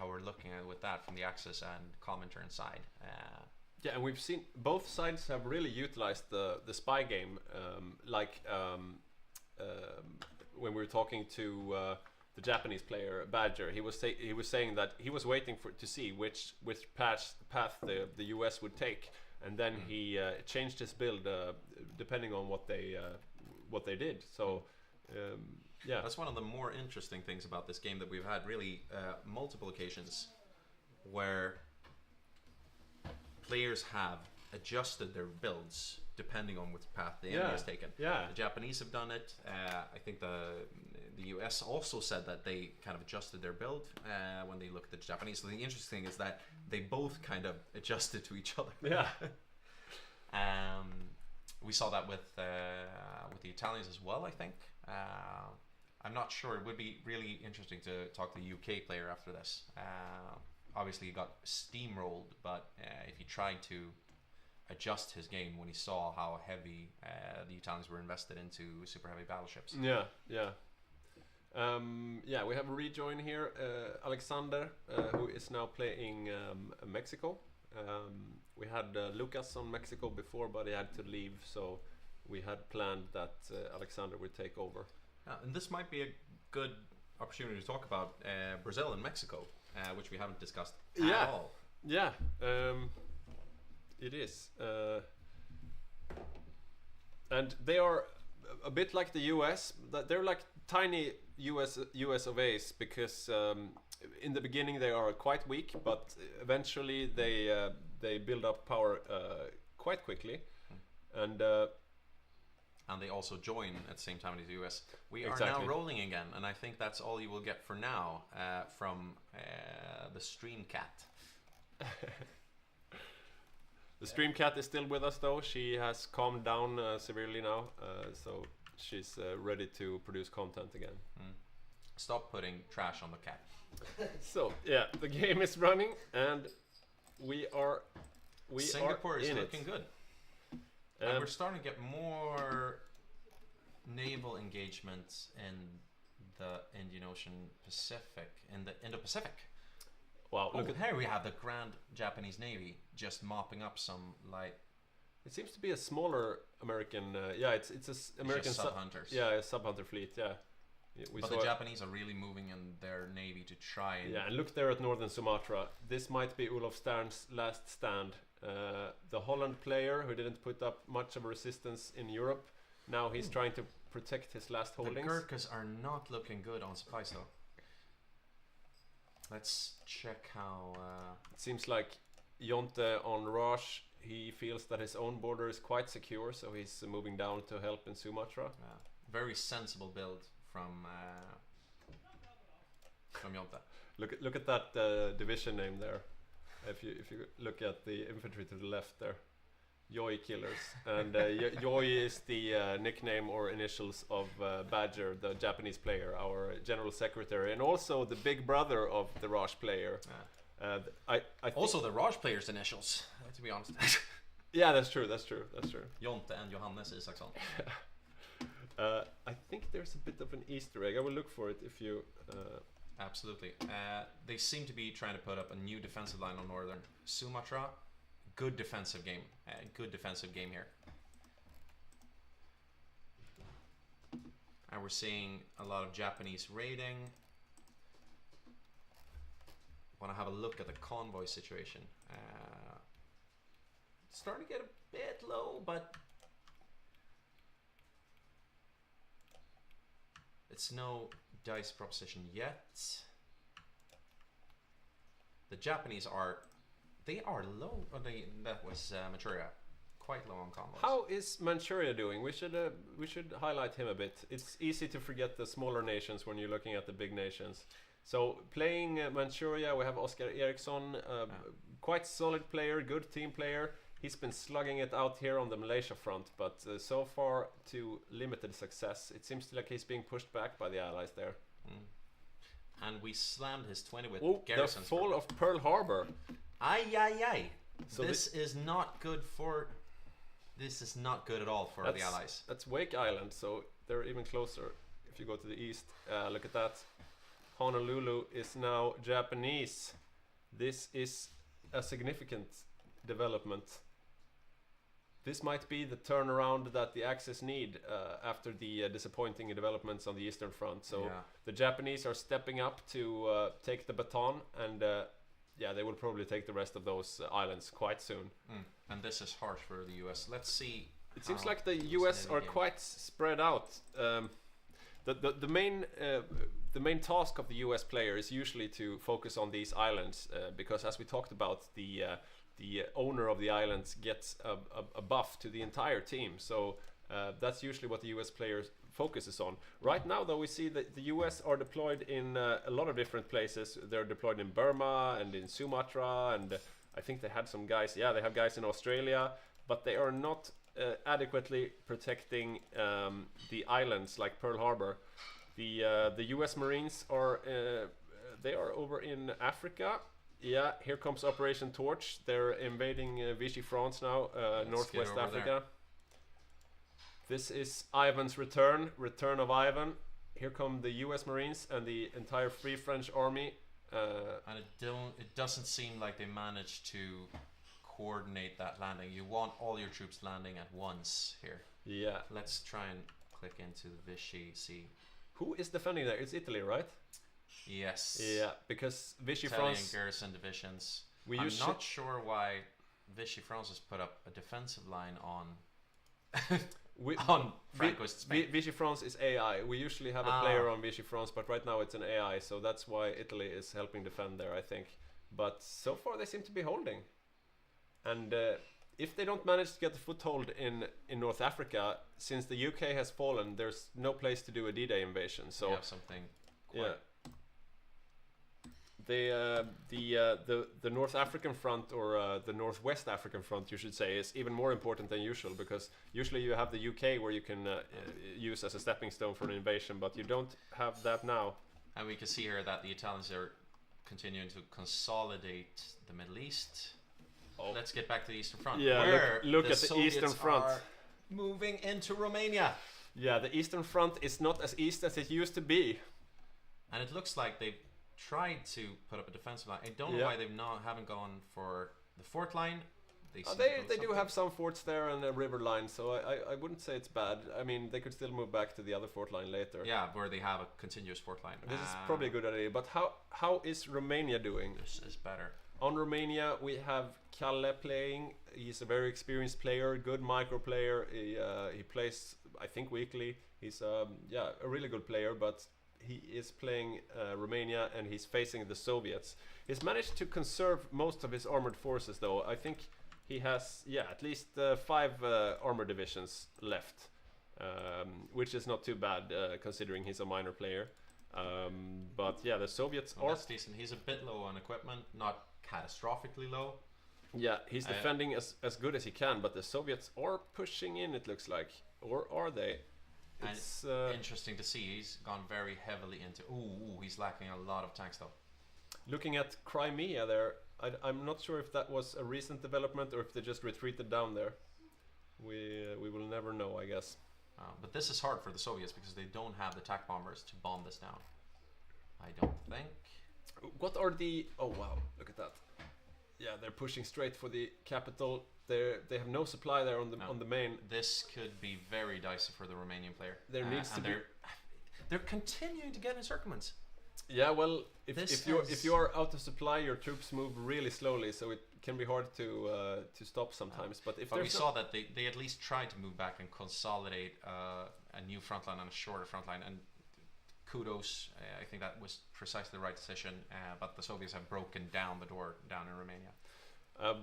we're looking at with that from the Axis and Comintern side. Yeah, and we've seen both sides have really utilized the spy game, when we were talking to the Japanese player Badger, he was saying that he was waiting to see which path the US would take. And then he changed his build depending on what they did. So yeah, that's one of the more interesting things about this game, that we've had really multiple occasions where players have adjusted their builds depending on which path the enemy has taken. Yeah, the Japanese have done it. I think the US also said that they kind of adjusted their build when they looked at the Japanese. So the interesting thing is that they both kind of adjusted to each other. Yeah. We saw that with the Italians as well, I think. I'm not sure. It would be really interesting to talk to the UK player after this. Obviously he got steamrolled, but if he tried to adjust his game when he saw how heavy the Italians were invested into super heavy battleships. Yeah. Yeah, we have a rejoin here, Alexander, who is now playing Mexico. We had Lucas on Mexico before, but he had to leave, so we had planned that Alexander would take over. And this might be a good opportunity to talk about Brazil and Mexico, which we haven't discussed at all. Yeah, it is. And they are a bit like the US. They're like tiny US of A's, because in the beginning they are quite weak, but eventually they build up power quite quickly, and they also join at the same time as the US. We are now rolling again, and I think that's all you will get for now from the Stream Cat. The Stream Cat is still with us though. She has calmed down severely now, so she's ready to produce content again. Stop putting trash on the cat. So yeah, the game is running, and we are we Singapore are is in looking it. good. And we're starting to get more naval engagements in the Indian Ocean Pacific, in the Indo-Pacific. Wow, look at here we have the Grand Japanese Navy just mopping up some light. It seems to be a smaller American. It's American sub-hunters. A sub-hunter fleet. Yeah, but the Japanese are really moving in their navy to try and. Yeah, and look there at northern Sumatra. This might be Olof Stern's last stand. The Holland player who didn't put up much of a resistance in Europe. Now he's trying to protect his last holdings. The Gurkhas are not looking good on supplies though. Let's check how. It seems like Jonte on Raj, he feels that his own border is quite secure, so he's moving down to help in Sumatra. Yeah. Very sensible build from Jonte. Look at that division name there. If you look at the infantry to the left there, Yoi Killers, and Yoi is the nickname or initials of Badger, the Japanese player, our general secretary, and also the big brother of the Raj player. Yeah. I also the Raj player's initials, to be honest. Yeah, that's true. Jonte and Johannes Isaksson. I think there's a bit of an Easter egg. I will look for it if you. Absolutely. They seem to be trying to put up a new defensive line on northern Sumatra. Good defensive game. Good defensive game here. And we're seeing a lot of Japanese raiding. Want to have a look at the convoy situation. It's starting to get a bit low, but it's no dice proposition yet. The Japanese are low. Oh, that was Manchuria, quite low on convoys. How is Manchuria doing? We should highlight him a bit. It's easy to forget the smaller nations when you're looking at the big nations. So playing Manchuria, we have Oscar Eriksson, quite solid player, good team player. He's been slugging it out here on the Malaysia front, but so far to limited success. It seems like he's being pushed back by the allies there. And we slammed his 20 with The garrisons. fall of Pearl Harbor. Aye. So this is not good for. This is not good at all for the allies. That's Wake Island, so they're even closer. If you go to the east, look at that. Honolulu is now Japanese. This is a significant development. This might be the turnaround that the Axis need after the disappointing developments on the Eastern Front. So the Japanese are stepping up to take the baton, and they will probably take the rest of those islands quite soon. And this is harsh for the US. Let's see. It seems like the US are quite spread out. The main task of the US player is usually to focus on these islands because, as we talked about, the owner of the islands gets a buff to the entire team. So that's usually what the US player focuses on. Right now, though, we see that the US are deployed in a lot of different places. They're deployed in Burma and in Sumatra, and I think they had some guys. Yeah, they have guys in Australia, but they are not adequately protecting the islands like Pearl Harbor. The US Marines are they are over in Africa. Yeah, here comes Operation Torch. They're invading Vichy France now, Northwest Africa. There. This is Ivan's return of Ivan. Here come the US Marines and the entire Free French Army. And it doesn't seem like they managed to coordinate that landing. You want all your troops landing at once here. Yeah. Let's try and click into the Vichy Sea. Who is defending there? It's Italy, right? Yes. Yeah, because Vichy Italian France garrison divisions. I'm not sure why Vichy France has put up a defensive line on on Francoist Spain. Vichy France is AI. We usually have a player on Vichy France, but right now it's an AI, so that's why Italy is helping defend there, I think. But so far they seem to be holding. And if they don't manage to get a foothold in North Africa, since the UK has fallen, there's no place to do a D-Day invasion. So we have something quite the North African front, or the Northwest African front, you should say, is even more important than usual, because usually you have the UK where you can use as a stepping stone for an invasion, but you don't have that now. And we can see here that the Italians are continuing to consolidate the Middle East. let's get back to the Eastern Front. Yeah, where look at the Soviets Eastern Front. are moving into Romania. Yeah, the Eastern Front is not as east as it used to be. And it looks like they've tried to put up a defensive line. I don't know why they've haven't gone for the fort line. They do have some forts there and a river line, so I wouldn't say it's bad. I mean, they could still move back to the other fort line later. Yeah, where they have a continuous fort line. This is probably a good idea, but how is Romania doing? This is better. On Romania, we have Kalle playing. He's a very experienced player, good micro player. He plays, I think, weekly. He's a really good player, but he is playing Romania and he's facing the Soviets. He's managed to conserve most of his armored forces, though. I think he has, at least 5 armor divisions left, which is not too bad considering he's a minor player. But yeah, the Soviets are... That's decent. He's a bit low on equipment, not catastrophically low. Yeah, he's defending as good as he can, but the Soviets are pushing in, it looks like. Or are they? It's interesting to see. He's gone very heavily into... Ooh, he's lacking a lot of tanks, though. Looking at Crimea there, I'm not sure if that was a recent development or if they just retreated down there. We will never know, I guess. But this is hard for the Soviets because they don't have the attack bombers to bomb this down. I don't think. What are the... Oh wow, look at that. Yeah, they're pushing straight for the capital. They have no supply there on the main. This could be very dicey for the Romanian player. There needs to be... They're continuing to get encirclements. Yeah, well, if you're out of supply, your troops move really slowly, so it can be hard to stop sometimes. But we saw that they at least tried to move back and consolidate a new front line and a shorter front line, and kudos. I think that was precisely the right decision. But the Soviets have broken down the door down in Romania.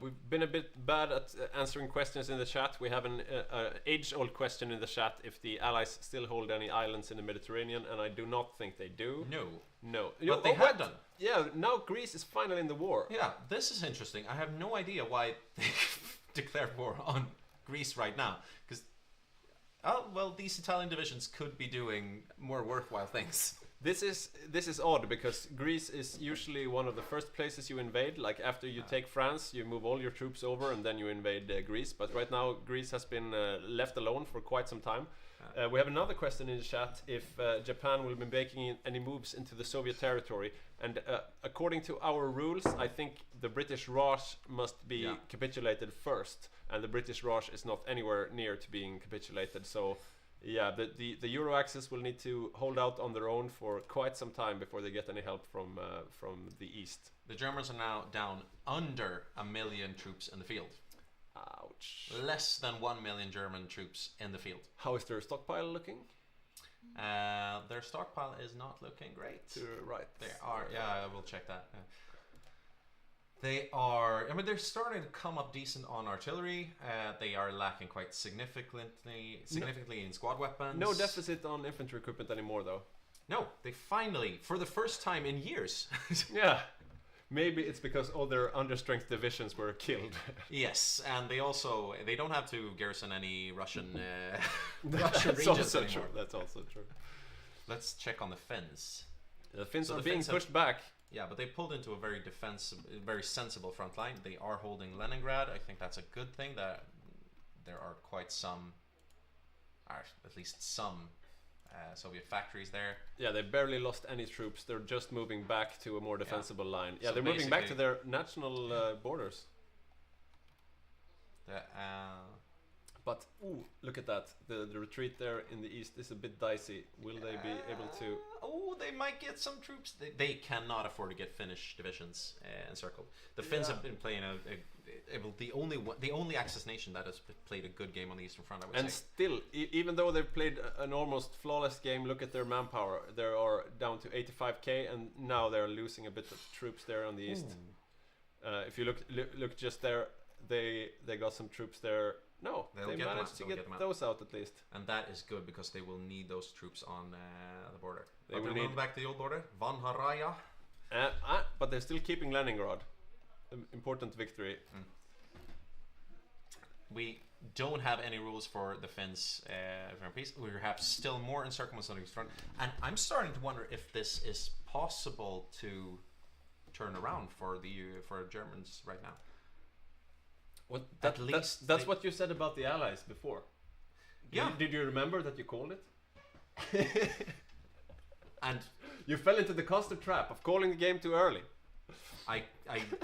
We've been a bit bad at answering questions in the chat. We have an age-old question in the chat if the Allies still hold any islands in the Mediterranean, and I do not think they do. No. But they have done. Yeah, now Greece is finally in the war. Yeah, this is interesting. I have no idea why they declared war on Greece right now. Because, these Italian divisions could be doing more worthwhile things. This is odd because Greece is usually one of the first places you invade. Like after you take France, you move all your troops over and then you invade Greece. But right now Greece has been left alone for quite some time. We have another question in the chat if Japan will be making any moves into the Soviet territory. And according to our rules, I think the British Raj must be capitulated first. And the British Raj is not anywhere near to being capitulated. So yeah, the Euro Axis will need to hold out on their own for quite some time before they get any help from the east. The Germans are now down under 1 million troops in the field. Ouch. Less than 1 million German troops in the field. How is their stockpile looking? Their stockpile is not looking great. Right. They are. Yeah, I will check that. They are, they're starting to come up decent on artillery. They are lacking quite significantly in squad weapons. No deficit on infantry equipment anymore, though. No, they finally, for the first time in years. Yeah. Maybe it's because all their understrength divisions were killed. Yes, and they don't have to garrison any Russian That's regions also anymore. True. That's also true. Let's check on the Finns. The Finns are being pushed back. Yeah, but they pulled into a very sensible front line. They are holding Leningrad. I think that's a good thing that there are quite some, at least some Soviet factories there. Yeah, they barely lost any troops. They're just moving back to a more defensible line. Yeah, So they're moving back to their national borders. But look at that. The retreat there in the east is a bit dicey. Will they be able to... They might get some troops. They cannot afford to get Finnish divisions encircled. The Finns have been playing the only Axis nation that has played a good game on the Eastern Front, I would say. And still, even though they've played an almost flawless game, look at their manpower. They are down to 85k, and now they're losing a bit of troops there on the east. If you look just there, they got some troops there. No, they managed to get those out at least. And that is good because they will need those troops on the border. They will move back to the old border. Vanharaya. But they're still keeping Leningrad. Important victory. We don't have any rules for the Finns for peace. We have still more encirclements on the east front. And I'm starting to wonder if this is possible to turn around for Germans right now. Well, at least that's what you said about the Allies before. Yeah. Did you remember that you called it? And you fell into the constant trap of calling the game too early. I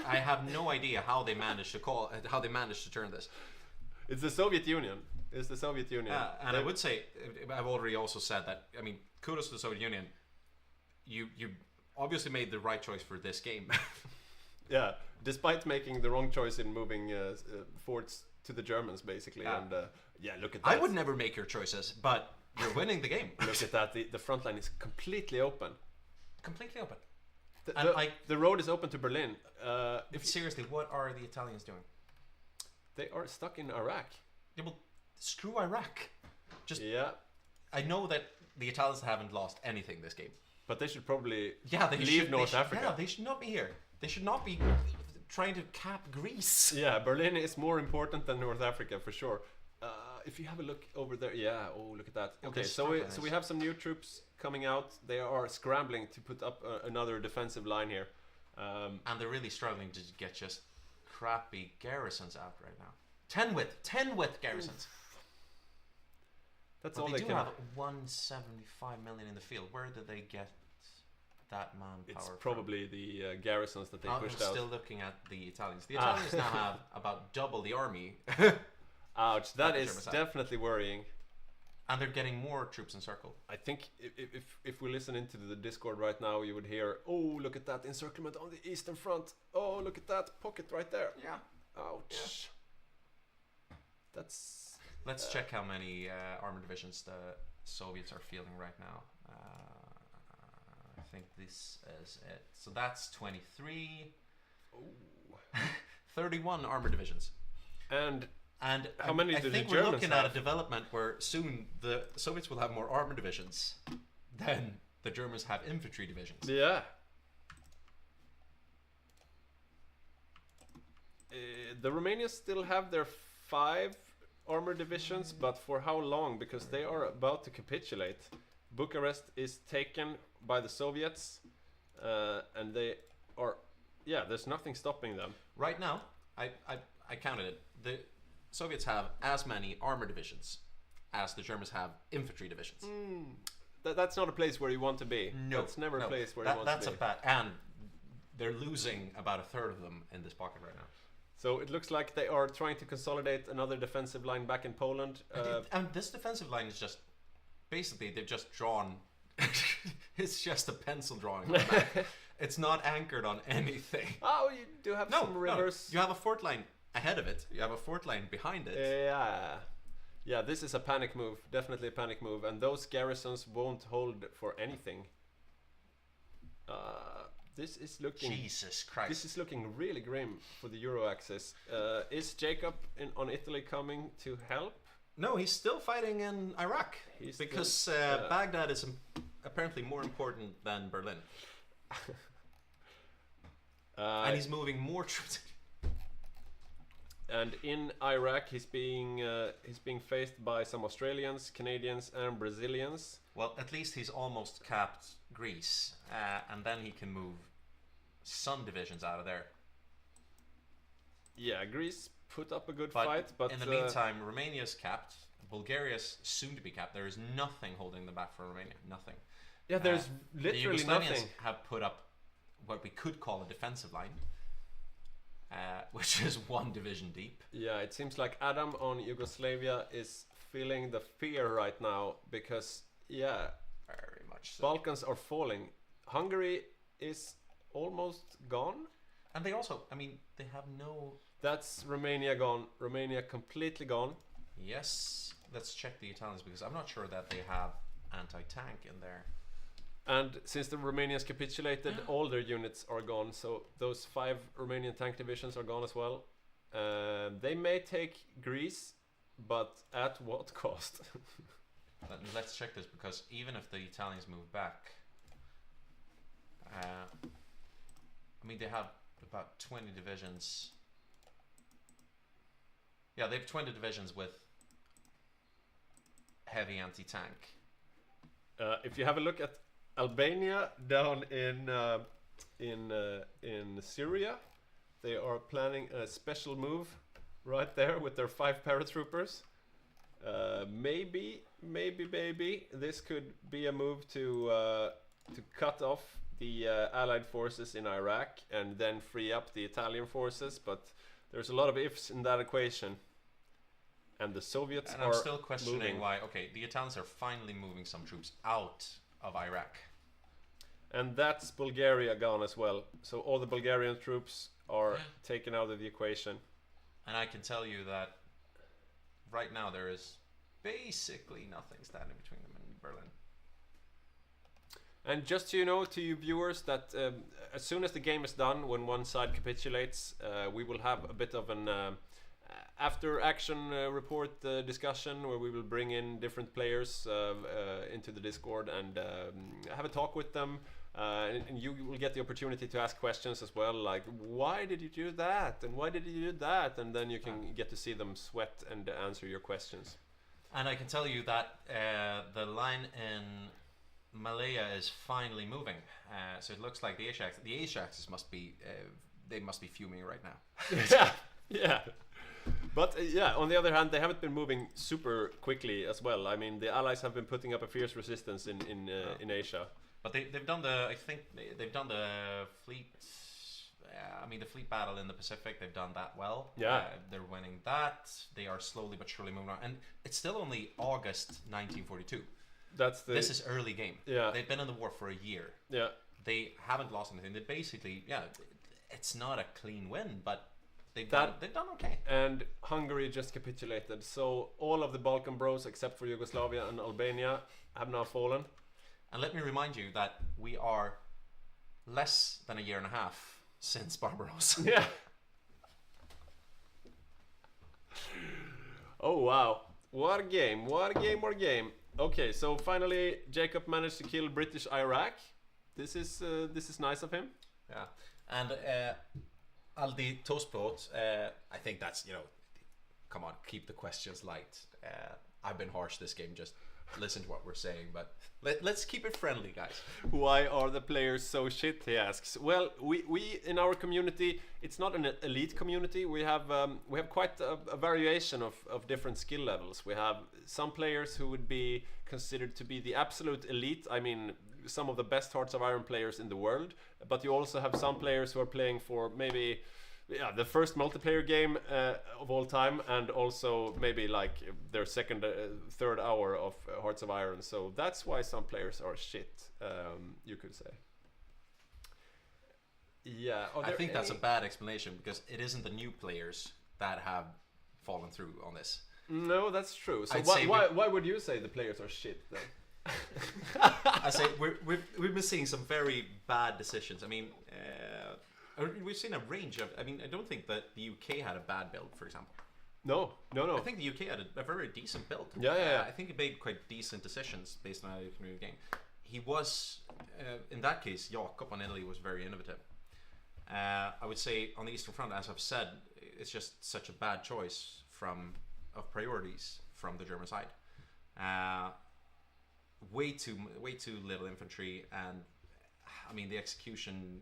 have no idea how they managed to turn this. It's the Soviet Union. It's the Soviet Union. And I would say, I've already also said that, I mean, kudos to the Soviet Union. You obviously made the right choice for this game. Yeah, despite making the wrong choice in moving forts to the Germans, basically. And yeah, look at that. I would never make your choices, but you're winning the game. Look at that. The front line is completely open. Completely open. The road is open to Berlin. Seriously, what are the Italians doing? They are stuck in Iraq. Yeah, well, screw Iraq. Just yeah. I know that the Italians haven't lost anything this game, but they should probably leave North Africa. Yeah, they should not be here. They should not be trying to cap Greece. Yeah, Berlin is more important than North Africa for sure. If you have a look over there, yeah. Oh, look at that. Okay, so we have some new troops coming out. They are scrambling to put up another defensive line here, and they're really struggling to get just crappy garrisons out right now. 10 width garrisons. That's but all they they do can. have 175 million in the field. Where did they get that manpower? It's probably the garrisons that they pushed out. I'm still looking at the Italians. The Italians now have about double the army. Ouch, that is definitely worrying. And they're getting more troops encircled. I think if we listen into the Discord right now, you would hear, oh, look at that encirclement on the eastern front. Oh, look at that pocket right there. Yeah. Ouch. Yeah. That's... Let's check how many armor divisions the Soviets are fielding right now. I think this is it. So that's 23. Oh. 31 armor divisions. And how many I did think the we're Germans looking have? at a development where soon the Soviets will have more armor divisions than the Germans have infantry divisions. Yeah. The Romanians still have their 5 armor divisions, but for how long? Because they are about to capitulate. Bucharest is taken by the Soviets, and they are... Yeah, there's nothing stopping them. Right now, I counted it. The Soviets have as many armor divisions as the Germans have infantry divisions. That's not a place where you want to be. No, that's never a place where you want to be. That's a bad, and they're losing about a third of them in this pocket right now. So it looks like they are trying to consolidate another defensive line back in Poland. And this defensive line is just basically they've just drawn. It's just a pencil drawing. It's not anchored on anything. Oh, you do have some rivers. No, you have a fort line ahead of it. You have a fort line behind it. Yeah, this is a panic move. Definitely a panic move. And those garrisons won't hold for anything. This is looking... Jesus Christ. This is looking really grim for the Euro axis. Is Jacob on Italy coming to help? No, he's still fighting in Iraq. Because Baghdad is apparently more important than Berlin. And he's moving more troops. And in Iraq, he's being faced by some Australians, Canadians, and Brazilians. Well, at least he's almost capped Greece, and then he can move some divisions out of there. Yeah, Greece put up a good fight, but in the meantime, Romania's capped. Bulgaria's soon to be capped. There is nothing holding them back for Romania. Nothing. Yeah, there's literally the Yugoslavians nothing. Have put up what we could call a defensive line, which is 1 division deep. Yeah, it seems like Adam on Yugoslavia is feeling the fear right now because, yeah, very much so. Balkans are falling. Hungary is almost gone. And they also, I mean, they have no... That's Romania gone. Romania completely gone. Yes, let's check the Italians because I'm not sure that they have anti-tank in there. And since the Romanians capitulated, all their units are gone. So those 5 Romanian tank divisions are gone as well. They may take Greece, but at what cost? Let's check this because even if the Italians move back, I mean, they have about 20 divisions. Yeah, they have 20 divisions with heavy anti-tank. If you have a look at Albania down in Syria, they are planning a special move. right there with their 5 paratroopers. Maybe this could be a move to cut off the Allied forces in Iraq and then free up the Italian forces, but there's a lot of ifs in that equation. And the Soviets and are I'm still questioning moving. why. Okay, the Italians are finally moving some troops out of Iraq. And that's Bulgaria gone as well. So all the Bulgarian troops are taken out of the equation. And I can tell you that right now there is basically nothing standing between them and Berlin. And just so you know, to you viewers, that as soon as the game is done, when one side capitulates, we will have a bit of an after-action report discussion where we will bring in different players into the Discord and have a talk with them. And you will get the opportunity to ask questions as well, like why did you do that and why did you do that, and then you can get to see them sweat and answer your questions. And I can tell you that the line in Malaya is finally moving, so it looks like the Asia axis must be they must be fuming right now. yeah. But yeah, on the other hand, they haven't been moving super quickly as well. I mean, the Allies have been putting up a fierce resistance in Asia. But they've done the they've done the fleet. I mean, the fleet battle in the Pacific, they've done that well. Yeah, they're winning that. They are slowly but surely moving on, and it's still only August 1942. This is early game. Yeah, they've been in the war for a year. Yeah, they haven't lost anything. They basically, it's not a clean win, but they've done okay. And Hungary just capitulated, so all of the Balkan bros except for Yugoslavia and Albania have now fallen. And let me remind you that we are less than a year and a half since Barbarossa. Yeah. Oh wow, what a game, what a game, what a game. Okay, so finally Jacob managed to kill British Iraq. This is nice of him. Yeah, and Aldi Toastbrot, I think that's, come on, keep the questions light. I've been harsh this game, just listen to what we're saying, but let's keep it friendly, guys. Why are the players so shit, he asks. Well, we in our community, it's not an elite community. We have quite a variation of different skill levels. We have some players who would be considered to be the absolute elite. I mean, some of the best Hearts of Iron players in the world, but you also have some players who are playing for maybe the first multiplayer game of all time, and also maybe like their second, third hour of Hearts of Iron. So that's why some players are shit, you could say. Yeah, I think that's a bad explanation, because it isn't the new players that have fallen through on this. No, that's true. So why would you say the players are shit then? I say we've been seeing some very bad decisions. I mean, we've seen a range of. I mean, I don't think that the UK had a bad build, for example. No. I think the UK had a very decent build. Yeah. I think he made quite decent decisions based on how he knew the game. He was, in that case, Jakob on Italy was very innovative. I would say on the Eastern Front, as I've said, it's just such a bad choice of priorities from the German side. Way too little infantry, and I mean the execution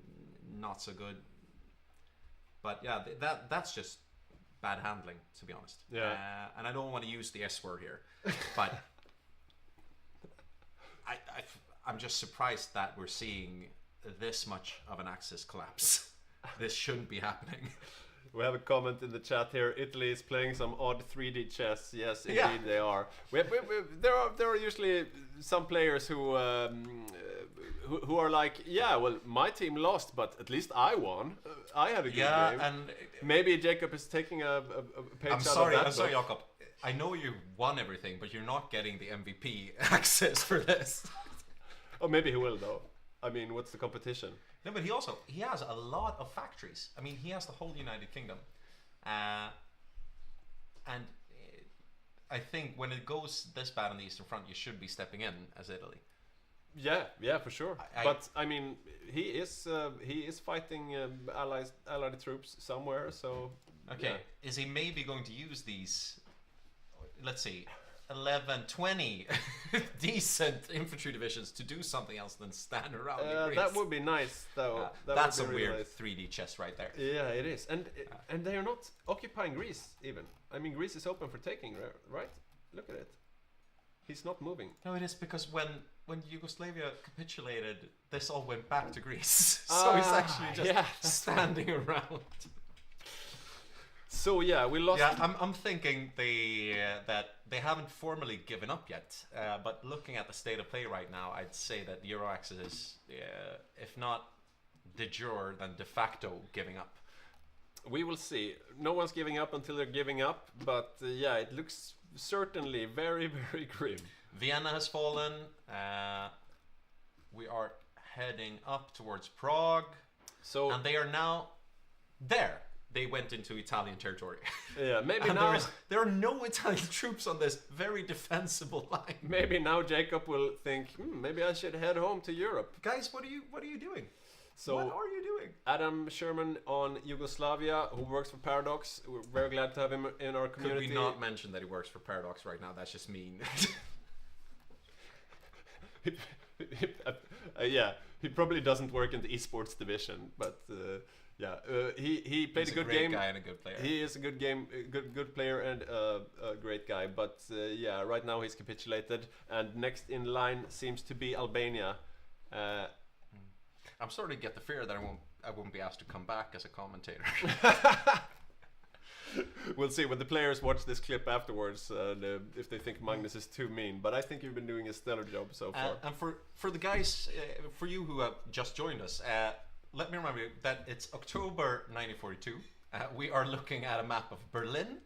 not so good. But yeah, that's just bad handling, to be honest. Yeah. And I don't want to use the S word here, but I'm just surprised that we're seeing this much of an Axis collapse. This shouldn't be happening. We have a comment in the chat here. Italy is playing some odd 3D chess. Yes, indeed they are. There are usually some players who are like, yeah, well, my team lost, but at least I won. I had a good game. And maybe Jacob is taking a page I'm out sorry, of that. I'm sorry, Jakob. I know you won everything, but you're not getting the MVP access for this. Oh, maybe he will though. I mean, what's the competition? No, but he has a lot of factories. I mean, he has the whole United Kingdom, and I think when it goes this bad on the Eastern Front, you should be stepping in as Italy. Yeah, for sure. But I mean, he is fighting allied troops somewhere. So okay, is he maybe going to use these? Let's see. 11, 20 decent infantry divisions to do something else than stand around in Greece. That would be nice, though. That's a would be really weird nice. 3D chess right there. Yeah, it is. And they are not occupying Greece, even. I mean, Greece is open for taking, right? Look at it. He's not moving. No, it is because when Yugoslavia capitulated, this all went back to Greece. So he's actually just standing around. So yeah, we lost. Yeah, I'm thinking that they haven't formally given up yet. But looking at the state of play right now, I'd say that Euroaxis is, if not de jure, then de facto giving up. We will see. No one's giving up until they're giving up. But yeah, it looks certainly very, very grim. Vienna has fallen. We are heading up towards Prague. And they are now there. They went into Italian territory. Yeah, maybe now there are no Italian troops on this very defensible line. Maybe now Jacob will think, maybe I should head home to Europe. Guys, what are you doing? So what are you doing? Adam Sherman on Yugoslavia, who works for Paradox. We're very glad to have him in our community. Could we not mention that he works for Paradox right now? That's just mean. Yeah, he probably doesn't work in the esports division, but he played a good game. He's a great guy and a good player. He is a good player and a great guy. But yeah, right now he's capitulated, and next in line seems to be Albania. I'm starting to get the fear that I won't be asked to come back as a commentator. We'll see when the players watch this clip afterwards, if they think Magnus is too mean. But I think you've been doing a stellar job so far. And for the guys, for you who have just joined us, let me remind you that it's October 1942. We are looking at a map of Berlin,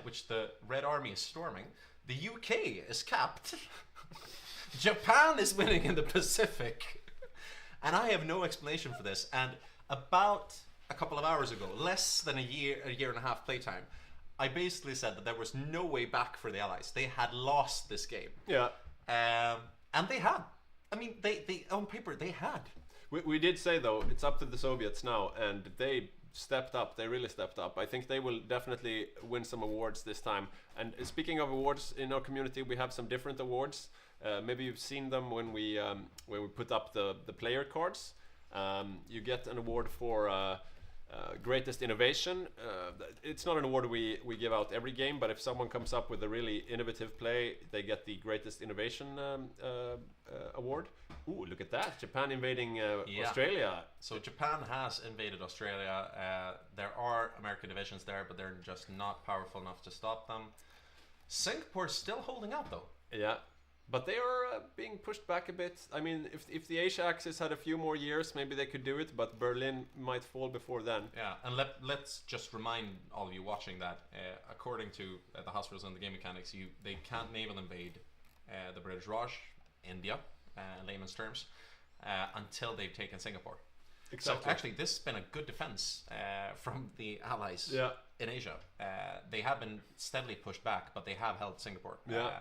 which the Red Army is storming. The UK is capped. Japan is winning in the Pacific. And I have no explanation for this. And about a couple of hours ago, less than a year and a half playtime, I basically said that there was no way back for the Allies. They had lost this game. Yeah. And they had. I mean, they on paper, they had. We did say, though, it's up to the Soviets now, and they stepped up. They really stepped up. I think they will definitely win some awards this time. And speaking of awards, in our community, we have some different awards. Maybe you've seen them when we put up the player cards. You get an award for greatest innovation. It's not an award we give out every game, but if someone comes up with a really innovative play, they get the greatest innovation award. Ooh, look at that! Japan invading Australia. So Japan has invaded Australia. There are American divisions there, but they're just not powerful enough to stop them. Singapore's still holding out, though. Yeah. But they are being pushed back a bit. I mean, if the Asia axis had a few more years, maybe they could do it, but Berlin might fall before then. Yeah, and let's just remind all of you watching that, according to the house rules and the game mechanics, they can't naval invade the British Raj, India, in layman's terms, until they've taken Singapore. Exactly. So actually, this has been a good defense from the Allies in Asia. They have been steadily pushed back, but they have held Singapore.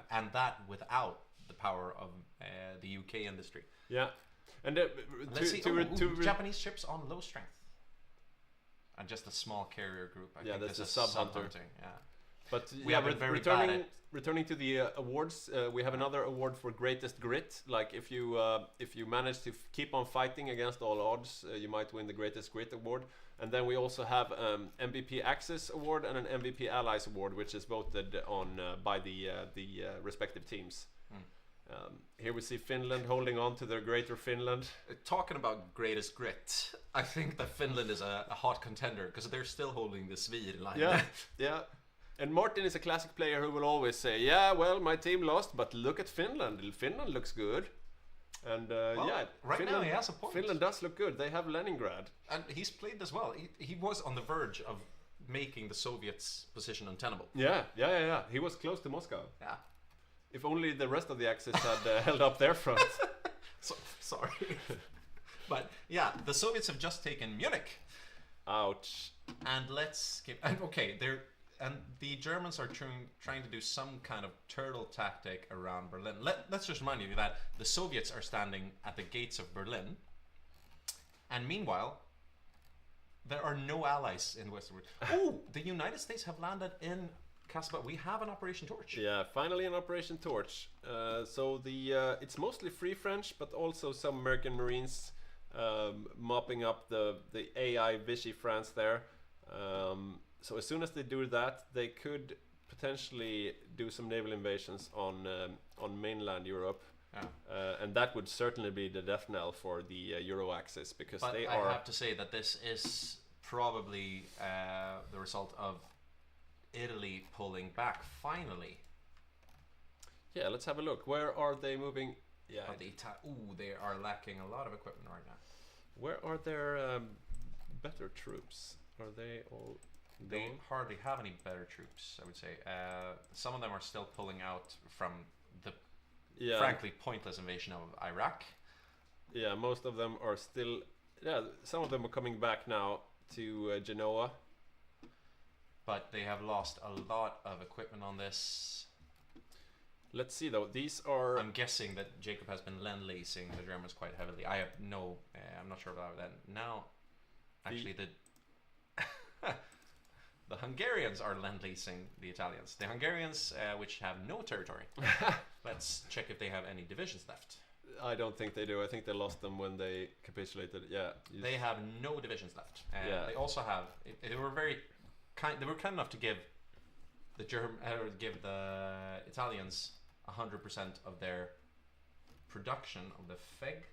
And that without the power of the UK industry. Yeah, and Japanese ships on low strength, and just a small carrier group. I think that's a sub-hunter. Yeah, but we have been very bad at. Returning to the awards, we have another award for greatest grit. Like if you manage to keep on fighting against all odds, you might win the greatest grit award. And then we also have MVP Axis award and an MVP Allies award, which is voted on by the respective teams. Here we see Finland holding on to their greater Finland. Talking about greatest grit, I think that Finland is a hot contender because they're still holding the Swede line. Yeah. And Martin is a classic player who will always say, yeah, well, my team lost, but look at Finland. Finland looks good. And right Finland, now he has a point. Finland does look good. They have Leningrad. And he's played as well. He was on the verge of making the Soviets' position untenable. Yeah. He was close to Moscow. Yeah. If only the rest of the Axis had held up their front. Sorry. But yeah, the Soviets have just taken Munich. Ouch. And and the Germans are trying to do some kind of turtle tactic around Berlin. Let's just remind you that the Soviets are standing at the gates of Berlin, and meanwhile, there are no allies in Western Europe. Oh, the United States have landed in Casper, we have an Operation Torch. Yeah, finally an Operation Torch. So it's mostly Free French, but also some American Marines mopping up the AI Vichy France there. So as soon as they do that, they could potentially do some naval invasions on mainland Europe. Yeah. And that would certainly be the death knell for the Euro axis, because but they I are... have to say that this is probably the result of Italy pulling back finally. Yeah, let's have a look. Where are they moving? Yeah, But they are lacking a lot of equipment right now. where are their better troops? Are they all They gone? hardly have any better troops, I would say. Some of them are still pulling out from the frankly pointless invasion of Iraq. Yeah, most of them are still... Yeah, some of them are coming back now to Genoa. But they have lost a lot of equipment on this. Let's see though, these are... I'm guessing that Jacob has been lend-leasing the Germans quite heavily. I have no... I'm not sure about that. Now, actually the Hungarians are lend-leasing the Italians. The Hungarians, which have no territory. Let's check if they have any divisions left. I don't think they do. I think they lost them when they capitulated. Yeah. They have no divisions left. Yeah. They also have... They were very kind... They were kind enough to give the Italians 100% of their production of the FEG.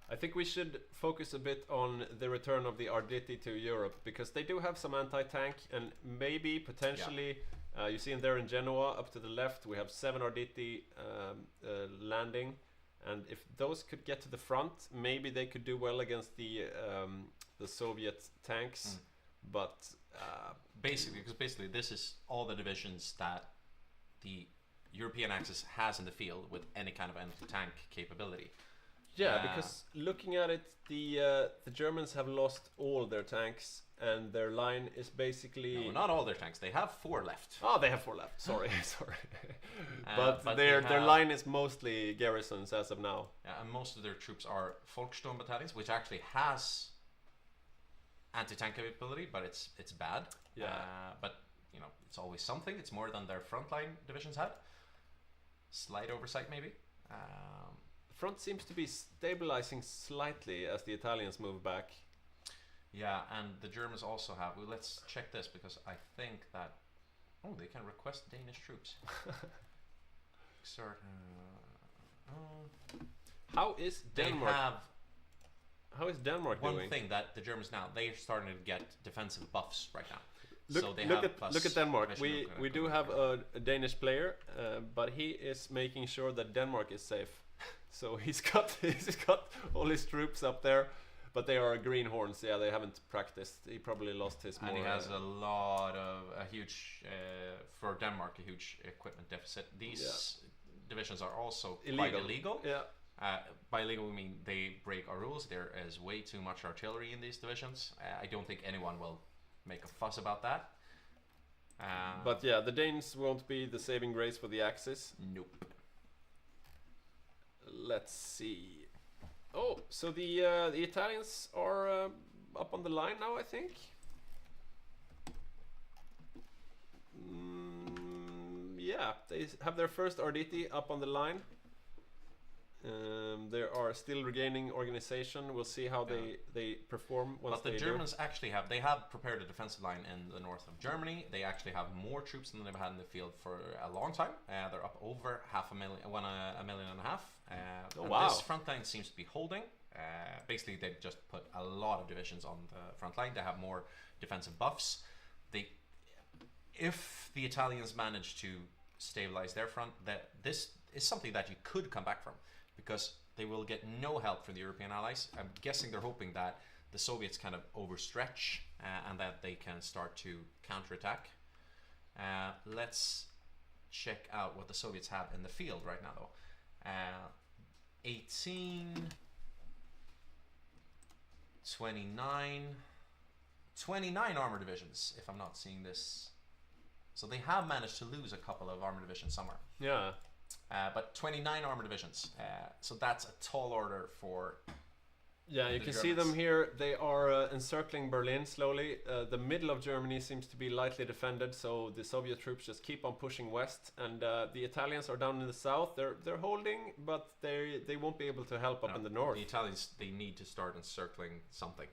I think we should focus a bit on the return of the Arditi to Europe, because they do have some anti-tank, and maybe potentially you see them there in Genoa up to the left. We have 7 Arditi landing, and if those could get to the front, maybe they could do well against the Soviet tanks. But basically this is all the divisions that the European Axis has in the field with any kind of anti-tank capability. Yeah, because looking at it, the Germans have lost all their tanks, and their line is basically... No, not all their tanks. They have 4 left. Oh, they have 4 left. Sorry, sorry. But their line is mostly garrisons as of now. Yeah, and most of their troops are Volkssturm battalions, which actually has anti-tank capability, but it's bad. Yeah. But you know, it's always something. It's more than their frontline divisions had. Slight oversight, maybe. Front seems to be stabilizing slightly as the Italians move back. Yeah, and the Germans also have... Well, let's check this, because I think that... Oh, they can request Danish troops. Exert... How is Denmark... How is Denmark doing? One thing that the Germans now... They're starting to get defensive buffs right now. Look at Denmark. We do have a Danish player, but he is making sure that Denmark is safe. So he's got all his troops up there, but they are greenhorns. Yeah, they haven't practiced. He probably lost his more. And he has a huge for Denmark, a huge equipment deficit. These divisions are also quite illegal. Yeah. By illegal we mean they break our rules. There is way too much artillery in these divisions. I don't think anyone will make a fuss about that. But yeah, the Danes won't be the saving grace for the Axis. Nope. Let's see. Oh, so the Italians are up on the line now, I think. Yeah, they have their first Arditi up on the line. They are still regaining organization. We'll see how they perform once they do. But the Germans actually have prepared a defensive line in the north of Germany. They actually have more troops than they've had in the field for a long time. They're up over 1.5 million. This front line seems to be holding. Basically, they've just put a lot of divisions on the front line. They have more defensive buffs. If the Italians manage to stabilize their front, this is something that you could come back from, because they will get no help from the European allies. I'm guessing they're hoping that the Soviets kind of overstretch and that they can start to counterattack. Let's check out what the Soviets have in the field right now, though. 18, 29 armor divisions, if I'm not seeing this. So they have managed to lose a couple of armor divisions somewhere. Yeah. But 29 armor divisions. So that's a tall order for Yeah, you the can see them Germans. here. They are encircling Berlin slowly. The middle of Germany seems to be lightly defended, so the Soviet troops just keep on pushing west. And the Italians are down in the south. They're holding, but they won't be able to help up in the north. The Italians, they need to start encircling something.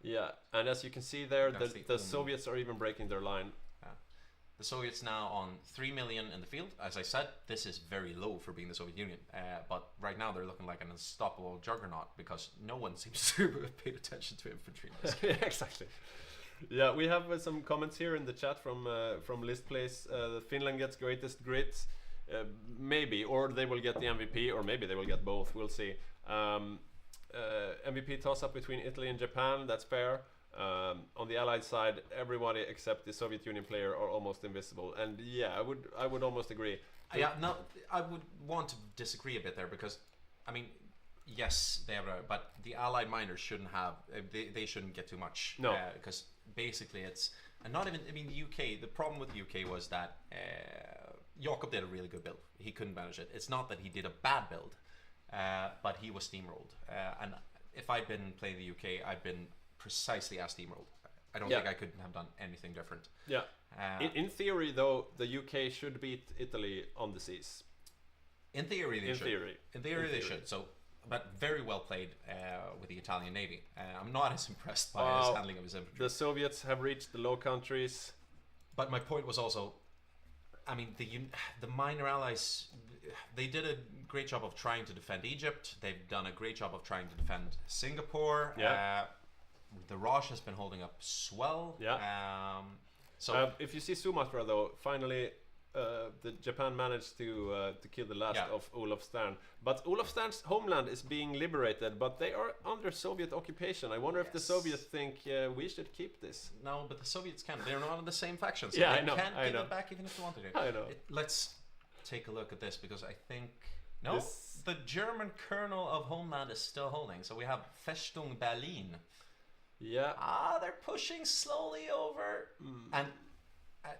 Yeah, and as you can see there, That's the the Soviets are even breaking their line. The Soviets now on 3 million in the field. As I said, this is very low for being the Soviet Union. But right now they're looking like an unstoppable juggernaut because no one seems to have paid attention to infantry. Exactly. Yeah, we have some comments here in the chat from List Place. Finland gets greatest grit, maybe, or they will get the MVP, or maybe they will get both. We'll see. MVP toss-up between Italy and Japan. That's fair. On the Allied side, everybody except the Soviet Union player are almost invisible, and yeah, I would almost agree. Yeah, no, I would want to disagree a bit there because, I mean, yes, they have, but the Allied miners shouldn't have. They shouldn't get too much. No, because basically it's, and not even. I mean, the UK. The problem with the UK was that Jakob did a really good build. He couldn't manage it. It's not that he did a bad build, but he was steamrolled. And if I'd been playing the UK, I'd been precisely as steamrolled. I don't think I could have done anything different. Yeah. In theory, though, the UK should beat Italy on the seas. In theory, they should. In theory, they should. So, but very well played with the Italian Navy. I'm not as impressed by his handling of his infantry. The Soviets have reached the Low Countries. But my point was also, I mean, the minor allies, they did a great job of trying to defend Egypt. They've done a great job of trying to defend Singapore. Yeah. The Raj has been holding up swell. Yeah. So if you see Sumatra, though, finally the Japan managed to kill the last of Olof Stern. But Olof Stern's homeland is being liberated, but they are under Soviet occupation. I wonder if the Soviets think we should keep this. No, but the Soviets can't. They're not in the same faction, so yeah, they can't give it back even if they wanted to. I know. Let's take a look at this because I think the German kernel of homeland is still holding. So we have Festung Berlin. Yeah. They're pushing slowly over. And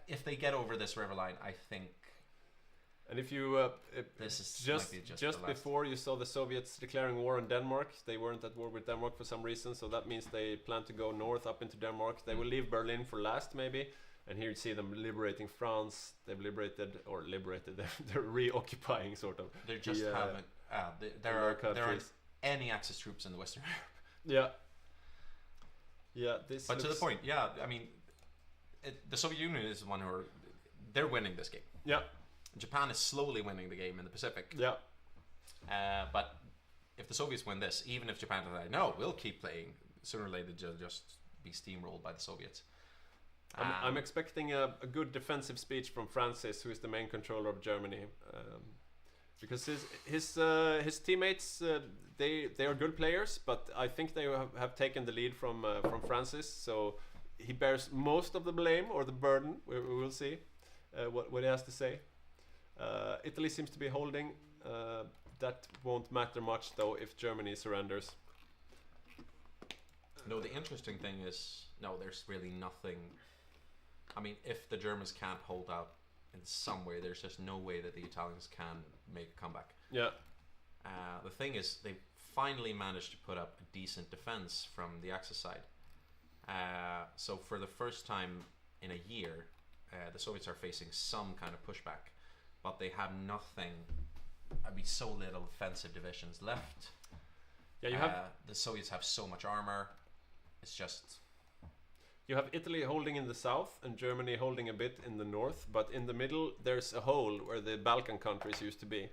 if they get over this river line, I think. And if you this is just before you saw the Soviets declaring war on Denmark, they weren't at war with Denmark for some reason, so that means they plan to go north up into Denmark. They will leave Berlin for last, maybe. And here you see them liberating France. They've liberated. They're reoccupying, sort of. They're just having. There aren't any Axis troops in the Western Europe. Yeah. Yeah, this. But to the point, yeah, I mean, the Soviet Union is the one they're winning this game. Yeah. Japan is slowly winning the game in the Pacific. Yeah. But if the Soviets win this, even if Japan decides, no, we'll keep playing, sooner or later they'll just be steamrolled by the Soviets. I'm expecting a good defensive speech from Francis, who is the main controller of Germany. Because his teammates, they are good players, but I think they have taken the lead from Francis, so he bears most of the blame or the burden. We will see what he has to say. Italy seems to be holding. That won't matter much though if Germany surrenders. No, the interesting thing is, no, there's really nothing. I mean, if the Germans can't hold out in some way, there's just no way that the Italians can make a comeback. Yeah. The thing is, they finally managed to put up a decent defense from the Axis side. So for the first time in a year, the Soviets are facing some kind of pushback, but they have nothing. I mean, so little offensive divisions left. Yeah, you have the Soviets have so much armor. It's just. You have Italy holding in the south and Germany holding a bit in the north, but in the middle there's a hole where the Balkan countries used to be.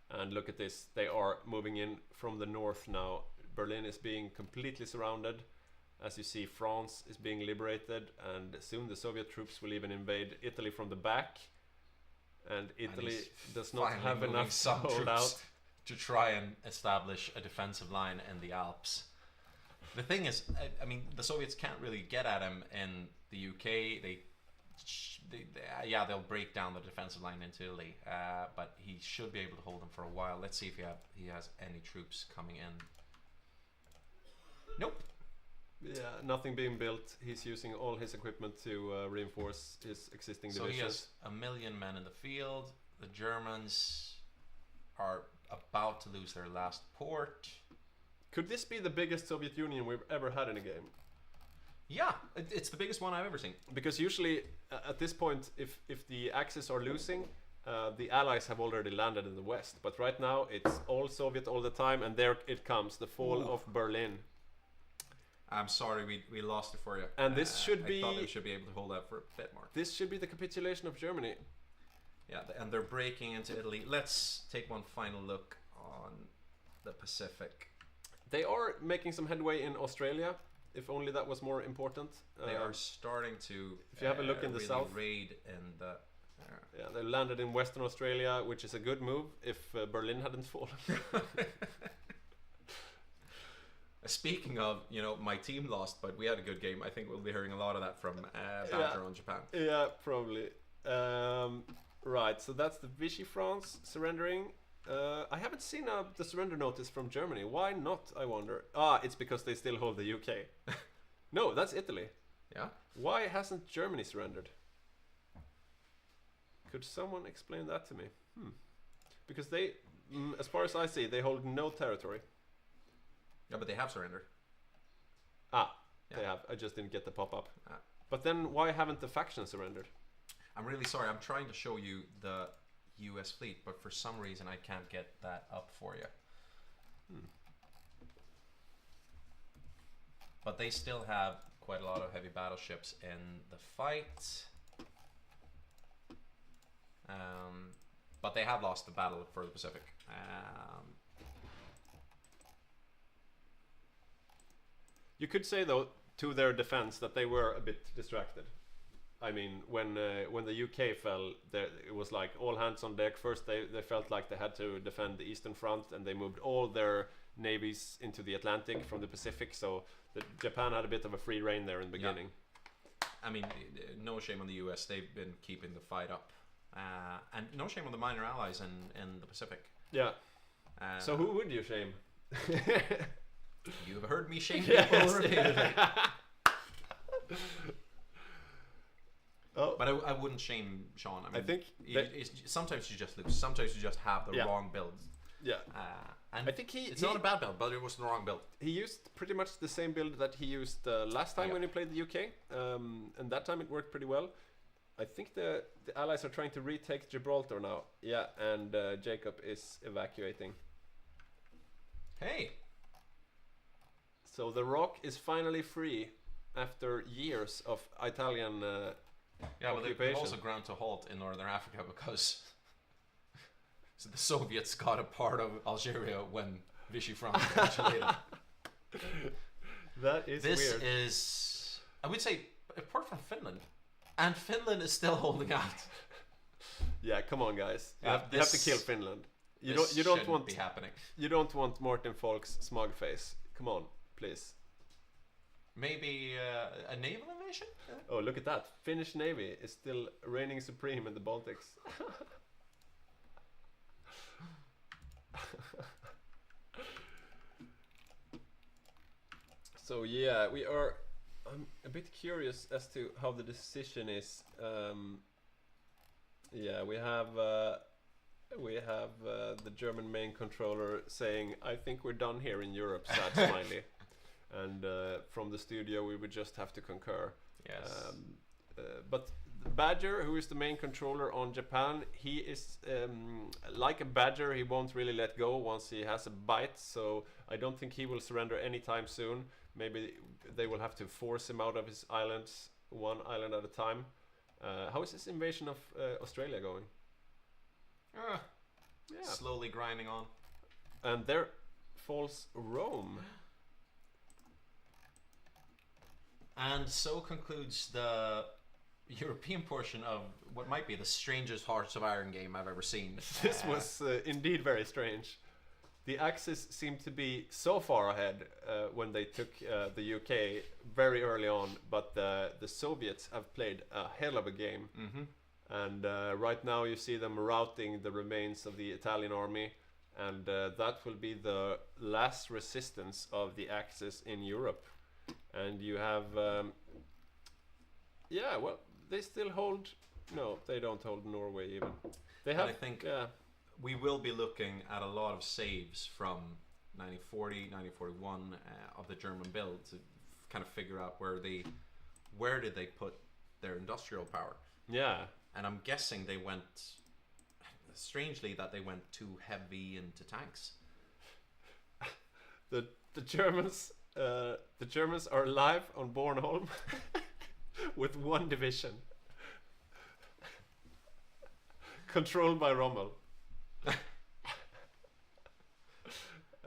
And look at this, they are moving in from the north now. Berlin is being completely surrounded. As you see, France is being liberated, and soon the Soviet troops will even invade Italy from the back. And Italy does not have enough to hold out to try and establish a defensive line in the Alps. The thing is, I mean, the Soviets can't really get at him in the UK. They'll break down the defensive line into Italy, but he should be able to hold them for a while. Let's see if he has any troops coming in. Nope. Yeah, nothing being built. He's using all his equipment to reinforce his existing divisions. So he has 1 million men in the field. The Germans are about to lose their last port. Could this be the biggest Soviet Union we've ever had in a game? Yeah, it's the biggest one I've ever seen. Because usually at this point, if the Axis are losing, the Allies have already landed in the West. But right now, it's all Soviet all the time, and there it comes, the fall of Berlin. I'm sorry, we lost it for you. And this should I be... thought they should be able to hold out for a bit more. This should be the capitulation of Germany. Yeah, and they're breaking into Italy. Let's take one final look on the Pacific. They are making some headway in Australia, if only that was more important. They are starting to, if you have a look in the really south, raid in the... yeah, they landed in Western Australia, which is a good move if Berlin hadn't fallen. Speaking of, you know, my team lost, but we had a good game. I think we'll be hearing a lot of that from Banter on Japan. Yeah, probably. Right, so that's the Vichy France surrendering. I haven't seen the surrender notice from Germany. Why not, I wonder? Ah, it's because they still hold the UK. No, that's Italy. Yeah. Why hasn't Germany surrendered? Could someone explain that to me? Because they, as far as I see, they hold no territory. Yeah, but they have surrendered. Ah, yeah. They have. I just didn't get the pop-up. Ah. But then why haven't the factions surrendered? I'm really sorry. I'm trying to show you the US fleet, but for some reason I can't get that up for you. But they still have quite a lot of heavy battleships in the fight. But they have lost the battle for the Pacific. You could say, though, to their defense, that they were a bit distracted. I mean, when the UK fell, it was like all hands on deck. First, they felt like they had to defend the Eastern Front, and they moved all their navies into the Atlantic from the Pacific. So Japan had a bit of a free reign there in the beginning. Yeah. I mean, no shame on the US. They've been keeping the fight up. And no shame on the minor allies in the Pacific. Yeah. So who would you shame? You've heard me shame people repeatedly. But I wouldn't shame Sean. I think sometimes you just lose. Sometimes you just have the wrong build. Yeah. And I think it's not a bad build, but it was the wrong build. He used pretty much the same build that he used last time when he played the UK. And that time it worked pretty well. I think the Allies are trying to retake Gibraltar now. Yeah, and Jacob is evacuating. Hey! So the Rock is finally free after years of Italian but they've also ground to halt in Northern Africa because so the Soviets got a part of Algeria when Vichy France capitulated. That is this weird. This is, I would say, apart from Finland. And Finland is still holding out. Yeah, come on, guys. You have to kill Finland. You don't want be happening. You don't want Morten Folk's smug face. Come on, please. Maybe a naval invasion? Oh, look at that. Finnish Navy is still reigning supreme in the Baltics. So yeah, I'm a bit curious as to how the decision is. Yeah, we have the German main controller saying, "I think we're done here in Europe." Sad smiley. And from the studio, we would just have to concur. Yes. But Badger, who is the main controller on Japan, he is like a badger. He won't really let go once he has a bite. So I don't think he will surrender anytime soon. Maybe they will have to force him out of his islands, one island at a time. How is this invasion of Australia going? Slowly grinding on. And there falls Rome. And so concludes the European portion of what might be the strangest Hearts of Iron game I've ever seen. This was indeed very strange. The Axis seemed to be so far ahead when they took the UK very early on, but the Soviets have played a hell of a game. And right now you see them routing the remains of the Italian army, and that will be the last resistance of the Axis in Europe. And you have, they still hold. No, they don't hold Norway even. They have. I think we will be looking at a lot of saves from 1940, 1941 of the German build to kind of figure out where did they put their industrial power. Yeah. And I'm guessing they went, strangely, that they went too heavy into tanks. The Germans are live on Bornholm with one division controlled by Rommel.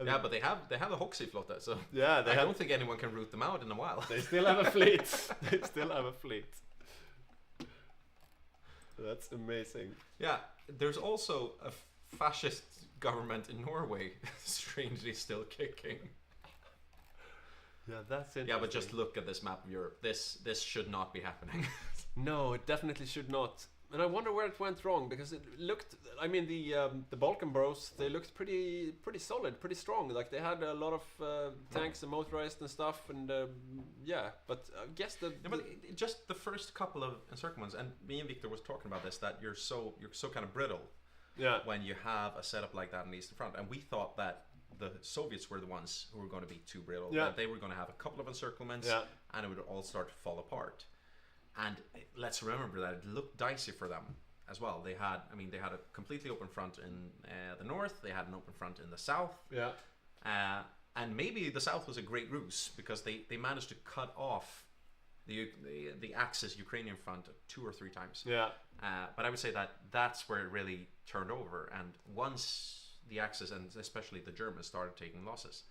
Yeah, but they have a Hoxie-flotte, so yeah, I don't think anyone can root them out in a while. They still have a fleet. They still have a fleet. That's amazing. Yeah, there's also a fascist government in Norway, strangely still kicking. Yeah, that's interesting. Yeah, but just look at this map of Europe. This should not be happening. No, it definitely should not. And I wonder where it went wrong, because it looked, I mean, the Balkan Bros, they looked pretty solid, pretty strong. Like, they had a lot of tanks and motorized and stuff, and yeah, but I guess just the first couple of encirclements, and me and Victor was talking about this, that you're so kind of brittle. Yeah. When you have a setup like that in the Eastern Front, and we thought that the Soviets were the ones who were going to be too brittle. Yeah. That they were going to have a couple of encirclements, and it would all start to fall apart. And let's remember that it looked dicey for them as well. They had a completely open front in the north. They had an open front in the south. Yeah. And maybe the south was a great ruse, because they managed to cut off the Axis Ukrainian front 2 or 3 times. Yeah. But I would say that that's where it really turned over. And once the Axis, and especially the Germans, started taking losses,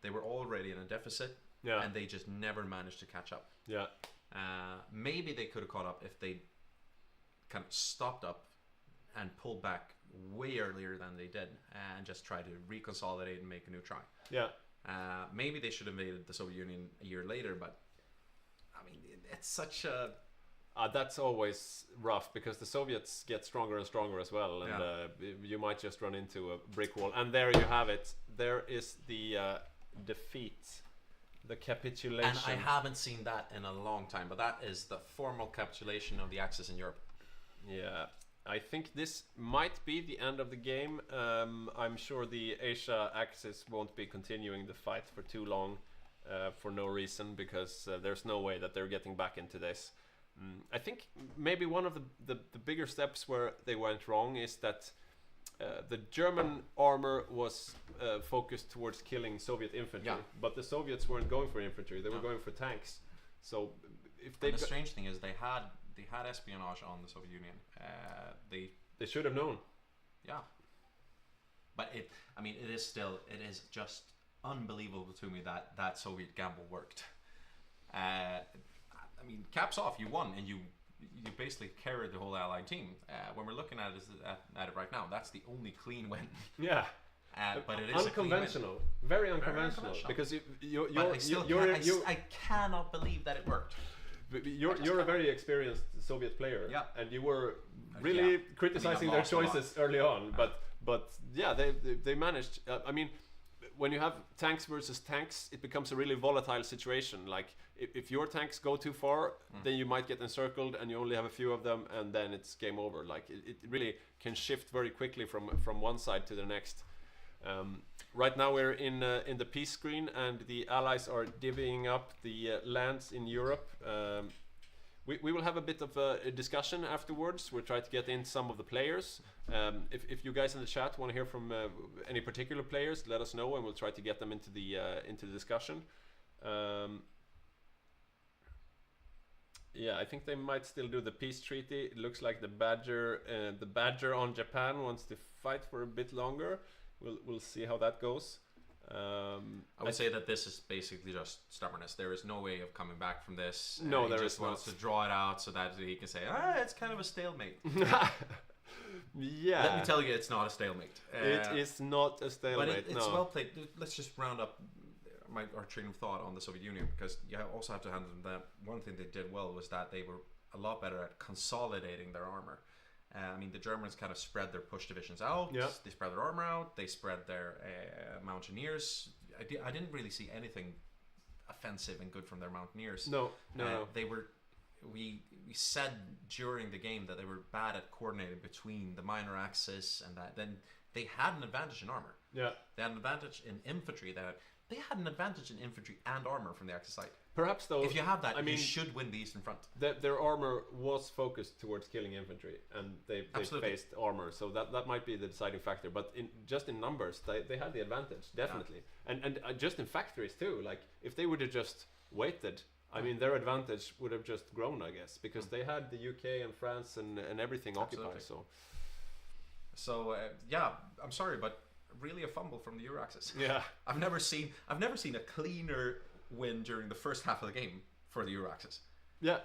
they were already in a deficit. Yeah. And they just never managed to catch up. Yeah. Maybe they could have caught up if they kind of stopped up and pulled back way earlier than they did, and just tried to reconsolidate and make a new try. Yeah. Maybe they should have invaded the Soviet Union a year later, but I mean, it's such a... that's always rough, because the Soviets get stronger and stronger as well, and you might just run into a brick wall. And there you have it. There is the defeat. The capitulation. And I haven't seen that in a long time, but that is the formal capitulation of the Axis in Europe. Yeah, I think this might be the end of the game. I'm sure the Asia Axis won't be continuing the fight for too long, for no reason, because there's no way that they're getting back into this. I think maybe one of the bigger steps where they went wrong is that the German armor was focused towards killing Soviet infantry, but the Soviets weren't going for infantry; they were going for tanks. So, if they... And the strange thing is, they had espionage on the Soviet Union. They should have known. Yeah. But it is just unbelievable to me that that Soviet gamble worked. I mean, caps off, you won, and you basically carried the whole Allied team. When we're looking at it right now, that's the only clean win. Yeah. But it is unconventional, very unconventional, because I cannot believe that it worked. You're a very experienced Soviet player, and you were really criticizing their choices early on, but yeah, they managed. I mean, when you have tanks versus tanks, it becomes a really volatile situation. Like, if your tanks go too far, then you might get encircled, and you only have a few of them, and then it's game over. Like, it really can shift very quickly from one side to the next. Right now we're in the peace screen, and the Allies are divvying up the lands in Europe. We will have a bit of a discussion afterwards. We'll try to get in some of the players. If you guys in the chat want to hear from any particular players, let us know, and we'll try to get them into the discussion. Yeah, I think they might still do the peace treaty. It looks like the Badger on Japan wants to fight for a bit longer. We'll see how that goes. I would say that this is basically just stubbornness. There is no way of coming back from this. No, there just wants to draw it out so that he can say, it's kind of a stalemate. Yeah. Let me tell you, it's not a stalemate. It is not a stalemate. But it's well played. Let's just round up our train of thought on the Soviet Union, because you also have to handle them that one thing they did well was that they were a lot better at consolidating their armor. I mean, the Germans kind of spread their push divisions out. Yeah. They spread their armor out. They spread their mountaineers. I didn't really see anything offensive and good from their mountaineers. No. They were. We said during the game that they were bad at coordinating between the minor axis and that. Then they had an advantage in armor. Yeah. They had an advantage in infantry. They had an advantage in infantry and armor from the Axis side. Perhaps though, if you have that, I mean, you should win the Eastern Front. Their armor was focused towards killing infantry, and they faced armor, so that might be the deciding factor. But just in numbers, they had the advantage, definitely. Yeah. And just in factories too. Like if they would have just waited, I mean, their advantage would have just grown, I guess, because they had the UK and France and everything occupied. So yeah, I'm sorry, but really a fumble from the Euro-Axis. Yeah, I've never seen a cleaner win during the first half of the game for the Euro-Axis. Yeah,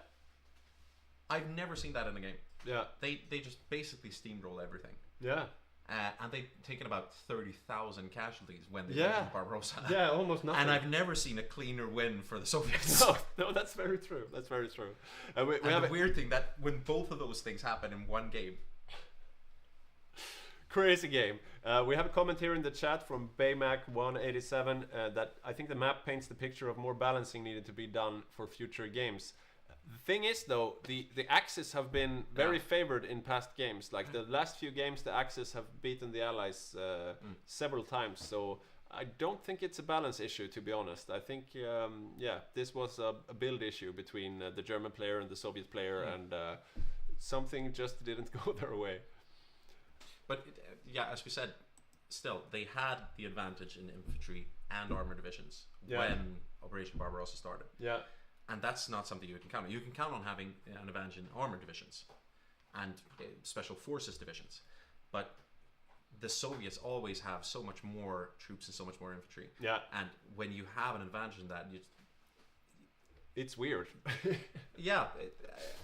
I've never seen that in a game. Yeah, they just basically steamroll everything. Yeah. And they've taken about 30,000 casualties when they yeah. went Barbarossa. Yeah, almost nothing. And I've never seen a cleaner win for the Soviets. No, that's very true. That's very true. We have a weird thing that when both of those things happen in one game. Crazy game. We have a comment here in the chat from Baymac187 that I think the map paints the picture of more balancing needed to be done for future games. The thing is, though, the Axis have been very favored in past games. Like the last few games, the Axis have beaten the Allies several times. So I don't think it's a balance issue, to be honest. I think, yeah, this was a build issue between the German player and the Soviet player, and something just didn't go their way. But yeah, as we said, still they had the advantage in infantry and armor divisions when Operation Barbarossa started. Yeah. And that's not something you can count on. You can count on having an advantage in armor divisions and special forces divisions. But the Soviets always have so much more troops and so much more infantry. Yeah. And when you have an advantage in that, it's weird. Yeah.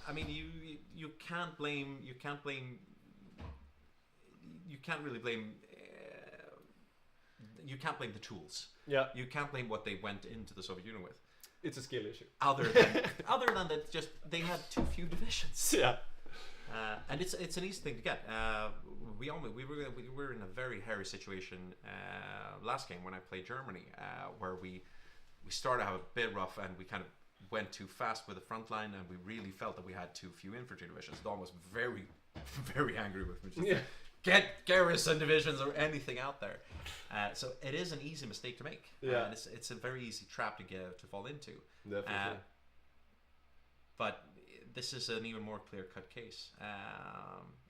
I mean, you can't blame. You can't really blame. You can't blame the tools. Yeah. You can't blame what they went into the Soviet Union with. It's a skill issue. Other than that, just they had too few divisions. Yeah. And it's an easy thing to get. We were in a very hairy situation last game when I played Germany, where we started to have a bit rough and we kind of went too fast with the front line, and we really felt that we had too few infantry divisions. Don was very, very angry with me. Just get garrison divisions or anything out there. So it is an easy mistake to make. Yeah. And it's a very easy trap to fall into. Definitely. But this is an even more clear-cut case.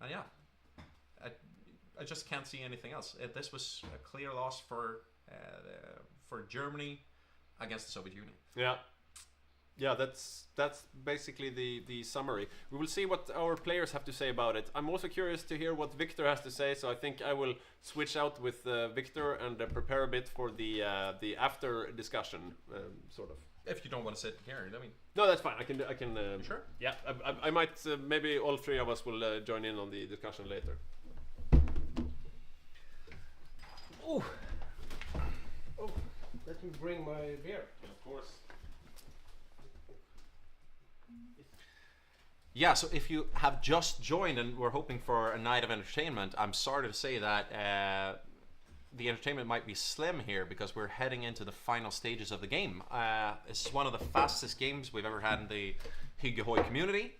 And yeah, I just can't see anything else. This was a clear loss for Germany against the Soviet Union. Yeah. Yeah, that's basically the summary. We will see what our players have to say about it. I'm also curious to hear what Victor has to say, so I think I will switch out with Victor and prepare a bit for the after discussion, sort of. If you don't want to sit here, I mean. No, that's fine. I can. Sure. Yeah, I might. Maybe all three of us will join in on the discussion later. Oh, let me bring my beer. Of course. Yeah, so if you have just joined and we're hoping for a night of entertainment, I'm sorry to say that the entertainment might be slim here because we're heading into the final stages of the game. This is one of the fastest games we've ever had in the Hygge HOI community.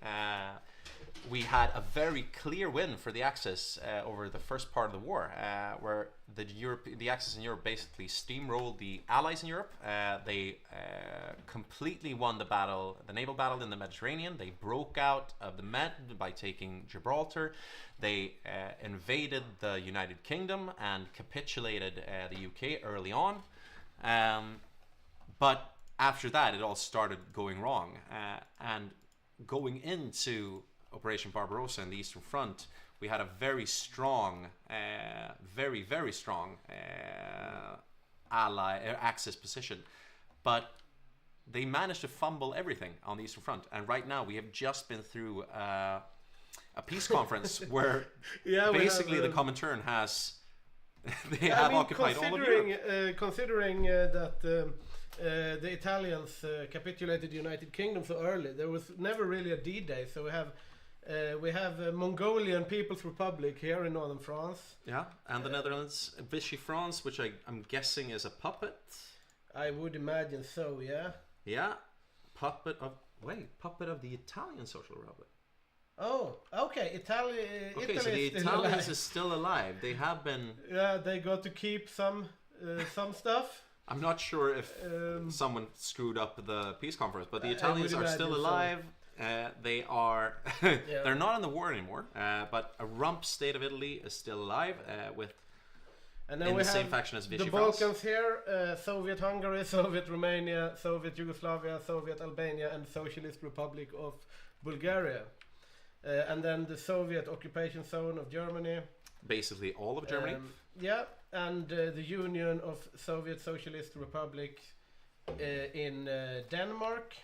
We had a very clear win for the Axis over the first part of the war, where the Axis in Europe basically steamrolled the Allies in Europe. They completely won the naval battle in the Mediterranean. They broke out of the Med by taking Gibraltar. They invaded the United Kingdom and capitulated the UK early on. But after that, it all started going wrong. And going into Operation Barbarossa and the Eastern Front, we had a very strong, very, very strong Axis position. But they managed to fumble everything on the Eastern Front. And right now, we have just been through a peace conference where basically the Comintern has occupied all of Europe. Considering that the Italians capitulated the United Kingdom so early, there was never really a D-Day. So we have Mongolian People's Republic here in northern France. Yeah, and the Netherlands, Vichy France, which I'm guessing is a puppet. I would imagine so, yeah. Yeah, puppet of the Italian Social Republic. Oh, okay. Italy. Okay, Italy so the is still Italians alive. is still alive. They have been. Yeah, they got to keep some stuff. I'm not sure if someone screwed up the peace conference, but the I Italians would are still imagine so. alive. They are. They're not in the war anymore. But a rump state of Italy is still alive with. And then in we the have same faction as Vichy the France. Balkans here: Soviet Hungary, Soviet Romania, Soviet Yugoslavia, Soviet Albania, and Socialist Republic of Bulgaria. And then the Soviet occupation zone of Germany. Basically all of Germany. Yeah, and the Union of Soviet Socialist Republic in Denmark.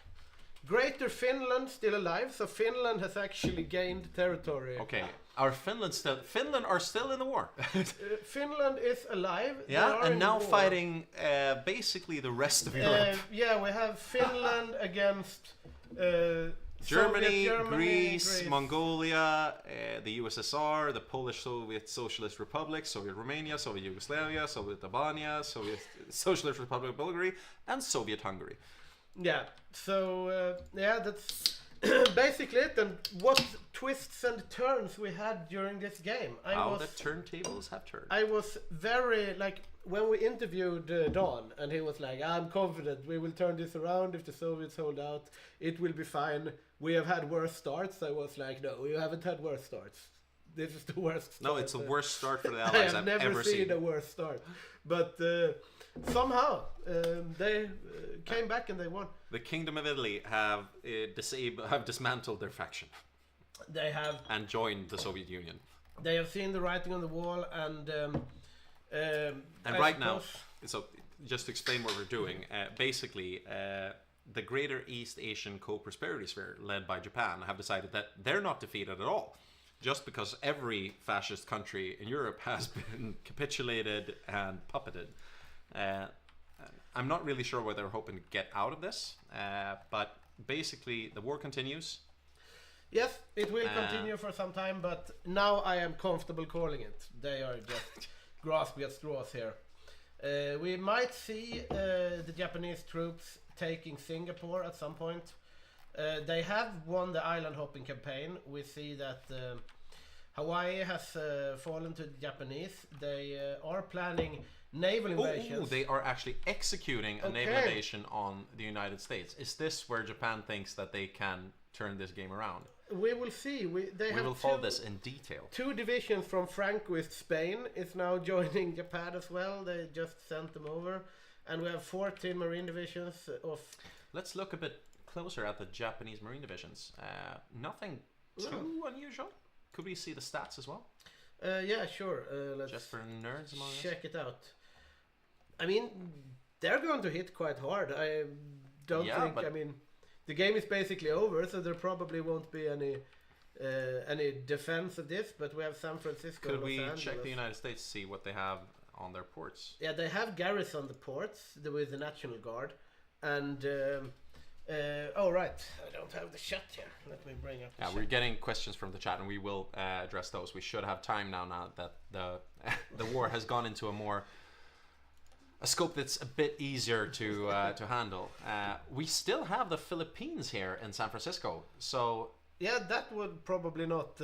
Greater Finland still alive, so Finland has actually gained territory. Okay, Finland are still in the war. Finland is alive. Yeah, and now fighting basically the rest of Europe. Yeah, we have Finland against Germany, Soviet Greece, Mongolia, the USSR, the Polish Soviet Socialist Republic, Soviet Romania, Soviet Yugoslavia, Soviet Albania, Soviet Socialist Republic of Bulgaria, and Soviet Hungary. Yeah, so yeah, that's basically it. And what twists and turns we had during this game. How the turntables have turned. I was very, like, when we interviewed Don, and he was like, I'm confident we will turn this around if the Soviets hold out. It will be fine. We have had worse starts. I was like, no, you haven't had worse starts. This is the worst start. No, it's the worst start for the Allies I have I've never ever seen seen. a worse start. But somehow they came back and they won. The Kingdom of Italy have dismantled their faction. They have. And joined the Soviet Union. They have seen the writing on the wall, and right now, so just to explain what we're doing, basically the Greater East Asian Co-Prosperity Sphere, led by Japan, have decided that they're not defeated at all. Just because every fascist country in Europe has been capitulated and puppeted. I'm not really sure what they're hoping to get out of this, but basically the war continues. Yes, it will continue for some time, but now I am comfortable calling it. They are just grasping at straws here. We might see the Japanese troops taking Singapore at some point. They have won the island hopping campaign. We see that Hawaii has fallen to the Japanese. They are planning naval invasions. Oh, they are actually executing a naval invasion on the United States. Is this where Japan thinks that they can turn this game around? We will see. We will follow this in detail. 2 divisions from Francoist Spain is now joining Japan as well. They just sent them over. And we have 14 Marine divisions of... Let's look a bit closer at the Japanese Marine divisions. Nothing too unusual. Could we see the stats as well? Yeah, sure. Let's just for nerds among us. Check it out. I mean, they're going to hit quite hard. I don't think. I mean, the game is basically over, so there probably won't be any defense of this. But we have San Francisco. Could Los we Angeles. check the United States to see what they have on their ports? Yeah, they have garrison the ports with the National Guard, and. Oh right, I don't have the chat here. Let me bring up the chat. We're getting questions from the chat, and we will address those. We should have time now that the war has gone into a scope that's a bit easier to handle. We still have the Philippines here in San Francisco, so yeah, that would probably not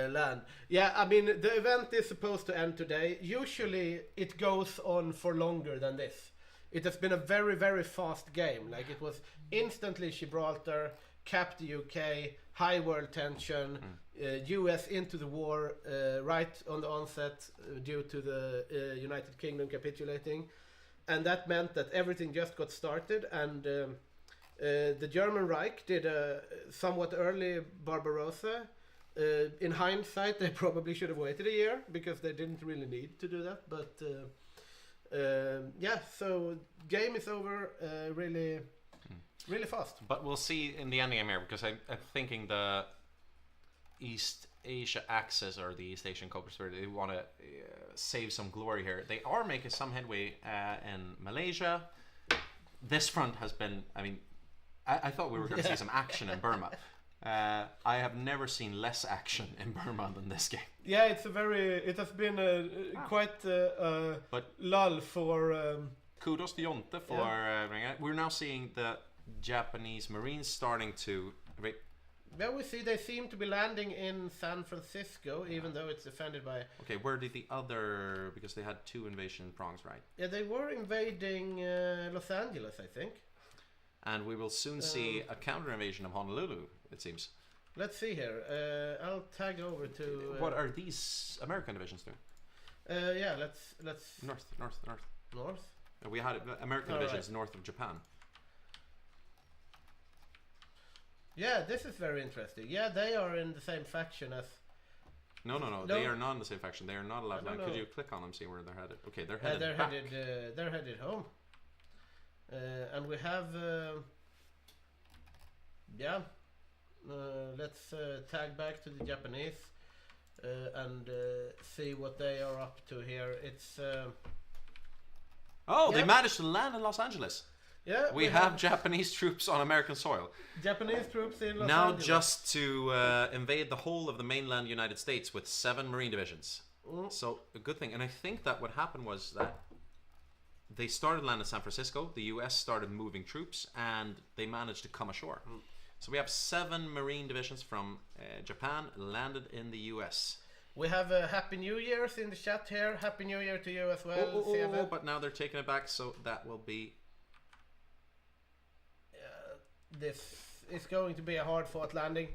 land. Yeah, I mean the event is supposed to end today. Usually it goes on for longer than this. It has been a very, very fast game. Like, it was instantly Gibraltar, capped the UK, high world tension, US into the war right on the onset due to the United Kingdom capitulating. And that meant that everything just got started, and the German Reich did a somewhat early Barbarossa. In hindsight, they probably should have waited a year, because they didn't really need to do that, but... yeah, so game is over really fast. But we'll see in the end game here, because I'm thinking the East Asia Axis, or the East Asian Co-Prosperity, they want to save some glory here. They are making some headway in Malaysia. This front has been, I mean, I thought we were going to see some action in Burma. I have never seen less action in Burma than this game. Yeah, it has been quite lull for... kudos to Jonte for bringing it. We're now seeing the Japanese Marines starting to... Yeah, we see they seem to be landing in San Francisco, even though it's defended by... Okay, where did the other... Because they had 2 invasion prongs, right? Yeah, they were invading Los Angeles, I think. And we will soon see a counter-invasion of Honolulu, it seems. Let's see here. I'll tag over to... what are these American divisions doing? Yeah, let's... North. North? We had American divisions north of Japan. Yeah, this is very interesting. Yeah, they are in the same faction as... No, they are not in the same faction. They are not allowed to. Could you click on them, see where they're headed? Okay, they're headed back. They're headed home. And we have... yeah. Let's tag back to the Japanese and see what they are up to here. It's... oh, they managed to land in Los Angeles. Yeah, we have Japanese troops on American soil. Japanese troops in Los now Angeles. Just to invade the whole of the mainland United States with 7 Marine divisions. So a good thing. And I think that what happened was that they started landing in San Francisco. The US started moving troops, and they managed to come ashore. So we have 7 Marine divisions from Japan landed in the US. We have Happy New Year's in the chat here. Happy New Year to you as well. But now they're taking it back, so that will be... this is going to be a hard-fought landing.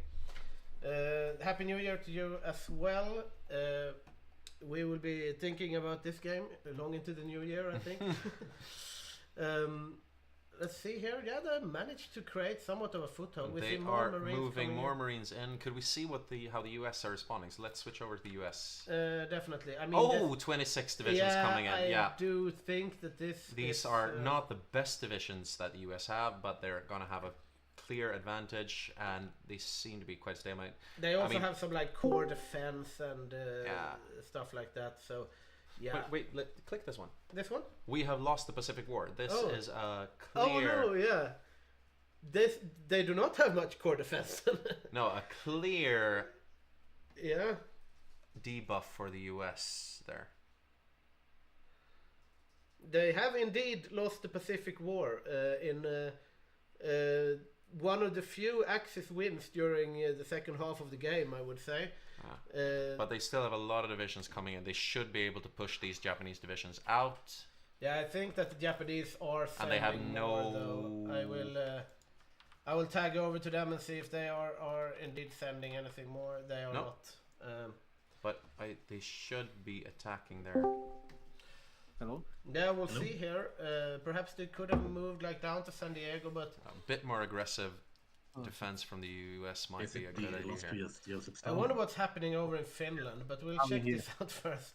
Happy New Year to you as well. We will be thinking about this game long into the new year, I think. Let's see here. Yeah, they managed to create somewhat of a foothold. We they see more are Marines moving more Marines in. Could we see what how the US are responding? So let's switch over to the US. Definitely. I mean, 26 divisions coming in. I do think that these are not the best divisions that the US have, but they're going to have a clear advantage, and they seem to be quite stalemate. They also have some like core defense and stuff like that. So. Yeah. But wait, click this one. This one? We have lost the Pacific War. This is a clear... Oh, no, yeah. They do not have much core defense. No, a clear... Yeah. Debuff for the US there. They have indeed lost the Pacific War in one of the few Axis wins during the second half of the game, I would say. But they still have a lot of divisions coming in. They should be able to push these Japanese divisions out. Yeah, I think that the Japanese are sending and they have more, though. I will tag over to them and see if they are indeed sending anything more. They are not. But they should be attacking there. Hello? Yeah, we'll see here. Perhaps they could have moved like down to San Diego, but a bit more aggressive defense from the US might be a good idea here. I wonder what's happening over in Finland, but we'll check this out first.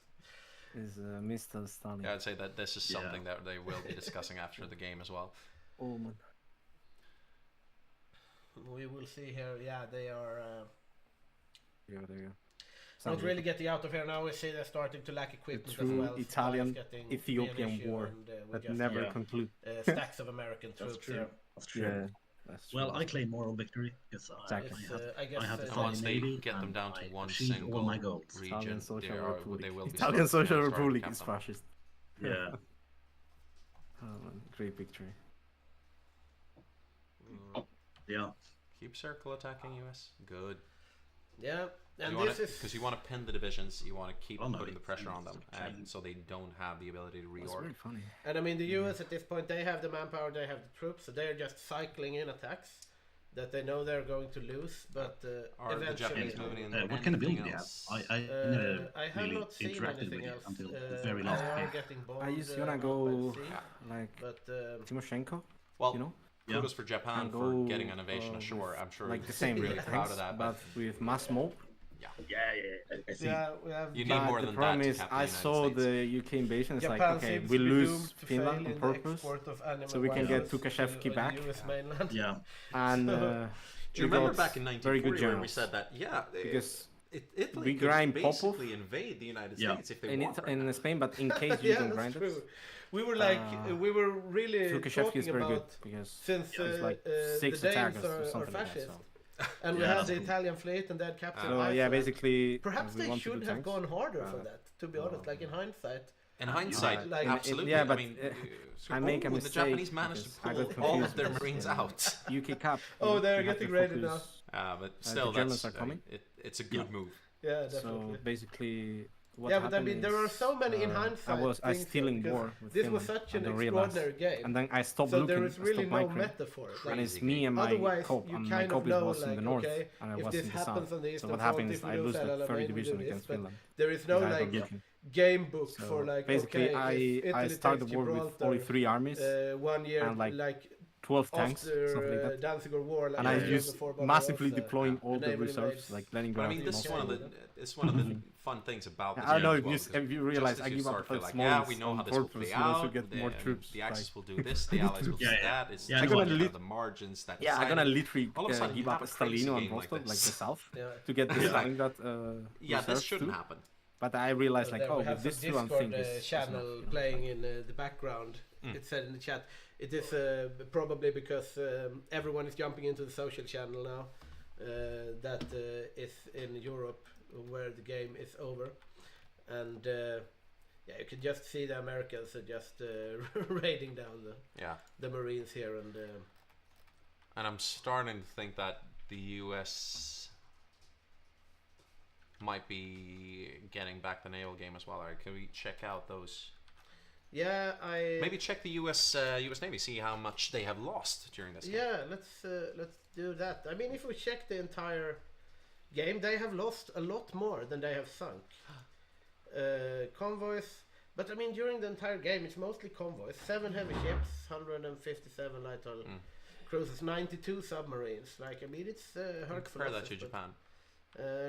Is Mr. Stalin? Yeah, I'd say that this is something that they will be discussing after the game as well. Oh man. We will see here. Yeah, they are. Yeah, there you go. Not really getting out of here now. We see they're starting to lack equipment as well. Italian Ethiopian war that never conclude. Stacks of American troops here. That's true. Yeah, that's true. Well, I claim moral victory because I have the once they get them down to one single all my goals. region, they will be Italian Social Republic is fascist. Yeah. Oh man, great victory. Yeah. Keep circle attacking US. Good. Yeah. And this is because you want to pin the divisions, you want to keep putting the pressure on them, so they don't have the ability to reorg. That's really funny. And I mean, the US at this point, they have the manpower, they have the troops, so they're just cycling in attacks that they know they're going to lose. But are the Japanese moving in? What kind of building do you have? I have really not seen anything else until the very last game. I just gonna go like Timoshenko. Well, you know. Kudos for Japan for getting an invasion ashore. I'm sure like the same really proud of that. But with mass mob. I see. You need more than that. The problem is, I saw the UK invasion. It's like, okay, we lose Finland on purpose, so we can get Tukashevsky back. Yeah. And do you remember back in 1940 where we said that? Yeah, because Italy we grind could Popov basically invade the United States if they want. In Spain, but in case you don't grind it. We were like, we were really Tukashevsky is very good because since it's like 6 the attackers Danes or are something like fascist. that. And we had the Italian fleet and that captain. So yeah, basically, perhaps they should have gone harder for that. To be honest, like in hindsight. In hindsight, like, absolutely. Yeah, but I mean, I make a mistake. The Japanese managed to pull all of their Marines out. UK Cup. Oh, they're getting ready now. But still, the Germans are coming. It's a good move. Yeah, definitely. So basically, what but I happened mean, there are so many in hindsight. I still in war with this Finland. was such an I extraordinary game. And then I stopped so looking. there is really no meta for it. And it's me and my Otherwise, cope. you And kind my of cope know, was in the north, okay, and I if was this in the happens south. on the So Eastern what Front, happened if is we I lose lose the LLM, third we do division this, against but Finland. there is no Because I like got beaten. game book So for like basically, okay, if I Italy started takes the war with Gibraltar, only 3 armies 1 year and like like 12 tanks, something like that. Danzig War, like and I used massively deploying all the reserves, like letting I mean, this is one of the fun things about this I don't know game as if you realize I give up like, small yeah, we know how this will play out. to get more troops. The Axis will do this, the Allies will do that. It's I'm gonna the margins that. I'm gonna literally all of a sudden give up Stalino and Rostov, like the south, to get the Stalingrad this shouldn't happen. But I realized, like, we have this some two thing Discord channel playing in the background. It said in the chat. It is probably because everyone is jumping into the social channel now that is in Europe where the game is over, and you can just see the Americans are just raiding down the Marines here, and I'm starting to think that the US might be getting back the naval game as well. Right? Can we check out those? Yeah, maybe check the US Navy, see how much they have lost during this game. Yeah, let's do that. I mean, if we check the entire game, they have lost a lot more than they have sunk. Convoys, but I mean, during the entire game, it's mostly convoys. 7 heavy ships, 157 light hull cruisers, 92 submarines. Like, I mean, it's hurtful. Compare that to Japan.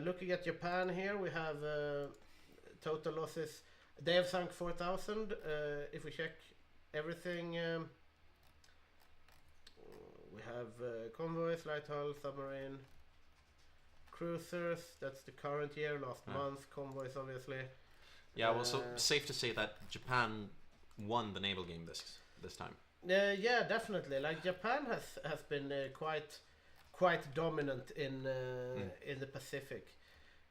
Looking at Japan here, we have total losses. They have sunk 4,000. If we check everything, we have convoys, light hull, submarine, cruisers. That's the current year, last month. Convoys, obviously. Yeah, well, so safe to say that Japan won the naval game this time. Yeah, definitely. Like Japan has been quite dominant in the Pacific.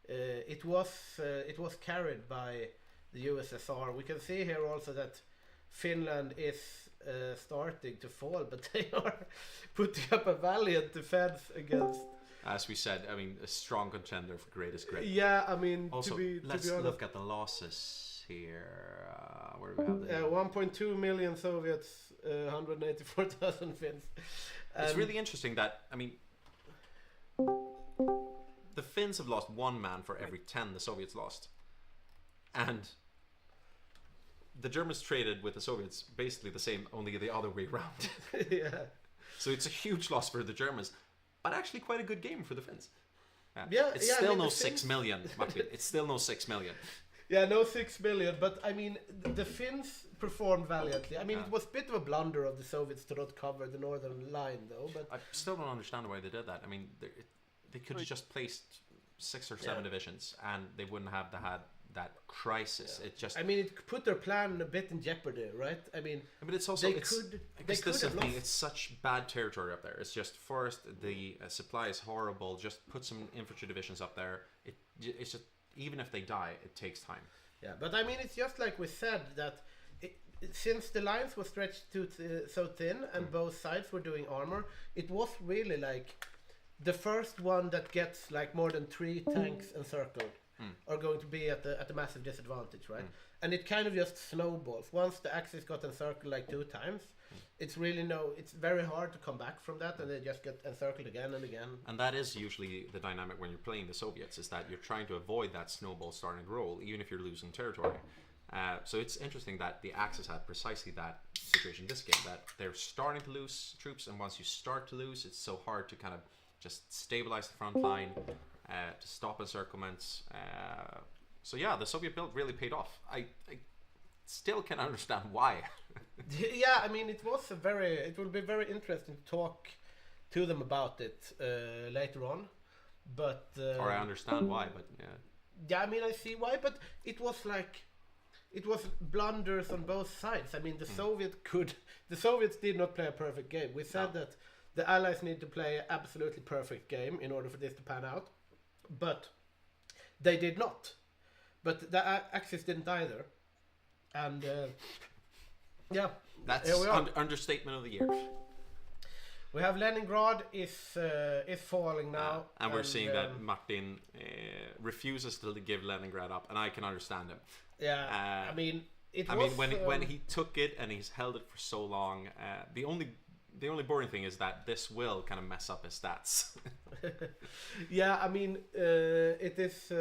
It was carried by the USSR. We can see here also that Finland is starting to fall, but they are putting up a valiant defense against. As we said, I mean, a strong contender for greatest great. Yeah, I mean, also, let's look at the losses here. Where do we have 1.2 million Soviets, 184,000 Finns. It's really interesting that, I mean, the Finns have lost 1 man for every 10 the Soviets lost. And the Germans traded with the Soviets basically the same, only the other way around. Yeah. So it's a huge loss for the Germans, but actually quite a good game for the Finns. It's I still mean, no 6 million, Martin. It's still no 6 million. Yeah, no 6 million, but I mean, the Finns performed valiantly. I mean, it was a bit of a blunder of the Soviets to not cover the northern line, though. But I still don't understand why they did that. I mean, they could have just placed 6 or 7 divisions, and they wouldn't have had that crisis. It just, I mean, it put their plan a bit in jeopardy, right? I mean, but it's also they could have lost. It's such bad territory up there. It's just forest. The supply is horrible. Just put some infantry divisions up there. It's just, even if they die, it takes time. Yeah, but I mean, it's just like we said that since the lines were stretched so thin and both sides were doing armor, it was really like the first one that gets like more than 3 tanks encircled are going to be at a massive disadvantage, right? And it kind of just snowballs. Once the Axis got encircled like 2 times, it's very hard to come back from that, and they just get encircled again and again. And that is usually the dynamic when you're playing the Soviets, is that you're trying to avoid that snowball starting to roll, even if you're losing territory. So it's interesting that the Axis had precisely that situation in this game, that they're starting to lose troops, and once you start to lose, it's so hard to kind of just stabilize the front line, to stop encirclements. So yeah, the Soviet build really paid off. I still can understand why. Yeah, I mean, it will be very interesting to talk to them about it later on. But or I understand why, but yeah, I mean, I see why, but it was blunders on both sides. I mean, the Soviets did not play a perfect game. We said that the Allies need to play an absolutely perfect game in order for this to pan out, but they did not. But the Axis didn't either, and yeah, that's understatement of the year. We have Leningrad is falling now, and we're seeing that Martin refuses to give Leningrad up, and I can understand him. Yeah, I mean, when he took it and he's held it for so long, the only boring thing is that this will kind of mess up his stats. Yeah, I mean, it is.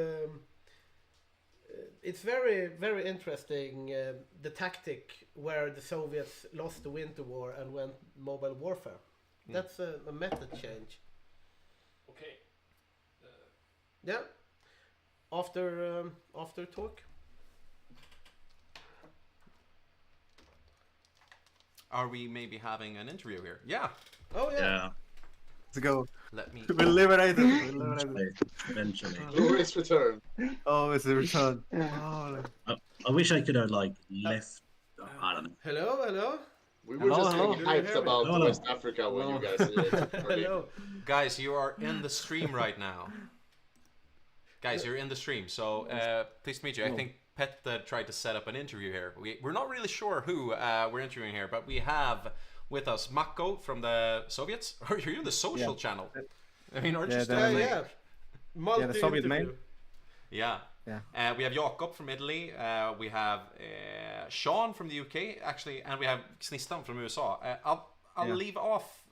It's very, very interesting, the tactic where the Soviets lost the Winter War and went mobile warfare. That's a method change. Okay. Yeah. After talk. Are we maybe having an interview here? Yeah. Oh yeah. Let's go. Let me. We'll liberate it. Eventually. Glorious return. Oh, it's a return. Oh, I wish I could have like left. I don't know. Hello. We were just getting hyped about West Africa when you guys Hello. Guys, you are in the stream right now. Guys, you're in the stream, so pleased to meet you. I think Pet tried to set up an interview here. We're not really sure who we're interviewing here, but we have with us Mako from the Soviets. Or you're in the social channel. I mean, aren't you still the Soviet main. Yeah. We have Jakob from Italy. We have Sean from the UK, actually, and we have Snistan from USA. I'll leave off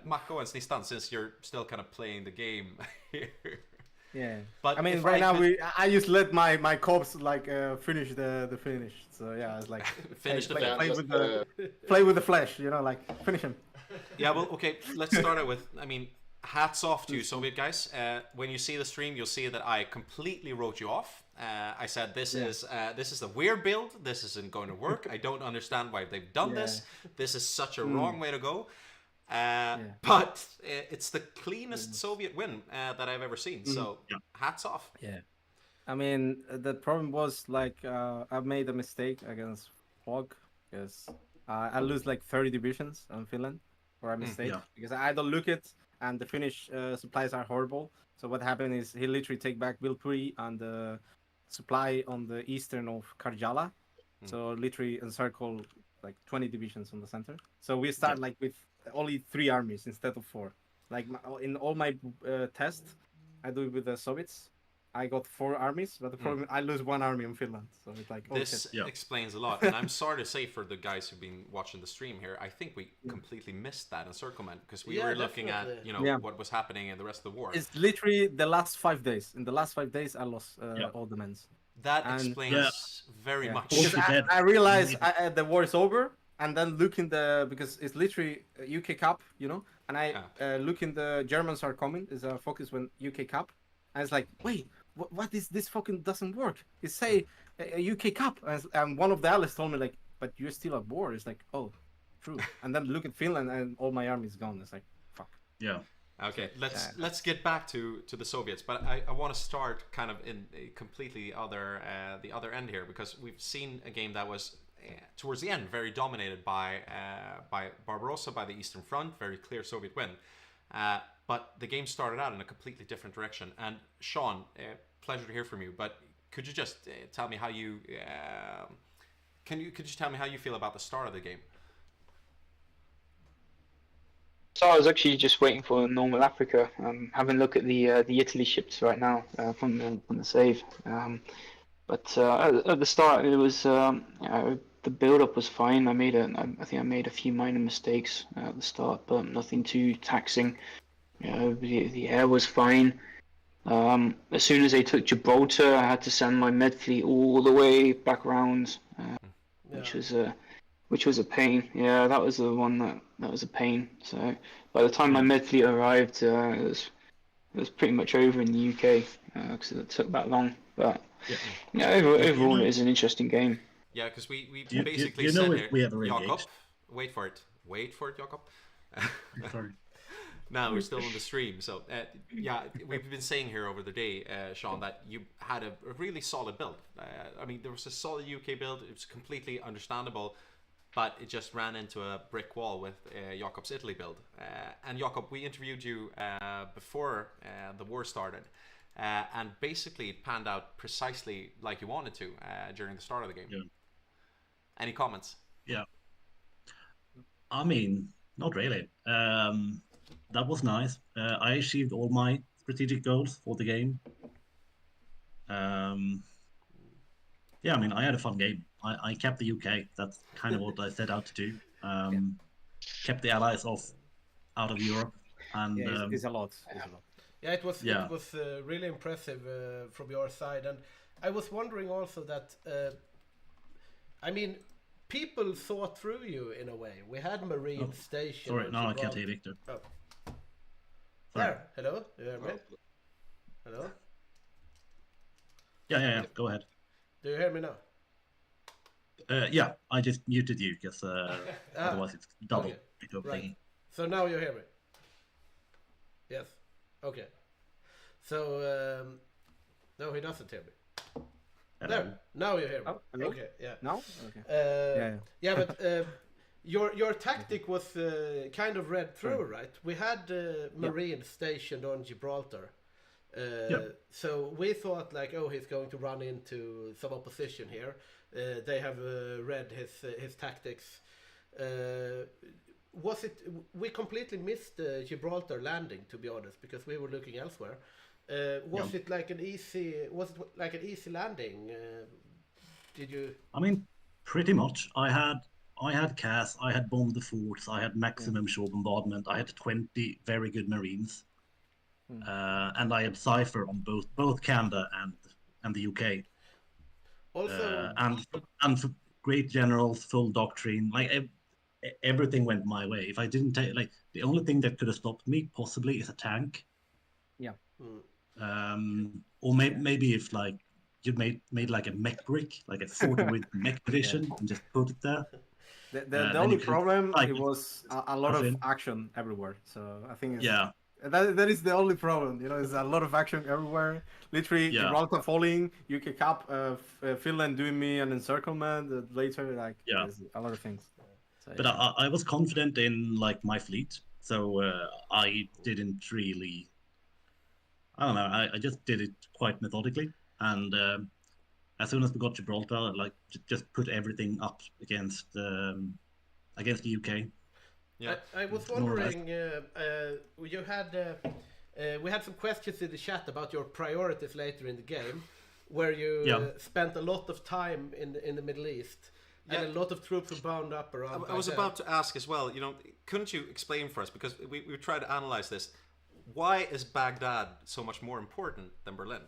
Mako and Snistan since you're still kind of playing the game here. Yeah, but I mean, right now I just let my corpse like finish the finish. So yeah, it's like finish the play with the flesh, you know, like finish him. Yeah, well, okay, let's start out with. I mean, hats off to you, Soviet guys. When you see the stream, you'll see that I completely wrote you off. I said this is a weird build. This isn't going to work. I don't understand why they've done this. This is such a wrong way to go. But it's the cleanest Soviet win that I've ever seen. So hats off. Yeah. I mean, the problem was like I made a mistake against Hog because I lose like 30 divisions on Finland for a mistake because I don't look it and the Finnish supplies are horrible. So what happened is he literally take back Vilpuri and the supply on the eastern of Karjala. So literally encircle like 20 divisions on the center. So we start like with only 3 armies instead of 4. Like in all my tests, I do it with the Soviets. I got 4 armies, but the problem I lose 1 army in Finland. So it's like this explains a lot. And I'm sorry to say for the guys who've been watching the stream here, I think we completely missed that encirclement because we were looking at what was happening in the rest of the war. It's literally the last 5 days. In the last 5 days, I lost all the men. That explains very much. Because I realized the war is over. And then look in because it's literally UK Cup, you know, and I look in the Germans are coming, is a focus when UK Cup, and it's like, wait, what is this fucking doesn't work? It say UK Cup, and one of the allies told me like, but you're still at war. It's like, oh, true. And then look at Finland and all my army is gone. It's like, fuck. Yeah. Okay, let's get back to the Soviets, but I want to start kind of in a completely the other end here because we've seen a game that was towards the end very dominated by Barbarossa, by the Eastern Front, very clear Soviet win. But the game started out in a completely different direction. And Sean, pleasure to hear from you. But could you just tell me how you could you tell me how you feel about the start of the game? So I was actually just waiting for normal Africa. Having a look at the Italy ships right now from the save. But at the start, it was the build-up was fine. I think I made a few minor mistakes at the start, but nothing too taxing. The air was fine. As soon as they took Gibraltar, I had to send my med fleet all the way back around, which was a pain. Yeah, that was the one that was a pain. So by the time my med fleet arrived, it was pretty much over in the UK because it took that long. But overall, it is an interesting game. Yeah, because we basically said here, we have a Jakob, wait for it, Jakob. Sorry. No, we're still on the stream. So we've been saying here over the day, Sean, that you had a really solid build. I mean, there was a solid UK build. It was completely understandable, but it just ran into a brick wall with Jakob's Italy build. And Jakob, we interviewed you before the war started. And basically it panned out precisely like you wanted to during the start of the game. Yeah. Any comments? Yeah. I mean, not really. that was nice. I achieved all my strategic goals for the game. Yeah, I mean, I had a fun game. I kept the UK. That's kind of what I set out to do. Kept the allies out of Europe, and it's a lot. It's a lot. Yeah, it was really impressive from your side, and I was wondering also that I mean, people saw through you in a way. We had Marine Station. Sorry, now I can't hear Victor. Oh. There, hello, you hear me? Hello. Yeah. Go ahead. Do you hear me now? Yeah, I just muted you because otherwise it's double. Okay. Right. So now you hear me? Yes. Okay. So no, he doesn't hear me. There. Now you hear me. Oh, hello? Okay. Yeah. Now? Okay. Yeah, but your tactic was kind of read through, right? We had Marine stationed on Gibraltar. So we thought like, oh, he's going to run into some opposition here. They have read his tactics. Was it? We completely missed Gibraltar landing, to be honest, because we were looking elsewhere. Was it like an easy? Was it like an easy landing? Did you? I mean, pretty much. I had CAS. I had bombed the forts. I had maximum shore bombardment. I had 20 very good Marines. And I had Cypher on both Canada and the UK. Also, and for great generals, full doctrine, like everything went my way. If I didn't take, like, the only thing that could have stopped me possibly is a tank. Yeah. Or maybe if like you made like a mech brick, like a fort with mech division, and just put it there. The only problem it was a lot of action everywhere. So I think that is the only problem. You know, there's a lot of action everywhere. Literally, Gibraltar falling, UK Cap, Finland doing me an encirclement. Later, like there's a lot of things. So, but I was confident in like my fleet, so I didn't really. I don't know. I just did it quite methodically, and as soon as we got Gibraltar, like just put everything up against the UK. Yeah, I was wondering. You had we had some questions in the chat about your priorities later in the game, where you spent a lot of time in the Middle East, and a lot of troops were bound up around. I was about to ask as well. You know, couldn't you explain for us, because we tried to analyze this? Why is Baghdad so much more important than Berlin?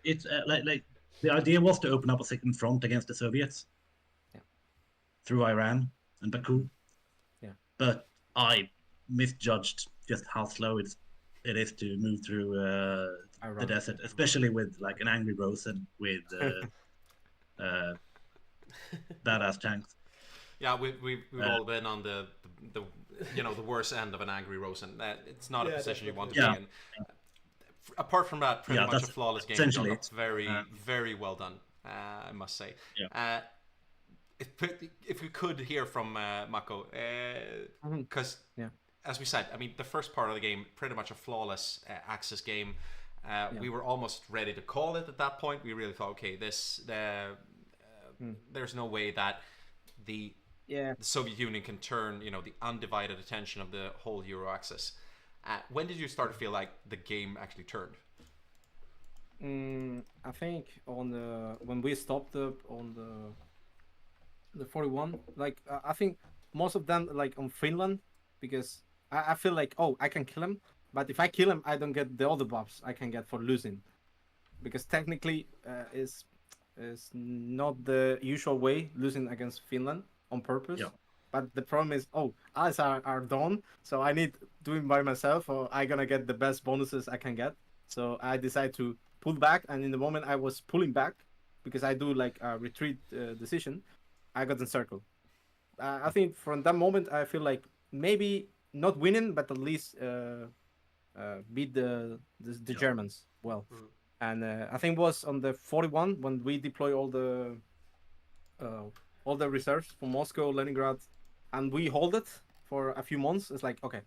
It's like the idea was to open up a second front against the Soviets through Iran and Baku. Yeah. But I misjudged just how slow it is to move through the desert, especially with like an angry Rosen with badass tanks. Yeah, we've all been on the the worst end of an angry Rosen. It's not a position you want to be in. Apart from that, pretty much a flawless game. It's very, very well done, I must say. Yeah. If we could hear from Mako, because as we said, I mean, the first part of the game, pretty much a flawless Axis game. We were almost ready to call it at that point. We really thought, okay, there's no way that the Soviet Union can turn, the undivided attention of the whole Euro axis. When did you start to feel like the game actually turned? I think when we stopped on the 41, like I think most of them like on Finland, because I feel like, oh, I can kill him, but if I kill him, I don't get the other buffs I can get for losing, because technically is not the usual way losing against Finland on purpose. But the problem is, allies are done, so I need doing by myself, or I gonna get the best bonuses I can get. So I decide to pull back, and in the moment I was pulling back, because I do like a retreat decision, I got encircled. I think from that moment I feel like maybe not winning, but at least beat the Germans well. And I think it was on the 41 when we deploy all the reserves from Moscow, Leningrad, and we hold it for a few months. It's like, okay,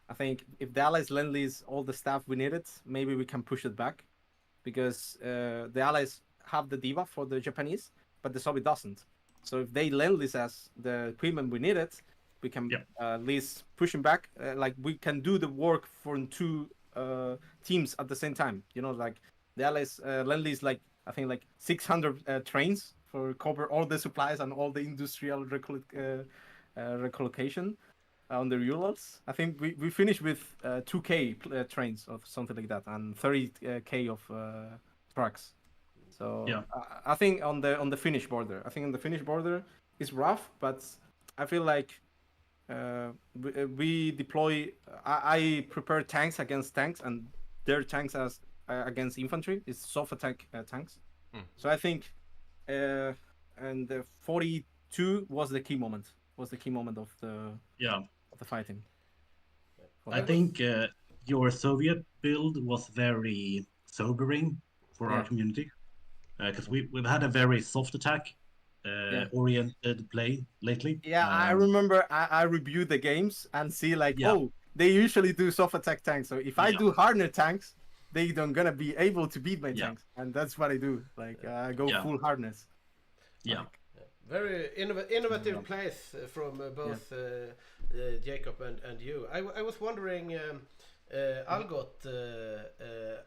I think if the Allies lend-lease all the stuff we needed, maybe we can push it back, because the Allies have the debuff for the Japanese, but the Soviet doesn't. So if they lend-lease us the equipment we needed, we can at least push him back. Like we can do the work for 2 teams at the same time. You know, like the Allies lend-lease like I think like 600 trains for cover all the supplies and all the industrial recollocation on the Urals. I think we finished with 2K trains or something like that, and 30K of trucks. So I think on the Finnish border, is rough, but I feel like we deploy. I prepare tanks against tanks, and their tanks as against infantry. It's soft attack tanks. So I think, and the 42 was the key moment. Was the key moment of the fighting. I think your Soviet build was very sobering for our community because we've had a very soft attack oriented play lately. Yeah, I remember I reviewed the games and see like, oh, they usually do soft attack tanks. So if I do hardener tanks, they don't gonna be able to beat my tanks, and that's what I do. Like I go full hardness. Very innovative plays from both Jacob and you. I was wondering, Algot,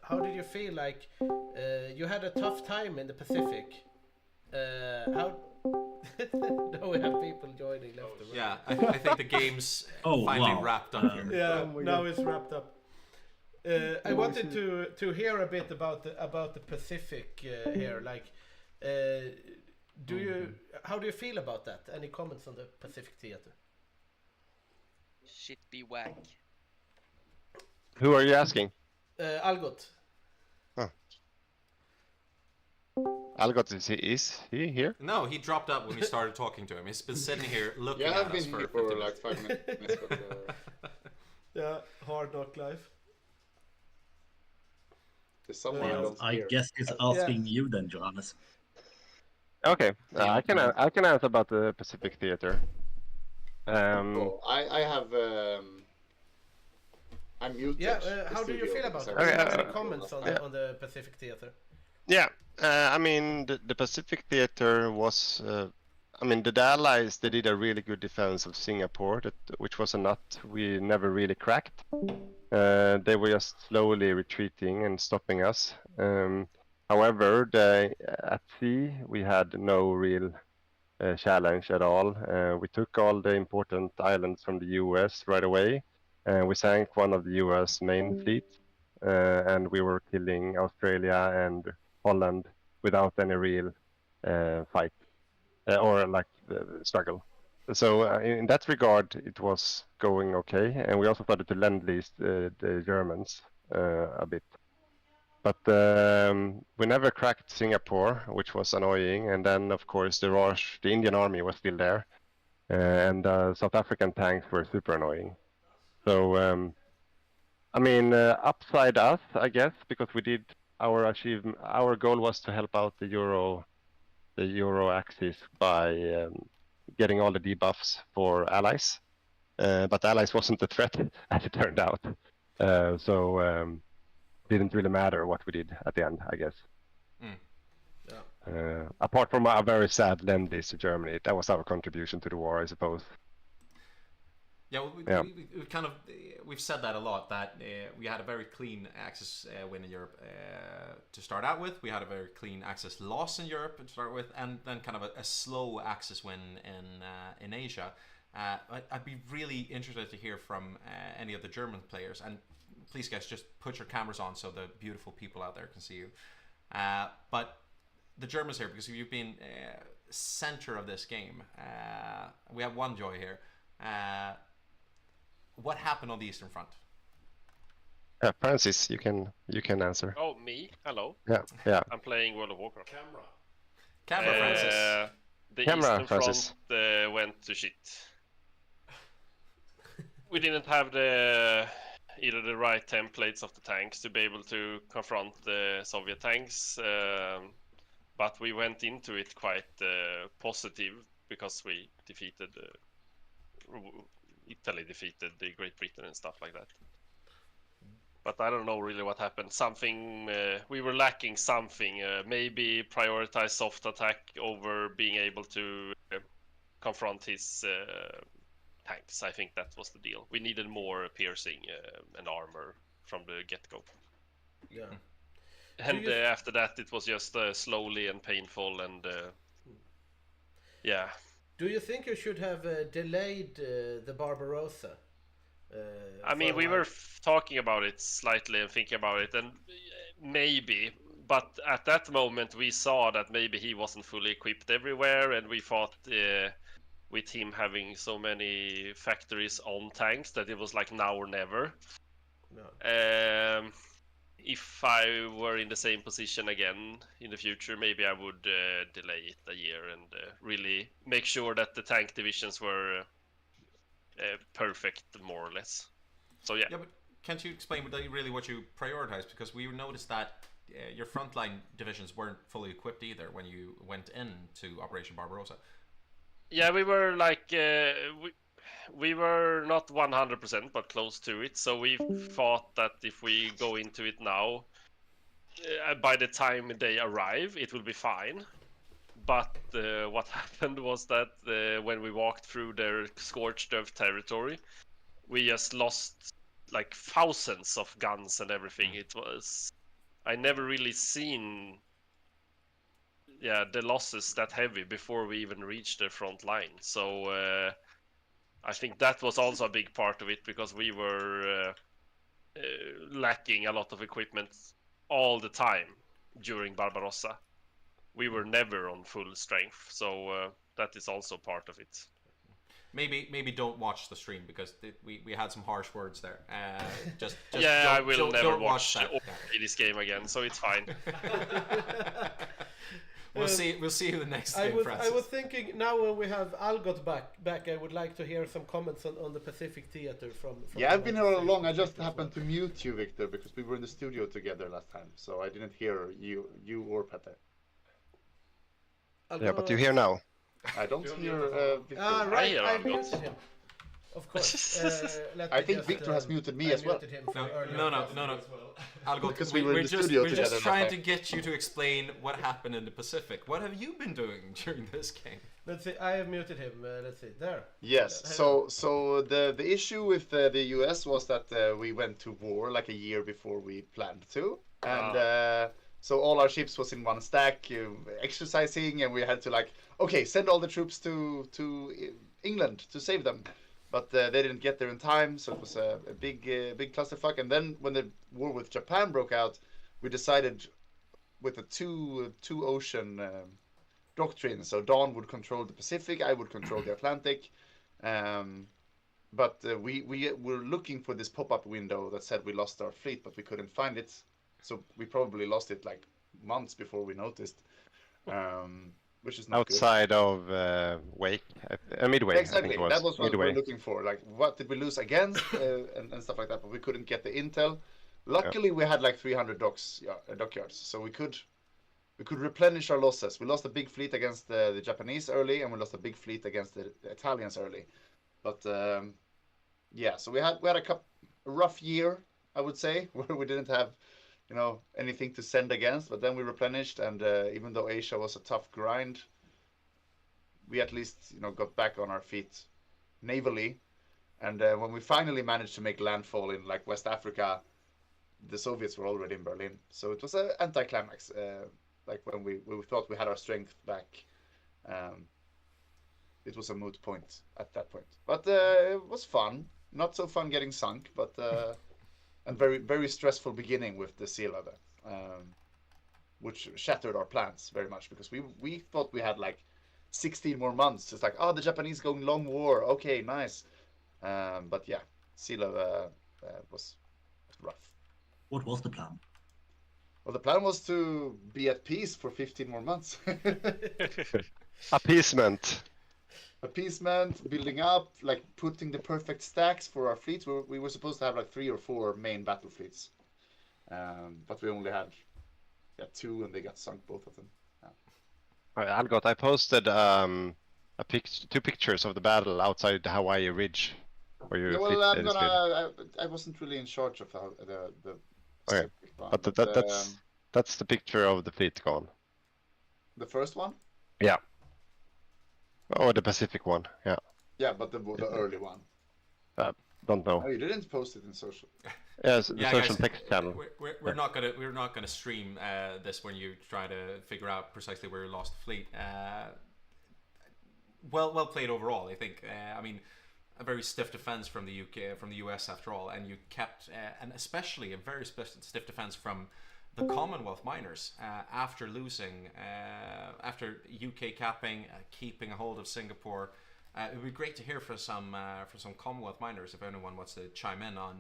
how did you feel? Like you had a tough time in the Pacific. How? Now we have people joining left and right. Yeah, I think the game's finally wrapped up here. Yeah, now it's wrapped up. I wanted to hear a bit about the Pacific here. Like, how do you feel about that? Any comments on the Pacific Theater? Shit be whack. Who are you asking? Algot. Huh. Algot, is he here? No, he dropped out when we started talking to him. He's been sitting here looking at us. I've been here for like 5 minutes. But, yeah, hard knock life. I guess he's asking you then, Johannes. Okay, I can answer about the Pacific Theater. I have. I'm muted. Yeah, how do you feel about it? Do you have any comments on the Pacific Theater? Yeah, I mean the Pacific Theater was. I mean the Allies, they did a really good defense of Singapore, which was a nut we never really cracked. They were just slowly retreating and stopping us. However, at sea we had no real challenge at all. We took all the important islands from the US right away. We sank one of the US main fleets, and we were killing Australia and Holland without any real fight or like struggle. So in that regard, it was going okay, and we also started to lend-lease the Germans a bit. But we never cracked Singapore, which was annoying. And then, of course, the Indian army was still there, and South African tanks were super annoying. So, I mean, upside us, I guess, because we did our achievement. Our goal was to help out the Euro axis by getting all the debuffs for allies, but allies wasn't the threat as it turned out. So didn't really matter what we did at the end, I guess. Apart from a very sad lend-lease to Germany, that was our contribution to the war, I suppose. Yeah, we kind of we've said that a lot, that we had a very clean Axis win in Europe to start out with. We had a very clean Axis loss in Europe to start with, and then kind of a slow Axis win in Asia. I'd be really interested to hear from any of the German players, and please guys, just put your cameras on so the beautiful people out there can see you. But the Germans here, because you've been center of this game. We have one Joy here. What happened on the Eastern Front? Francis, you can answer. Oh, me? Hello. Yeah. I'm playing World of Warcraft. Camera, Francis. The Camera, Eastern Francis. Front went to shit. We didn't have either the right templates of the tanks to be able to confront the Soviet tanks, but we went into it quite positive because we defeated. Italy defeated the Great Britain and stuff like that. But I don't know really what happened. Something we were lacking something. Maybe prioritize soft attack over being able to confront his tanks. I think that was the deal. We needed more piercing and armor from the get-go. Yeah. And after that, it was just slowly and painful, and yeah. Do you think you should have delayed the Barbarossa? I mean, we were talking about it slightly and thinking about it, and maybe, but at that moment we saw that maybe he wasn't fully equipped everywhere, and we thought with him having so many factories on tanks that it was like now or never. No. If I were in the same position again in the future, maybe I would delay it a year and really make sure that the tank divisions were perfect, more or less. So yeah. Yeah, but can't you explain really what you prioritized? Because we noticed that your frontline divisions weren't fully equipped either when you went into Operation Barbarossa. Yeah, we were like we were not 100%, but close to it. So we thought that if we go into it now, by the time they arrive, it will be fine. But what happened was that when we walked through their scorched earth territory, we just lost like thousands of guns and everything. It was, I never really seen the losses that heavy before we even reached the front line. So I think that was also a big part of it, because we were lacking a lot of equipment all the time during Barbarossa. We were never on full strength, so that is also part of it. Maybe don't watch the stream, because we had some harsh words there. Just yeah, I will never don't watch that. this game again, so it's fine. We'll see you the next game, Francis. I was thinking, now when we have Algot back, I would like to hear some comments on the Pacific Theater from yeah, I've been here all along. I just happened to mute you, Victor, because we were in the studio together last time, so I didn't hear you or Petter. Yeah, but you hear now. I don't hear Victor. Right, I muted him. Of course. I think Victor has muted me as well. No. Algot, because we were in the studio we're together. Just trying to get you to explain what happened in the Pacific. What have you been doing during this game? Let's see. I have muted him. Let's see. There. Yes. So the issue with the US was that we went to war like a year before we planned to, and so all our ships was in one stack, exercising, and we had to okay, send all the troops to England to save them. But they didn't get there in time, so it was a big clusterfuck. And then when the war with Japan broke out, we decided with the two ocean doctrine. So Don would control the Pacific, I would control the Atlantic. But we were looking for this pop-up window that said we lost our fleet, but we couldn't find it. So we probably lost it like months before we noticed. Which is not outside good. of Wake, Midway. Exactly, I think it was. that was what Midway. we were looking for. Like, what did we lose against, and stuff like that. But we couldn't get the intel. Luckily, we had like 300 dockyards, so we could replenish our losses. We lost a big fleet against the Japanese early, and we lost a big fleet against the Italians early. But yeah, so we had a rough year, I would say, where we didn't have anything to send against, but then we replenished, and even though Asia was a tough grind, we at least got back on our feet navally, and when we finally managed to make landfall in like West Africa, the Soviets were already in Berlin, so it was an anticlimax. Like when we thought we had our strength back, it was a moot point at that point, but it was fun. Not so fun getting sunk, but and very, very stressful beginning with the sea level, which shattered our plans very much, because we thought we had like 16 more months. It's like, oh, the Japanese going long war. Okay, nice. But yeah, sea level was rough. What was the plan? Well, the plan was to be at peace for 15 more months. Appeasement. Appeasement, building up, like putting the perfect stacks for our fleets. We were supposed to have like 3 or 4 main battle fleets, but we only had 2, and they got sunk, both of them. Algot, I posted 2 pictures of the battle outside the Hawaii Ridge. Where your I wasn't really in charge of the okay, but that's the picture of the fleet gone. The first one? Yeah. Or the Pacific one, yeah. Yeah, but the early one. Don't know. Oh, you didn't post it in social. Yes, Yeah, social guys, text channel. We're not gonna stream this when you try to figure out precisely where you lost the fleet. Well played overall, I think. I mean, a very stiff defense from the UK, from the US after all, and you kept, and especially a very stiff defense from the Commonwealth miners after losing, after UK capping, keeping a hold of Singapore. It would be great to hear from some Commonwealth miners if anyone wants to chime in on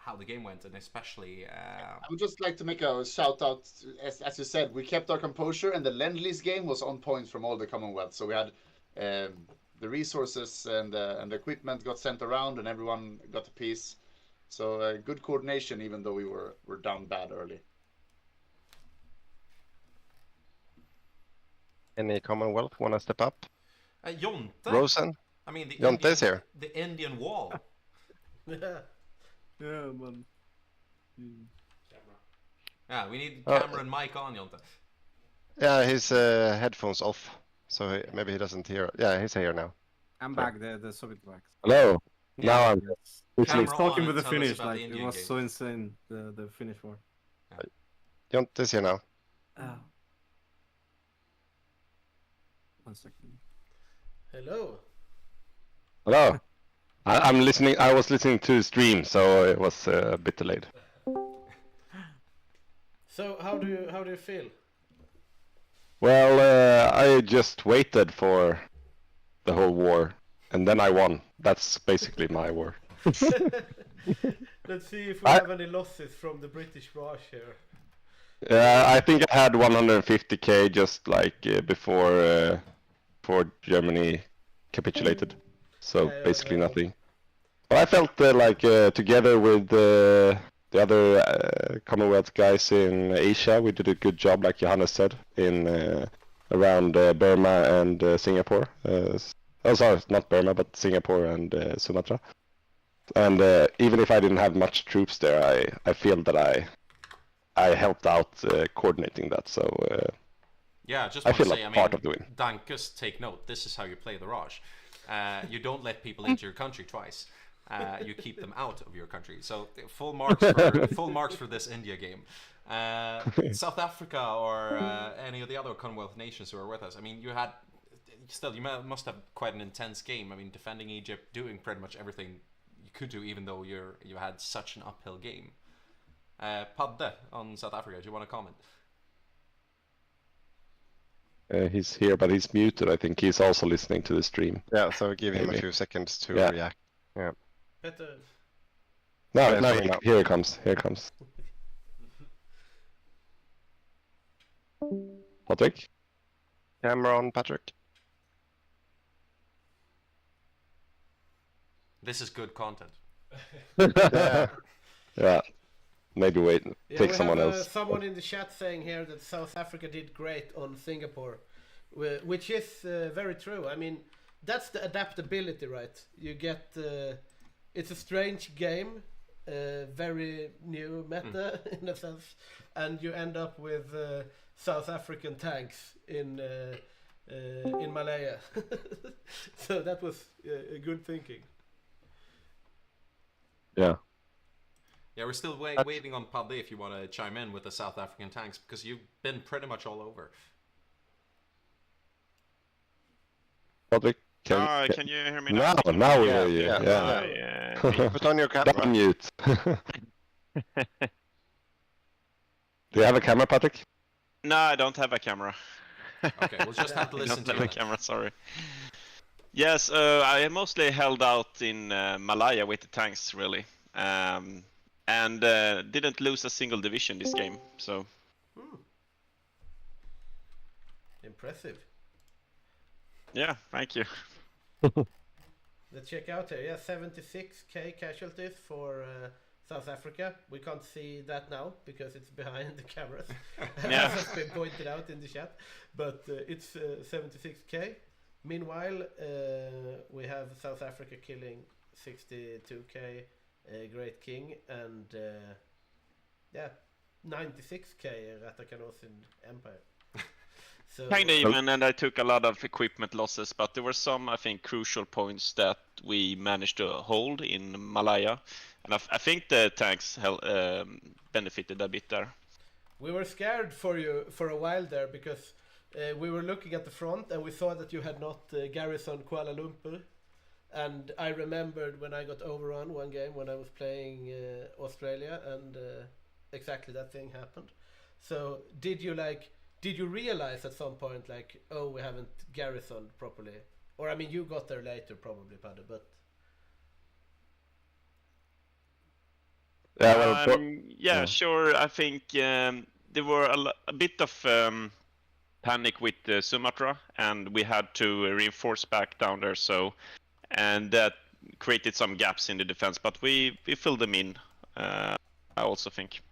how the game went, and especially. I would just like to make a shout out, as you said, we kept our composure, and the Lend-Lease game was on point from all the Commonwealth. So we had the resources and the equipment got sent around, and everyone got a piece. So good coordination, even though we were down bad early. Any Commonwealth want to step up? Jonte. Rosen? I mean, Jonte is here. The Indian wall. Yeah, man. Yeah, we need camera and mic on, Jonte. Yeah, his headphones off, so maybe he doesn't hear. Yeah, he's here now. I'm back. The Soviet back. Hello. Yeah. Now I'm. I was talking with the tell us finish. about Like the it Indian was game. so insane. The finish war. Jonte is here now. Oh. 1 second. Hello. Hello. I'm listening. I was listening to the stream, so it was a bit delayed. So how do you feel? Well, I just waited for the whole war, and then I won. That's basically my war. Let's see if we have any losses from the British Raj here. I think I had 150k just like before Germany capitulated. So basically nothing. But I felt like together with the other Commonwealth guys in Asia, we did a good job, like Johannes said, in around Burma and Singapore. Sorry, not Burma, but Singapore and Sumatra. And even if I didn't have much troops there, I feel that I helped out coordinating that. So yeah, just I want to feel say, like I part mean, of the win. Dankus, take note. This is how you play the Raj. You don't let people into your country twice. You keep them out of your country. So full marks for this India game. South Africa or any of the other Commonwealth nations who are with us. I mean, you must have quite an intense game. I mean, defending Egypt, doing pretty much everything you could do, even though you had such an uphill game. Padde on South Africa, do you want to comment? He's here, but he's muted. I think he's also listening to the stream. Yeah, so give him a few seconds to react. Yeah. Better. No, here it comes. Here it comes. Patrick? Camera on, Patrick. This is good content. Yeah. Maybe wait. Take someone have, else. Someone in the chat saying here that South Africa did great on Singapore, which is very true. I mean, that's the adaptability, right? You get it's a strange game, very new meta in a sense, and you end up with South African tanks in Malaya. So that was a good thinking. Yeah. Yeah, we're still waiting on Padde if you want to chime in with the South African tanks, because you've been pretty much all over. Patrick, can you hear me now? Now we hear you. Yeah. Put on your camera. Don't mute. Do you have a camera, Patrick? No, I don't have a camera. Okay, we'll just have to listen to the camera. Sorry. Yes, I mostly held out in Malaya with the tanks, really. And didn't lose a single division this game, so. Impressive. Yeah, thank you. Let's check out here. Yeah, 76k casualties for South Africa. We can't see that now because it's behind the cameras. Yeah. As has been pointed out in the chat. But it's 76k. Meanwhile, we have South Africa killing 62k. Great King and 96k Ratakanos in Empire. So, Kinda even, and I took a lot of equipment losses, but there were some, I think, crucial points that we managed to hold in Malaya, and I think the tanks benefited a bit there. we were scared for you for a while there because we were looking at the front and we saw that you had not garrisoned Kuala Lumpur. And I remembered when I got overrun one game when I was playing Australia, and exactly that thing happened. So did you realize at some point like, oh, we haven't garrisoned properly? Or I mean, you got there later probably, Paddy, but yeah, sure. I think there were a bit of panic with Sumatra, and we had to reinforce back down there. So, and that created some gaps in the defense, but we filled them in. I also think.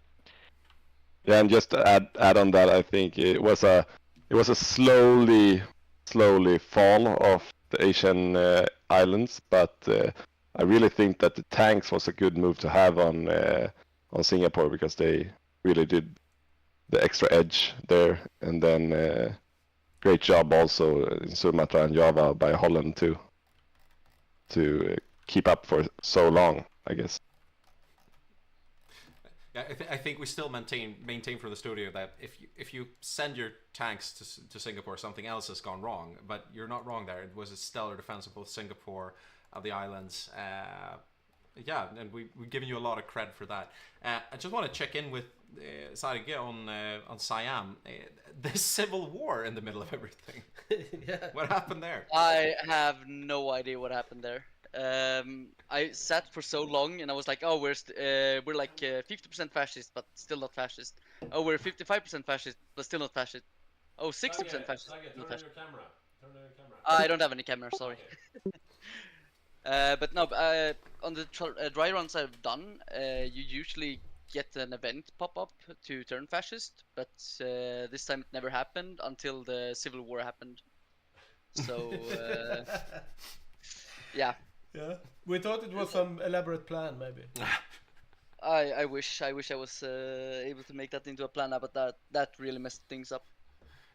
Yeah, and just to add on that, I think it was a slowly fall of the Asian islands, but I really think that the tanks was a good move to have on Singapore, because they really did the extra edge there, and then great job also in Sumatra and Java by Holland to keep up for so long, I guess. Yeah, I think we still maintain from the studio that if you send your tanks to Singapore, something else has gone wrong. But you're not wrong there. It was a stellar defense of both Singapore, of the islands. Yeah, and we've given you a lot of credit for that. I just want to check in with Hygge on Siam. The civil war in the middle of everything. Yeah. What happened there? I have no idea what happened there. I sat for so long and I was like, oh, we're like 50% fascist, but still not fascist. Oh, we're 55% fascist, but still not fascist. Oh, 60% fascist. Turn on your camera. I don't have any camera, sorry. But no, on the dry runs I've done, you usually get an event pop up to turn fascist, but this time it never happened until the civil war happened. So, yeah. Yeah, we thought it was some elaborate plan, maybe. I wish I was able to make that into a plan, but that really messed things up.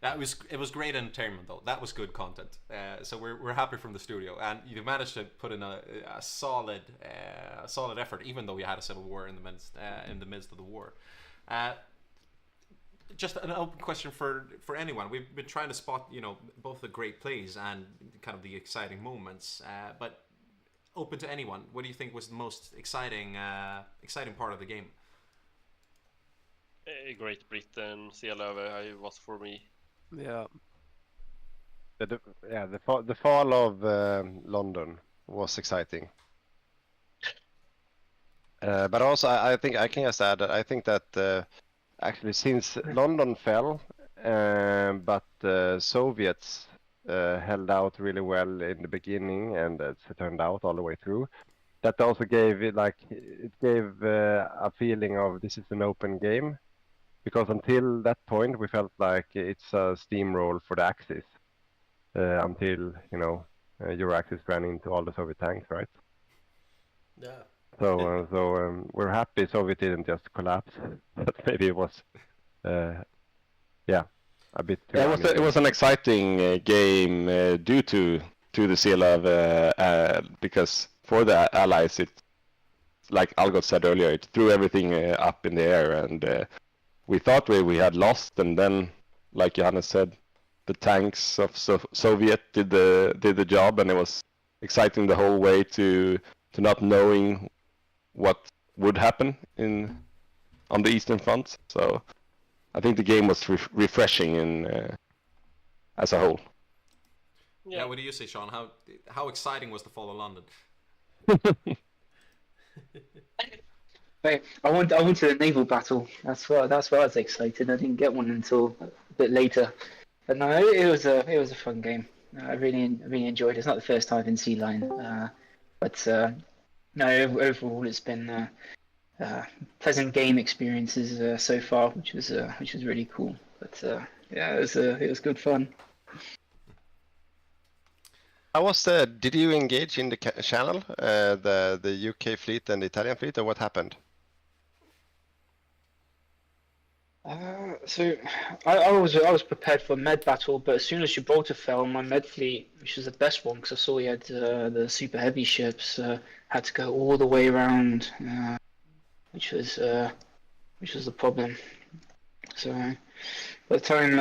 It was great entertainment though. That was good content. So we're happy from the studio, and you managed to put in a solid effort, even though we had a civil war in the midst of the war. Just an open question for anyone. We've been trying to spot, both the great plays and kind of the exciting moments, but open to anyone. What do you think was the most exciting part of the game? Great Britain, Sealöver was for me. Yeah. The fall of London was exciting. But also, I think I can just add that I think that actually since London fell, but the Soviets held out really well in the beginning, and it turned out all the way through. That also gave a feeling of this is an open game, because until that point we felt like it's a steamroll for the Axis until your Axis ran into all the Soviet tanks, right? Yeah. So we're happy Soviet didn't just collapse, but maybe it was a bit too it was an exciting game due to the Sealöver, because for the Allies, it, like Algot said earlier, it threw everything up in the air, and we thought we had lost, and then, like Johannes said, the tanks of Soviet did the job, and it was exciting the whole way to not knowing what would happen on the Eastern Front. So I think the game was refreshing as a whole. Yeah. What do you say, Sean? How exciting was the fall of London? Wait, I went to a naval battle. That's why I was excited. I didn't get one until a bit later. But no, it was a fun game. I really enjoyed it. It's not the first time I've been Sea Line, but no, overall it's been pleasant game experiences so far, which was really cool. But yeah, it was good fun. Did you engage in the channel, the UK fleet and the Italian fleet, or what happened? So I was prepared for a med battle, but as soon as Gibraltar fell, my med fleet, which is the best one, because I saw he had the super heavy ships, had to go all the way around, which was the problem. So by the time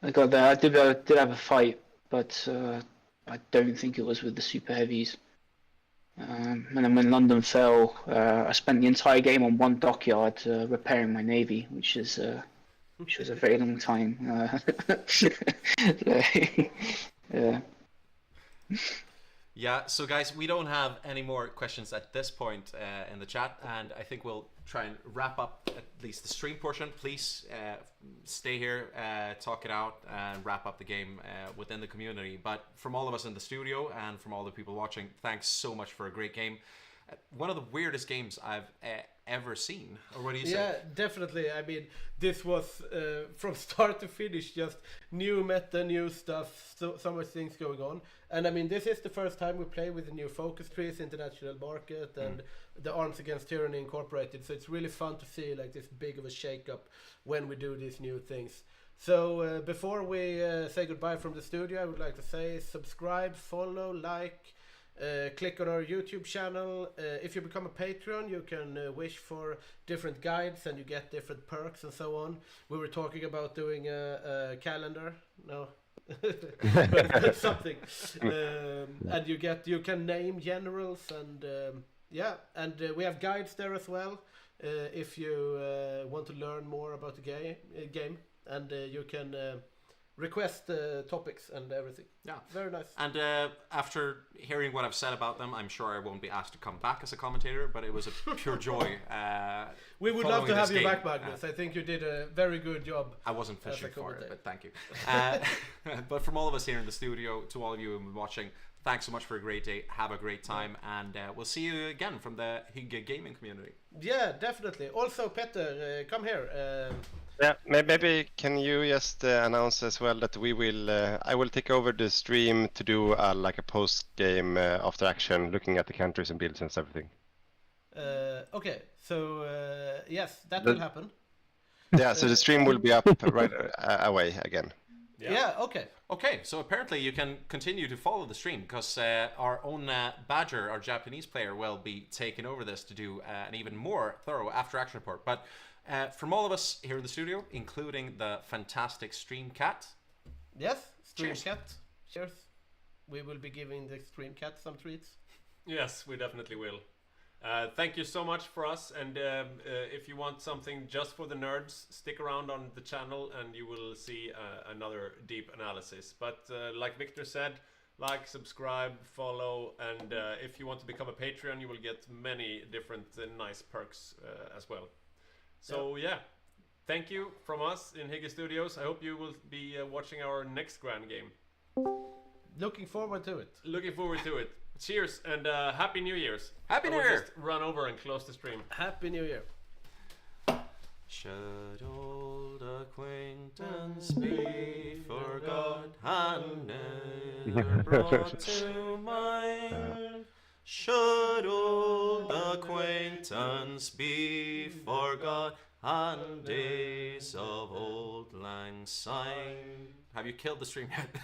I got there, I did have a fight, but I don't think it was with the super heavies. And then when London fell, I spent the entire game on one dockyard repairing my navy, which was a very long time. Yeah. Yeah, so guys, we don't have any more questions at this point in the chat, and I think we'll try and wrap up at least the stream portion. Please stay here, talk it out, and wrap up the game within the community. But from all of us in the studio and from all the people watching, thanks so much for a great game. One of the weirdest games I've ever seen. Or what do you say? Yeah, definitely. I mean, this was from start to finish just new meta, new stuff, so much things going on. And I mean, this is the first time we play with the new focus trees, international market, and the Arms Against Tyranny Incorporated. So it's really fun to see like this big of a shake-up when we do these new things. So before we say goodbye from the studio, I would like to say subscribe, follow, like, click on our YouTube channel. If you become a Patreon, you can wish for different guides and you get different perks and so on. We were talking about doing a calendar. No. but something. And you can name generals and we have guides there as well. If you want to learn more about the game, and you can request topics and everything. Yeah, very nice. And after hearing what I've said about them, I'm sure I won't be asked to come back as a commentator, but it was a pure joy. We would love to have you back, Magnus. I think you did a very good job. I wasn't fishing for it, but thank you. But from all of us here in the studio, to all of you watching, thanks so much for a great day. Have a great time, and we'll see you again from the Hygge Gaming community. Yeah, definitely. Also, Petter, come here. Yeah, maybe can you just announce as well that we will I will take over the stream to do like a post game after action, looking at the countries and builds and everything. Okay, so yes, that will happen. Yeah, so the stream will be up right away again. Yeah, okay. Okay, so apparently you can continue to follow the stream because our own Badger, our Japanese player, will be taking over this to do an even more thorough after action report. But from all of us here in the studio, including the fantastic Stream Cat. Yes, Stream Cheers. Cat. Cheers. We will be giving the Stream Cat some treats. Yes, we definitely will. Thank you so much for us, and if you want something just for the nerds, stick around on the channel and you will see another deep analysis. But like Victor said, like, subscribe, follow, and if you want to become a Patreon, you will get many different nice perks as well. So yeah, thank you from us in Hygge Studios. I hope you will be watching our next Grand Game. Looking forward to it. Looking forward to it. Cheers and Happy New Year's. Happy New Year! Year! Just run over and close the stream. Happy New Year. Should old acquaintance be forgot and never brought to mind? Should old acquaintance be forgot and days of old lang syne? Have you killed the stream yet?